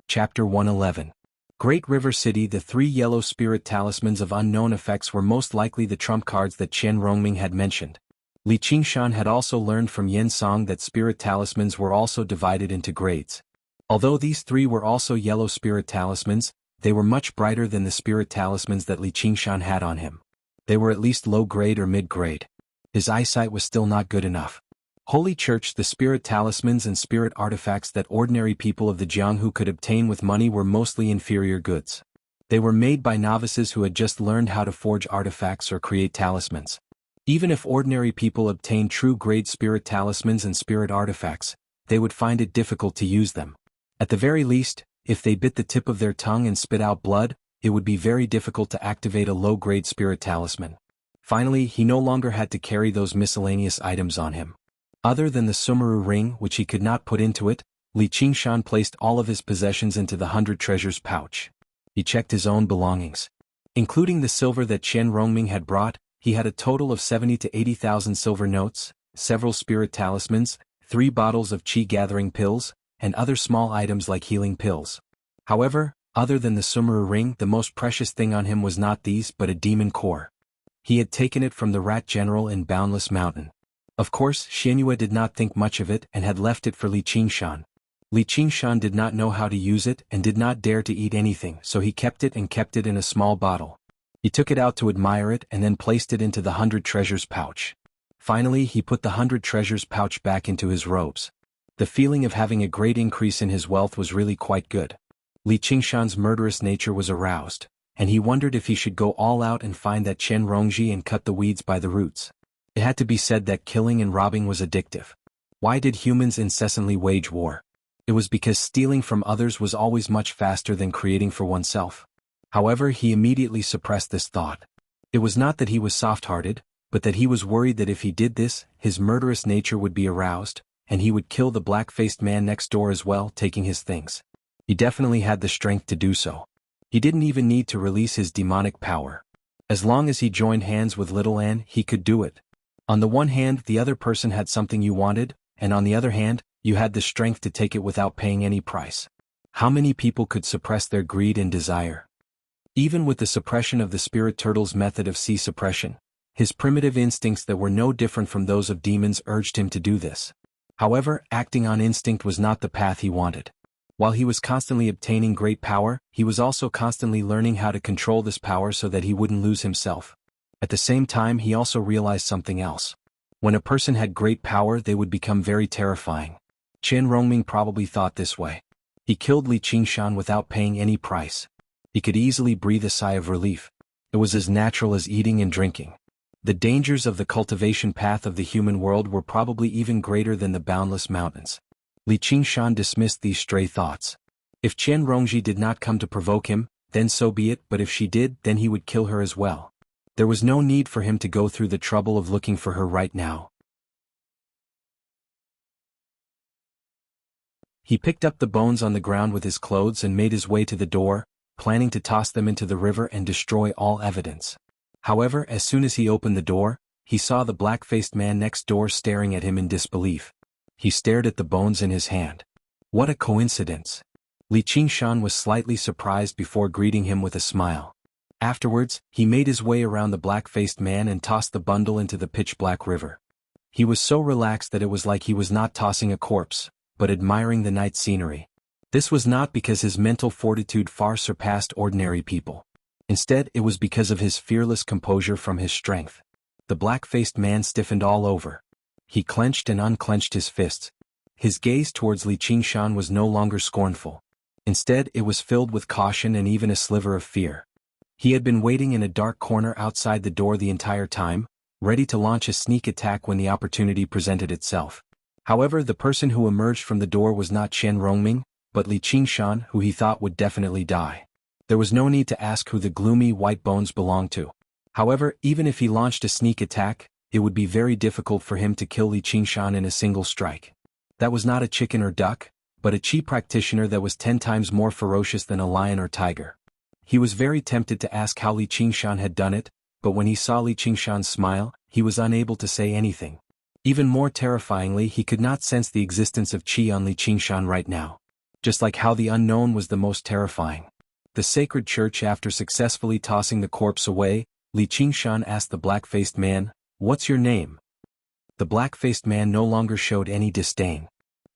Chapter 111. Great River City. The 3 yellow spirit talismans of unknown effects were most likely the trump cards that Chen Rongming had mentioned. Li Qingshan had also learned from Yen Song that spirit talismans were also divided into grades. Although these 3 were also yellow spirit talismans, they were much brighter than the spirit talismans that Li Qingshan had on him. They were at least low grade or mid grade. His eyesight was still not good enough. Holy Church. The spirit talismans and spirit artifacts that ordinary people of the Jianghu could obtain with money were mostly inferior goods. They were made by novices who had just learned how to forge artifacts or create talismans. Even if ordinary people obtained true grade spirit talismans and spirit artifacts, they would find it difficult to use them. At the very least, if they bit the tip of their tongue and spit out blood, it would be very difficult to activate a low-grade spirit talisman. Finally, he no longer had to carry those miscellaneous items on him. Other than the Sumeru ring, which he could not put into it, Li Qingshan placed all of his possessions into the 100 Treasures pouch. He checked his own belongings. Including the silver that Chen Rongming had brought, he had a total of 70 to 80,000 silver notes, several spirit talismans, 3 bottles of Qi gathering pills, and other small items like healing pills. However, other than the Sumeru ring, the most precious thing on him was not these but a demon core. He had taken it from the Rat General in Boundless Mountain. Of course, Shenyue did not think much of it and had left it for Li Qingshan. Li Qingshan did not know how to use it and did not dare to eat anything, so he kept it in a small bottle. He took it out to admire it and then placed it into the 100 treasures pouch. Finally, he put the 100 treasures pouch back into his robes. The feeling of having a great increase in his wealth was really quite good. Li Qingshan's murderous nature was aroused, and he wondered if he should go all out and find that Chen Rongji and cut the weeds by the roots. It had to be said that killing and robbing was addictive. Why did humans incessantly wage war? It was because stealing from others was always much faster than creating for oneself. However, he immediately suppressed this thought. It was not that he was soft-hearted, but that he was worried that if he did this, his murderous nature would be aroused, and he would kill the black-faced man next door as well, taking his things. He definitely had the strength to do so. He didn't even need to release his demonic power. As long as he joined hands with Little Anne, he could do it. On the one hand, the other person had something you wanted, and on the other hand, you had the strength to take it without paying any price. How many people could suppress their greed and desire? Even with the suppression of the spirit turtle's method of sea suppression, his primitive instincts that were no different from those of demons urged him to do this. However, acting on instinct was not the path he wanted. While he was constantly obtaining great power, he was also constantly learning how to control this power so that he wouldn't lose himself. At the same time, he also realized something else. When a person had great power, they would become very terrifying. Chen Rongming probably thought this way. He killed Li Qingshan without paying any price. He could easily breathe a sigh of relief. It was as natural as eating and drinking. The dangers of the cultivation path of the human world were probably even greater than the boundless mountains. Li Qingshan dismissed these stray thoughts. If Chen Rongji did not come to provoke him, then so be it, but if she did, then he would kill her as well. There was no need for him to go through the trouble of looking for her right now. He picked up the bones on the ground with his clothes and made his way to the door, planning to toss them into the river and destroy all evidence. However, as soon as he opened the door, he saw the black-faced man next door staring at him in disbelief. He stared at the bones in his hand. What a coincidence! Li Qingshan was slightly surprised before greeting him with a smile. Afterwards, he made his way around the black-faced man and tossed the bundle into the pitch-black river. He was so relaxed that it was like he was not tossing a corpse, but admiring the night scenery. This was not because his mental fortitude far surpassed ordinary people. Instead, it was because of his fearless composure from his strength. The black-faced man stiffened all over. He clenched and unclenched his fists. His gaze towards Li Qingshan was no longer scornful. Instead, it was filled with caution and even a sliver of fear. He had been waiting in a dark corner outside the door the entire time, ready to launch a sneak attack when the opportunity presented itself. However, the person who emerged from the door was not Chen Rongming, but Li Qingshan, who he thought would definitely die. There was no need to ask who the gloomy white bones belonged to. However, even if he launched a sneak attack, it would be very difficult for him to kill Li Qingshan in a single strike. That was not a chicken or duck, but a chi practitioner that was 10 times more ferocious than a lion or tiger. He was very tempted to ask how Li Qingshan had done it, but when he saw Li Qingshan's smile, he was unable to say anything. Even more terrifyingly, he could not sense the existence of chi on Li Qingshan right now. Just like how the unknown was the most terrifying. The sacred church. After successfully tossing the corpse away, Li Qingshan asked the black-faced man, "What's your name?" The black-faced man no longer showed any disdain.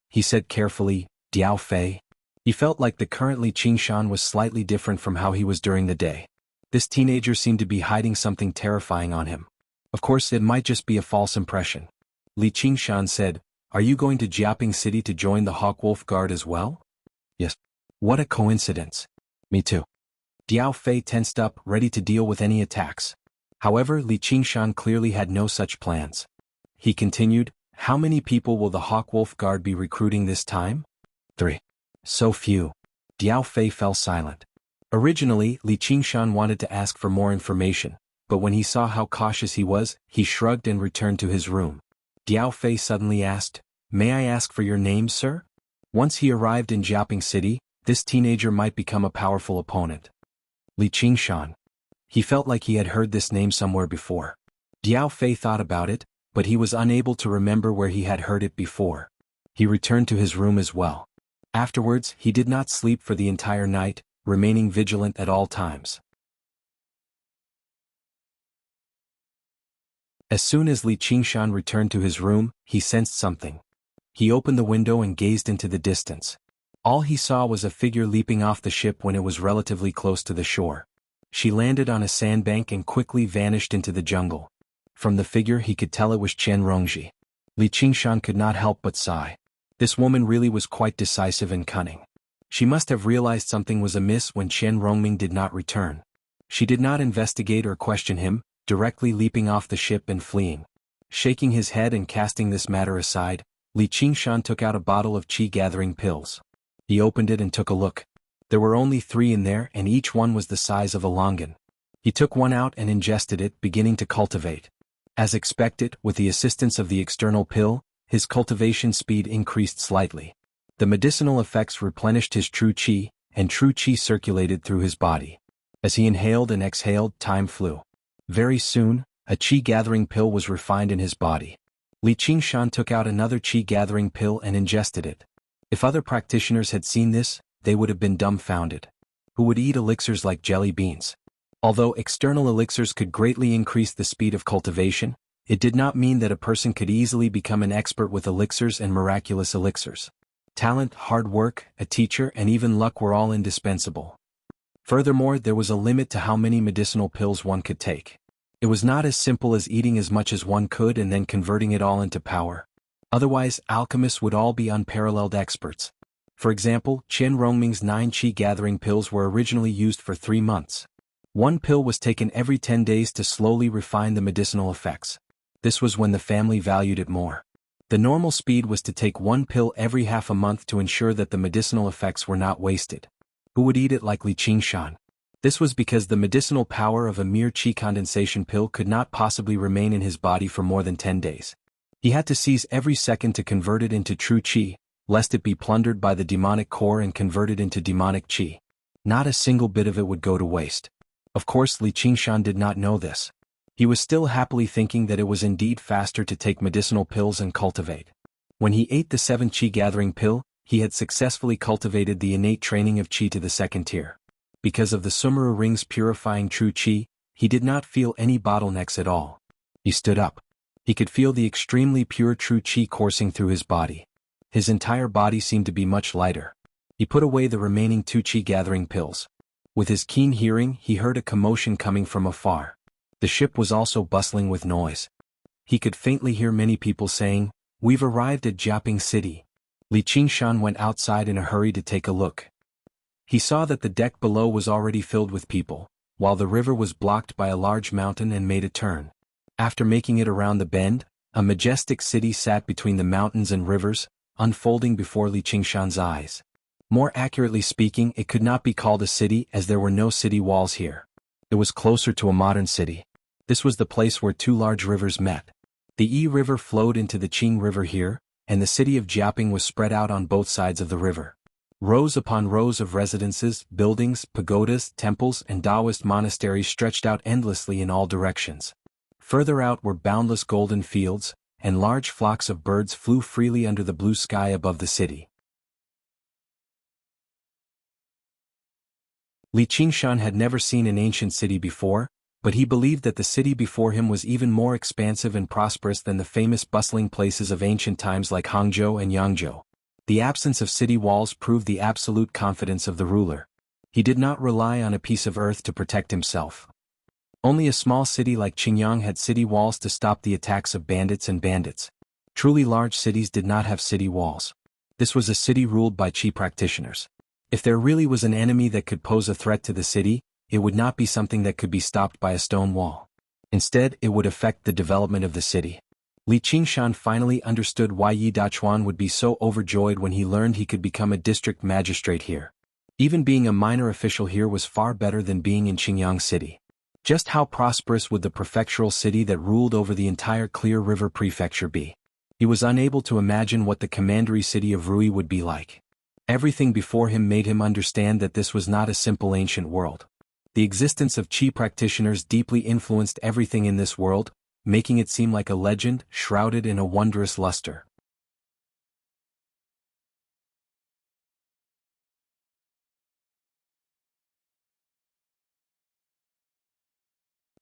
He said carefully, "Diao Fei." He felt like the current Li Qingshan was slightly different from how he was during the day. This teenager seemed to be hiding something terrifying on him. Of course, it might just be a false impression. Li Qingshan said, "Are you going to Jiaping City to join the Hawkwolf Guard as well?" "Yes." "What a coincidence." "Me too." Diao Fei tensed up, ready to deal with any attacks. However, Li Qingshan clearly had no such plans. He continued, "How many people will the Hawkwolf Guard be recruiting this time?" 3. "So few." Diao Fei fell silent. Originally, Li Qingshan wanted to ask for more information, but when he saw how cautious he was, he shrugged and returned to his room. Diao Fei suddenly asked, "May I ask for your name, sir?" Once he arrived in Jiaping City, this teenager might become a powerful opponent. Li Qingshan. He felt like he had heard this name somewhere before. Diao Fei thought about it, but he was unable to remember where he had heard it before. He returned to his room as well. Afterwards, he did not sleep for the entire night, remaining vigilant at all times. As soon as Li Qingshan returned to his room, he sensed something. He opened the window and gazed into the distance. All he saw was a figure leaping off the ship when it was relatively close to the shore. She landed on a sandbank and quickly vanished into the jungle. From the figure he could tell it was Chen Rongji. Li Qingshan could not help but sigh. This woman really was quite decisive and cunning. She must have realized something was amiss when Chen Rongming did not return. She did not investigate or question him, directly leaping off the ship and fleeing. Shaking his head and casting this matter aside, Li Qingshan took out a bottle of qi-gathering pills. He opened it and took a look. There were only 3 in there and each one was the size of a longan. He took one out and ingested it, beginning to cultivate. As expected, with the assistance of the external pill, his cultivation speed increased slightly. The medicinal effects replenished his true qi, and true qi circulated through his body. As he inhaled and exhaled, time flew. Very soon, a qi-gathering pill was refined in his body. Li Qingshan took out another qi-gathering pill and ingested it. If other practitioners had seen this, they would have been dumbfounded. Who would eat elixirs like jelly beans? Although external elixirs could greatly increase the speed of cultivation, it did not mean that a person could easily become an expert with elixirs and miraculous elixirs. Talent, hard work, a teacher, and even luck were all indispensable. Furthermore, there was a limit to how many medicinal pills one could take. It was not as simple as eating as much as one could and then converting it all into power. Otherwise, alchemists would all be unparalleled experts. For example, Chen Rongming's 9 qi-gathering pills were originally used for 3 months. One pill was taken every 10 days to slowly refine the medicinal effects. This was when the family valued it more. The normal speed was to take 1 pill every half a month to ensure that the medicinal effects were not wasted. Who would eat it like Li Qingshan? This was because the medicinal power of a mere qi condensation pill could not possibly remain in his body for more than 10 days. He had to seize every second to convert it into true qi, lest it be plundered by the demonic core and converted into demonic qi. Not a single bit of it would go to waste. Of course, Li Qingshan did not know this. He was still happily thinking that it was indeed faster to take medicinal pills and cultivate. When he ate the 7 qi-gathering pill, he had successfully cultivated the innate training of qi to the 2nd tier. Because of the Sumera rings purifying true qi, he did not feel any bottlenecks at all. He stood up. He could feel the extremely pure true qi coursing through his body. His entire body seemed to be much lighter. He put away the remaining 2 qi-gathering pills. With his keen hearing, he heard a commotion coming from afar. The ship was also bustling with noise. He could faintly hear many people saying, "We've arrived at Jiaping City." Li Qingshan went outside in a hurry to take a look. He saw that the deck below was already filled with people, while the river was blocked by a large mountain and made a turn. After making it around the bend, a majestic city sat between the mountains and rivers, unfolding before Li Qingshan's eyes. More accurately speaking, it could not be called a city as there were no city walls here. It was closer to a modern city. This was the place where 2 large rivers met. The Yi River flowed into the Qing River here, and the city of Jiaping was spread out on both sides of the river. Rows upon rows of residences, buildings, pagodas, temples, and Taoist monasteries stretched out endlessly in all directions. Further out were boundless golden fields, and large flocks of birds flew freely under the blue sky above the city. Li Qingshan had never seen an ancient city before, but he believed that the city before him was even more expansive and prosperous than the famous bustling places of ancient times like Hangzhou and Yangzhou. The absence of city walls proved the absolute confidence of the ruler. He did not rely on a piece of earth to protect himself. Only a small city like Qingyang had city walls to stop the attacks of bandits and bandits. Truly large cities did not have city walls. This was a city ruled by qi practitioners. If there really was an enemy that could pose a threat to the city, it would not be something that could be stopped by a stone wall. Instead, it would affect the development of the city. Li Qingshan finally understood why Yi Dachuan would be so overjoyed when he learned he could become a district magistrate here. Even being a minor official here was far better than being in Qingyang City. Just how prosperous would the prefectural city that ruled over the entire Clear River Prefecture be? He was unable to imagine what the commandery city of Rui would be like. Everything before him made him understand that this was not a simple ancient world. The existence of qi practitioners deeply influenced everything in this world, making it seem like a legend shrouded in a wondrous luster.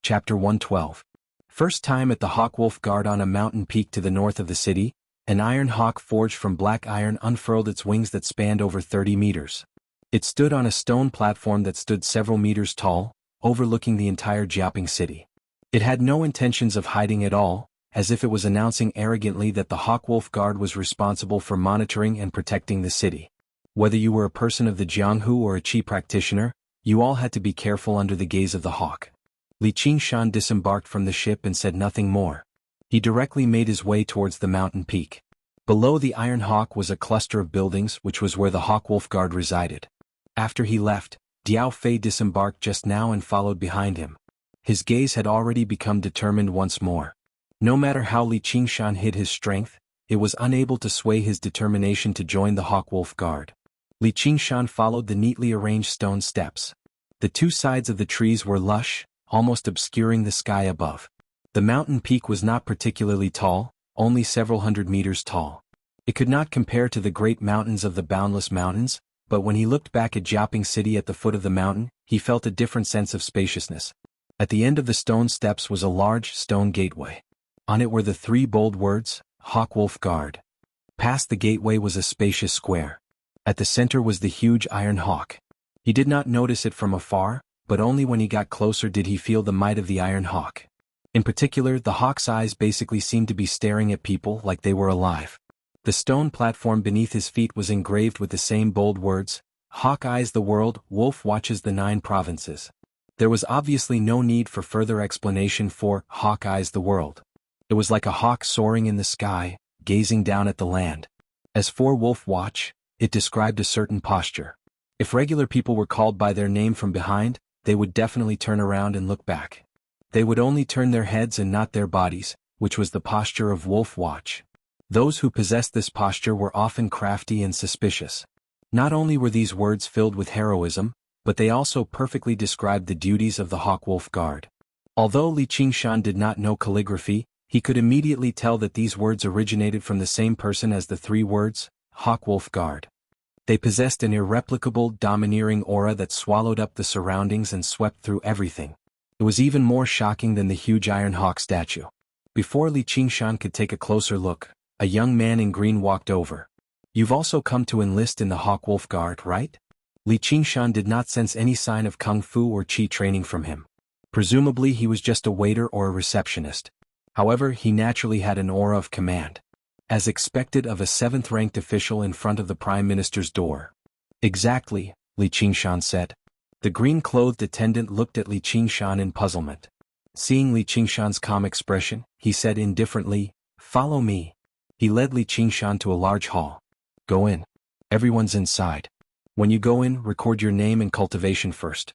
Chapter 112. First time at the Hawkwolf Guard on a mountain peak to the north of the city, An iron hawk forged from black iron unfurled its wings that spanned over 30 meters. It stood on a stone platform that stood several meters tall, overlooking the entire Jianghu city. It had no intentions of hiding at all, as if it was announcing arrogantly that the Hawkwolf Guard was responsible for monitoring and protecting the city. Whether you were a person of the Jianghu or a chi practitioner, you all had to be careful under the gaze of the hawk. Li Qingshan disembarked from the ship and said nothing more. He directly made his way towards the mountain peak. Below the Iron Hawk was a cluster of buildings which was where the Hawkwolf Guard resided. After he left, Diao Fei disembarked just now and followed behind him. His gaze had already become determined once more. No matter how Li Qingshan hid his strength, it was unable to sway his determination to join the Hawkwolf Guard. Li Qingshan followed the neatly arranged stone steps. The two sides of the trees were lush, almost obscuring the sky above. The mountain peak was not particularly tall, only several hundred meters tall. It could not compare to the great mountains of the Boundless Mountains, but when he looked back at Jianghu City at the foot of the mountain, he felt a different sense of spaciousness. At the end of the stone steps was a large stone gateway. On it were the three bold words, Hawkwolf Guard. Past the gateway was a spacious square. At the center was the huge iron hawk. He did not notice it from afar, but only when he got closer did he feel the might of the iron hawk. In particular, the hawk's eyes basically seemed to be staring at people like they were alive. The stone platform beneath his feet was engraved with the same bold words, Hawk eyes the world, Wolf watches the 9 provinces. There was obviously no need for further explanation for Hawk eyes the world. It was like a hawk soaring in the sky, gazing down at the land. As for Wolf Watch, it described a certain posture. If regular people were called by their name from behind, they would definitely turn around and look back. They would only turn their heads and not their bodies, which was the posture of Wolf Watch. Those who possessed this posture were often crafty and suspicious. Not only were these words filled with heroism, but they also perfectly described the duties of the Hawkwolf Guard. Although Li Qingshan did not know calligraphy, he could immediately tell that these words originated from the same person as the 3 words, Hawkwolf Guard. They possessed an irreplicable, domineering aura that swallowed up the surroundings and swept through everything. It was even more shocking than the huge iron hawk statue. Before Li Qingshan could take a closer look, a young man in green walked over. You've also come to enlist in the Hawkwolf Guard, right? Li Qingshan did not sense any sign of kung fu or chi training from him. Presumably he was just a waiter or a receptionist. However, he naturally had an aura of command. As expected of a 7th-ranked official in front of the Prime Minister's door. Exactly, Li Qingshan said. The green-clothed attendant looked at Li Qingshan in puzzlement. Seeing Li Qingshan's calm expression, he said indifferently, "Follow me." He led Li Qingshan to a large hall. "Go in. Everyone's inside. When you go in, record your name and cultivation first."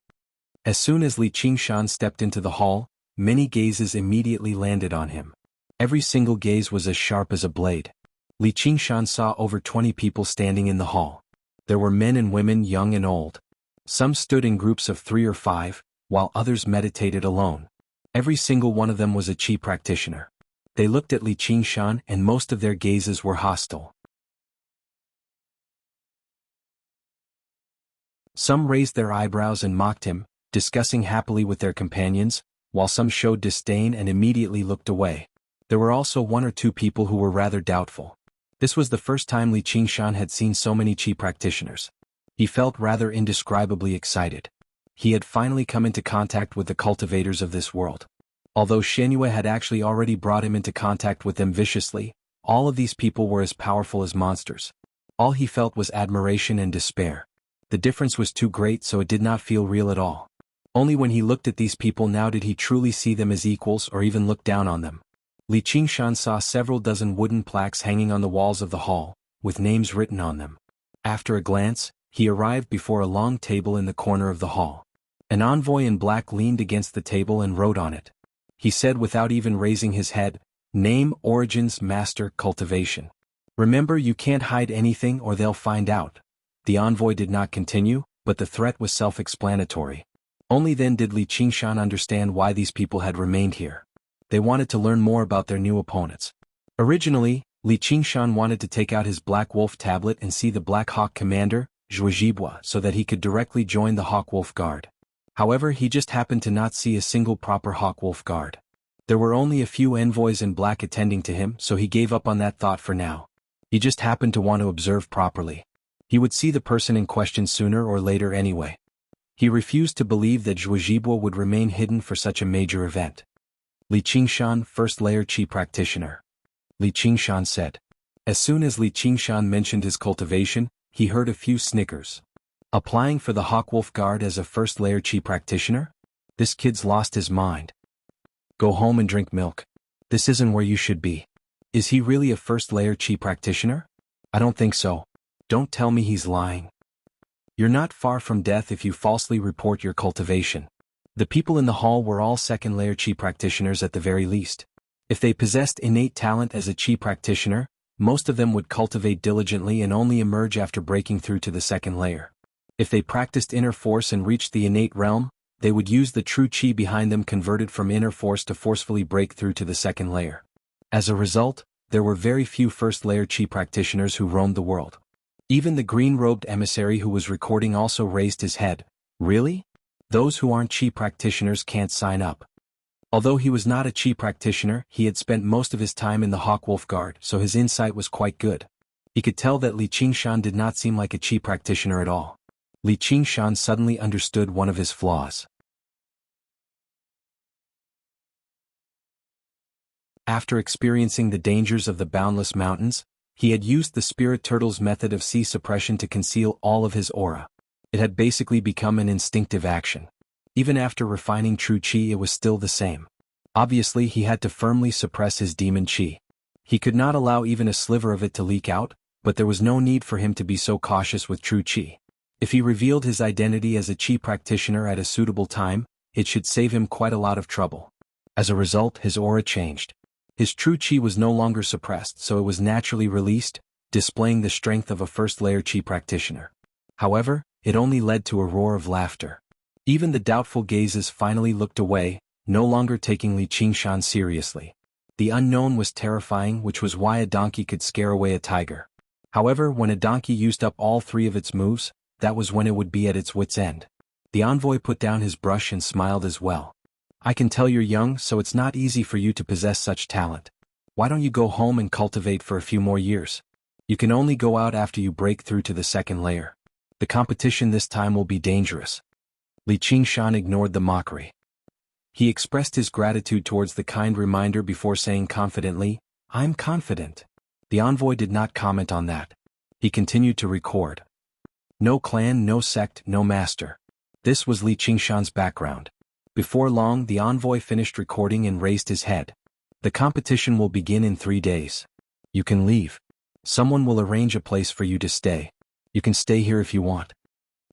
As soon as Li Qingshan stepped into the hall, many gazes immediately landed on him. Every single gaze was as sharp as a blade. Li Qingshan saw over 20 people standing in the hall. There were men and women, young and old. Some stood in groups of 3 or 5, while others meditated alone. Every single one of them was a chi practitioner. They looked at Li Qingshan and most of their gazes were hostile. Some raised their eyebrows and mocked him, discussing happily with their companions, while some showed disdain and immediately looked away. There were also 1 or 2 people who were rather doubtful. This was the first time Li Qingshan had seen so many chi practitioners. He felt rather indescribably excited. He had finally come into contact with the cultivators of this world. Although Shenyue had actually already brought him into contact with them viciously, all of these people were as powerful as monsters. All he felt was admiration and despair. The difference was too great, so it did not feel real at all. Only when he looked at these people now did he truly see them as equals or even look down on them. Li Qingshan saw several dozen wooden plaques hanging on the walls of the hall, with names written on them. After a glance, he arrived before a long table in the corner of the hall. An envoy in black leaned against the table and wrote on it. He said without even raising his head, "Name, origins, master, cultivation. Remember, you can't hide anything or they'll find out." The envoy did not continue, but the threat was self-explanatory. Only then did Li Qingshan understand why these people had remained here. They wanted to learn more about their new opponents. Originally, Li Qingshan wanted to take out his Black Wolf tablet and see the Black Hawk commander, Zhuozhibua, so that he could directly join the Hawkwolf Guard. However, he just happened to not see a single proper Hawkwolf Guard. There were only a few envoys in black attending to him, so he gave up on that thought for now. He just happened to want to observe properly. He would see the person in question sooner or later anyway. He refused to believe that Zhuozhibua would remain hidden for such a major event. Li Qingshan, first layer Qi practitioner. Li Qingshan said. As soon as Li Qingshan mentioned his cultivation, he heard a few snickers. Applying for the Hawkwolf Guard as a first layer Qi practitioner? This kid's lost his mind. Go home and drink milk. This isn't where you should be. Is he really a first layer Qi practitioner? I don't think so. Don't tell me he's lying. You're not far from death if you falsely report your cultivation. The people in the hall were all second layer Qi practitioners at the very least. If they possessed innate talent as a Qi practitioner, most of them would cultivate diligently and only emerge after breaking through to the second layer. If they practiced inner force and reached the innate realm, they would use the true Qi behind them converted from inner force to forcefully break through to the second layer. As a result, there were very few first layer Qi practitioners who roamed the world. Even the green-robed emissary who was recording also raised his head. Really? Those who aren't Qi practitioners can't sign up. Although he was not a Qi practitioner, he had spent most of his time in the Hawkwolf Guard, so his insight was quite good. He could tell that Li Qingshan did not seem like a Qi practitioner at all. Li Qingshan suddenly understood one of his flaws. After experiencing the dangers of the boundless mountains, he had used the spirit turtle's method of sea suppression to conceal all of his aura. It had basically become an instinctive action. Even after refining true Qi, it was still the same. Obviously, he had to firmly suppress his demon Qi. He could not allow even a sliver of it to leak out, but there was no need for him to be so cautious with true Qi. If he revealed his identity as a Qi practitioner at a suitable time, it should save him quite a lot of trouble. As a result, his aura changed. His true Qi was no longer suppressed, so it was naturally released, displaying the strength of a first-layer Qi practitioner. However, it only led to a roar of laughter. Even the doubtful gazes finally looked away, no longer taking Li Qingshan seriously. The unknown was terrifying, which was why a donkey could scare away a tiger. However, when a donkey used up all three of its moves, that was when it would be at its wit's end. The envoy put down his brush and smiled as well. I can tell you're young, so it's not easy for you to possess such talent. Why don't you go home and cultivate for a few more years? You can only go out after you break through to the second layer. The competition this time will be dangerous. Li Qingshan ignored the mockery. He expressed his gratitude towards the kind reminder before saying confidently, I'm confident. The envoy did not comment on that. He continued to record. No clan, no sect, no master. This was Li Qingshan's background. Before long, the envoy finished recording and raised his head. The competition will begin in 3 days. You can leave. Someone will arrange a place for you to stay. You can stay here if you want.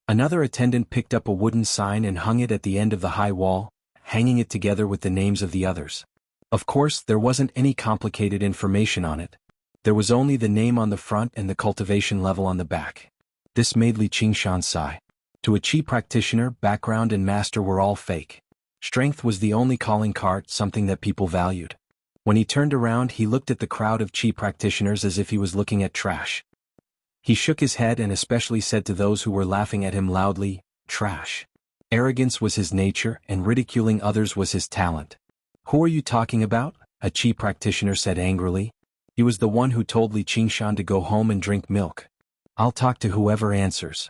Another attendant picked up a wooden sign and hung it at the end of the high wall, hanging it together with the names of the others. Of course, there wasn't any complicated information on it. There was only the name on the front and the cultivation level on the back. This made Li Qingshan sigh. To a Qi practitioner, background and master were all fake. Strength was the only calling card, something that people valued. When he turned around, he looked at the crowd of Qi practitioners as if he was looking at trash. He shook his head and especially said to those who were laughing at him loudly, trash. Arrogance was his nature and ridiculing others was his talent. Who are you talking about? A Qi practitioner said angrily. He was the one who told Li Qingshan to go home and drink milk. I'll talk to whoever answers.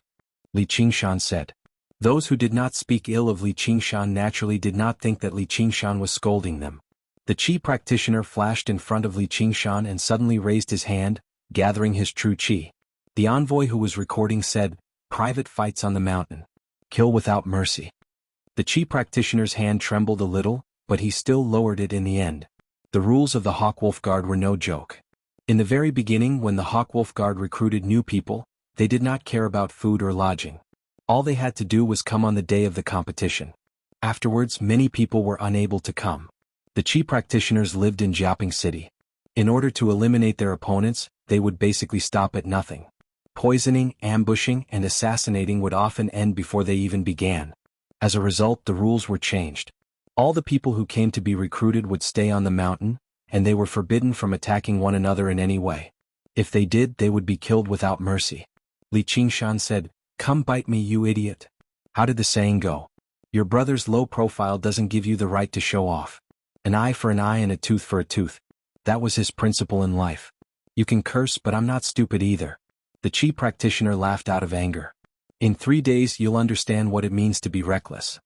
Li Qingshan said. Those who did not speak ill of Li Qingshan naturally did not think that Li Qingshan was scolding them. The Qi practitioner flashed in front of Li Qingshan and suddenly raised his hand, gathering his true Qi. The envoy who was recording said, private fights on the mountain. Kill without mercy. The Qi practitioner's hand trembled a little, but he still lowered it in the end. The rules of the Hawkwolf Guard were no joke. In the very beginning, when the Hawkwolf Guard recruited new people, they did not care about food or lodging. All they had to do was come on the day of the competition. Afterwards, many people were unable to come. The Qi practitioners lived in Jianghu City. In order to eliminate their opponents, they would basically stop at nothing. Poisoning, ambushing, and assassinating would often end before they even began. As a result, the rules were changed. All the people who came to be recruited would stay on the mountain, and they were forbidden from attacking one another in any way. If they did, they would be killed without mercy. Li Qingshan said, "Come bite me, you idiot." How did the saying go? Your brother's low profile doesn't give you the right to show off. An eye for an eye and a tooth for a tooth. That was his principle in life. You can curse, but I'm not stupid either. The Qi practitioner laughed out of anger. In 3 days you'll understand what it means to be reckless.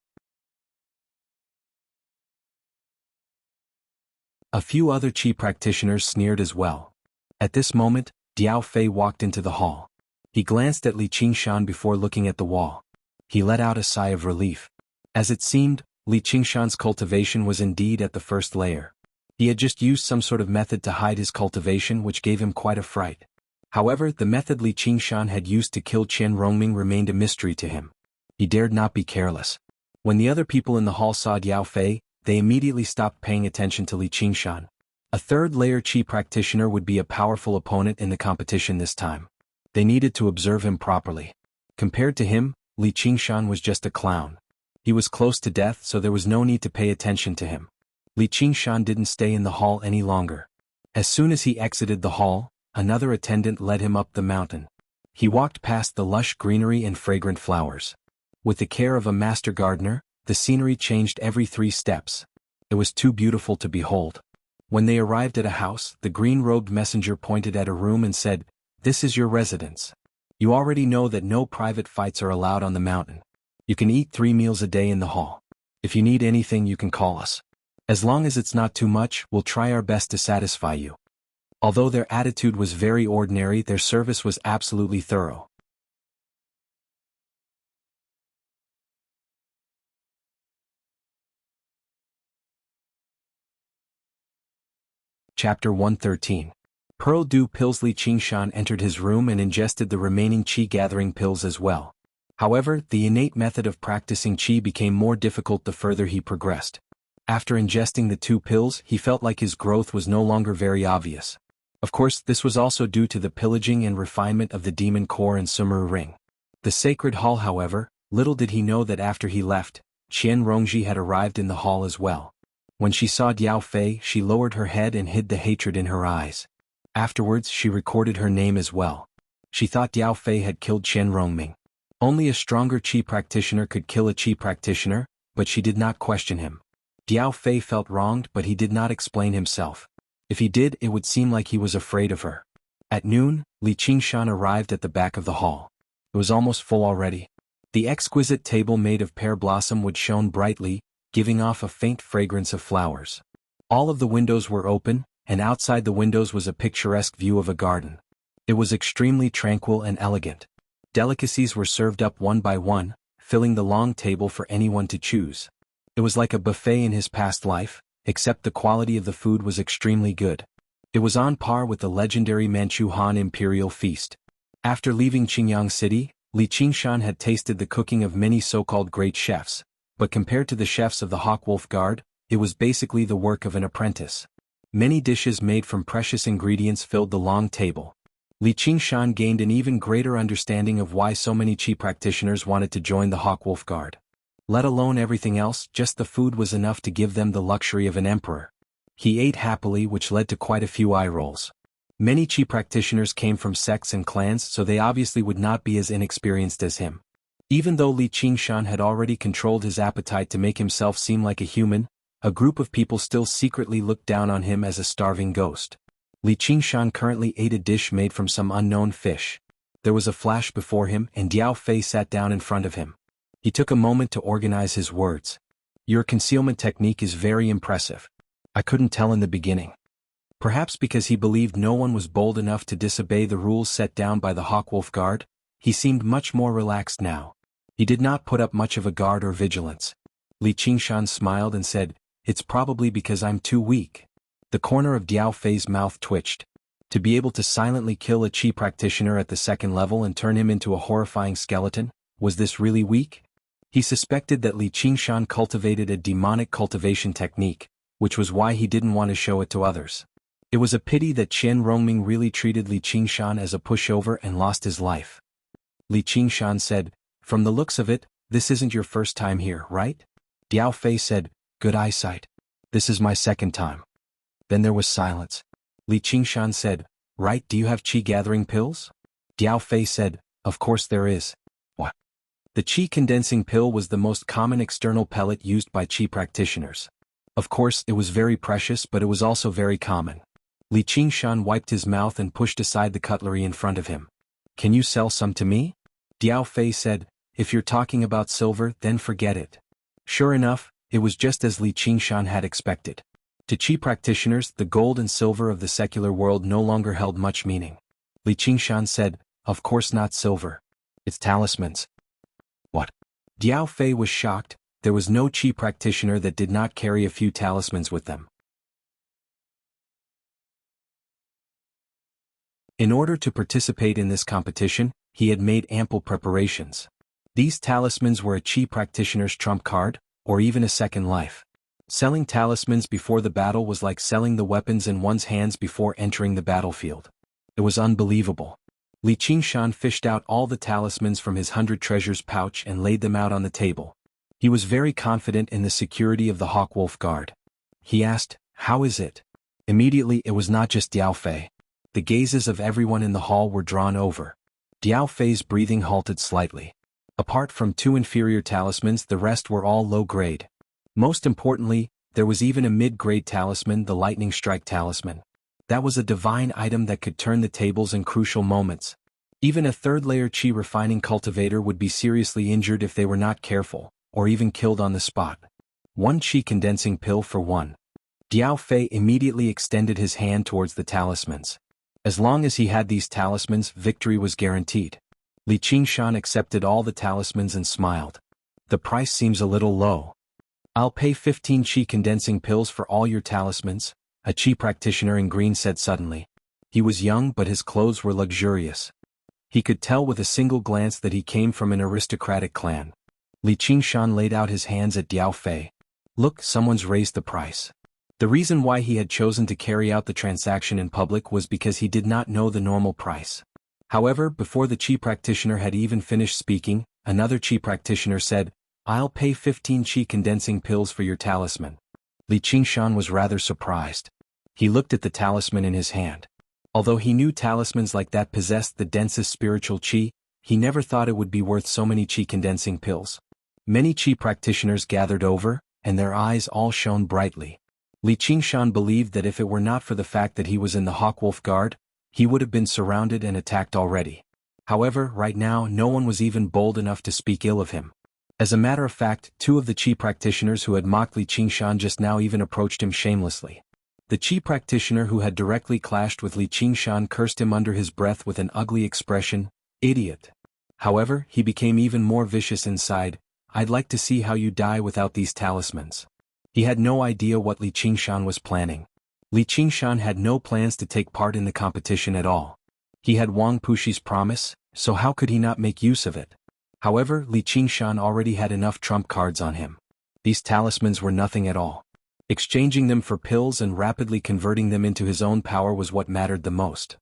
A few other Qi practitioners sneered as well. At this moment, Diao Fei walked into the hall. He glanced at Li Qingshan before looking at the wall. He let out a sigh of relief. As it seemed, Li Qingshan's cultivation was indeed at the first layer. He had just used some sort of method to hide his cultivation, which gave him quite a fright. However, the method Li Qingshan had used to kill Qian Rongming remained a mystery to him. He dared not be careless. When the other people in the hall saw Diao Fei, they immediately stopped paying attention to Li Qingshan. A third-layer Qi practitioner would be a powerful opponent in the competition this time. They needed to observe him properly. Compared to him, Li Qingshan was just a clown. He was close to death, so there was no need to pay attention to him. Li Qingshan didn't stay in the hall any longer. As soon as he exited the hall, another attendant led him up the mountain. He walked past the lush greenery and fragrant flowers. With the care of a master gardener, the scenery changed every 3 steps. It was too beautiful to behold. When they arrived at a house, the green-robed messenger pointed at a room and said, "This is your residence. You already know that no private fights are allowed on the mountain. You can eat 3 meals a day in the hall. If you need anything, you can call us. As long as it's not too much, we'll try our best to satisfy you." Although their attitude was very ordinary, their service was absolutely thorough. Chapter 113. Pearl Dew Pills. Li Qingshan entered his room and ingested the remaining Qi-gathering pills as well. However, the innate method of practicing Qi became more difficult the further he progressed. After ingesting the 2 pills, he felt like his growth was no longer very obvious. Of course, this was also due to the pillaging and refinement of the demon core and Sumeru ring. The sacred hall, however, little did he know that after he left, Qian Rongji had arrived in the hall as well. When she saw Diao Fei, she lowered her head and hid the hatred in her eyes. Afterwards, she recorded her name as well. She thought Diao Fei had killed Qian Rongming. Only a stronger Qi practitioner could kill a Qi practitioner, but she did not question him. Diao Fei felt wronged, but he did not explain himself. If he did, it would seem like he was afraid of her. At noon, Li Qingshan arrived at the back of the hall. It was almost full already. The exquisite table made of pear blossom wood shone brightly, giving off a faint fragrance of flowers. All of the windows were open, and outside the windows was a picturesque view of a garden. It was extremely tranquil and elegant. Delicacies were served up one by one, filling the long table for anyone to choose. It was like a buffet in his past life, except the quality of the food was extremely good. It was on par with the legendary Manchu Han Imperial Feast. After leaving Qingyang City, Li Qingshan had tasted the cooking of many so-called great chefs, but compared to the chefs of the Hawkwolf Guard, it was basically the work of an apprentice. Many dishes made from precious ingredients filled the long table. Li Qingshan gained an even greater understanding of why so many Qi practitioners wanted to join the Hawkwolf Guard. Let alone everything else, just the food was enough to give them the luxury of an emperor. He ate happily, which led to quite a few eye rolls. Many Qi practitioners came from sects and clans, so they obviously would not be as inexperienced as him. Even though Li Qingshan had already controlled his appetite to make himself seem like a human, a group of people still secretly looked down on him as a starving ghost. Li Qingshan currently ate a dish made from some unknown fish. There was a flash before him, and Diao Fei sat down in front of him. He took a moment to organize his words. "Your concealment technique is very impressive. I couldn't tell in the beginning." Perhaps because he believed no one was bold enough to disobey the rules set down by the Hawkwolf Guard, he seemed much more relaxed now. He did not put up much of a guard or vigilance. Li Qingshan smiled and said, "It's probably because I'm too weak." The corner of Diao Fei's mouth twitched. To be able to silently kill a Qi practitioner at the 2nd level and turn him into a horrifying skeleton, was this really weak? He suspected that Li Qingshan cultivated a demonic cultivation technique, which was why he didn't want to show it to others. It was a pity that Qian Rongming really treated Li Qingshan as a pushover and lost his life. Li Qingshan said, "From the looks of it, this isn't your first time here, right?" Diao Fei said, "Good eyesight. This is my 2nd time." Then there was silence. Li Qingshan said, "Right, do you have Qi gathering pills?" Diao Fei said, "Of course there is." What? The Qi condensing pill was the most common external pellet used by Qi practitioners. Of course, it was very precious, but it was also very common. Li Qingshan wiped his mouth and pushed aside the cutlery in front of him. Can you sell some to me? Diao Fei said, if you're talking about silver, then forget it. Sure enough, it was just as Li Qingshan had expected. To Qi practitioners, the gold and silver of the secular world no longer held much meaning. Li Qingshan said, of course not silver. It's talismans. What? Diao Fei was shocked. There was no Qi practitioner that did not carry a few talismans with them. In order to participate in this competition, he had made ample preparations. These talismans were a Qi practitioner's trump card, or even a second life. Selling talismans before the battle was like selling the weapons in one's hands before entering the battlefield. It was unbelievable. Li Qingshan fished out all the talismans from his 100 treasures pouch and laid them out on the table. He was very confident in the security of the Hawkwolf Guard. He asked, how is it? Immediately it was not just Diao Fei. The gazes of everyone in the hall were drawn over. Diao Fei's breathing halted slightly. Apart from 2 inferior talismans, the rest were all low grade. Most importantly, there was even a mid-grade talisman, the Lightning Strike talisman. That was a divine item that could turn the tables in crucial moments. Even a third-layer Qi refining cultivator would be seriously injured if they were not careful, or even killed on the spot. 1 Qi condensing pill for 1. Diao Fei immediately extended his hand towards the talismans. As long as he had these talismans, victory was guaranteed. Li Qingshan accepted all the talismans and smiled. The price seems a little low. I'll pay 15 Qi condensing pills for all your talismans, a Qi practitioner in green said suddenly. He was young, but his clothes were luxurious. He could tell with a single glance that he came from an aristocratic clan. Li Qingshan laid out his hands at Diao Fei. Look, someone's raised the price. The reason why he had chosen to carry out the transaction in public was because he did not know the normal price. However, before the Qi practitioner had even finished speaking, another Qi practitioner said, I'll pay 15 Qi condensing pills for your talisman. Li Qingshan was rather surprised. He looked at the talisman in his hand. Although he knew talismans like that possessed the densest spiritual Qi, he never thought it would be worth so many Qi condensing pills. Many Qi practitioners gathered over, and their eyes all shone brightly. Li Qingshan believed that if it were not for the fact that he was in the Hawkwolf Guard, he would have been surrounded and attacked already. However, right now no one was even bold enough to speak ill of him. As a matter of fact, 2 of the Qi practitioners who had mocked Li Qingshan just now even approached him shamelessly. The Qi practitioner who had directly clashed with Li Qingshan cursed him under his breath with an ugly expression, idiot. However, he became even more vicious inside. I'd like to see how you die without these talismans. He had no idea what Li Qingshan was planning. Li Qingshan had no plans to take part in the competition at all. He had Wang Puxi's promise, so how could he not make use of it? However, Li Qingshan already had enough trump cards on him. These talismans were nothing at all. Exchanging them for pills and rapidly converting them into his own power was what mattered the most.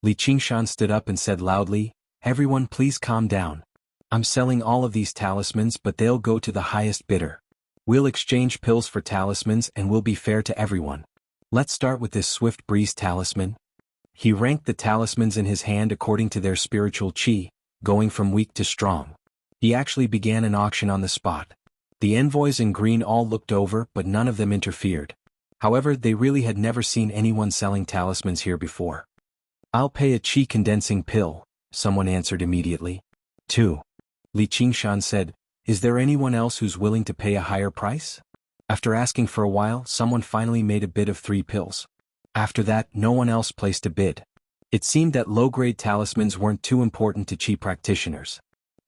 Li Qingshan stood up and said loudly, everyone please calm down. I'm selling all of these talismans, but they'll go to the highest bidder. We'll exchange pills for talismans and we'll be fair to everyone. Let's start with this Swift Breeze talisman. He ranked the talismans in his hand according to their spiritual Qi, going from weak to strong. He actually began an auction on the spot. The envoys in green all looked over, but none of them interfered. However, they really had never seen anyone selling talismans here before. I'll pay a Qi condensing pill, someone answered immediately. 2. Li Qingshan said, is there anyone else who's willing to pay a higher price? After asking for a while, someone finally made a bid of 3 pills. After that, no one else placed a bid. It seemed that low-grade talismans weren't too important to Qi practitioners.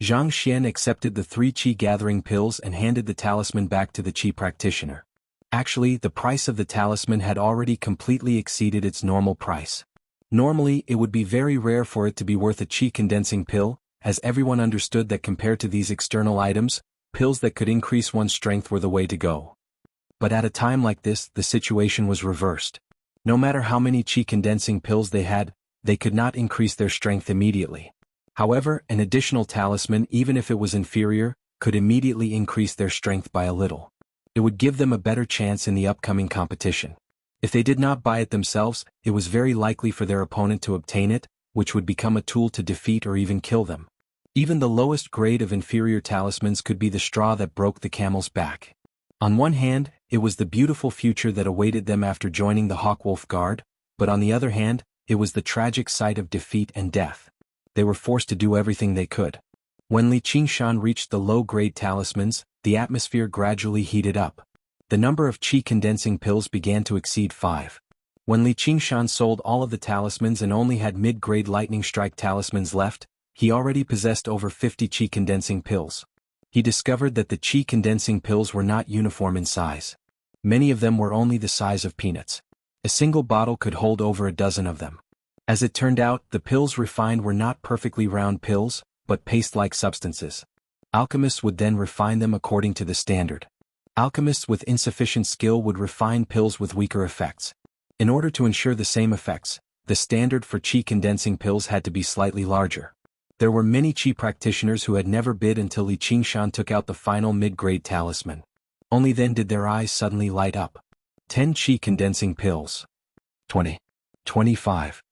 Zhang Xian accepted the 3 Qi gathering pills and handed the talisman back to the Qi practitioner. Actually, the price of the talisman had already completely exceeded its normal price. Normally, it would be very rare for it to be worth a Qi condensing pill, as everyone understood that compared to these external items, pills that could increase one's strength were the way to go. But at a time like this, the situation was reversed. No matter how many Qi condensing pills they had, they could not increase their strength immediately. However, an additional talisman, even if it was inferior, could immediately increase their strength by a little. It would give them a better chance in the upcoming competition. If they did not buy it themselves, it was very likely for their opponent to obtain it, which would become a tool to defeat or even kill them. Even the lowest grade of inferior talismans could be the straw that broke the camel's back. On one hand, it was the beautiful future that awaited them after joining the Hawkwolf Guard, but on the other hand, it was the tragic sight of defeat and death. They were forced to do everything they could. When Li Qingshan reached the low-grade talismans, the atmosphere gradually heated up. The number of qi condensing pills began to exceed 5. When Li Qingshan sold all of the talismans and only had mid-grade lightning strike talismans left, he already possessed over 50 qi condensing pills. He discovered that the qi condensing pills were not uniform in size. Many of them were only the size of peanuts. A single bottle could hold over a dozen of them. As it turned out, the pills refined were not perfectly round pills, but paste-like substances. Alchemists would then refine them according to the standard. Alchemists with insufficient skill would refine pills with weaker effects. In order to ensure the same effects, the standard for qi condensing pills had to be slightly larger. There were many qi practitioners who had never bid until Li Qingshan took out the final mid-grade talisman. Only then did their eyes suddenly light up. 10 qi condensing pills. 20. 25.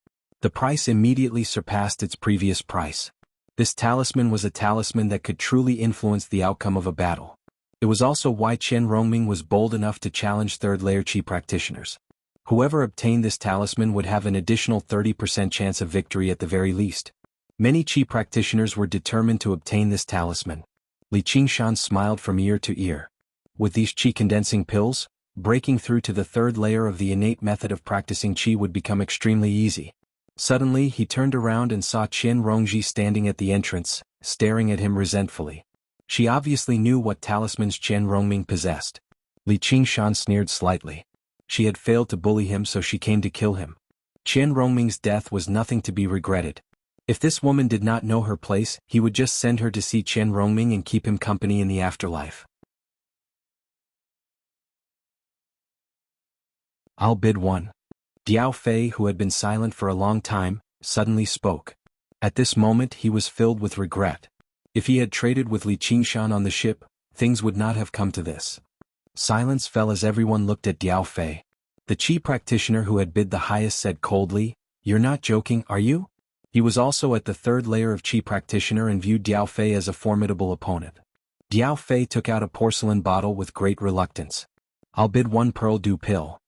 The price immediately surpassed its previous price. This talisman was a talisman that could truly influence the outcome of a battle. It was also why Chen Rongming was bold enough to challenge third-layer qi practitioners. Whoever obtained this talisman would have an additional 30% chance of victory at the very least. Many qi practitioners were determined to obtain this talisman. Li Qingshan smiled from ear to ear. With these qi condensing pills, breaking through to the third layer of the innate method of practicing qi would become extremely easy. Suddenly he turned around and saw Chen Rongji standing at the entrance, staring at him resentfully. She obviously knew what talismans Chen Rongming possessed. Li Qingshan sneered slightly. She had failed to bully him, so she came to kill him. Chen Rongming's death was nothing to be regretted. If this woman did not know her place, he would just send her to see Chen Rongming and keep him company in the afterlife. I'll bid 1. Diao Fei, who had been silent for a long time, suddenly spoke. At this moment he was filled with regret. If he had traded with Li Qingshan on the ship, things would not have come to this. Silence fell as everyone looked at Diao Fei. The qi practitioner who had bid the highest said coldly, "You're not joking, are you?" He was also at the third layer of qi practitioner and viewed Diao Fei as a formidable opponent. Diao Fei took out a porcelain bottle with great reluctance. "I'll bid 1 Pearl Dew pill."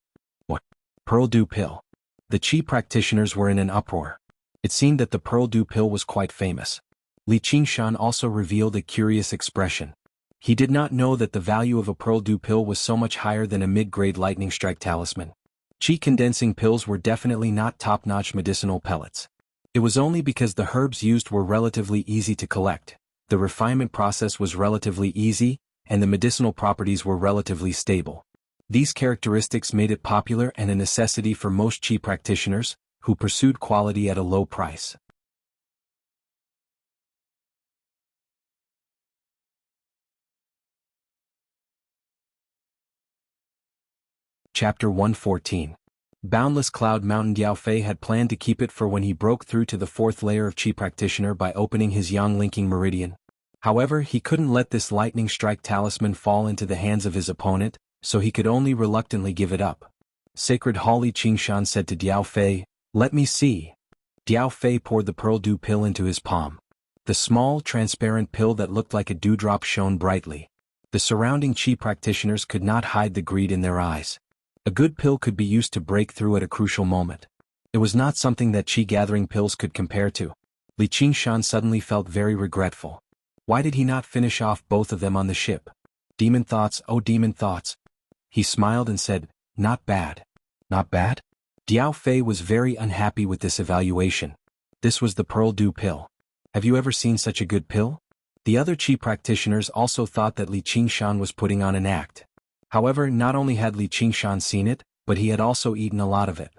"What? Pearl Dew pill?" The qi practitioners were in an uproar. It seemed that the Pearl Dew pill was quite famous. Li Qingshan also revealed a curious expression. He did not know that the value of a Pearl Dew pill was so much higher than a mid-grade lightning strike talisman. Qi condensing pills were definitely not top-notch medicinal pellets. It was only because the herbs used were relatively easy to collect, the refinement process was relatively easy, and the medicinal properties were relatively stable. These characteristics made it popular and a necessity for most qi practitioners, who pursued quality at a low price. Chapter 114. Boundless Cloud Mountain. Diao Fei had planned to keep it for when he broke through to the 4th layer of qi practitioner by opening his yang linking meridian. However, he couldn't let this lightning strike talisman fall into the hands of his opponent, so he could only reluctantly give it up. Sacred Hall. Li Qingshan said to Diao Fei, "Let me see." Diao Fei poured the Pearl Dew pill into his palm. The small, transparent pill that looked like a dewdrop shone brightly. The surrounding qi practitioners could not hide the greed in their eyes. A good pill could be used to break through at a crucial moment. It was not something that qi-gathering pills could compare to. Li Qingshan suddenly felt very regretful. Why did he not finish off both of them on the ship? Demon thoughts, oh demon thoughts. He smiled and said, "Not bad." "Not bad?" Diao Fei was very unhappy with this evaluation. This was the Pearl Dew pill. Have you ever seen such a good pill? The other qi practitioners also thought that Li Qingshan was putting on an act. However, not only had Li Qingshan seen it, but he had also eaten a lot of it.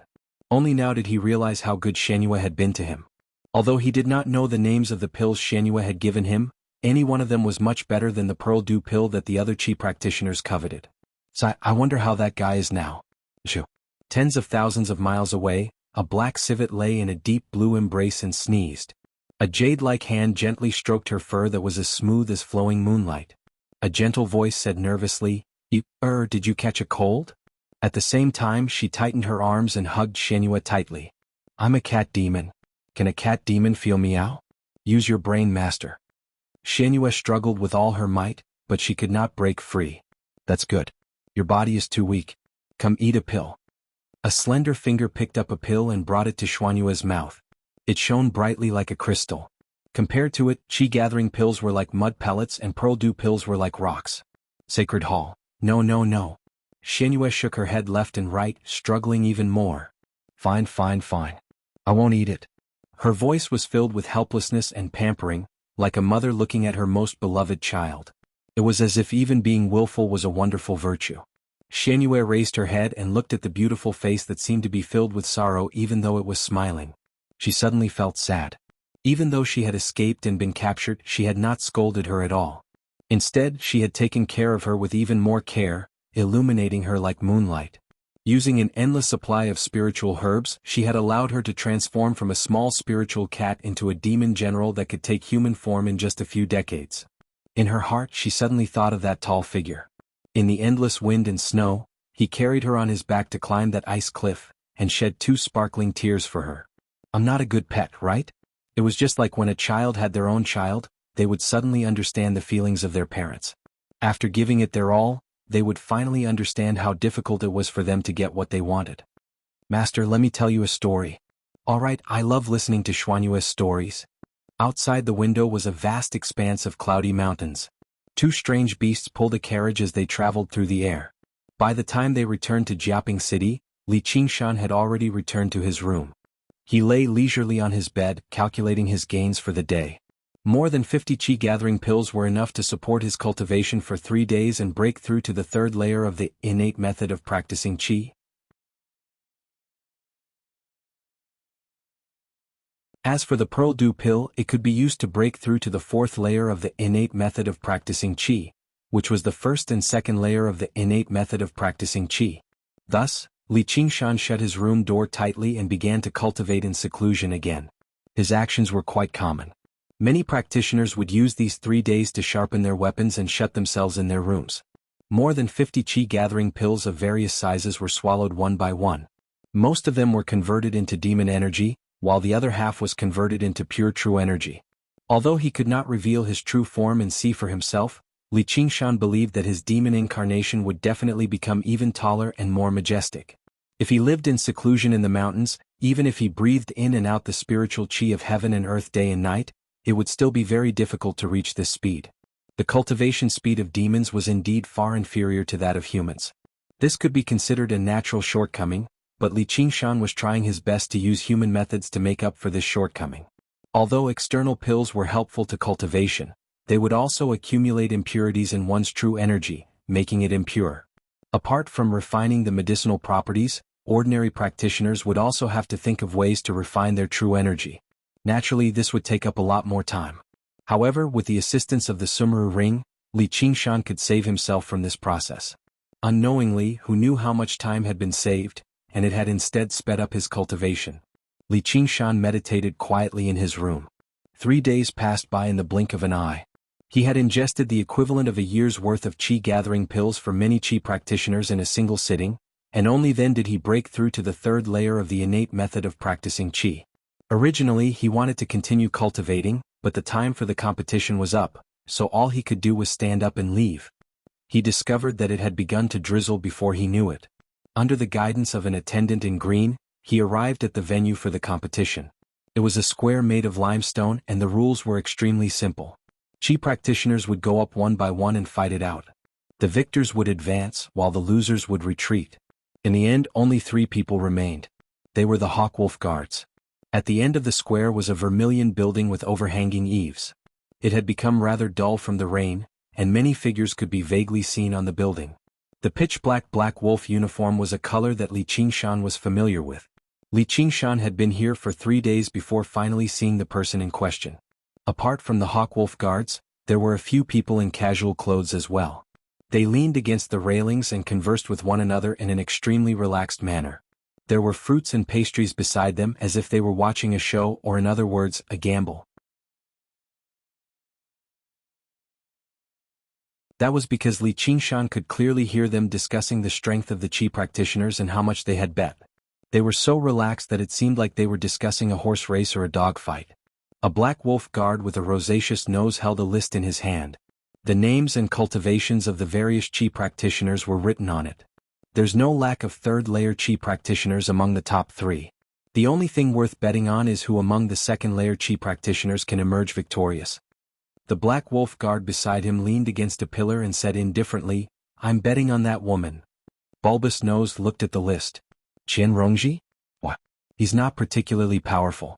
Only now did he realize how good Shenhua had been to him. Although he did not know the names of the pills Shenhua had given him, any one of them was much better than the Pearl Dew pill that the other qi practitioners coveted. So I wonder how that guy is now. Zhu. Tens of thousands of miles away, a black civet lay in a deep blue embrace and sneezed. A jade-like hand gently stroked her fur that was as smooth as flowing moonlight. A gentle voice said nervously, Did you catch a cold?" At the same time she tightened her arms and hugged Shenhua tightly. "I'm a cat demon. Can a cat demon feel meow? Use your brain, master." Xianyue struggled with all her might, but she could not break free. That's good. Your body is too weak. Come eat a pill. A slender finger picked up a pill and brought it to Xuanyue's mouth. It shone brightly like a crystal. Compared to it, chi-gathering pills were like mud pellets and pearl dew pills were like rocks. Sacred Hall. No, no, no. Xianyue shook her head left and right, struggling even more. Fine, fine, fine. I won't eat it. Her voice was filled with helplessness and pampering, like a mother looking at her most beloved child. It was as if even being willful was a wonderful virtue. Xianyue raised her head and looked at the beautiful face that seemed to be filled with sorrow even though it was smiling. She suddenly felt sad. Even though she had escaped and been captured, she had not scolded her at all. Instead, she had taken care of her with even more care, illuminating her like moonlight. Using an endless supply of spiritual herbs, she had allowed her to transform from a small spiritual cat into a demon general that could take human form in just a few decades. In her heart, she suddenly thought of that tall figure. In the endless wind and snow, he carried her on his back to climb that ice cliff, and shed 2 sparkling tears for her. I'm not a good pet, right? It was just like when a child had their own child, they would suddenly understand the feelings of their parents. After giving it their all, they would finally understand how difficult it was for them to get what they wanted. Master, let me tell you a story. Alright, I love listening to Xuanyue's stories. Outside the window was a vast expanse of cloudy mountains. 2 strange beasts pulled a carriage as they traveled through the air. By the time they returned to Jiaping City, Li Qingshan had already returned to his room. He lay leisurely on his bed, calculating his gains for the day. More than 50 chi-gathering pills were enough to support his cultivation for 3 days and break through to the 3rd layer of the innate method of practicing chi. As for the pearl dew pill, it could be used to break through to the 4th layer of the innate method of practicing chi, which was the 1st and 2nd layer of the innate method of practicing chi. Thus, Li Qingshan shut his room door tightly and began to cultivate in seclusion again. His actions were quite common. Many practitioners would use these 3 days to sharpen their weapons and shut themselves in their rooms. More than 50 chi-gathering pills of various sizes were swallowed one by one. Most of them were converted into demon energy, while the other half was converted into pure true energy. Although he could not reveal his true form and see for himself, Li Qingshan believed that his demon incarnation would definitely become even taller and more majestic. If he lived in seclusion in the mountains, even if he breathed in and out the spiritual chi of heaven and earth day and night, it would still be very difficult to reach this speed. The cultivation speed of demons was indeed far inferior to that of humans. This could be considered a natural shortcoming, but Li Qingshan was trying his best to use human methods to make up for this shortcoming. Although external pills were helpful to cultivation, they would also accumulate impurities in one's true energy, making it impure. Apart from refining the medicinal properties, ordinary practitioners would also have to think of ways to refine their true energy. Naturally, this would take up a lot more time. However, with the assistance of the Sumeru ring, Li Qingshan could save himself from this process. Unknowingly, who knew how much time had been saved, and it had instead sped up his cultivation. Li Qingshan meditated quietly in his room. 3 days passed by in the blink of an eye. He had ingested the equivalent of a year's worth of chi-gathering pills for many chi practitioners in a single sitting, and only then did he break through to the 3rd layer of the innate method of practicing chi. Originally, he wanted to continue cultivating, but the time for the competition was up, so all he could do was stand up and leave. He discovered that it had begun to drizzle before he knew it. Under the guidance of an attendant in green, he arrived at the venue for the competition. It was a square made of limestone and the rules were extremely simple. Chi practitioners would go up one by one and fight it out. The victors would advance, while the losers would retreat. In the end, only 3 people remained. They were the Hawkwolf Guards. At the end of the square was a vermilion building with overhanging eaves. It had become rather dull from the rain, and many figures could be vaguely seen on the building. The pitch-black black wolf uniform was a color that Li Qingshan was familiar with. Li Qingshan had been here for 3 days before finally seeing the person in question. Apart from the Hawkwolf Guards, there were a few people in casual clothes as well. They leaned against the railings and conversed with one another in an extremely relaxed manner. There were fruits and pastries beside them as if they were watching a show or in other words, a gamble. That was because Li Qingshan could clearly hear them discussing the strength of the chi practitioners and how much they had bet. They were so relaxed that it seemed like they were discussing a horse race or a dog fight. A black wolf guard with a rosaceous nose held a list in his hand. The names and cultivations of the various Qi practitioners were written on it. There's no lack of third-layer Qi practitioners among the top 3. The only thing worth betting on is who among the second-layer Qi practitioners can emerge victorious. The black wolf guard beside him leaned against a pillar and said indifferently, "I'm betting on that woman." Bulbous Nose looked at the list. Qian Rongji? What? He's not particularly powerful.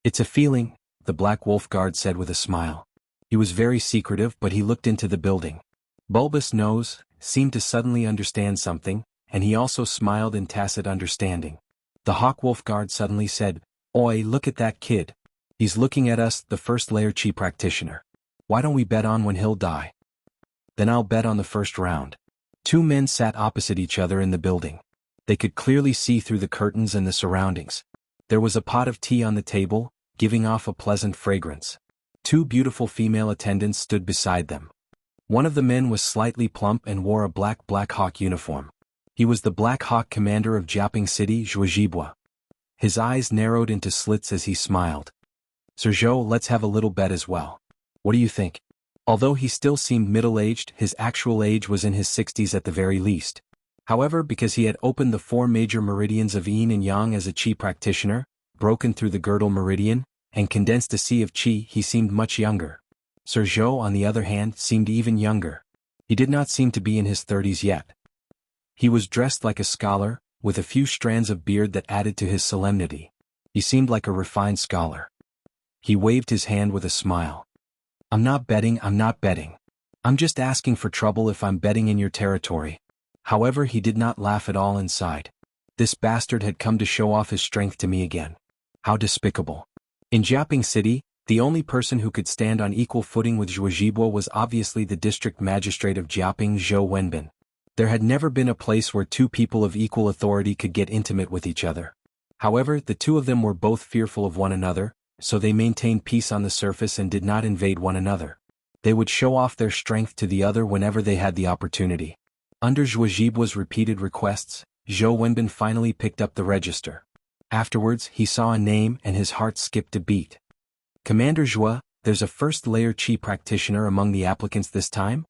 It's a feeling, the black wolf guard said with a smile. He was very secretive, but he looked into the building. Bulbous Nose seemed to suddenly understand something, and he also smiled in tacit understanding. The hawk wolf guard suddenly said, "Oi, look at that kid. He's looking at us, the first-layer Qi practitioner. Why don't we bet on when he'll die?" "Then I'll bet on the first round." 2 men sat opposite each other in the building. They could clearly see through the curtains and the surroundings. There was a pot of tea on the table, giving off a pleasant fragrance. 2 beautiful female attendants stood beside them. One of the men was slightly plump and wore a Black Hawk uniform. He was the Black Hawk commander of Jianghu City, Zhuozhibua. His eyes narrowed into slits as he smiled. "Sergio, let's have a little bet as well. What do you think?" Although he still seemed middle-aged, his actual age was in his 60s at the very least. However, because he had opened the 4 major meridians of yin and yang as a Qi practitioner, broken through the girdle meridian, and condensed a sea of Qi, he seemed much younger. Sergio, on the other hand, seemed even younger. He did not seem to be in his 30s yet. He was dressed like a scholar, with a few strands of beard that added to his solemnity. He seemed like a refined scholar. He waved his hand with a smile. I'm not betting. I'm just asking for trouble if I'm betting in your territory." However, he did not laugh at all inside. This bastard had come to show off his strength to me again. How despicable. In Jianghu City, the only person who could stand on equal footing with Zhuozhibua was obviously the district magistrate of Jianghu, Zhou Wenbin. There had never been a place where 2 people of equal authority could get intimate with each other. However, the 2 of them were both fearful of one another, so they maintained peace on the surface and did not invade one another. They would show off their strength to the other whenever they had the opportunity. Under Zhuozhibua's repeated requests, Zhou Wenbin finally picked up the register. Afterwards, he saw a name and his heart skipped a beat. "Commander Zhua, there's a first-layer Qi practitioner among the applicants this time?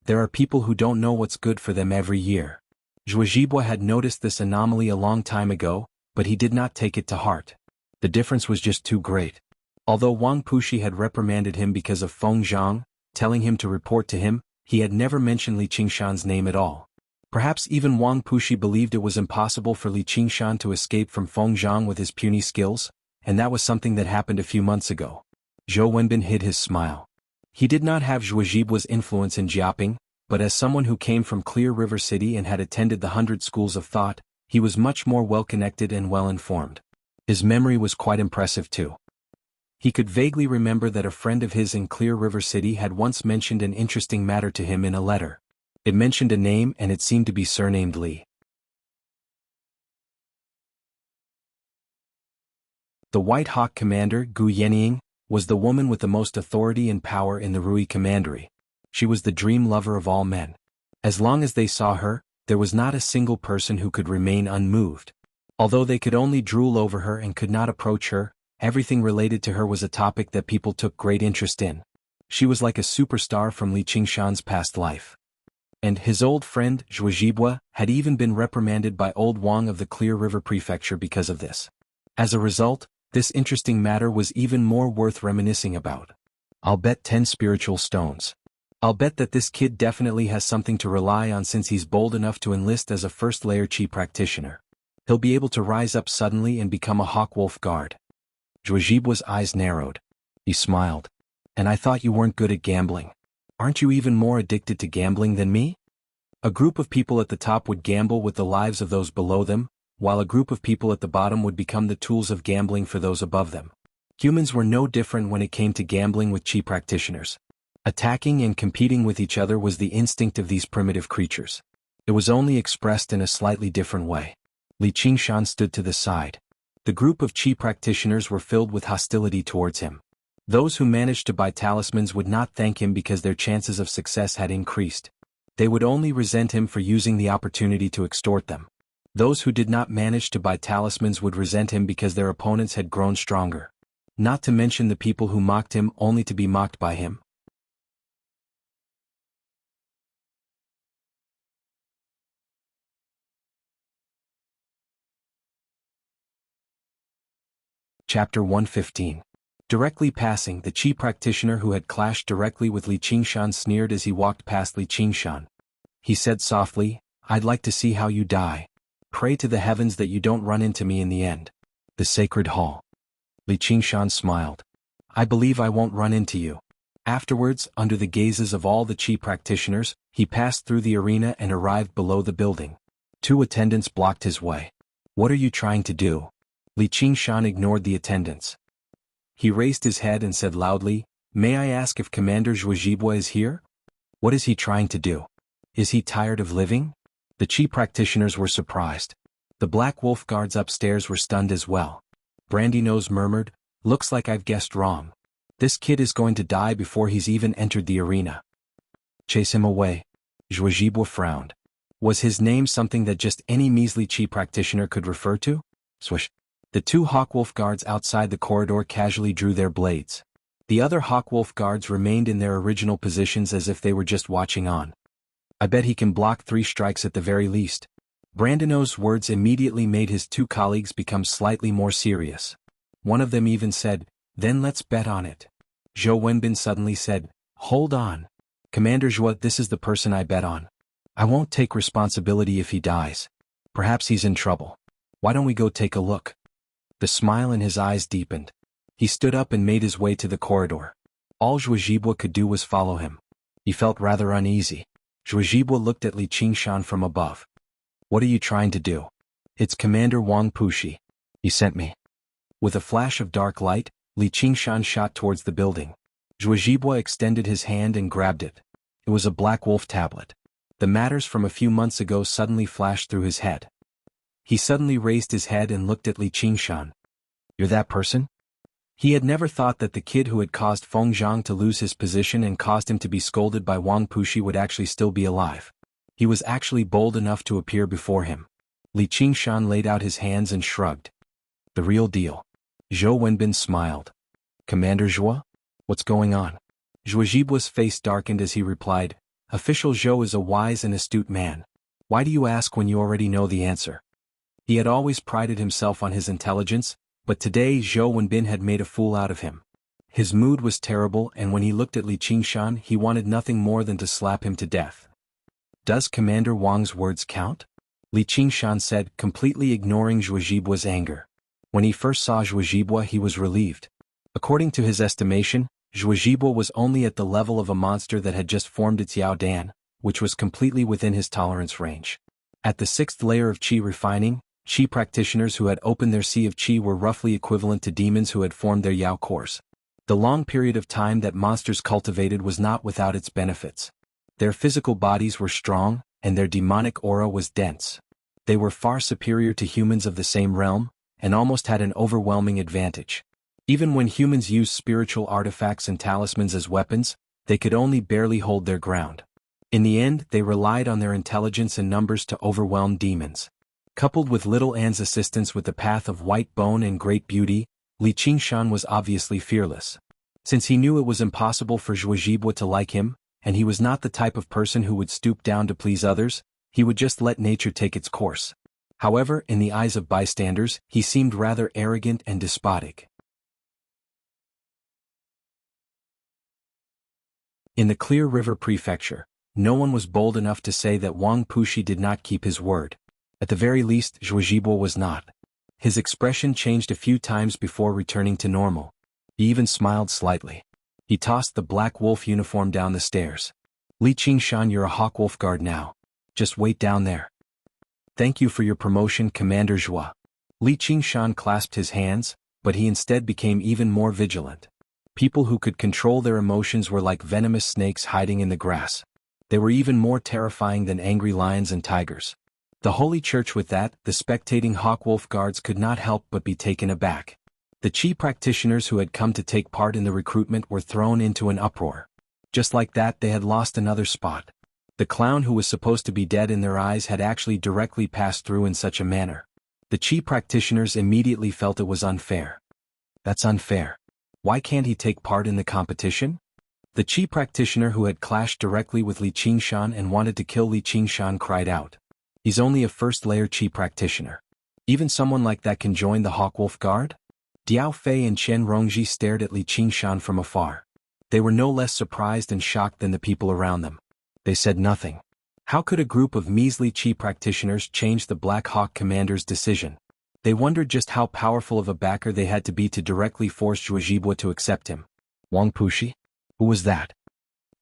There are people who don't know what's good for them every year." Zhuozhibua had noticed this anomaly a long time ago, but he did not take it to heart. The difference was just too great. Although Wang Puxi had reprimanded him because of Feng Zhang, telling him to report to him, he had never mentioned Li Qingshan's name at all. Perhaps even Wang Puxi believed it was impossible for Li Qingshan to escape from Feng Zhang with his puny skills, and that was something that happened a few months ago. Zhou Wenbin hid his smile. He did not have Zhuozhibua's influence in Jianghu, but as someone who came from Clear River City and had attended the 100 schools of thought, he was much more well-connected and well-informed. His memory was quite impressive too. He could vaguely remember that a friend of his in Clear River City had once mentioned an interesting matter to him in a letter. It mentioned a name and it seemed to be surnamed Li. The White Hawk commander, Gu Yenying, was the woman with the most authority and power in the Rui Commandery. She was the dream lover of all men. As long as they saw her, there was not a single person who could remain unmoved. Although they could only drool over her and could not approach her, everything related to her was a topic that people took great interest in. She was like a superstar from Li Qingshan's past life. And his old friend, Zhuozhibua, had even been reprimanded by old Wang of the Clear River Prefecture because of this. As a result, this interesting matter was even more worth reminiscing about. I'll bet 10 spiritual stones. I'll bet that this kid definitely has something to rely on since he's bold enough to enlist as a first-layer Qi practitioner. He'll be able to rise up suddenly and become a hawk-wolf guard. Zhuozhibua's eyes narrowed. He smiled. And I thought you weren't good at gambling. Aren't you even more addicted to gambling than me? A group of people at the top would gamble with the lives of those below them, while a group of people at the bottom would become the tools of gambling for those above them. Humans were no different when it came to gambling with Qi practitioners. Attacking and competing with each other was the instinct of these primitive creatures. It was only expressed in a slightly different way. Li Qingshan stood to the side. The group of Qi practitioners were filled with hostility towards him. Those who managed to buy talismans would not thank him because their chances of success had increased. They would only resent him for using the opportunity to extort them. Those who did not manage to buy talismans would resent him because their opponents had grown stronger. not to mention the people who mocked him only to be mocked by him. Chapter 115. Directly passing, the Qi practitioner who had clashed directly with Li Qingshan sneered as he walked past Li Qingshan. He said softly, "I'd like to see how you die. Pray to the heavens that you don't run into me in the end." The sacred hall. Li Qingshan smiled. "I believe I won't run into you." Afterwards, under the gazes of all the Qi practitioners, he passed through the arena and arrived below the building. 2 attendants blocked his way. "What are you trying to do?" Li Qingshan ignored the attendants. He raised his head and said loudly, "May I ask if Commander Zhuozhibwa is here? What is he trying to do? Is he tired of living?" The Qi practitioners were surprised. The Black Wolf guards upstairs were stunned as well. Brandynose murmured, "Looks like I've guessed wrong. This kid is going to die before he's even entered the arena." "Chase him away." Zhuozhibwa frowned. Was his name something that just any measly Qi practitioner could refer to? Swish. The 2 Hawkwolf guards outside the corridor casually drew their blades. The other Hawkwolf guards remained in their original positions as if they were just watching on. "I bet he can block 3 strikes at the very least." Brandono's words immediately made his 2 colleagues become slightly more serious. One of them even said, "Then let's bet on it." Zhou Wenbin suddenly said, "Hold on. Commander Zhuo, this is the person I bet on. I won't take responsibility if he dies. Perhaps he's in trouble. Why don't we go take a look?" The smile in his eyes deepened. He stood up and made his way to the corridor. All Zhuozhibwa could do was follow him. He felt rather uneasy. Zhuozhibwa looked at Li Qingshan from above. "What are you trying to do?" "It's Commander Wang Puxi. He sent me." With a flash of dark light, Li Qingshan shot towards the building. Zhuozhibwa extended his hand and grabbed it. It was a Black Wolf tablet. The matters from a few months ago suddenly flashed through his head. He suddenly raised his head and looked at Li Qingshan. "You're that person?" He had never thought that the kid who had caused Feng Zhang to lose his position and caused him to be scolded by Wang Puxi would actually still be alive. He was actually bold enough to appear before him. Li Qingshan laid out his hands and shrugged. "The real deal." Zhou Wenbin smiled. "Commander Zhuo? What's going on?" Zhuozhibwa's face darkened as he replied, "Official Zhou is a wise and astute man. Why do you ask when you already know the answer?" He had always prided himself on his intelligence, but today Zhou Wenbin had made a fool out of him. His mood was terrible, and when he looked at Li Qingshan he wanted nothing more than to slap him to death. "Does Commander Wang's words count?" Li Qingshan said, completely ignoring Zhuozhibwa's anger. When he first saw Zhuozhibwa he was relieved. According to his estimation, Zhuozhibwa was only at the level of a monster that had just formed its Yao Dan, which was completely within his tolerance range. At the 6th layer of Qi refining, Qi practitioners who had opened their sea of Qi were roughly equivalent to demons who had formed their Yao cores. The long period of time that monsters cultivated was not without its benefits. Their physical bodies were strong, and their demonic aura was dense. They were far superior to humans of the same realm, and almost had an overwhelming advantage. Even when humans used spiritual artifacts and talismans as weapons, they could only barely hold their ground. In the end, they relied on their intelligence and numbers to overwhelm demons. Coupled with Little Anne's assistance with the path of white bone and great beauty, Li Qingshan was obviously fearless. Since he knew it was impossible for Zhuozhibwa to like him, and he was not the type of person who would stoop down to please others, he would just let nature take its course. However, in the eyes of bystanders, he seemed rather arrogant and despotic. In the Clear River Prefecture, no one was bold enough to say that Wang Puxi did not keep his word. At the very least, Zhuozhibwa was not. His expression changed a few times before returning to normal. He even smiled slightly. He tossed the Black Wolf uniform down the stairs. "Li Qingshan, you're a Hawkwolf guard now. Just wait down there." "Thank you for your promotion, Commander Zhuo." Li Qingshan clasped his hands, but he instead became even more vigilant. People who could control their emotions were like venomous snakes hiding in the grass. They were even more terrifying than angry lions and tigers. The Holy Church with that, the spectating Hawkwolf guards could not help but be taken aback. The Qi practitioners who had come to take part in the recruitment were thrown into an uproar. Just like that, they had lost another spot. The clown who was supposed to be dead in their eyes had actually directly passed through in such a manner. The Qi practitioners immediately felt it was unfair. "That's unfair. Why can't he take part in the competition? The Qi practitioner who had clashed directly with Li Qingshan and wanted to kill Li Qingshan cried out. He's only a first-layer Qi practitioner. Even someone like that can join the Hawkwolf Guard? Diao Fei and Chen Rongji stared at Li Qingshan from afar. They were no less surprised and shocked than the people around them. They said nothing. How could a group of measly Qi practitioners change the Black Hawk commander's decision? They wondered just how powerful of a backer they had to be to directly force Zhuo Zhibua to accept him. Wang Puxi? Who was that?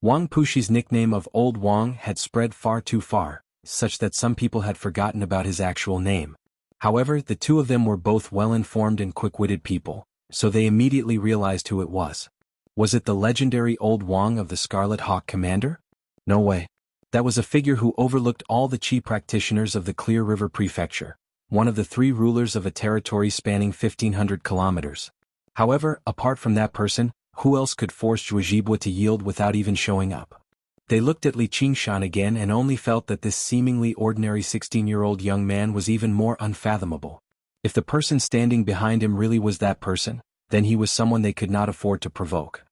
Wang Puxi's nickname of Old Wang had spread far too far, such that some people had forgotten about his actual name. However, the two of them were both well-informed and quick-witted people, so they immediately realized who it was. Was it the legendary Old Wang of the Scarlet Hawk Commander? No way. That was a figure who overlooked all the Qi practitioners of the Clear River Prefecture, one of the 3 rulers of a territory spanning 1,500 kilometers. However, apart from that person, who else could force Zhuo Zhibua to yield without even showing up? They looked at Li Qingshan again and only felt that this seemingly ordinary 16-year-old young man was even more unfathomable. If the person standing behind him really was that person, then he was someone they could not afford to provoke.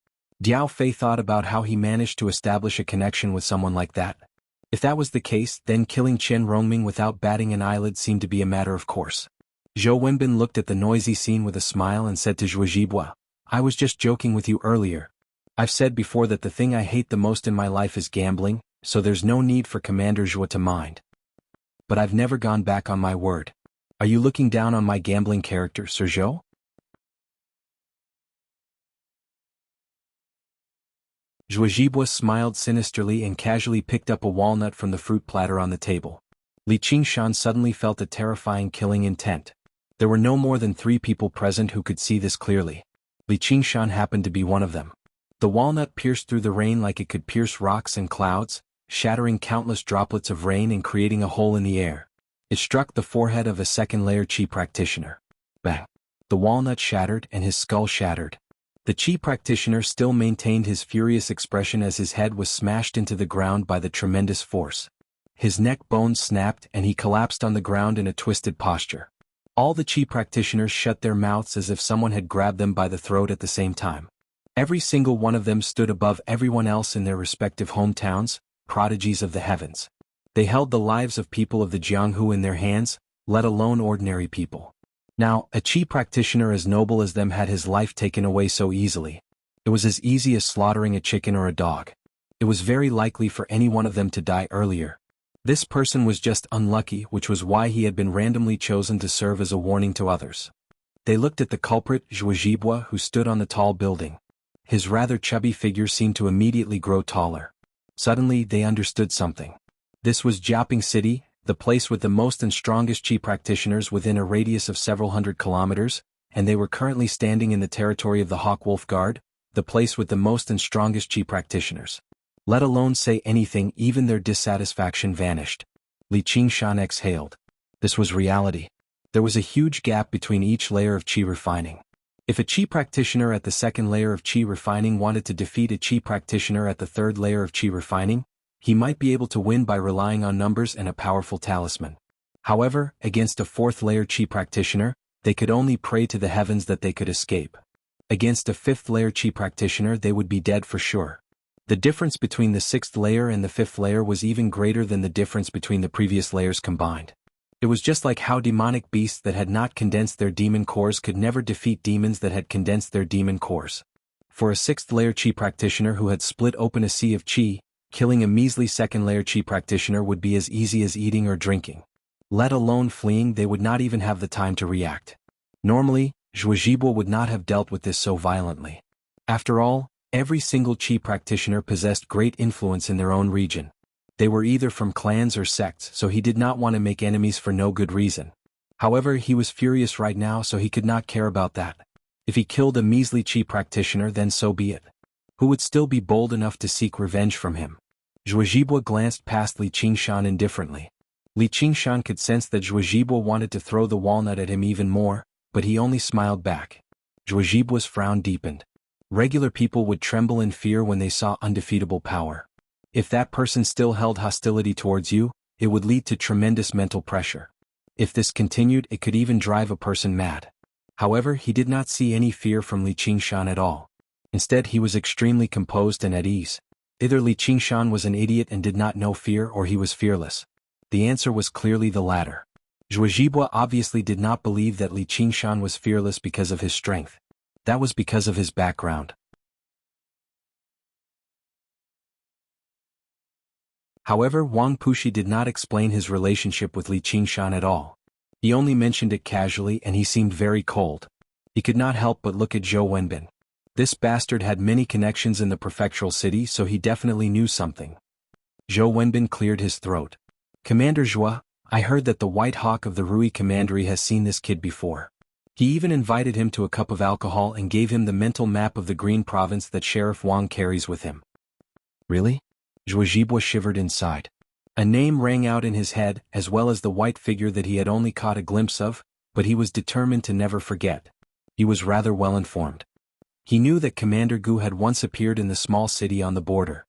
Diao Fei thought about how he managed to establish a connection with someone like that. If that was the case, then killing Chen Rongming without batting an eyelid seemed to be a matter of course. Zhou Wenbin looked at the noisy scene with a smile and said to Zhuo Zhibua, I was just joking with you earlier. I've said before that the thing I hate the most in my life is gambling, so there's no need for Commander Zhuo to mind. But I've never gone back on my word. Are you looking down on my gambling character, Sir Zhou? Zhuo Zhibua smiled sinisterly and casually picked up a walnut from the fruit platter on the table. Li Qingshan suddenly felt a terrifying killing intent. There were no more than 3 people present who could see this clearly. Li Qingshan happened to be one of them. The walnut pierced through the rain like it could pierce rocks and clouds, shattering countless droplets of rain and creating a hole in the air. It struck the forehead of a second-layer Qi practitioner. Bang! The walnut shattered and his skull shattered. The Qi practitioner still maintained his furious expression as his head was smashed into the ground by the tremendous force. His neck bones snapped and he collapsed on the ground in a twisted posture. All the Qi practitioners shut their mouths as if someone had grabbed them by the throat at the same time. Every single one of them stood above everyone else in their respective hometowns, prodigies of the heavens. They held the lives of people of the Jianghu in their hands, let alone ordinary people. Now, a Qi practitioner as noble as them had his life taken away so easily. It was as easy as slaughtering a chicken or a dog. It was very likely for any one of them to die earlier. This person was just unlucky, which was why he had been randomly chosen to serve as a warning to others. They looked at the culprit, Zhuo Zhibua, who stood on the tall building. His rather chubby figure seemed to immediately grow taller. Suddenly, they understood something. This was Jiaping City, the place with the most and strongest Qi practitioners within a radius of several hundred kilometers, and they were currently standing in the territory of the Hawkwolf Guard, the place with the most and strongest Qi practitioners. Let alone say anything, even their dissatisfaction vanished. Li Qingshan exhaled. This was reality. There was a huge gap between each layer of Qi refining. If a Qi practitioner at the second layer of Qi refining wanted to defeat a Qi practitioner at the third layer of Qi refining, he might be able to win by relying on numbers and a powerful talisman. However, against a 4th-layer Qi practitioner, they could only pray to the heavens that they could escape. Against a 5th-layer Qi practitioner they would be dead for sure. The difference between the 6th layer and the 5th layer was even greater than the difference between the previous layers combined. It was just like how demonic beasts that had not condensed their demon cores could never defeat demons that had condensed their demon cores. For a 6th-layer Qi practitioner who had split open a sea of Qi, killing a measly 2nd-layer Qi practitioner would be as easy as eating or drinking. Let alone fleeing, they would not even have the time to react. Normally, Zhuo Zhibua would not have dealt with this so violently. After all, every single Qi practitioner possessed great influence in their own region. They were either from clans or sects, so he did not want to make enemies for no good reason. However, he was furious right now, so he could not care about that. If he killed a measly Qi practitioner, then so be it. Who would still be bold enough to seek revenge from him? Zhuo Zhibua glanced past Li Qingshan indifferently. Li Qingshan could sense that Zhuo Zhibua wanted to throw the walnut at him even more, but he only smiled back. Zhuo Zhibua's frown deepened. Regular people would tremble in fear when they saw undefeatable power. If that person still held hostility towards you, it would lead to tremendous mental pressure. If this continued, it could even drive a person mad. However, he did not see any fear from Li Qingshan at all. Instead, he was extremely composed and at ease. Either Li Qingshan was an idiot and did not know fear, or he was fearless. The answer was clearly the latter. Zhuozhibua obviously did not believe that Li Qingshan was fearless because of his strength. That was because of his background. However, Wang Puxi did not explain his relationship with Li Qingshan at all. He only mentioned it casually, and he seemed very cold. He could not help but look at Zhou Wenbin. This bastard had many connections in the prefectural city, so he definitely knew something. Zhou Wenbin cleared his throat. Commander Zhua, I heard that the White Hawk of the Rui Commandery has seen this kid before. He even invited him to a cup of alcohol and gave him the mental map of the Green Province that Sheriff Wang carries with him. Really? Zhuozhibua shivered inside. A name rang out in his head, as well as the white figure that he had only caught a glimpse of, but he was determined to never forget. He was rather well informed. He knew that Commander Gu had once appeared in the small city on the border.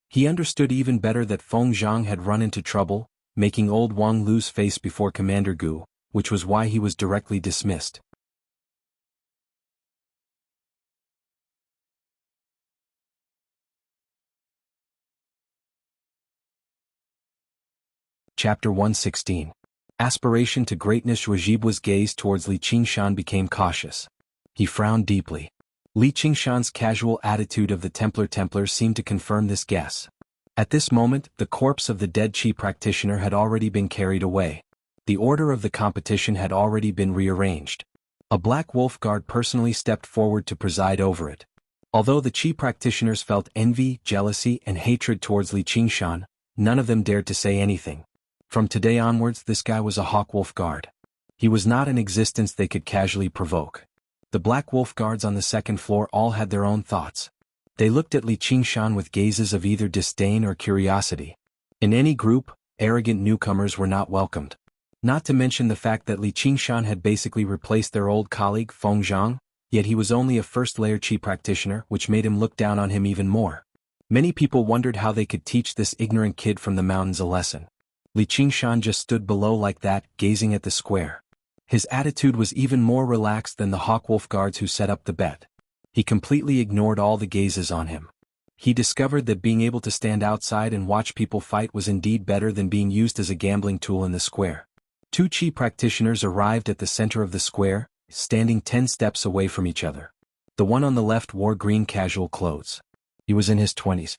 He understood even better that Feng Zhang had run into trouble, making old Wang lose face before Commander Gu, which was why he was directly dismissed. Chapter 116. Aspiration to greatness. Zhuozhibua's gaze towards Li Qingshan became cautious. He frowned deeply. Li Qingshan's casual attitude of the Templar seemed to confirm this guess. At this moment, the corpse of the dead Qi practitioner had already been carried away. The order of the competition had already been rearranged. A black wolf guard personally stepped forward to preside over it. Although the Qi practitioners felt envy, jealousy, and hatred towards Li Qingshan, none of them dared to say anything. From today onwards, this guy was a hawk wolf guard. He was not an existence they could casually provoke. The black wolf guards on the second floor all had their own thoughts. They looked at Li Qingshan with gazes of either disdain or curiosity. In any group, arrogant newcomers were not welcomed. Not to mention the fact that Li Qingshan had basically replaced their old colleague Feng Zhang, yet he was only a first-layer Qi practitioner, which made him look down on him even more. Many people wondered how they could teach this ignorant kid from the mountains a lesson. Li Qingshan just stood below like that, gazing at the square. His attitude was even more relaxed than the Hawkwolf guards who set up the bet. He completely ignored all the gazes on him. He discovered that being able to stand outside and watch people fight was indeed better than being used as a gambling tool in the square. Two Qi practitioners arrived at the center of the square, standing 10 steps away from each other. The one on the left wore green casual clothes. He was in his 20s.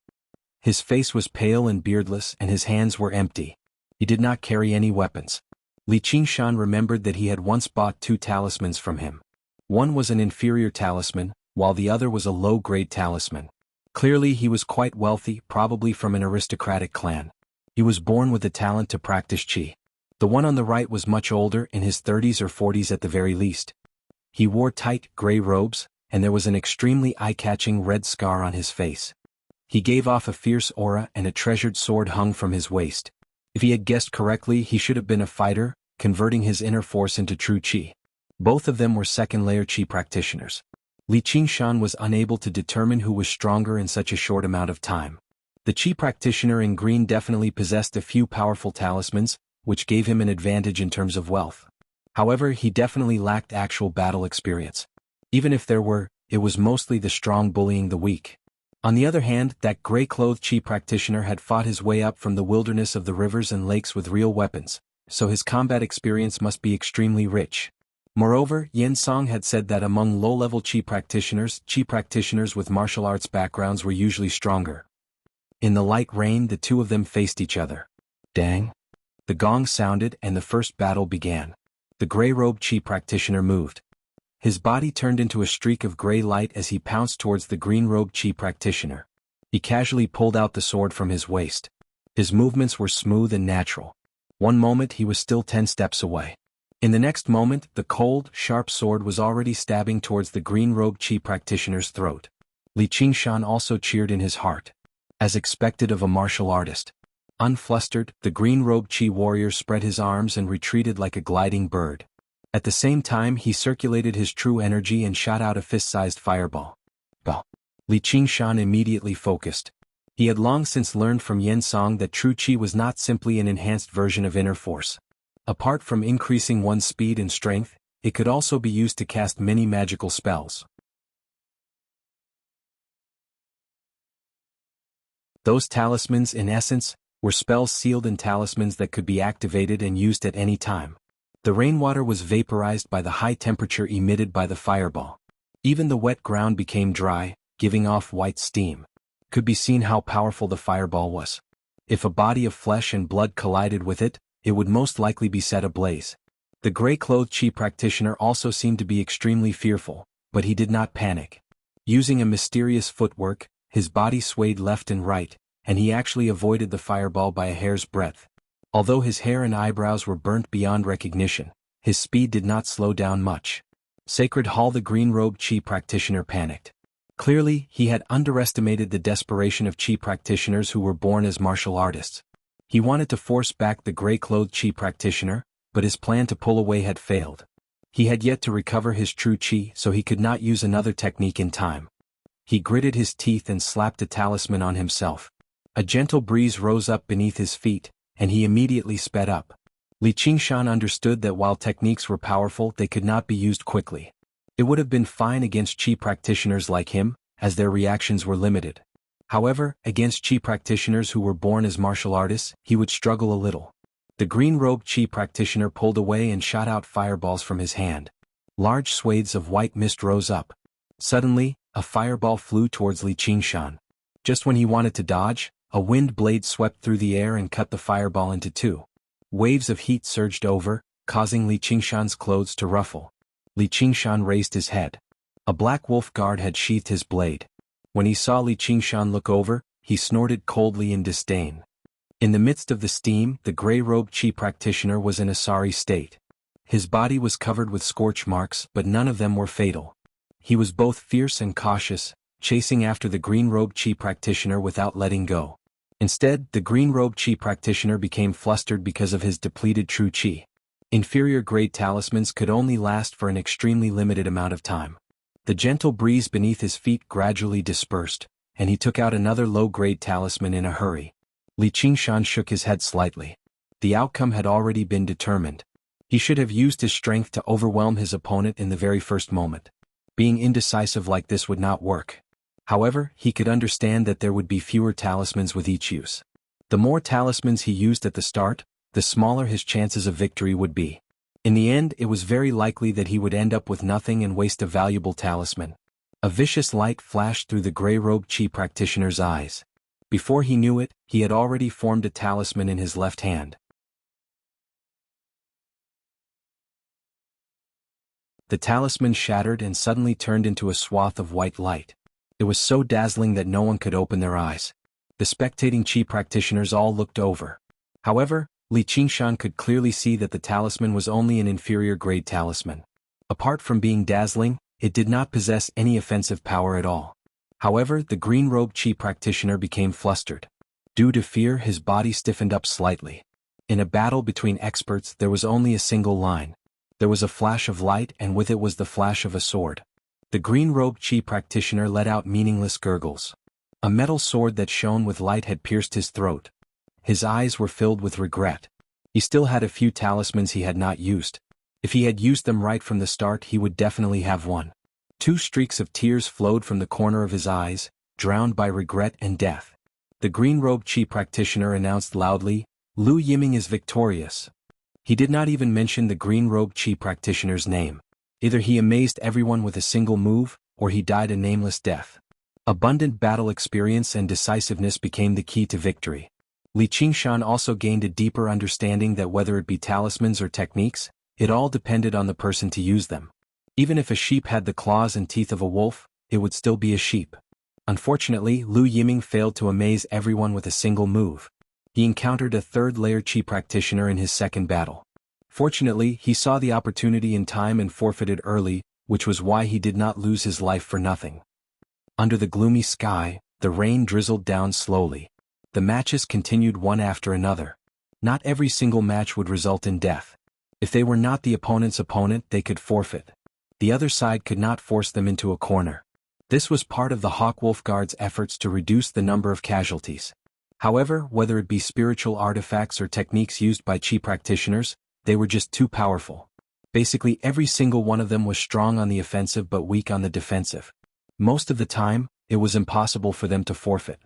His face was pale and beardless, and his hands were empty. He did not carry any weapons. Li Qingshan remembered that he had once bought 2 talismans from him. One was an inferior talisman, while the other was a low-grade talisman. Clearly he was quite wealthy, probably from an aristocratic clan. He was born with the talent to practice Qi. The one on the right was much older, in his 30s or 40s at the very least. He wore tight, gray robes, and there was an extremely eye-catching red scar on his face. He gave off a fierce aura, and a treasured sword hung from his waist. If he had guessed correctly, he should have been a fighter, converting his inner force into true Qi. Both of them were second-layer Qi practitioners. Li Qingshan was unable to determine who was stronger in such a short amount of time. The Qi practitioner in green definitely possessed a few powerful talismans, which gave him an advantage in terms of wealth. However, he definitely lacked actual battle experience. Even if there were, it was mostly the strong bullying the weak. On the other hand, that gray-clothed Qi practitioner had fought his way up from the wilderness of the rivers and lakes with real weapons, so his combat experience must be extremely rich. Moreover, Yen Song had said that among low-level Qi practitioners with martial arts backgrounds were usually stronger. In the light rain, the two of them faced each other. Dang! The gong sounded and the first battle began. The gray-robed Qi practitioner moved. His body turned into a streak of gray light as he pounced towards the green-robed Qi practitioner. He casually pulled out the sword from his waist. His movements were smooth and natural. One moment he was still 10 steps away. In the next moment, the cold, sharp sword was already stabbing towards the green-robed Qi practitioner's throat. Li Qingshan also cheered in his heart. As expected of a martial artist. Unflustered, the green-robed Qi warrior spread his arms and retreated like a gliding bird. At the same time, he circulated his true energy and shot out a fist-sized fireball. Bah! Li Qingshan immediately focused. He had long since learned from Yen Song that true Qi was not simply an enhanced version of inner force. Apart from increasing one's speed and strength, it could also be used to cast many magical spells. Those talismans, in essence, were spells sealed in talismans that could be activated and used at any time. The rainwater was vaporized by the high temperature emitted by the fireball. Even the wet ground became dry, giving off white steam. Could be seen how powerful the fireball was. If a body of flesh and blood collided with it, it would most likely be set ablaze. The gray-clothed chi practitioner also seemed to be extremely fearful, but he did not panic. Using a mysterious footwork, his body swayed left and right, and he actually avoided the fireball by a hair's breadth. Although his hair and eyebrows were burnt beyond recognition, his speed did not slow down much. Sacred Hall, the green-robed chi practitioner panicked. Clearly, he had underestimated the desperation of chi practitioners who were born as martial artists. He wanted to force back the gray-clothed chi practitioner, but his plan to pull away had failed. He had yet to recover his true chi, so he could not use another technique in time. He gritted his teeth and slapped a talisman on himself. A gentle breeze rose up beneath his feet, and he immediately sped up. Li Qingshan understood that while techniques were powerful, they could not be used quickly. It would have been fine against chi practitioners like him, as their reactions were limited. However, against chi practitioners who were born as martial artists, he would struggle a little. The green-robed chi practitioner pulled away and shot out fireballs from his hand. Large swathes of white mist rose up. Suddenly, a fireball flew towards Li Qingshan. Just when he wanted to dodge, a wind blade swept through the air and cut the fireball into two. Waves of heat surged over, causing Li Qingshan's clothes to ruffle. Li Qingshan raised his head. A black wolf guard had sheathed his blade. When he saw Li Qingshan look over, he snorted coldly in disdain. In the midst of the steam, the gray-robed chi practitioner was in a sorry state. His body was covered with scorch marks, but none of them were fatal. He was both fierce and cautious, chasing after the green-robed chi practitioner without letting go. Instead, the green-robed chi practitioner became flustered because of his depleted true chi. Inferior-grade talismans could only last for an extremely limited amount of time. The gentle breeze beneath his feet gradually dispersed, and he took out another low-grade talisman in a hurry. Li Qingshan shook his head slightly. The outcome had already been determined. He should have used his strength to overwhelm his opponent in the very first moment. Being indecisive like this would not work. However, he could understand that there would be fewer talismans with each use. The more talismans he used at the start, the smaller his chances of victory would be. In the end, it was very likely that he would end up with nothing and waste a valuable talisman. A vicious light flashed through the gray-robed chi practitioner's eyes. Before he knew it, he had already formed a talisman in his left hand. The talisman shattered and suddenly turned into a swath of white light. It was so dazzling that no one could open their eyes. The spectating chi practitioners all looked over. However, Li Qingshan could clearly see that the talisman was only an inferior-grade talisman. Apart from being dazzling, it did not possess any offensive power at all. However, the green-robed chi practitioner became flustered. Due to fear, his body stiffened up slightly. In a battle between experts, there was only a single line. There was a flash of light, and with it was the flash of a sword. The green-robed chi practitioner let out meaningless gurgles. A metal sword that shone with light had pierced his throat. His eyes were filled with regret. He still had a few talismans he had not used. If he had used them right from the start, he would definitely have won. 2 streaks of tears flowed from the corner of his eyes, drowned by regret and death. The green-robed chi practitioner announced loudly, "Lu Yiming is victorious." He did not even mention the green-robed chi practitioner's name. Either he amazed everyone with a single move, or he died a nameless death. Abundant battle experience and decisiveness became the key to victory. Li Qingshan also gained a deeper understanding that whether it be talismans or techniques, it all depended on the person to use them. Even if a sheep had the claws and teeth of a wolf, it would still be a sheep. Unfortunately, Lu Yiming failed to amaze everyone with a single move. He encountered a third-layer chi practitioner in his second battle. Fortunately, he saw the opportunity in time and forfeited early, which was why he did not lose his life for nothing. Under the gloomy sky, the rain drizzled down slowly. The matches continued one after another. Not every single match would result in death. If they were not the opponent's opponent, they could forfeit. The other side could not force them into a corner. This was part of the Hawkwolf Guard's efforts to reduce the number of casualties. However, whether it be spiritual artifacts or techniques used by chi practitioners, they were just too powerful. Basically every single one of them was strong on the offensive but weak on the defensive. Most of the time, it was impossible for them to forfeit.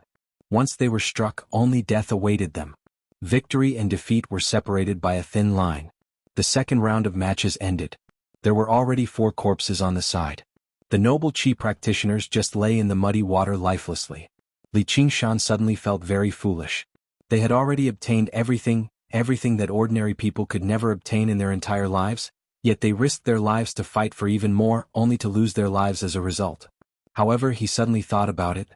Once they were struck, only death awaited them. Victory and defeat were separated by a thin line. The second round of matches ended. There were already 4 corpses on the side. The noble Qi practitioners just lay in the muddy water lifelessly. Li Qingshan suddenly felt very foolish. They had already obtained everything that ordinary people could never obtain in their entire lives, yet they risked their lives to fight for even more, only to lose their lives as a result. However, he suddenly thought about it.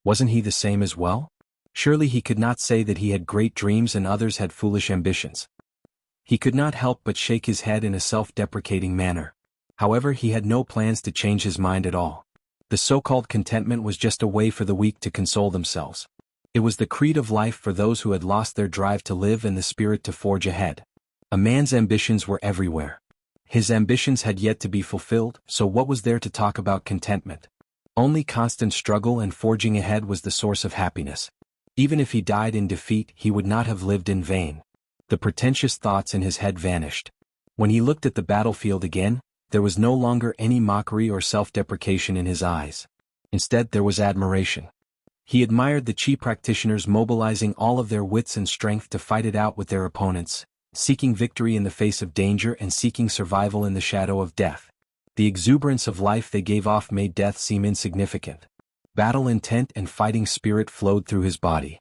Wasn't he the same as well? Surely he could not say that he had great dreams and others had foolish ambitions. He could not help but shake his head in a self-deprecating manner. However, he had no plans to change his mind at all. The so-called contentment was just a way for the weak to console themselves. It was the creed of life for those who had lost their drive to live and the spirit to forge ahead. A man's ambitions were everywhere. His ambitions had yet to be fulfilled, so what was there to talk about contentment? Only constant struggle and forging ahead was the source of happiness. Even if he died in defeat, he would not have lived in vain. The pretentious thoughts in his head vanished. When he looked at the battlefield again, there was no longer any mockery or self-deprecation in his eyes. Instead, there was admiration. He admired the Qi practitioners mobilizing all of their wits and strength to fight it out with their opponents, seeking victory in the face of danger and seeking survival in the shadow of death. The exuberance of life they gave off made death seem insignificant. Battle intent and fighting spirit flowed through his body.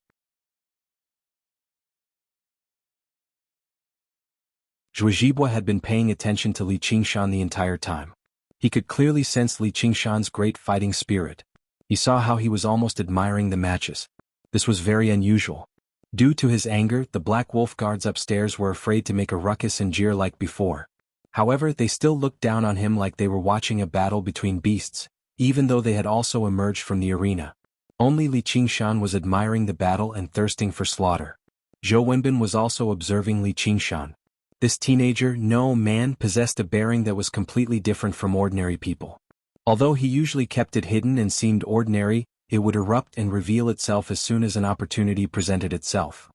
Zhuozhibua had been paying attention to Li Qingshan the entire time. He could clearly sense Li Qingshan's great fighting spirit. He saw how he was almost admiring the matches. This was very unusual. Due to his anger, the Black Wolf guards upstairs were afraid to make a ruckus and jeer like before. However, they still looked down on him like they were watching a battle between beasts, even though they had also emerged from the arena. Only Li Qingshan was admiring the battle and thirsting for slaughter. Zhou Wenbin was also observing Li Qingshan. This teenager, no man, possessed a bearing that was completely different from ordinary people. Although he usually kept it hidden and seemed ordinary, it would erupt and reveal itself as soon as an opportunity presented itself.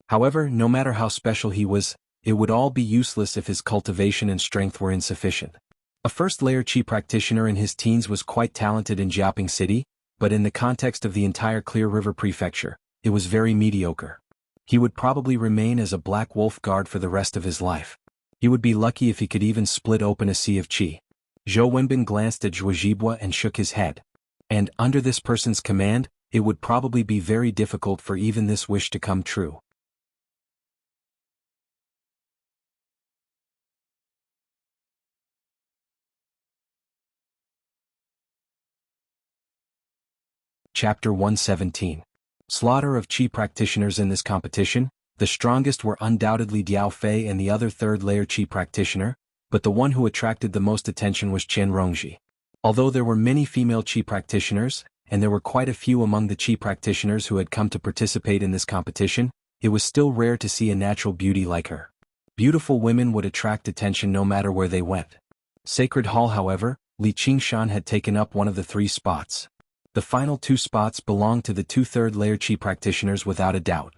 However, no matter how special he was, it would all be useless if his cultivation and strength were insufficient. A first-layer Qi practitioner in his teens was quite talented in Jiaoping City, but in the context of the entire Clear River Prefecture, it was very mediocre. He would probably remain as a Black Wolf guard for the rest of his life. He would be lucky if he could even split open a sea of Qi. Zhou Wenbin glanced at Zhuozhibua and shook his head. And, under this person's command, it would probably be very difficult for even this wish to come true. Chapter 117. Slaughter of Qi practitioners in this competition. The strongest were undoubtedly Diao Fei and the other third-layer Qi practitioner, but the one who attracted the most attention was Qian Rongji. Although there were many female Qi practitioners, and there were quite a few among the Qi practitioners who had come to participate in this competition, it was still rare to see a natural beauty like her. Beautiful women would attract attention no matter where they went. Sacred Hall, however, Li Qingshan had taken up one of the 3 spots. The final 2 spots belonged to the 2 third-layer Qi practitioners without a doubt.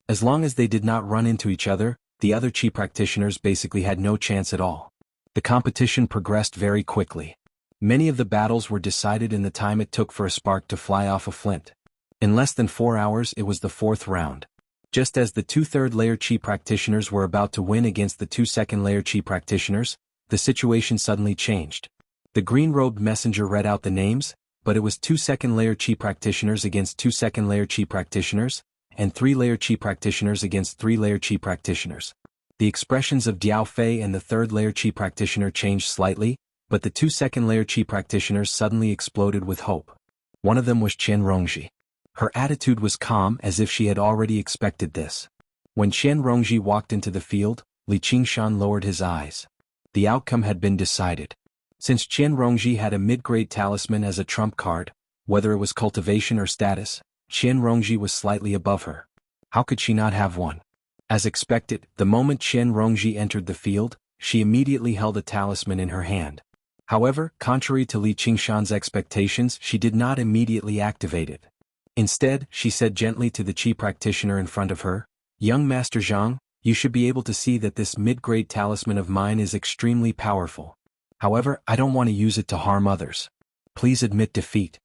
As long as they did not run into each other, the other Qi practitioners basically had no chance at all. The competition progressed very quickly. Many of the battles were decided in the time it took for a spark to fly off a flint. In less than 4 hours it was the 4th round. Just as the 2 third-layer Qi practitioners were about to win against the 2 second-layer Qi practitioners, the situation suddenly changed. The green-robed messenger read out the names, but it was 2 second-layer Qi practitioners against 2 second-layer Qi practitioners, and 3-layer Qi practitioners against 3-layer Qi practitioners. The expressions of Diao Fei and the 3rd-layer Qi practitioner changed slightly, but the 2 second-layer Qi practitioners suddenly exploded with hope. One of them was Qian Rongji. Her attitude was calm, as if she had already expected this. When Qian Rongji walked into the field, Li Qingshan lowered his eyes. The outcome had been decided. Since Qian Rongji had a mid-grade talisman as a trump card, whether it was cultivation or status, Qian Rongji was slightly above her. How could she not have one? As expected, the moment Qian Rongji entered the field, she immediately held a talisman in her hand. However, contrary to Li Qingshan's expectations, she did not immediately activate it. Instead, she said gently to the Qi practitioner in front of her, "Young Master Zhang, You should be able to see that this mid-grade talisman of mine is extremely powerful. However, I don't want to use it to harm others. Please admit defeat.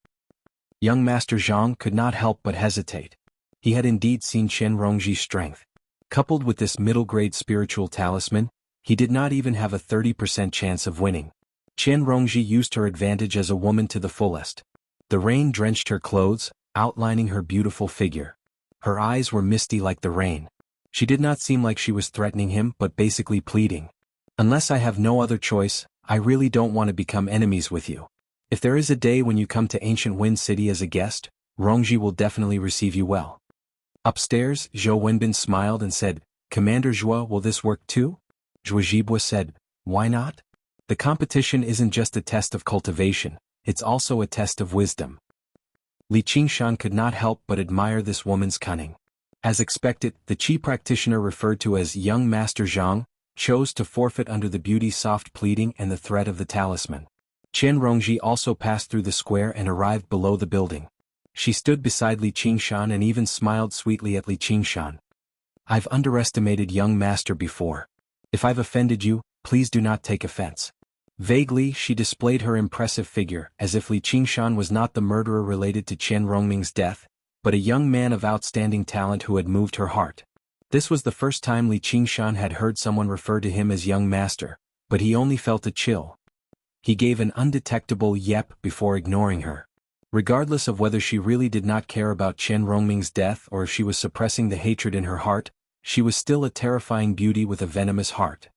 Young Master Zhang could not help but hesitate. He had indeed seen Chen Rongji's strength. Coupled with this middle-grade spiritual talisman, he did not even have a 30% chance of winning. Chen Rongji used her advantage as a woman to the fullest. The rain drenched her clothes, outlining her beautiful figure. Her eyes were misty like the rain. She did not seem like she was threatening him but basically pleading. Unless I have no other choice, I really don't want to become enemies with you. If there is a day when you come to Ancient Wind City as a guest, Rongji will definitely receive you well. Upstairs, Zhou Wenbin smiled and said, Commander Zhou, will this work too? Zhou Zhibua said, why not? The competition isn't just a test of cultivation, it's also a test of wisdom. Li Qingshan could not help but admire this woman's cunning. As expected, the Qi practitioner referred to as Young Master Zhang chose to forfeit under the beauty's soft pleading and the threat of the talisman. Chen Rongji also passed through the square and arrived below the building. She stood beside Li Qingshan and even smiled sweetly at Li Qingshan. I've underestimated young master before. If I've offended you, please do not take offense. Vaguely, she displayed her impressive figure, as if Li Qingshan was not the murderer related to Chen Rongming's death, but a young man of outstanding talent who had moved her heart. This was the first time Li Qingshan had heard someone refer to him as young master, but he only felt a chill. He gave an undetectable yep before ignoring her. Regardless of whether she really did not care about Chen Rongming's death or if she was suppressing the hatred in her heart, she was still a terrifying beauty with a venomous heart.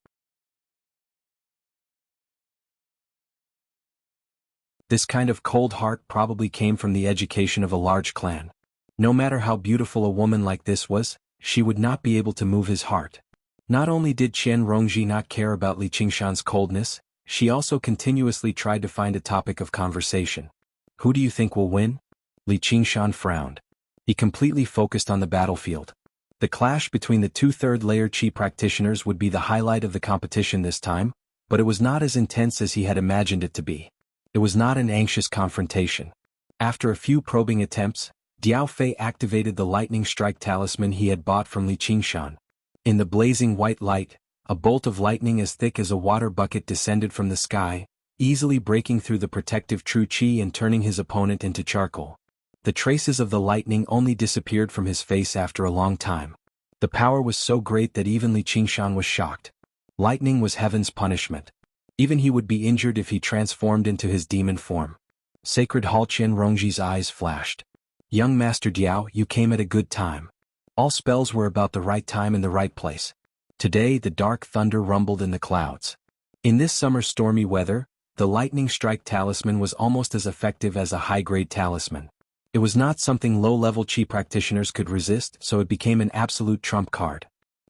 This kind of cold heart probably came from the education of a large clan. No matter how beautiful a woman like this was, she would not be able to move his heart. Not only did Chen Rongji not care about Li Qingshan's coldness, she also continuously tried to find a topic of conversation. Who do you think will win? Li Qingshan frowned. He completely focused on the battlefield. The clash between the two third-layer Qi practitioners would be the highlight of the competition this time, but it was not as intense as he had imagined it to be. It was not an anxious confrontation. After a few probing attempts, Diao Fei activated the lightning strike talisman he had bought from Li Qingshan. In the blazing white light, a bolt of lightning as thick as a water bucket descended from the sky, easily breaking through the protective true Qi and turning his opponent into charcoal. The traces of the lightning only disappeared from his face after a long time. The power was so great that even Li Qingshan was shocked. Lightning was heaven's punishment. Even he would be injured if he transformed into his demon form. Sacred Hall Chen Rongji's eyes flashed. Young Master Diao, you came at a good time. All spells were about the right time and the right place. Today the dark thunder rumbled in the clouds. In this summer's stormy weather, the lightning strike talisman was almost as effective as a high-grade talisman. It was not something low-level Qi practitioners could resist, so it became an absolute trump card.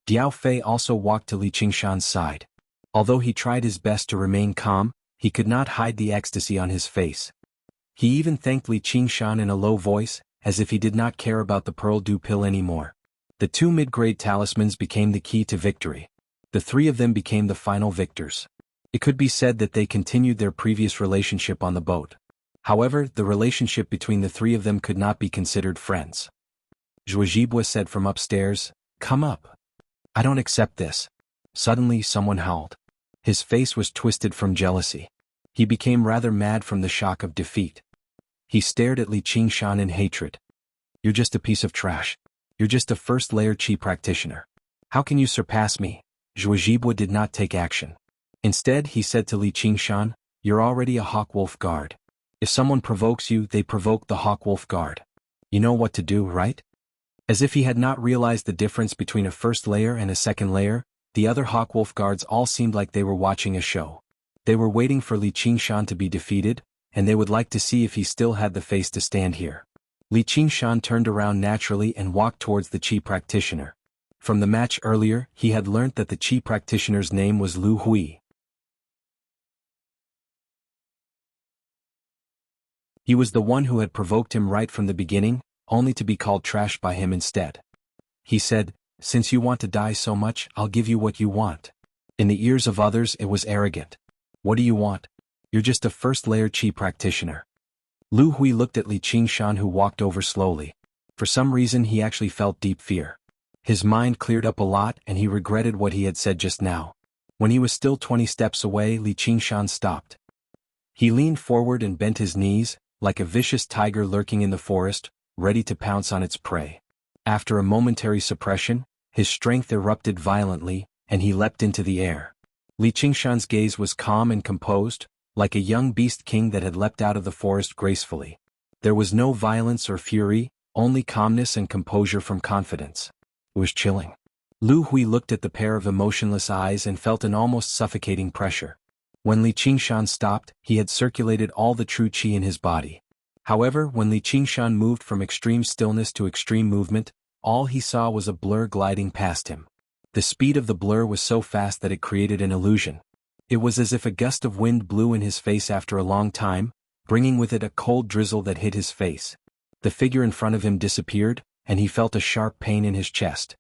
Diao Fei also walked to Li Qingshan's side. Although he tried his best to remain calm, he could not hide the ecstasy on his face. He even thanked Li Qingshan in a low voice, as if he did not care about the Pearl Dew pill anymore. The two mid-grade talismans became the key to victory. The three of them became the final victors. It could be said that they continued their previous relationship on the boat. However, the relationship between the three of them could not be considered friends. Zhou Zhibua said from upstairs, "Come up." "I don't accept this." Suddenly someone howled. His face was twisted from jealousy. He became rather mad from the shock of defeat. He stared at Li Qingshan in hatred. "You're just a piece of trash. You're just a first-layer Qi practitioner. How can you surpass me?" Zhou Zhibua did not take action. Instead, he said to Li Qingshan, "You're already a Hawkwolf guard. If someone provokes you, they provoke the Hawkwolf guard. You know what to do, right?" As if he had not realized the difference between a first layer and a second layer, the other Hawkwolf guards all seemed like they were watching a show. They were waiting for Li Qingshan to be defeated, and they would like to see if he still had the face to stand here. Li Qingshan turned around naturally and walked towards the Qi practitioner. From the match earlier, he had learnt that the Qi practitioner's name was Lu Hui. He was the one who had provoked him right from the beginning, only to be called trash by him instead. He said, "Since you want to die so much, I'll give you what you want." In the ears of others it was arrogant. "What do you want? You're just a first-layer Qi practitioner." Lu Hui looked at Li Qingshan, who walked over slowly. For some reason he actually felt deep fear. His mind cleared up a lot and he regretted what he had said just now. When he was still 20 steps away, Li Qingshan stopped. He leaned forward and bent his knees, like a vicious tiger lurking in the forest, ready to pounce on its prey. After a momentary suppression, his strength erupted violently, and he leapt into the air. Li Qingshan's gaze was calm and composed, like a young beast king that had leapt out of the forest gracefully. There was no violence or fury, only calmness and composure from confidence. It was chilling. Lu Hui looked at the pair of emotionless eyes and felt an almost suffocating pressure. When Li Qingshan stopped, he had circulated all the true qi in his body. However, when Li Qingshan moved from extreme stillness to extreme movement, all he saw was a blur gliding past him. The speed of the blur was so fast that it created an illusion. It was as if a gust of wind blew in his face after a long time, bringing with it a cold drizzle that hit his face. The figure in front of him disappeared, and he felt a sharp pain in his chest.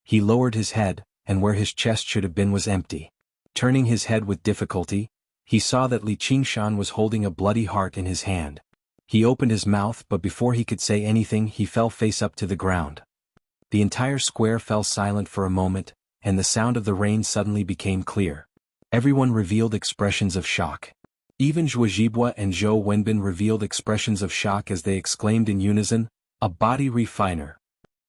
He lowered his head, and where his chest should have been was empty. Turning his head with difficulty, he saw that Li Qingshan was holding a bloody heart in his hand. He opened his mouth, but before he could say anything he fell face up to the ground. The entire square fell silent for a moment, and the sound of the rain suddenly became clear. Everyone revealed expressions of shock. Even Zhuo Zhibua and Zhou Wenbin revealed expressions of shock as they exclaimed in unison, "A body refiner."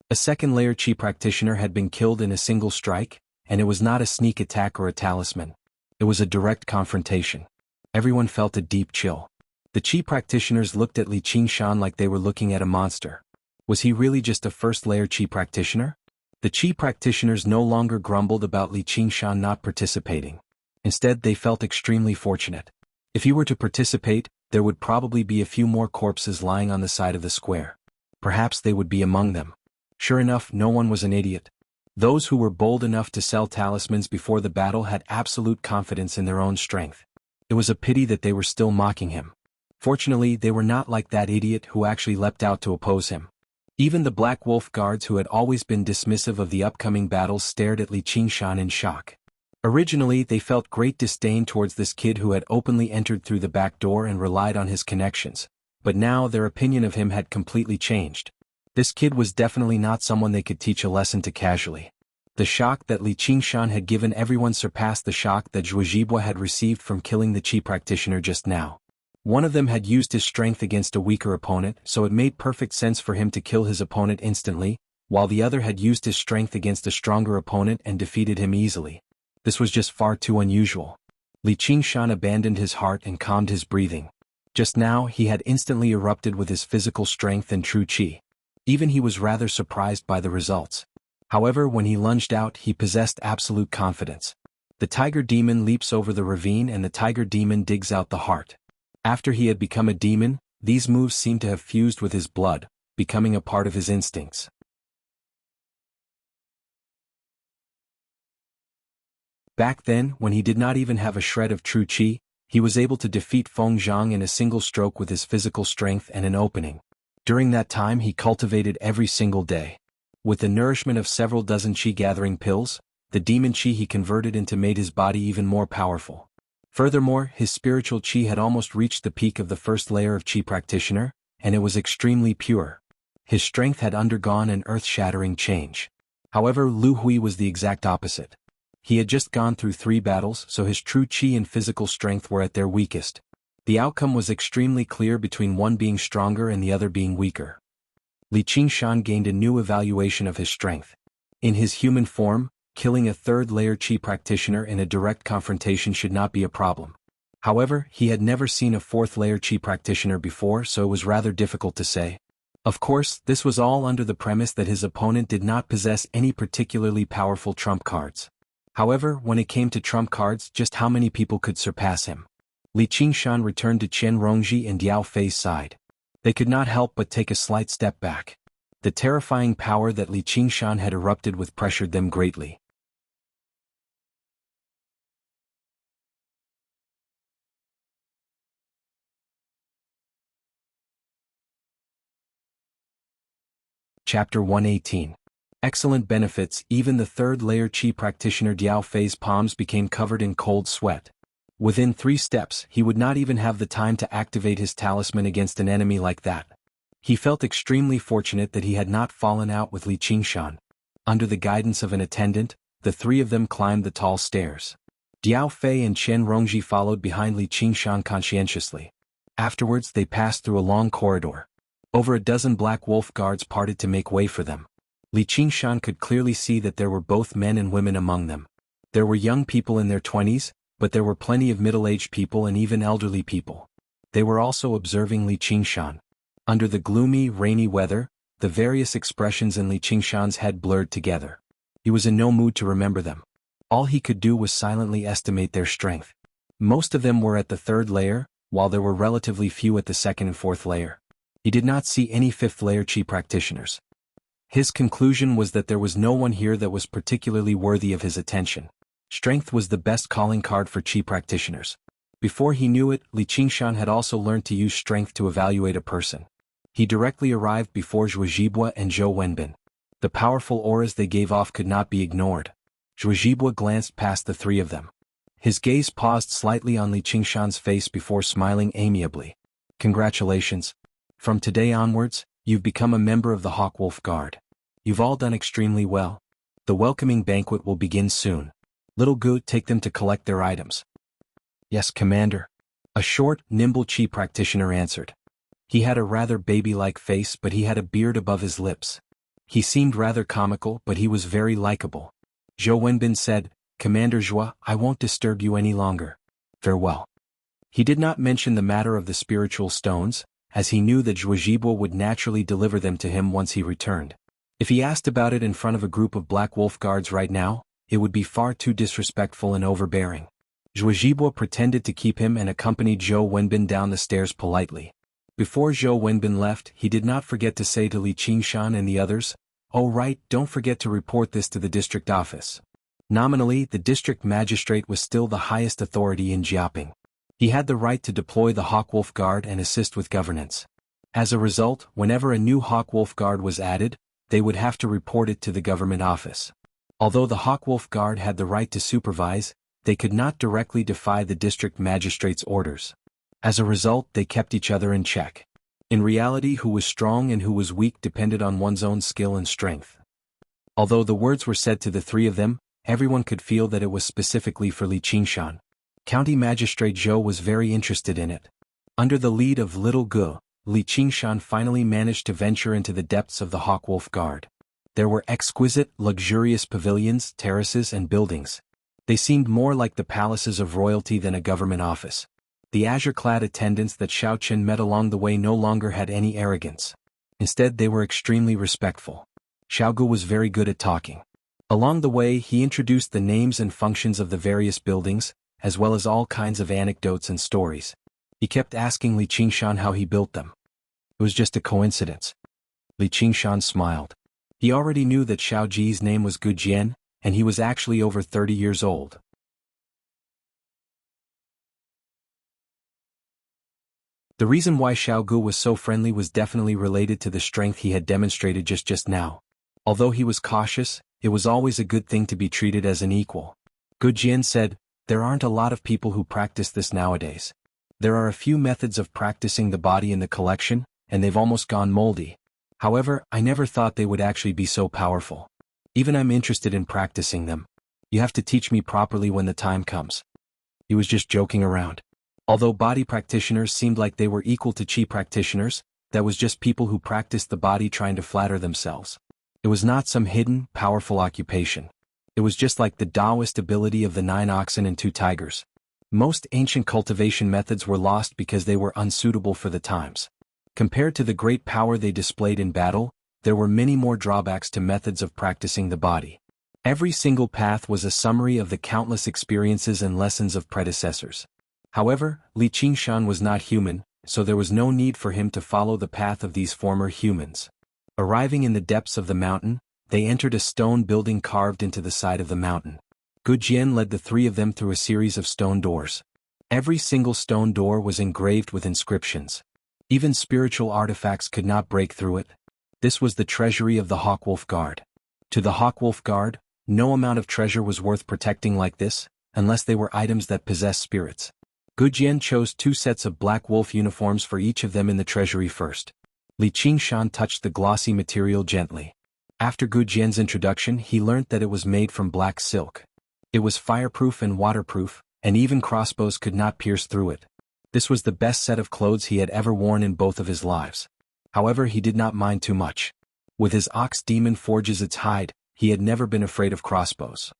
A second-layer Qi practitioner had been killed in a single strike, and it was not a sneak attack or a talisman. It was a direct confrontation. Everyone felt a deep chill. The Qi practitioners looked at Li Qingshan like they were looking at a monster. Was he really just a first-layer Qi practitioner? The Qi practitioners no longer grumbled about Li Qingshan not participating. Instead, they felt extremely fortunate. If he were to participate, there would probably be a few more corpses lying on the side of the square. Perhaps they would be among them. Sure enough, no one was an idiot. Those who were bold enough to sell talismans before the battle had absolute confidence in their own strength. It was a pity that they were still mocking him. Fortunately, they were not like that idiot who actually leapt out to oppose him. Even the Black Wolf guards who had always been dismissive of the upcoming battles stared at Li Qingshan in shock. Originally, they felt great disdain towards this kid who had openly entered through the back door and relied on his connections, but now their opinion of him had completely changed. This kid was definitely not someone they could teach a lesson to casually. The shock that Li Qingshan had given everyone surpassed the shock that Zhuo Zhibua had received from killing the Qi practitioner just now. One of them had used his strength against a weaker opponent, so it made perfect sense for him to kill his opponent instantly, while the other had used his strength against a stronger opponent and defeated him easily. This was just far too unusual. Li Qingshan abandoned his heart and calmed his breathing. Just now he had instantly erupted with his physical strength and true qi. Even he was rather surprised by the results. However, when he lunged out, he possessed absolute confidence. The tiger demon leaps over the ravine and the tiger demon digs out the heart. After he had become a demon, these moves seemed to have fused with his blood, becoming a part of his instincts. Back then, when he did not even have a shred of true qi, he was able to defeat Feng Zhang in a single stroke with his physical strength and an opening. During that time he cultivated every single day. With the nourishment of several dozen qi-gathering pills, the demon qi he converted into made his body even more powerful. Furthermore, his spiritual qi had almost reached the peak of the first layer of qi practitioner, and it was extremely pure. His strength had undergone an earth-shattering change. However, Lu Hui was the exact opposite. He had just gone through 3 battles, so his true qi and physical strength were at their weakest. The outcome was extremely clear between one being stronger and the other being weaker. Li Qingshan gained a new evaluation of his strength. In his human form, killing a third-layer qi practitioner in a direct confrontation should not be a problem. However, he had never seen a fourth-layer qi practitioner before, so it was rather difficult to say. Of course, this was all under the premise that his opponent did not possess any particularly powerful trump cards. However, when it came to trump cards, just how many people could surpass him? Li Qingshan returned to Chen Rongji and Diao Fei's side. They could not help but take a slight step back. The terrifying power that Li Qingshan had erupted with pressured them greatly. Chapter 118. Excellent benefits. Even the third-layer qi practitioner Diao Fei's palms became covered in cold sweat. Within 3 steps, he would not even have the time to activate his talisman against an enemy like that. He felt extremely fortunate that he had not fallen out with Li Qingshan. Under the guidance of an attendant, the three of them climbed the tall stairs. Diao Fei and Chen Rongji followed behind Li Qingshan conscientiously. Afterwards they passed through a long corridor. Over a dozen black wolf guards parted to make way for them. Li Qingshan could clearly see that there were both men and women among them. There were young people in their 20s, but there were plenty of middle-aged people and even elderly people. They were also observing Li Qingshan. Under the gloomy, rainy weather, the various expressions in Li Qingshan's head blurred together. He was in no mood to remember them. All he could do was silently estimate their strength. Most of them were at the third layer, while there were relatively few at the second and fourth layer. He did not see any fifth-layer Qi practitioners. His conclusion was that there was no one here that was particularly worthy of his attention. Strength was the best calling card for Qi practitioners. Before he knew it, Li Qingshan had also learned to use strength to evaluate a person. He directly arrived before Zhuozhibua and Zhou Wenbin. The powerful auras they gave off could not be ignored. Zhuozhibua glanced past the three of them. His gaze paused slightly on Li Qingshan's face before smiling amiably. Congratulations. From today onwards, you've become a member of the Hawkwolf Guard. You've all done extremely well. The welcoming banquet will begin soon. Little Gu, take them to collect their items. Yes, Commander. A short, nimble Qi practitioner answered. He had a rather baby-like face, but he had a beard above his lips. He seemed rather comical, but he was very likable. Zhou Wenbin said, Commander Zhua, I won't disturb you any longer. Farewell. He did not mention the matter of the spiritual stones, as he knew that Zhuozhibua would naturally deliver them to him once he returned. If he asked about it in front of a group of Black Wolf guards right now, it would be far too disrespectful and overbearing. Zhuozhibua pretended to keep him and accompanied Zhou Wenbin down the stairs politely. Before Zhou Wenbin left, he did not forget to say to Li Qingshan and the others, "Oh right, don't forget to report this to the district office." Nominally, the district magistrate was still the highest authority in Jiaping. He had the right to deploy the Hawkwolf Guard and assist with governance. As a result, whenever a new Hawkwolf Guard was added, they would have to report it to the government office. Although the Hawkwolf Guard had the right to supervise, they could not directly defy the district magistrate's orders. As a result, they kept each other in check. In reality, who was strong and who was weak depended on one's own skill and strength. Although the words were said to the three of them, everyone could feel that it was specifically for Li Qingshan. County Magistrate Zhou was very interested in it. Under the lead of Little Gu, Li Qingshan finally managed to venture into the depths of the Hawkwolf Guard. There were exquisite, luxurious pavilions, terraces, and buildings. They seemed more like the palaces of royalty than a government office. The azure-clad attendants that Xiao Chen met along the way no longer had any arrogance. Instead, they were extremely respectful. Xiao Gu was very good at talking. Along the way, he introduced the names and functions of the various buildings, as well as all kinds of anecdotes and stories. He kept asking Li Qingshan how he built them. It was just a coincidence. Li Qingshan smiled. He already knew that Xiao Ji's name was Gu Jian, and he was actually over 30 years old. The reason why Xiao Gu was so friendly was definitely related to the strength he had demonstrated just now. Although he was cautious, it was always a good thing to be treated as an equal. Gu Jian said, "There aren't a lot of people who practice this nowadays. There are a few methods of practicing the body in the collection, and they've almost gone moldy. However, I never thought they would actually be so powerful. Even I'm interested in practicing them. You have to teach me properly when the time comes." He was just joking around. Although body practitioners seemed like they were equal to Qi practitioners, that was just people who practiced the body trying to flatter themselves. It was not some hidden, powerful occupation. It was just like the Taoist ability of the 9 oxen and 2 tigers. Most ancient cultivation methods were lost because they were unsuitable for the times. Compared to the great power they displayed in battle, there were many more drawbacks to methods of practicing the body. Every single path was a summary of the countless experiences and lessons of predecessors. However, Li Qingshan was not human, so there was no need for him to follow the path of these former humans. Arriving in the depths of the mountain, they entered a stone building carved into the side of the mountain. Gu Jian led the three of them through a series of stone doors. Every single stone door was engraved with inscriptions. Even spiritual artifacts could not break through it. This was the treasury of the Hawkwolf Guard. To the Hawkwolf Guard, no amount of treasure was worth protecting like this, unless they were items that possessed spirits. Gu Jian chose 2 sets of black wolf uniforms for each of them in the treasury first. Li Qingshan touched the glossy material gently. After Gu Jian's introduction, he learnt that it was made from black silk. It was fireproof and waterproof, and even crossbows could not pierce through it. This was the best set of clothes he had ever worn in both of his lives. However, he did not mind too much. With his ox demon forges its hide, he had never been afraid of crossbows.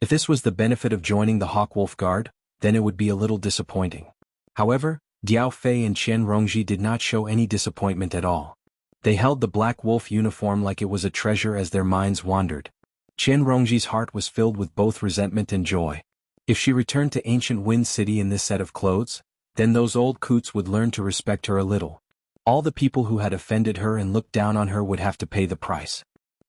If this was the benefit of joining the Hawkwolf Guard, then it would be a little disappointing. However, Diao Fei and Chen Rongji did not show any disappointment at all. They held the Black Wolf uniform like it was a treasure as their minds wandered. Chen Rongji's heart was filled with both resentment and joy. If she returned to ancient Wind City in this set of clothes, then those old coots would learn to respect her a little. All the people who had offended her and looked down on her would have to pay the price.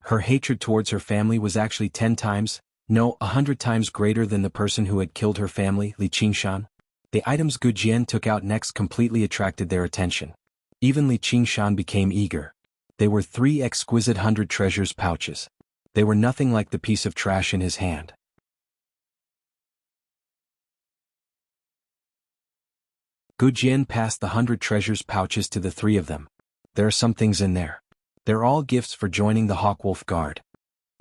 Her hatred towards her family was actually 10 times, no, 100 times greater than the person who had killed her family, Li Qingshan. The items Gu Jian took out next completely attracted their attention. Even Li Qingshan became eager. They were 3 exquisite 100 treasures pouches. They were nothing like the piece of trash in his hand. Gu Jian passed the 100 treasures pouches to the 3 of them. There are some things in there. They're all gifts for joining the Hawkwolf Guard.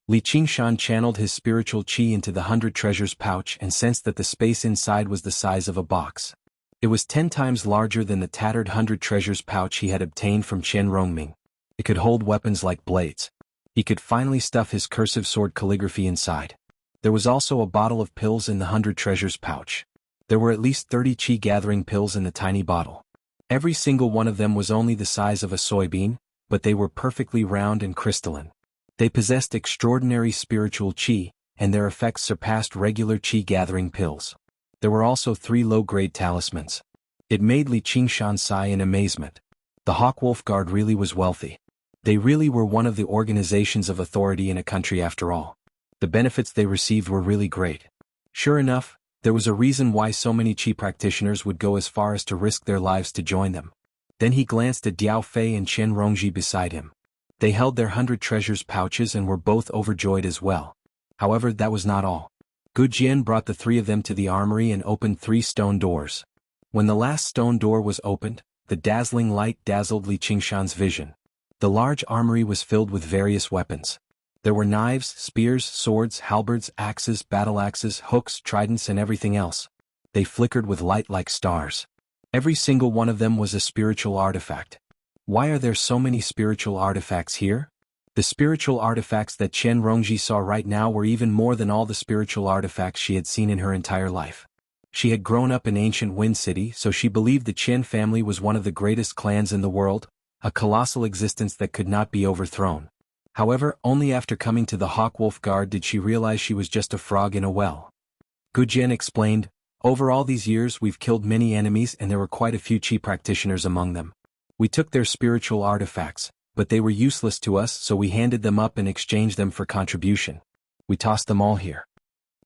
Li Qingshan channeled his spiritual qi into the 100 treasures pouch and sensed that the space inside was the size of a box. It was 10 times larger than the tattered 100 treasures pouch he had obtained from Chen Rongming. It could hold weapons like blades. He could finally stuff his cursive sword calligraphy inside. There was also a bottle of pills in the 100 treasures pouch. There were at least 30 qi-gathering pills in the tiny bottle. Every single one of them was only the size of a soybean, but they were perfectly round and crystalline. They possessed extraordinary spiritual qi, and their effects surpassed regular qi-gathering pills. There were also 3 low-grade talismans. It made Li Qingshan sigh in amazement. The Hawkwolf Guard really was wealthy. They really were one of the organizations of authority in a country after all. The benefits they received were really great. Sure enough, there was a reason why so many qi practitioners would go as far as to risk their lives to join them. Then he glanced at Diao Fei and Chen Rongji beside him. They held their 100 treasures pouches and were both overjoyed as well. However, that was not all. Gu Jian brought the 3 of them to the armory and opened 3 stone doors. When the last stone door was opened, the dazzling light dazzled Li Qingshan's vision. The large armory was filled with various weapons. There were knives, spears, swords, halberds, axes, battle-axes, hooks, tridents and everything else. They flickered with light like stars. Every single one of them was a spiritual artifact. Why are there so many spiritual artifacts here? The spiritual artifacts that Chen Rongji saw right now were even more than all the spiritual artifacts she had seen in her entire life. She had grown up in ancient Wind City, so she believed the Chen family was one of the greatest clans in the world, a colossal existence that could not be overthrown. However, only after coming to the Hawkwolf Guard did she realize she was just a frog in a well. Gu Jian explained, "Over all these years we've killed many enemies and there were quite a few qi practitioners among them. We took their spiritual artifacts, but they were useless to us, so we handed them up and exchanged them for contribution. We tossed them all here."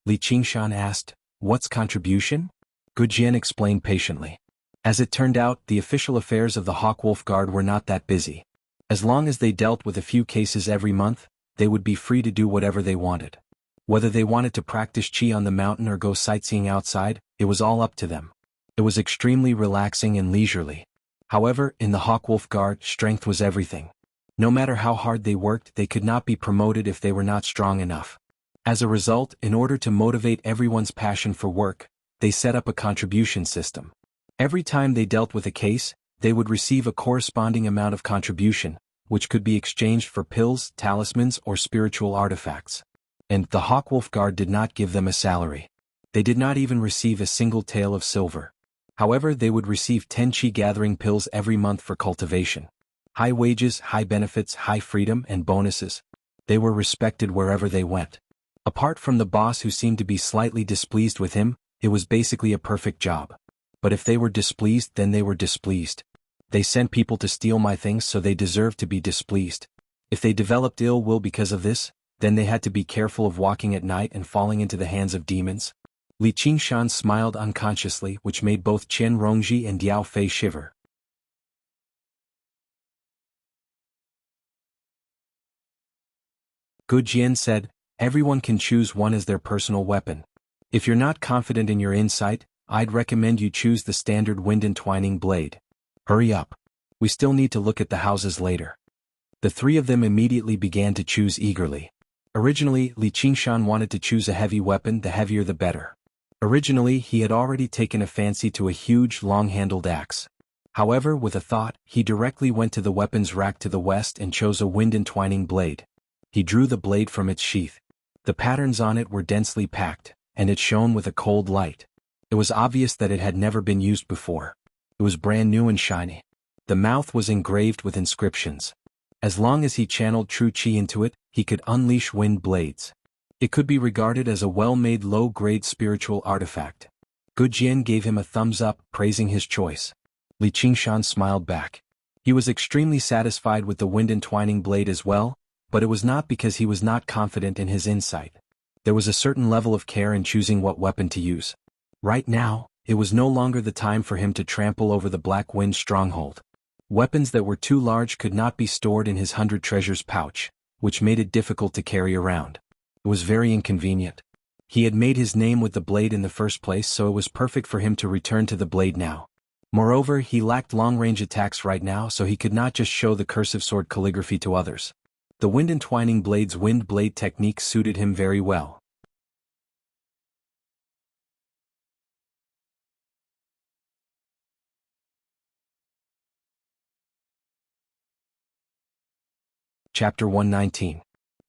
Li Qingshan asked, "What's contribution?" Gu Jian explained patiently. As it turned out, the official affairs of the Hawkwolf Guard were not that busy. As long as they dealt with a few cases every month, they would be free to do whatever they wanted. Whether they wanted to practice qi on the mountain or go sightseeing outside, it was all up to them. It was extremely relaxing and leisurely. However, in the Hawkwolf Guard, strength was everything. No matter how hard they worked, they could not be promoted if they were not strong enough. As a result, in order to motivate everyone's passion for work, they set up a contribution system. Every time they dealt with a case, they would receive a corresponding amount of contribution, which could be exchanged for pills, talismans, or spiritual artifacts. And the Hawkwolf Guard did not give them a salary. They did not even receive a single tael of silver. However, they would receive 10 qi-gathering pills every month for cultivation. High wages, high benefits, high freedom, and bonuses. They were respected wherever they went. Apart from the boss who seemed to be slightly displeased with him, it was basically a perfect job. But if they were displeased, then they were displeased. They sent people to steal my things, so they deserved to be displeased. If they developed ill will because of this, then they had to be careful of walking at night and falling into the hands of demons. Li Qingshan smiled unconsciously, which made both Chen Rongji and Diao Fei shiver. Gu Jian said, "Everyone can choose one as their personal weapon. If you're not confident in your insight, I'd recommend you choose the standard wind entwining blade. Hurry up. We still need to look at the houses later." The three of them immediately began to choose eagerly. Originally, Li Qingshan wanted to choose a heavy weapon, the heavier the better. Originally, he had already taken a fancy to a huge, long-handled axe. However, with a thought, he directly went to the weapons rack to the west and chose a wind-entwining blade. He drew the blade from its sheath. The patterns on it were densely packed, and it shone with a cold light. It was obvious that it had never been used before. It was brand new and shiny. The mouth was engraved with inscriptions. As long as he channeled true chi into it, he could unleash wind blades. It could be regarded as a well-made low-grade spiritual artifact. Gujian gave him a thumbs up, praising his choice. Li Qingshan smiled back. He was extremely satisfied with the wind-entwining blade as well, but it was not because he was not confident in his insight. There was a certain level of care in choosing what weapon to use. Right now, it was no longer the time for him to trample over the Black Wind stronghold. Weapons that were too large could not be stored in his 100 treasures pouch, which made it difficult to carry around. It was very inconvenient. He had made his name with the blade in the first place, so it was perfect for him to return to the blade now. Moreover, he lacked long-range attacks right now, so he could not just show the cursive sword calligraphy to others. The wind-entwining blade's wind blade technique suited him very well. Chapter 119.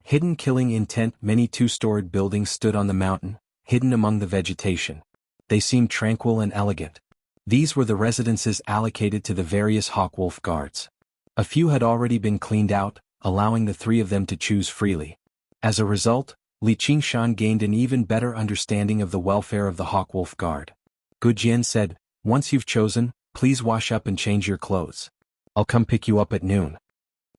Hidden killing intent. Many two-storied buildings stood on the mountain, hidden among the vegetation. They seemed tranquil and elegant. These were the residences allocated to the various Hawkwolf guards. A few had already been cleaned out, allowing the three of them to choose freely. As a result, Li Qingshan gained an even better understanding of the welfare of the Hawkwolf guard. Gujian said, "Once you've chosen, please wash up and change your clothes. I'll come pick you up at noon."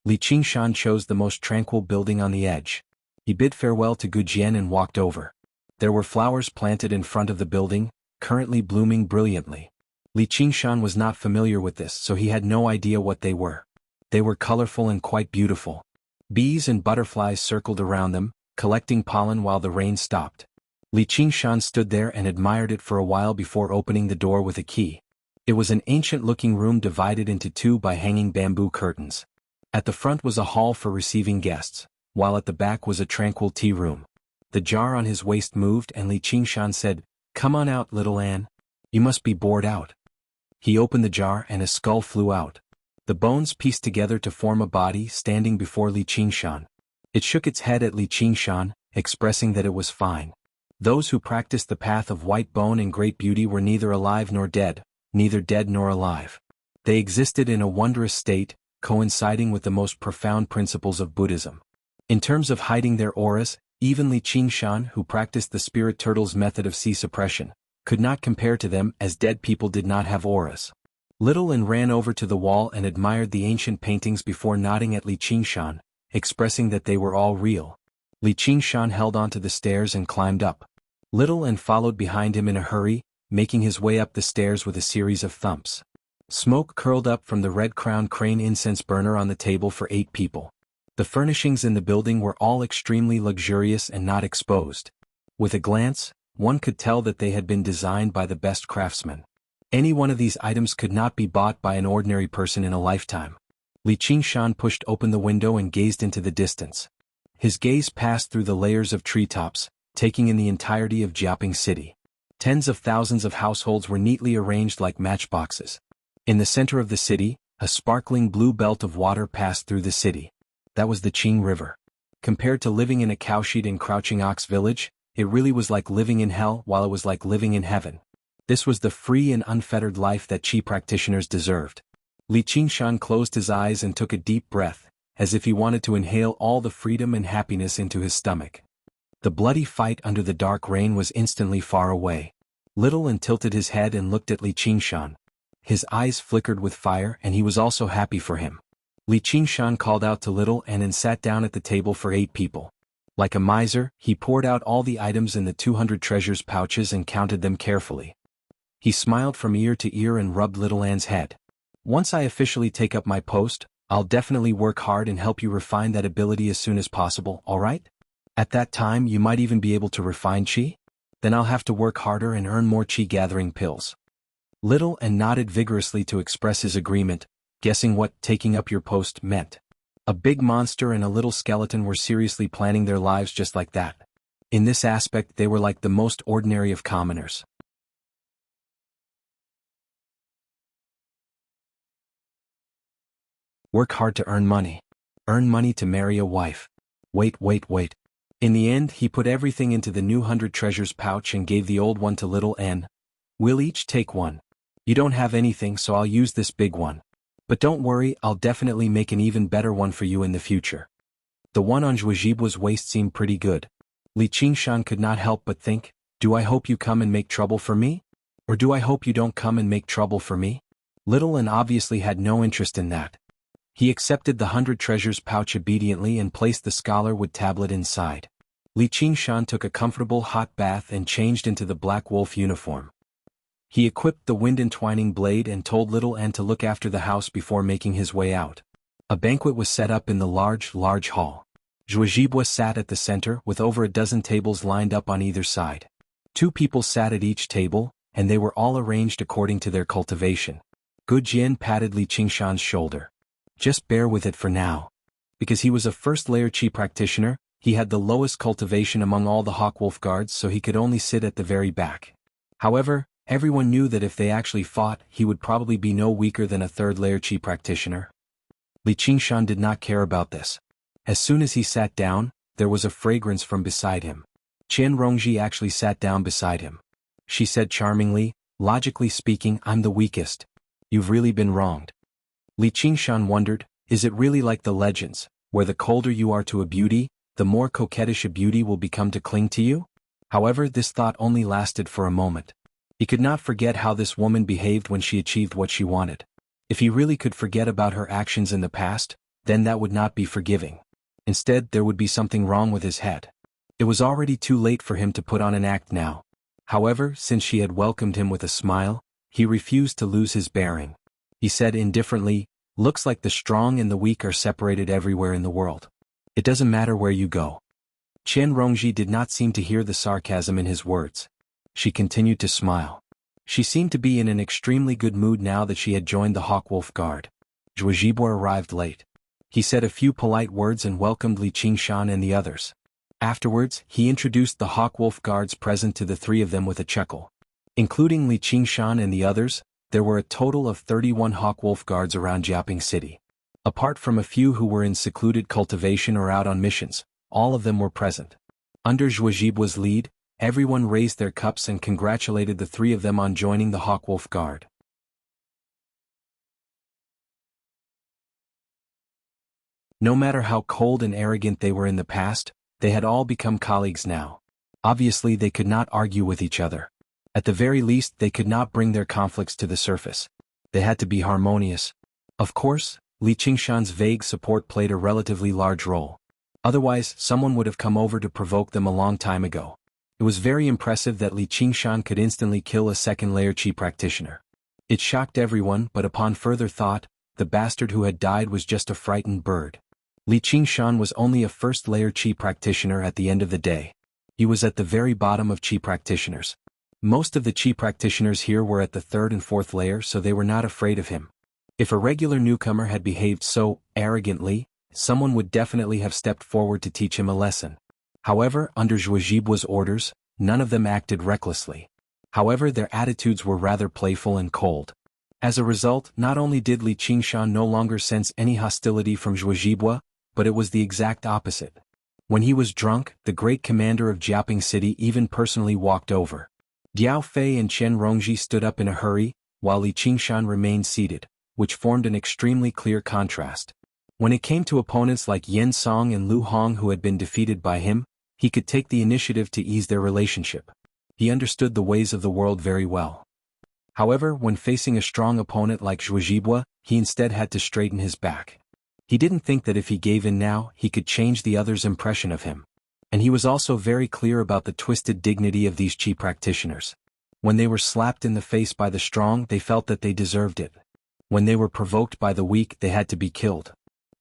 Li Qingshan chose the most tranquil building on the edge. He bid farewell to Gujian and walked over. There were flowers planted in front of the building, currently blooming brilliantly. Li Qingshan was not familiar with this, so he had no idea what they were. They were colorful and quite beautiful. Bees and butterflies circled around them, collecting pollen while the rain stopped. Li Qingshan stood there and admired it for a while before opening the door with a key. It was an ancient-looking room divided into two by hanging bamboo curtains. At the front was a hall for receiving guests, while at the back was a tranquil tea room. The jar on his waist moved and Li Qingshan said, "Come on out, little Anne. You must be bored out." He opened the jar and a skull flew out. The bones pieced together to form a body standing before Li Qingshan. It shook its head at Li Qingshan, expressing that it was fine. Those who practiced the path of white bone and great beauty were neither alive nor dead, neither dead nor alive. They existed in a wondrous state, coinciding with the most profound principles of Buddhism. In terms of hiding their auras, even Li Qingshan, who practiced the spirit turtle's method of sea suppression, could not compare to them, as dead people did not have auras. Little An ran over to the wall and admired the ancient paintings before nodding at Li Qingshan, expressing that they were all real. Li Qingshan held onto the stairs and climbed up. Little An followed behind him in a hurry, making his way up the stairs with a series of thumps. Smoke curled up from the red-crowned crane incense burner on the table for 8 people. The furnishings in the building were all extremely luxurious and not exposed. With a glance, one could tell that they had been designed by the best craftsmen. Any one of these items could not be bought by an ordinary person in a lifetime. Li Qingshan pushed open the window and gazed into the distance. His gaze passed through the layers of treetops, taking in the entirety of Jiaping City. Tens of thousands of households were neatly arranged like matchboxes. In the center of the city, a sparkling blue belt of water passed through the city. That was the Qing River. Compared to living in a cowshed in Crouching Ox Village, it really was like living in hell while it was like living in heaven. This was the free and unfettered life that Qi practitioners deserved. Li Qingshan closed his eyes and took a deep breath, as if he wanted to inhale all the freedom and happiness into his stomach. The bloody fight under the dark rain was instantly far away. Little An tilted his head and looked at Li Qingshan. His eyes flickered with fire and he was also happy for him. Li Qingshan called out to Little An and sat down at the table for 8 people. Like a miser, he poured out all the items in the 200 treasures pouches and counted them carefully. He smiled from ear to ear and rubbed Little An's head. "Once I officially take up my post, I'll definitely work hard and help you refine that ability as soon as possible, alright? At that time you might even be able to refine Qi? Then I'll have to work harder and earn more Qi gathering pills." Little An nodded vigorously to express his agreement, guessing what "taking up your post" meant. A big monster and a little skeleton were seriously planning their lives just like that. In this aspect they were like the most ordinary of commoners. Work hard to earn money. Earn money to marry a wife. Wait. In the end he put everything into the new 100 treasures pouch and gave the old one to little N. We'll each take one. You don't have anything, so I'll use this big one. But don't worry, I'll definitely make an even better one for you in the future. The one on Zhujibua's waist seemed pretty good. Li Qingshan could not help but think, do I hope you come and make trouble for me? Or do I hope you don't come and make trouble for me? Little N obviously had no interest in that. He accepted the 100 treasures pouch obediently and placed the scholarwood tablet inside. Li Qingshan took a comfortable hot bath and changed into the black wolf uniform. He equipped the wind-entwining blade and told little N to look after the house before making his way out. A banquet was set up in the large hall. Zhuojibua sat at the center with over a dozen tables lined up on either side. 2 people sat at each table, and they were all arranged according to their cultivation. Gu Jian patted Li Qingshan's shoulder. Just bear with it for now. Because he was a first-layer Qi practitioner, he had the lowest cultivation among all the Hawkwolf guards, so he could only sit at the very back. However, everyone knew that if they actually fought, he would probably be no weaker than a third-layer Qi practitioner. Li Qingshan did not care about this. As soon as he sat down, there was a fragrance from beside him. Qian Rongji actually sat down beside him. She said charmingly, logically speaking, I'm the weakest. You've really been wronged. Li Qingshan wondered, is it really like the legends, where the colder you are to a beauty, the more coquettish a beauty will become to cling to you? However, this thought only lasted for a moment. He could not forget how this woman behaved when she achieved what she wanted. If he really could forget about her actions in the past, then that would not be forgiving. Instead, there would be something wrong with his head. It was already too late for him to put on an act now. However, since she had welcomed him with a smile, he refused to lose his bearing. He said indifferently, looks like the strong and the weak are separated everywhere in the world. It doesn't matter where you go. Qian Rongji did not seem to hear the sarcasm in his words. She continued to smile. She seemed to be in an extremely good mood now that she had joined the Hawkwolf Guard. Zhuojibua arrived late. He said a few polite words and welcomed Li Qingshan and the others. Afterwards, he introduced the Hawkwolf Guards present to the 3 of them with a chuckle. Including Li Qingshan and the others, there were a total of 31 Hawkwolf Guards around Jiaping City. Apart from a few who were in secluded cultivation or out on missions, all of them were present. Under Zhuojibua's lead, everyone raised their cups and congratulated the 3 of them on joining the Hawkwolf Guard. No matter how cold and arrogant they were in the past, they had all become colleagues now. Obviously they could not argue with each other. At the very least they could not bring their conflicts to the surface. They had to be harmonious. Of course, Li Qingshan's vague support played a relatively large role. Otherwise, someone would have come over to provoke them a long time ago. It was very impressive that Li Qingshan could instantly kill a second-layer Qi practitioner. It shocked everyone, but upon further thought, the bastard who had died was just a frightened bird. Li Qingshan was only a first-layer Qi practitioner at the end of the day. He was at the very bottom of Qi practitioners. Most of the Qi practitioners here were at the 3rd and 4th layer, so they were not afraid of him. If a regular newcomer had behaved so arrogantly, someone would definitely have stepped forward to teach him a lesson. However, under Zhuojibua's orders, none of them acted recklessly. However, their attitudes were rather playful and cold. As a result, not only did Li Qingshan no longer sense any hostility from Zhuojibua, but it was the exact opposite. When he was drunk, the great commander of Jiaping City even personally walked over. Diao Fei and Qian Rongji stood up in a hurry, while Li Qingshan remained seated, which formed an extremely clear contrast. When it came to opponents like Yen Song and Lu Hong who had been defeated by him, he could take the initiative to ease their relationship. He understood the ways of the world very well. However, when facing a strong opponent like Zhuojibua, he instead had to straighten his back. He didn't think that if he gave in now, he could change the other's impression of him. And he was also very clear about the twisted dignity of these Qi practitioners. When they were slapped in the face by the strong, they felt that they deserved it. When they were provoked by the weak, they had to be killed.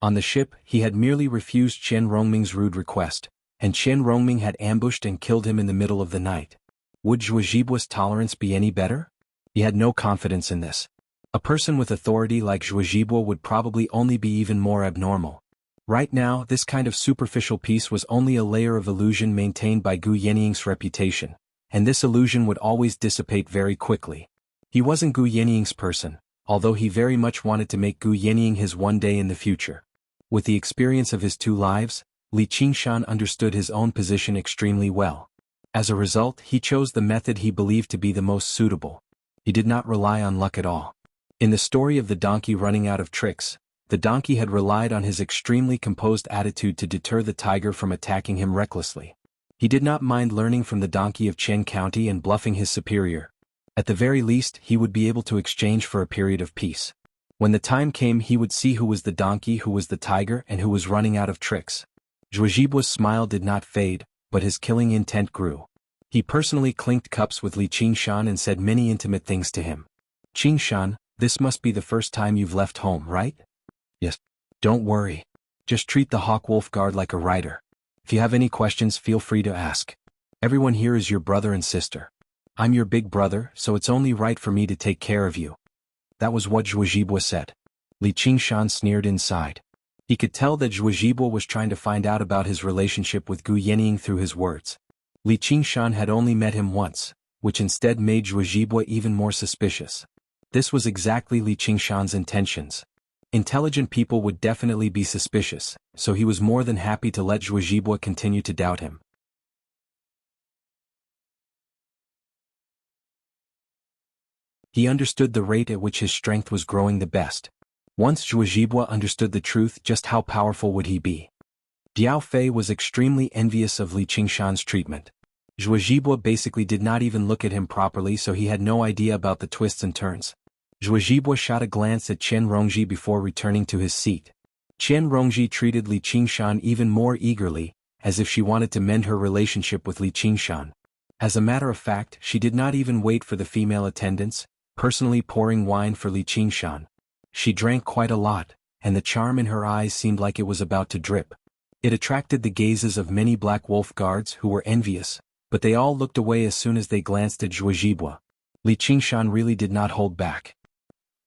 On the ship, he had merely refused Qian Rongming's rude request, and Qian Rongming had ambushed and killed him in the middle of the night. Would Zhuojibua's tolerance be any better? He had no confidence in this. A person with authority like Zhuojibua would probably only be even more abnormal. Right now, this kind of superficial peace was only a layer of illusion maintained by Gu Yenying's reputation, and this illusion would always dissipate very quickly. He wasn't Gu Yenying's person, although he very much wanted to make Gu Yenying his one day in the future. With the experience of his 2 lives, Li Qingshan understood his own position extremely well. As a result, he chose the method he believed to be the most suitable. He did not rely on luck at all. In the story of the donkey running out of tricks, the donkey had relied on his extremely composed attitude to deter the tiger from attacking him recklessly. He did not mind learning from the donkey of Chen County and bluffing his superior. At the very least, he would be able to exchange for a period of peace. When the time came, he would see who was the donkey, who was the tiger, and who was running out of tricks. Zhuojibuo's smile did not fade, but his killing intent grew. He personally clinked cups with Li Qingshan and said many intimate things to him. "Qingshan, this must be the first time you've left home, right?" "Yes." "Don't worry. Just treat the Hawk Wolf Guard like a rider. If you have any questions, feel free to ask. Everyone here is your brother and sister. I'm your big brother, so it's only right for me to take care of you." That was what Zhuojibuo said. Li Qingshan sneered inside. He could tell that Zhuojibuo was trying to find out about his relationship with Gu Yenying through his words. Li Qingshan had only met him once, which instead made Zhuojibuo even more suspicious. This was exactly Li Qingshan's intentions. Intelligent people would definitely be suspicious, so he was more than happy to let Zhuojibuo continue to doubt him. He understood the rate at which his strength was growing the best. Once Zhuojibuo understood the truth, just how powerful would he be? Biao Fei was extremely envious of Li Qingshan's treatment. Zhuojibuo basically did not even look at him properly, so he had no idea about the twists and turns. Zhuojibuo shot a glance at Chen Rongji before returning to his seat. Chen Rongji treated Li Qingshan even more eagerly, as if she wanted to mend her relationship with Li Qingshan. As a matter of fact, she did not even wait for the female attendants, personally pouring wine for Li Qingshan. She drank quite a lot, and the charm in her eyes seemed like it was about to drip. It attracted the gazes of many Black Wolf guards who were envious, but they all looked away as soon as they glanced at Zhuojibuo. Li Qingshan really did not hold back.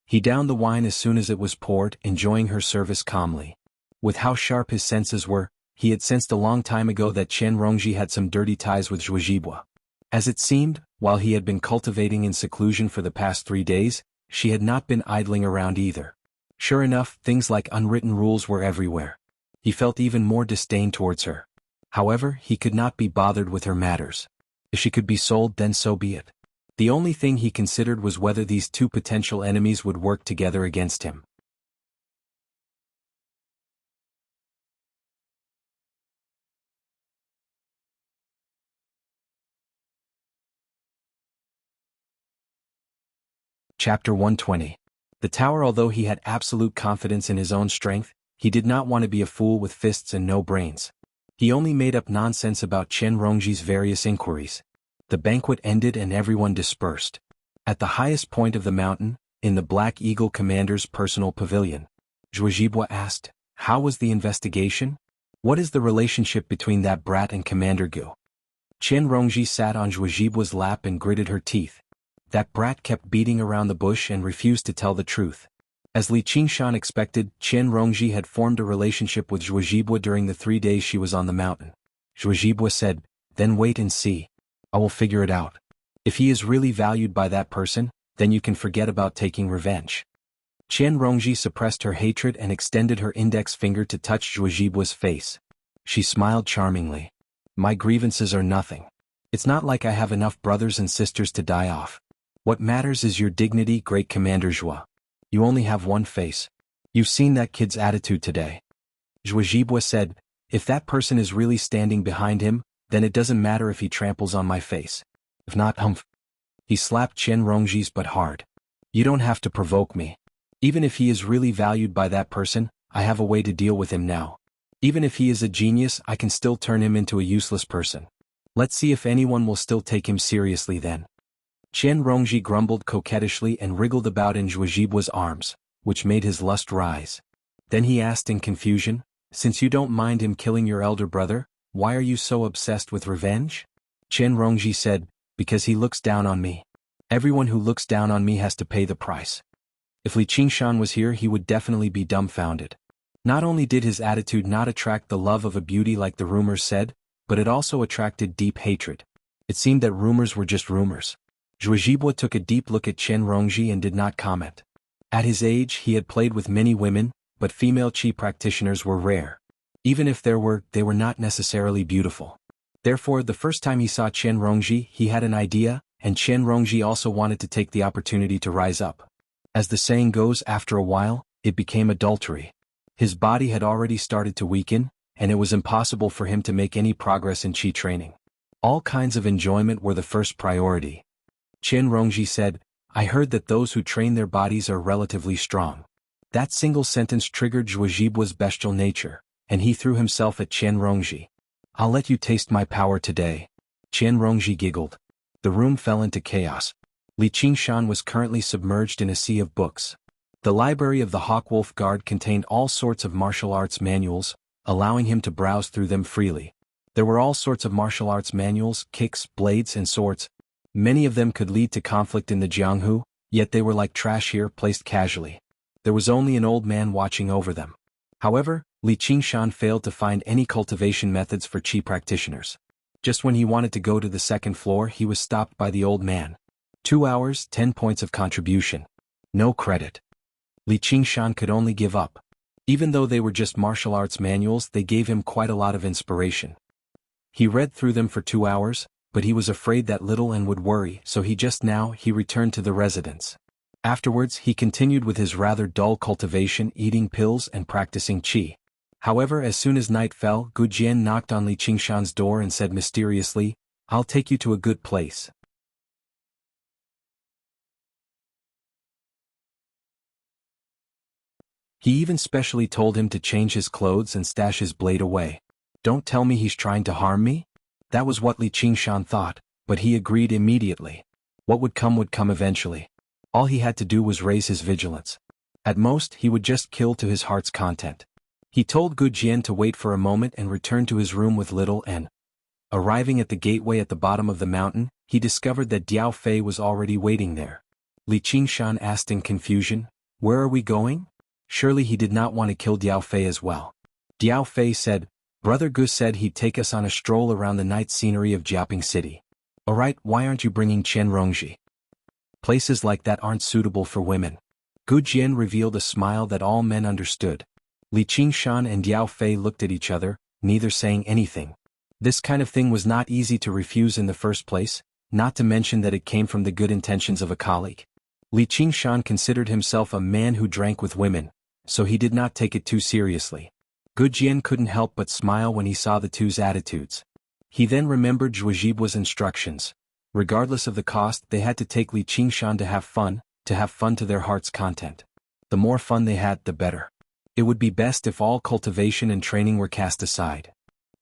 He downed the wine as soon as it was poured, enjoying her service calmly. With how sharp his senses were, he had sensed a long time ago that Chen Rongji had some dirty ties with Zhuojibuo. As it seemed, while he had been cultivating in seclusion for the past 3 days, she had not been idling around either. Sure enough, things like unwritten rules were everywhere. He felt even more disdain towards her. However, he could not be bothered with her matters. If she could be sold, then so be it. The only thing he considered was whether these 2 potential enemies would work together against him. Chapter 120. The tower. Although he had absolute confidence in his own strength, he did not want to be a fool with fists and no brains. He only made up nonsense about Chen Rongji's various inquiries. The banquet ended and everyone dispersed. At the highest point of the mountain, in the Black Eagle commander's personal pavilion, Zhuojibuo asked, "How was the investigation? What is the relationship between that brat and Commander Gu?" Chen Rongji sat on Zhuojibuo's lap and gritted her teeth. That brat kept beating around the bush and refused to tell the truth. As Li Qingshan expected, Chen Rongji had formed a relationship with Zhuojibuo during the 3 days she was on the mountain. Zhuojibuo said, "Then wait and see. I will figure it out. If he is really valued by that person, then you can forget about taking revenge." Chen Rongji suppressed her hatred and extended her index finger to touch Zhuojibuo's face. She smiled charmingly. "My grievances are nothing. It's not like I have enough brothers and sisters to die off. What matters is your dignity, Great Commander Zhuo. You only have one face. You've seen that kid's attitude today." Zhuojibuo said, "If that person is really standing behind him, then it doesn't matter if he tramples on my face. If not, humph." He slapped Chen Rongji's butt hard. "You don't have to provoke me. Even if he is really valued by that person, I have a way to deal with him now. Even if he is a genius, I can still turn him into a useless person. Let's see if anyone will still take him seriously then." Chen Rongji grumbled coquettishly and wriggled about in Zhuojibuo's arms, which made his lust rise. Then he asked in confusion, "Since you don't mind him killing your elder brother, why are you so obsessed with revenge?" Chen Rongji said, "Because he looks down on me. Everyone who looks down on me has to pay the price." If Li Qingshan was here, he would definitely be dumbfounded. Not only did his attitude not attract the love of a beauty like the rumors said, but it also attracted deep hatred. It seemed that rumors were just rumors. Zhuozhibwa took a deep look at Chen Rongji and did not comment. At his age he had played with many women, but female qi practitioners were rare. Even if there were, they were not necessarily beautiful. Therefore, the first time he saw Chen Rongji, he had an idea, and Chen Rongji also wanted to take the opportunity to rise up. As the saying goes, after a while, it became adultery. His body had already started to weaken, and it was impossible for him to make any progress in qi training. All kinds of enjoyment were the first priority. Chen Rongji said, "I heard that those who train their bodies are relatively strong." That single sentence triggered Zhuozhibwa's bestial nature, and he threw himself at Chen Rongji. "I'll let you taste my power today." Chen Rongji giggled. The room fell into chaos. Li Qingshan was currently submerged in a sea of books. The library of the Hawkwolf Guard contained all sorts of martial arts manuals, allowing him to browse through them freely. There were all sorts of martial arts manuals, kicks, blades and swords. Many of them could lead to conflict in the Jianghu, yet they were like trash here placed casually. There was only an old man watching over them. However, Li Qingshan failed to find any cultivation methods for qi practitioners. Just when he wanted to go to the second floor, he was stopped by the old man. 2 hours, 10 points of contribution. No credit. Li Qingshan could only give up. Even though they were just martial arts manuals, they gave him quite a lot of inspiration. He read through them for 2 hours, but he was afraid that little and would worry, so he returned to the residence. Afterwards, he continued with his rather dull cultivation, eating pills and practicing qi. However, as soon as night fell, Gu Jian knocked on Li Qingshan's door and said mysteriously, "I'll take you to a good place." He even specially told him to change his clothes and stash his blade away. "Don't tell me he's trying to harm me?" That was what Li Qingshan thought, but he agreed immediately. What would come eventually. All he had to do was raise his vigilance. At most, he would just kill to his heart's content. He told Gu Jian to wait for a moment and return to his room with little and. Arriving at the gateway at the bottom of the mountain, he discovered that Diao Fei was already waiting there. Li Qingshan asked in confusion, "Where are we going?" Surely he did not want to kill Diao Fei as well. Diao Fei said, "Brother Gu said he'd take us on a stroll around the night scenery of Jiaping City." "Alright, why aren't you bringing Chen Rongji? Places like that aren't suitable for women." Gu Jian revealed a smile that all men understood. Li Qingshan and Diao Fei looked at each other, neither saying anything. This kind of thing was not easy to refuse in the first place, not to mention that it came from the good intentions of a colleague. Li Qingshan considered himself a man who drank with women, so he did not take it too seriously. Gu Jian couldn't help but smile when he saw the two's attitudes. He then remembered Zhuozhibwa's instructions. Regardless of the cost, they had to take Li Qingshan to have fun to their heart's content. The more fun they had, the better. It would be best if all cultivation and training were cast aside.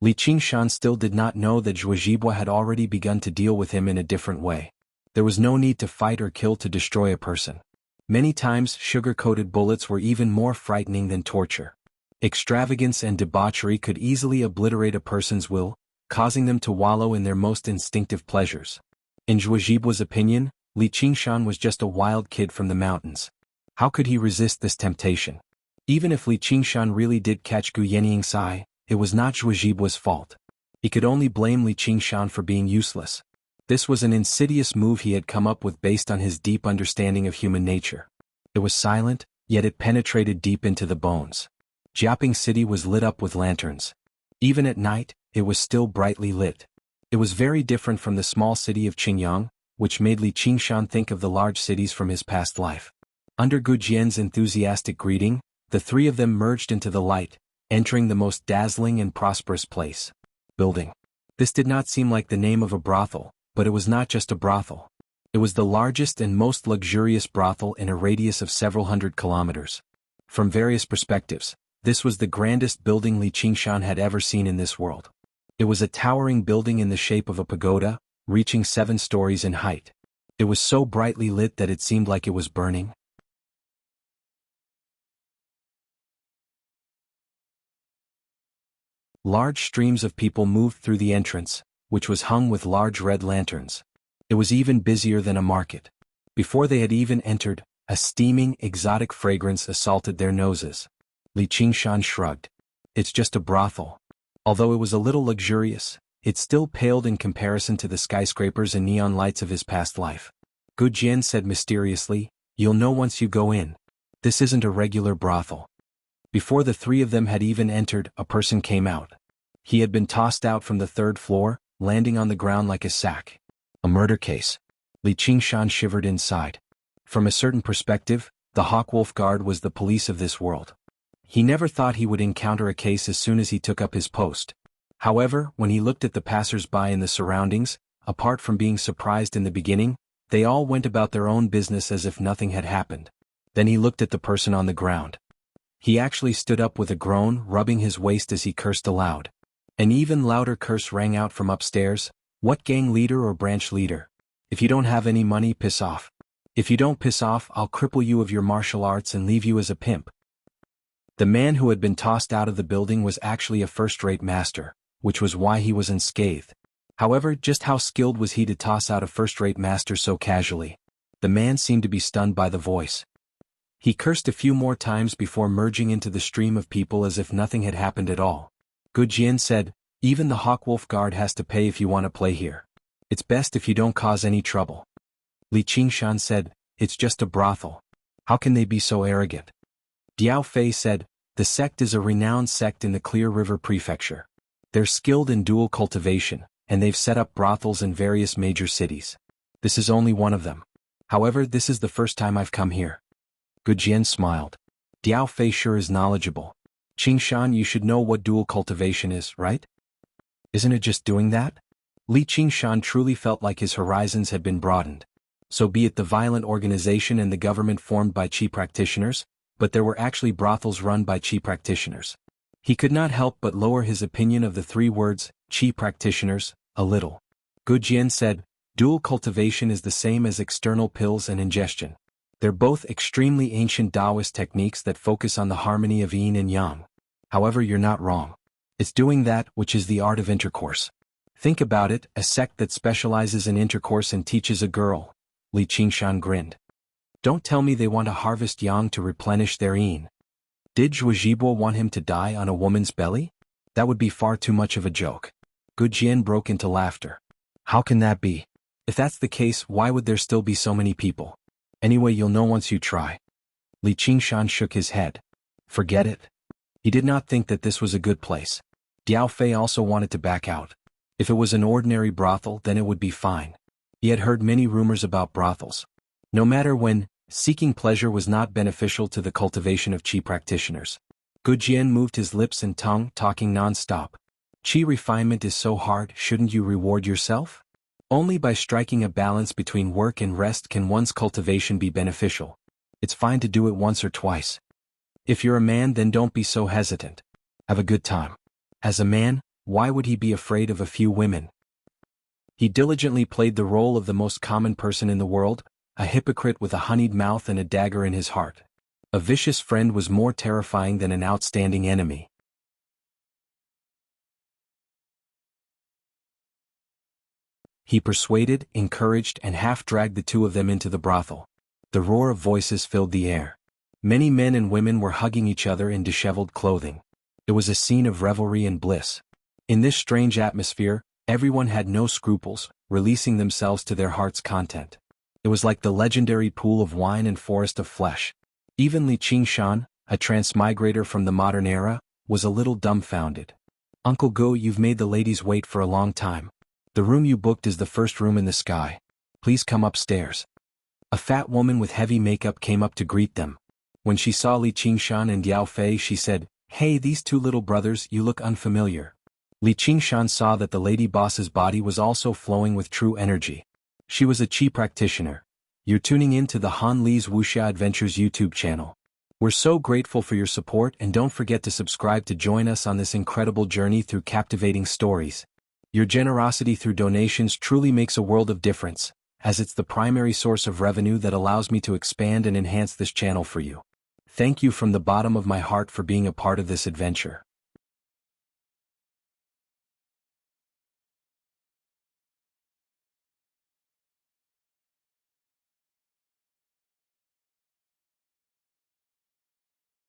Li Qingshan still did not know that Zhuozhibwa had already begun to deal with him in a different way. There was no need to fight or kill to destroy a person. Many times, sugar-coated bullets were even more frightening than torture. Extravagance and debauchery could easily obliterate a person's will, causing them to wallow in their most instinctive pleasures. In Zhuozhibwa's opinion, Li Qingshan was just a wild kid from the mountains. How could he resist this temptation? Even if Li Qingshan really did catch Gu Yanyingsai, it was not Zhuozhibwa's fault. He could only blame Li Qingshan for being useless. This was an insidious move he had come up with based on his deep understanding of human nature. It was silent, yet it penetrated deep into the bones. Jiaping City was lit up with lanterns. Even at night, it was still brightly lit. It was very different from the small city of Qingyang, which made Li Qingshan think of the large cities from his past life. Under Gu Jian's enthusiastic greeting, the three of them merged into the light, entering the most dazzling and prosperous place. Building. This did not seem like the name of a brothel, but it was not just a brothel. It was the largest and most luxurious brothel in a radius of several hundred kilometers. From various perspectives, this was the grandest building Li Qingshan had ever seen in this world. It was a towering building in the shape of a pagoda, reaching 7 stories in height. It was so brightly lit that it seemed like it was burning. Large streams of people moved through the entrance, which was hung with large red lanterns. It was even busier than a market. Before they had even entered, a steaming, exotic fragrance assaulted their noses. Li Qingshan shrugged. It's just a brothel. Although it was a little luxurious, it still paled in comparison to the skyscrapers and neon lights of his past life. Gu Jian said mysteriously, "You'll know once you go in. This isn't a regular brothel." Before the three of them had even entered, a person came out. He had been tossed out from the third floor, landing on the ground like a sack. A murder case. Li Qingshan shivered inside. From a certain perspective, the Hawkwolf Guard was the police of this world. He never thought he would encounter a case as soon as he took up his post. However, when he looked at the passers-by in the surroundings, apart from being surprised in the beginning, they all went about their own business as if nothing had happened. Then he looked at the person on the ground. He actually stood up with a groan, rubbing his waist as he cursed aloud. An even louder curse rang out from upstairs. "What gang leader or branch leader? If you don't have any money, piss off. If you don't piss off, I'll cripple you of your martial arts and leave you as a pimp." The man who had been tossed out of the building was actually a first-rate master, which was why he was unscathed. However, just how skilled was he to toss out a first-rate master so casually? The man seemed to be stunned by the voice. He cursed a few more times before merging into the stream of people as if nothing had happened at all. Gu Jian said, "Even the Hawkwolf Guard has to pay if you want to play here. It's best if you don't cause any trouble." Li Qingshan said, "It's just a brothel. How can they be so arrogant?" Diao Fei said, "The sect is a renowned sect in the Clear River Prefecture. They're skilled in dual cultivation, and they've set up brothels in various major cities. This is only one of them. However, this is the first time I've come here." Gu Jian smiled. Diao Fei sure is knowledgeable. "Qingshan, you should know what dual cultivation is, right? Isn't it just doing that?" Li Qingshan truly felt like his horizons had been broadened. So be it the violent organization and the government formed by Qi practitioners, but there were actually brothels run by Qi practitioners. He could not help but lower his opinion of the three words, Qi practitioners, a little. Gu Jian said, "Dual cultivation is the same as external pills and ingestion. They're both extremely ancient Taoist techniques that focus on the harmony of yin and yang. However, you're not wrong. It's doing that which is the art of intercourse. Think about it, a sect that specializes in intercourse and teaches a girl." Li Qingshan grinned. "Don't tell me they want to harvest yang to replenish their yin. Did Zhuo Zhibo want him to die on a woman's belly? That would be far too much of a joke." Gu Jian broke into laughter. "How can that be? If that's the case, why would there still be so many people? Anyway, you'll know once you try." Li Qingshan shook his head. Forget it. He did not think that this was a good place. Diao Fei also wanted to back out. If it was an ordinary brothel, then it would be fine. He had heard many rumors about brothels. No matter when, seeking pleasure was not beneficial to the cultivation of Qi practitioners. Gu Jian moved his lips and tongue, talking non-stop. "Qi refinement is so hard, shouldn't you reward yourself? Only by striking a balance between work and rest can one's cultivation be beneficial. It's fine to do it once or twice. If you're a man, then don't be so hesitant. Have a good time. As a man, why would he be afraid of a few women?" He diligently played the role of the most common person in the world, a hypocrite with a honeyed mouth and a dagger in his heart. A vicious friend was more terrifying than an outstanding enemy. He persuaded, encouraged, and half-dragged the two of them into the brothel. The roar of voices filled the air. Many men and women were hugging each other in disheveled clothing. It was a scene of revelry and bliss. In this strange atmosphere, everyone had no scruples, releasing themselves to their heart's content. It was like the legendary pool of wine and forest of flesh. Even Li Qingshan, a transmigrator from the modern era, was a little dumbfounded. "Uncle Go, you've made the ladies wait for a long time. The room you booked is the first room in the sky. Please come upstairs." A fat woman with heavy makeup came up to greet them. When she saw Li Qingshan and Diao Fei, she said, "Hey, these two little brothers, you look unfamiliar." Li Qingshan saw that the lady boss's body was also flowing with true energy. She was a Qi practitioner. "You're tuning in to the Han Li's Wuxia Adventures YouTube channel. We're so grateful for your support, and don't forget to subscribe to join us on this incredible journey through captivating stories. Your generosity through donations truly makes a world of difference, as it's the primary source of revenue that allows me to expand and enhance this channel for you. Thank you from the bottom of my heart for being a part of this adventure."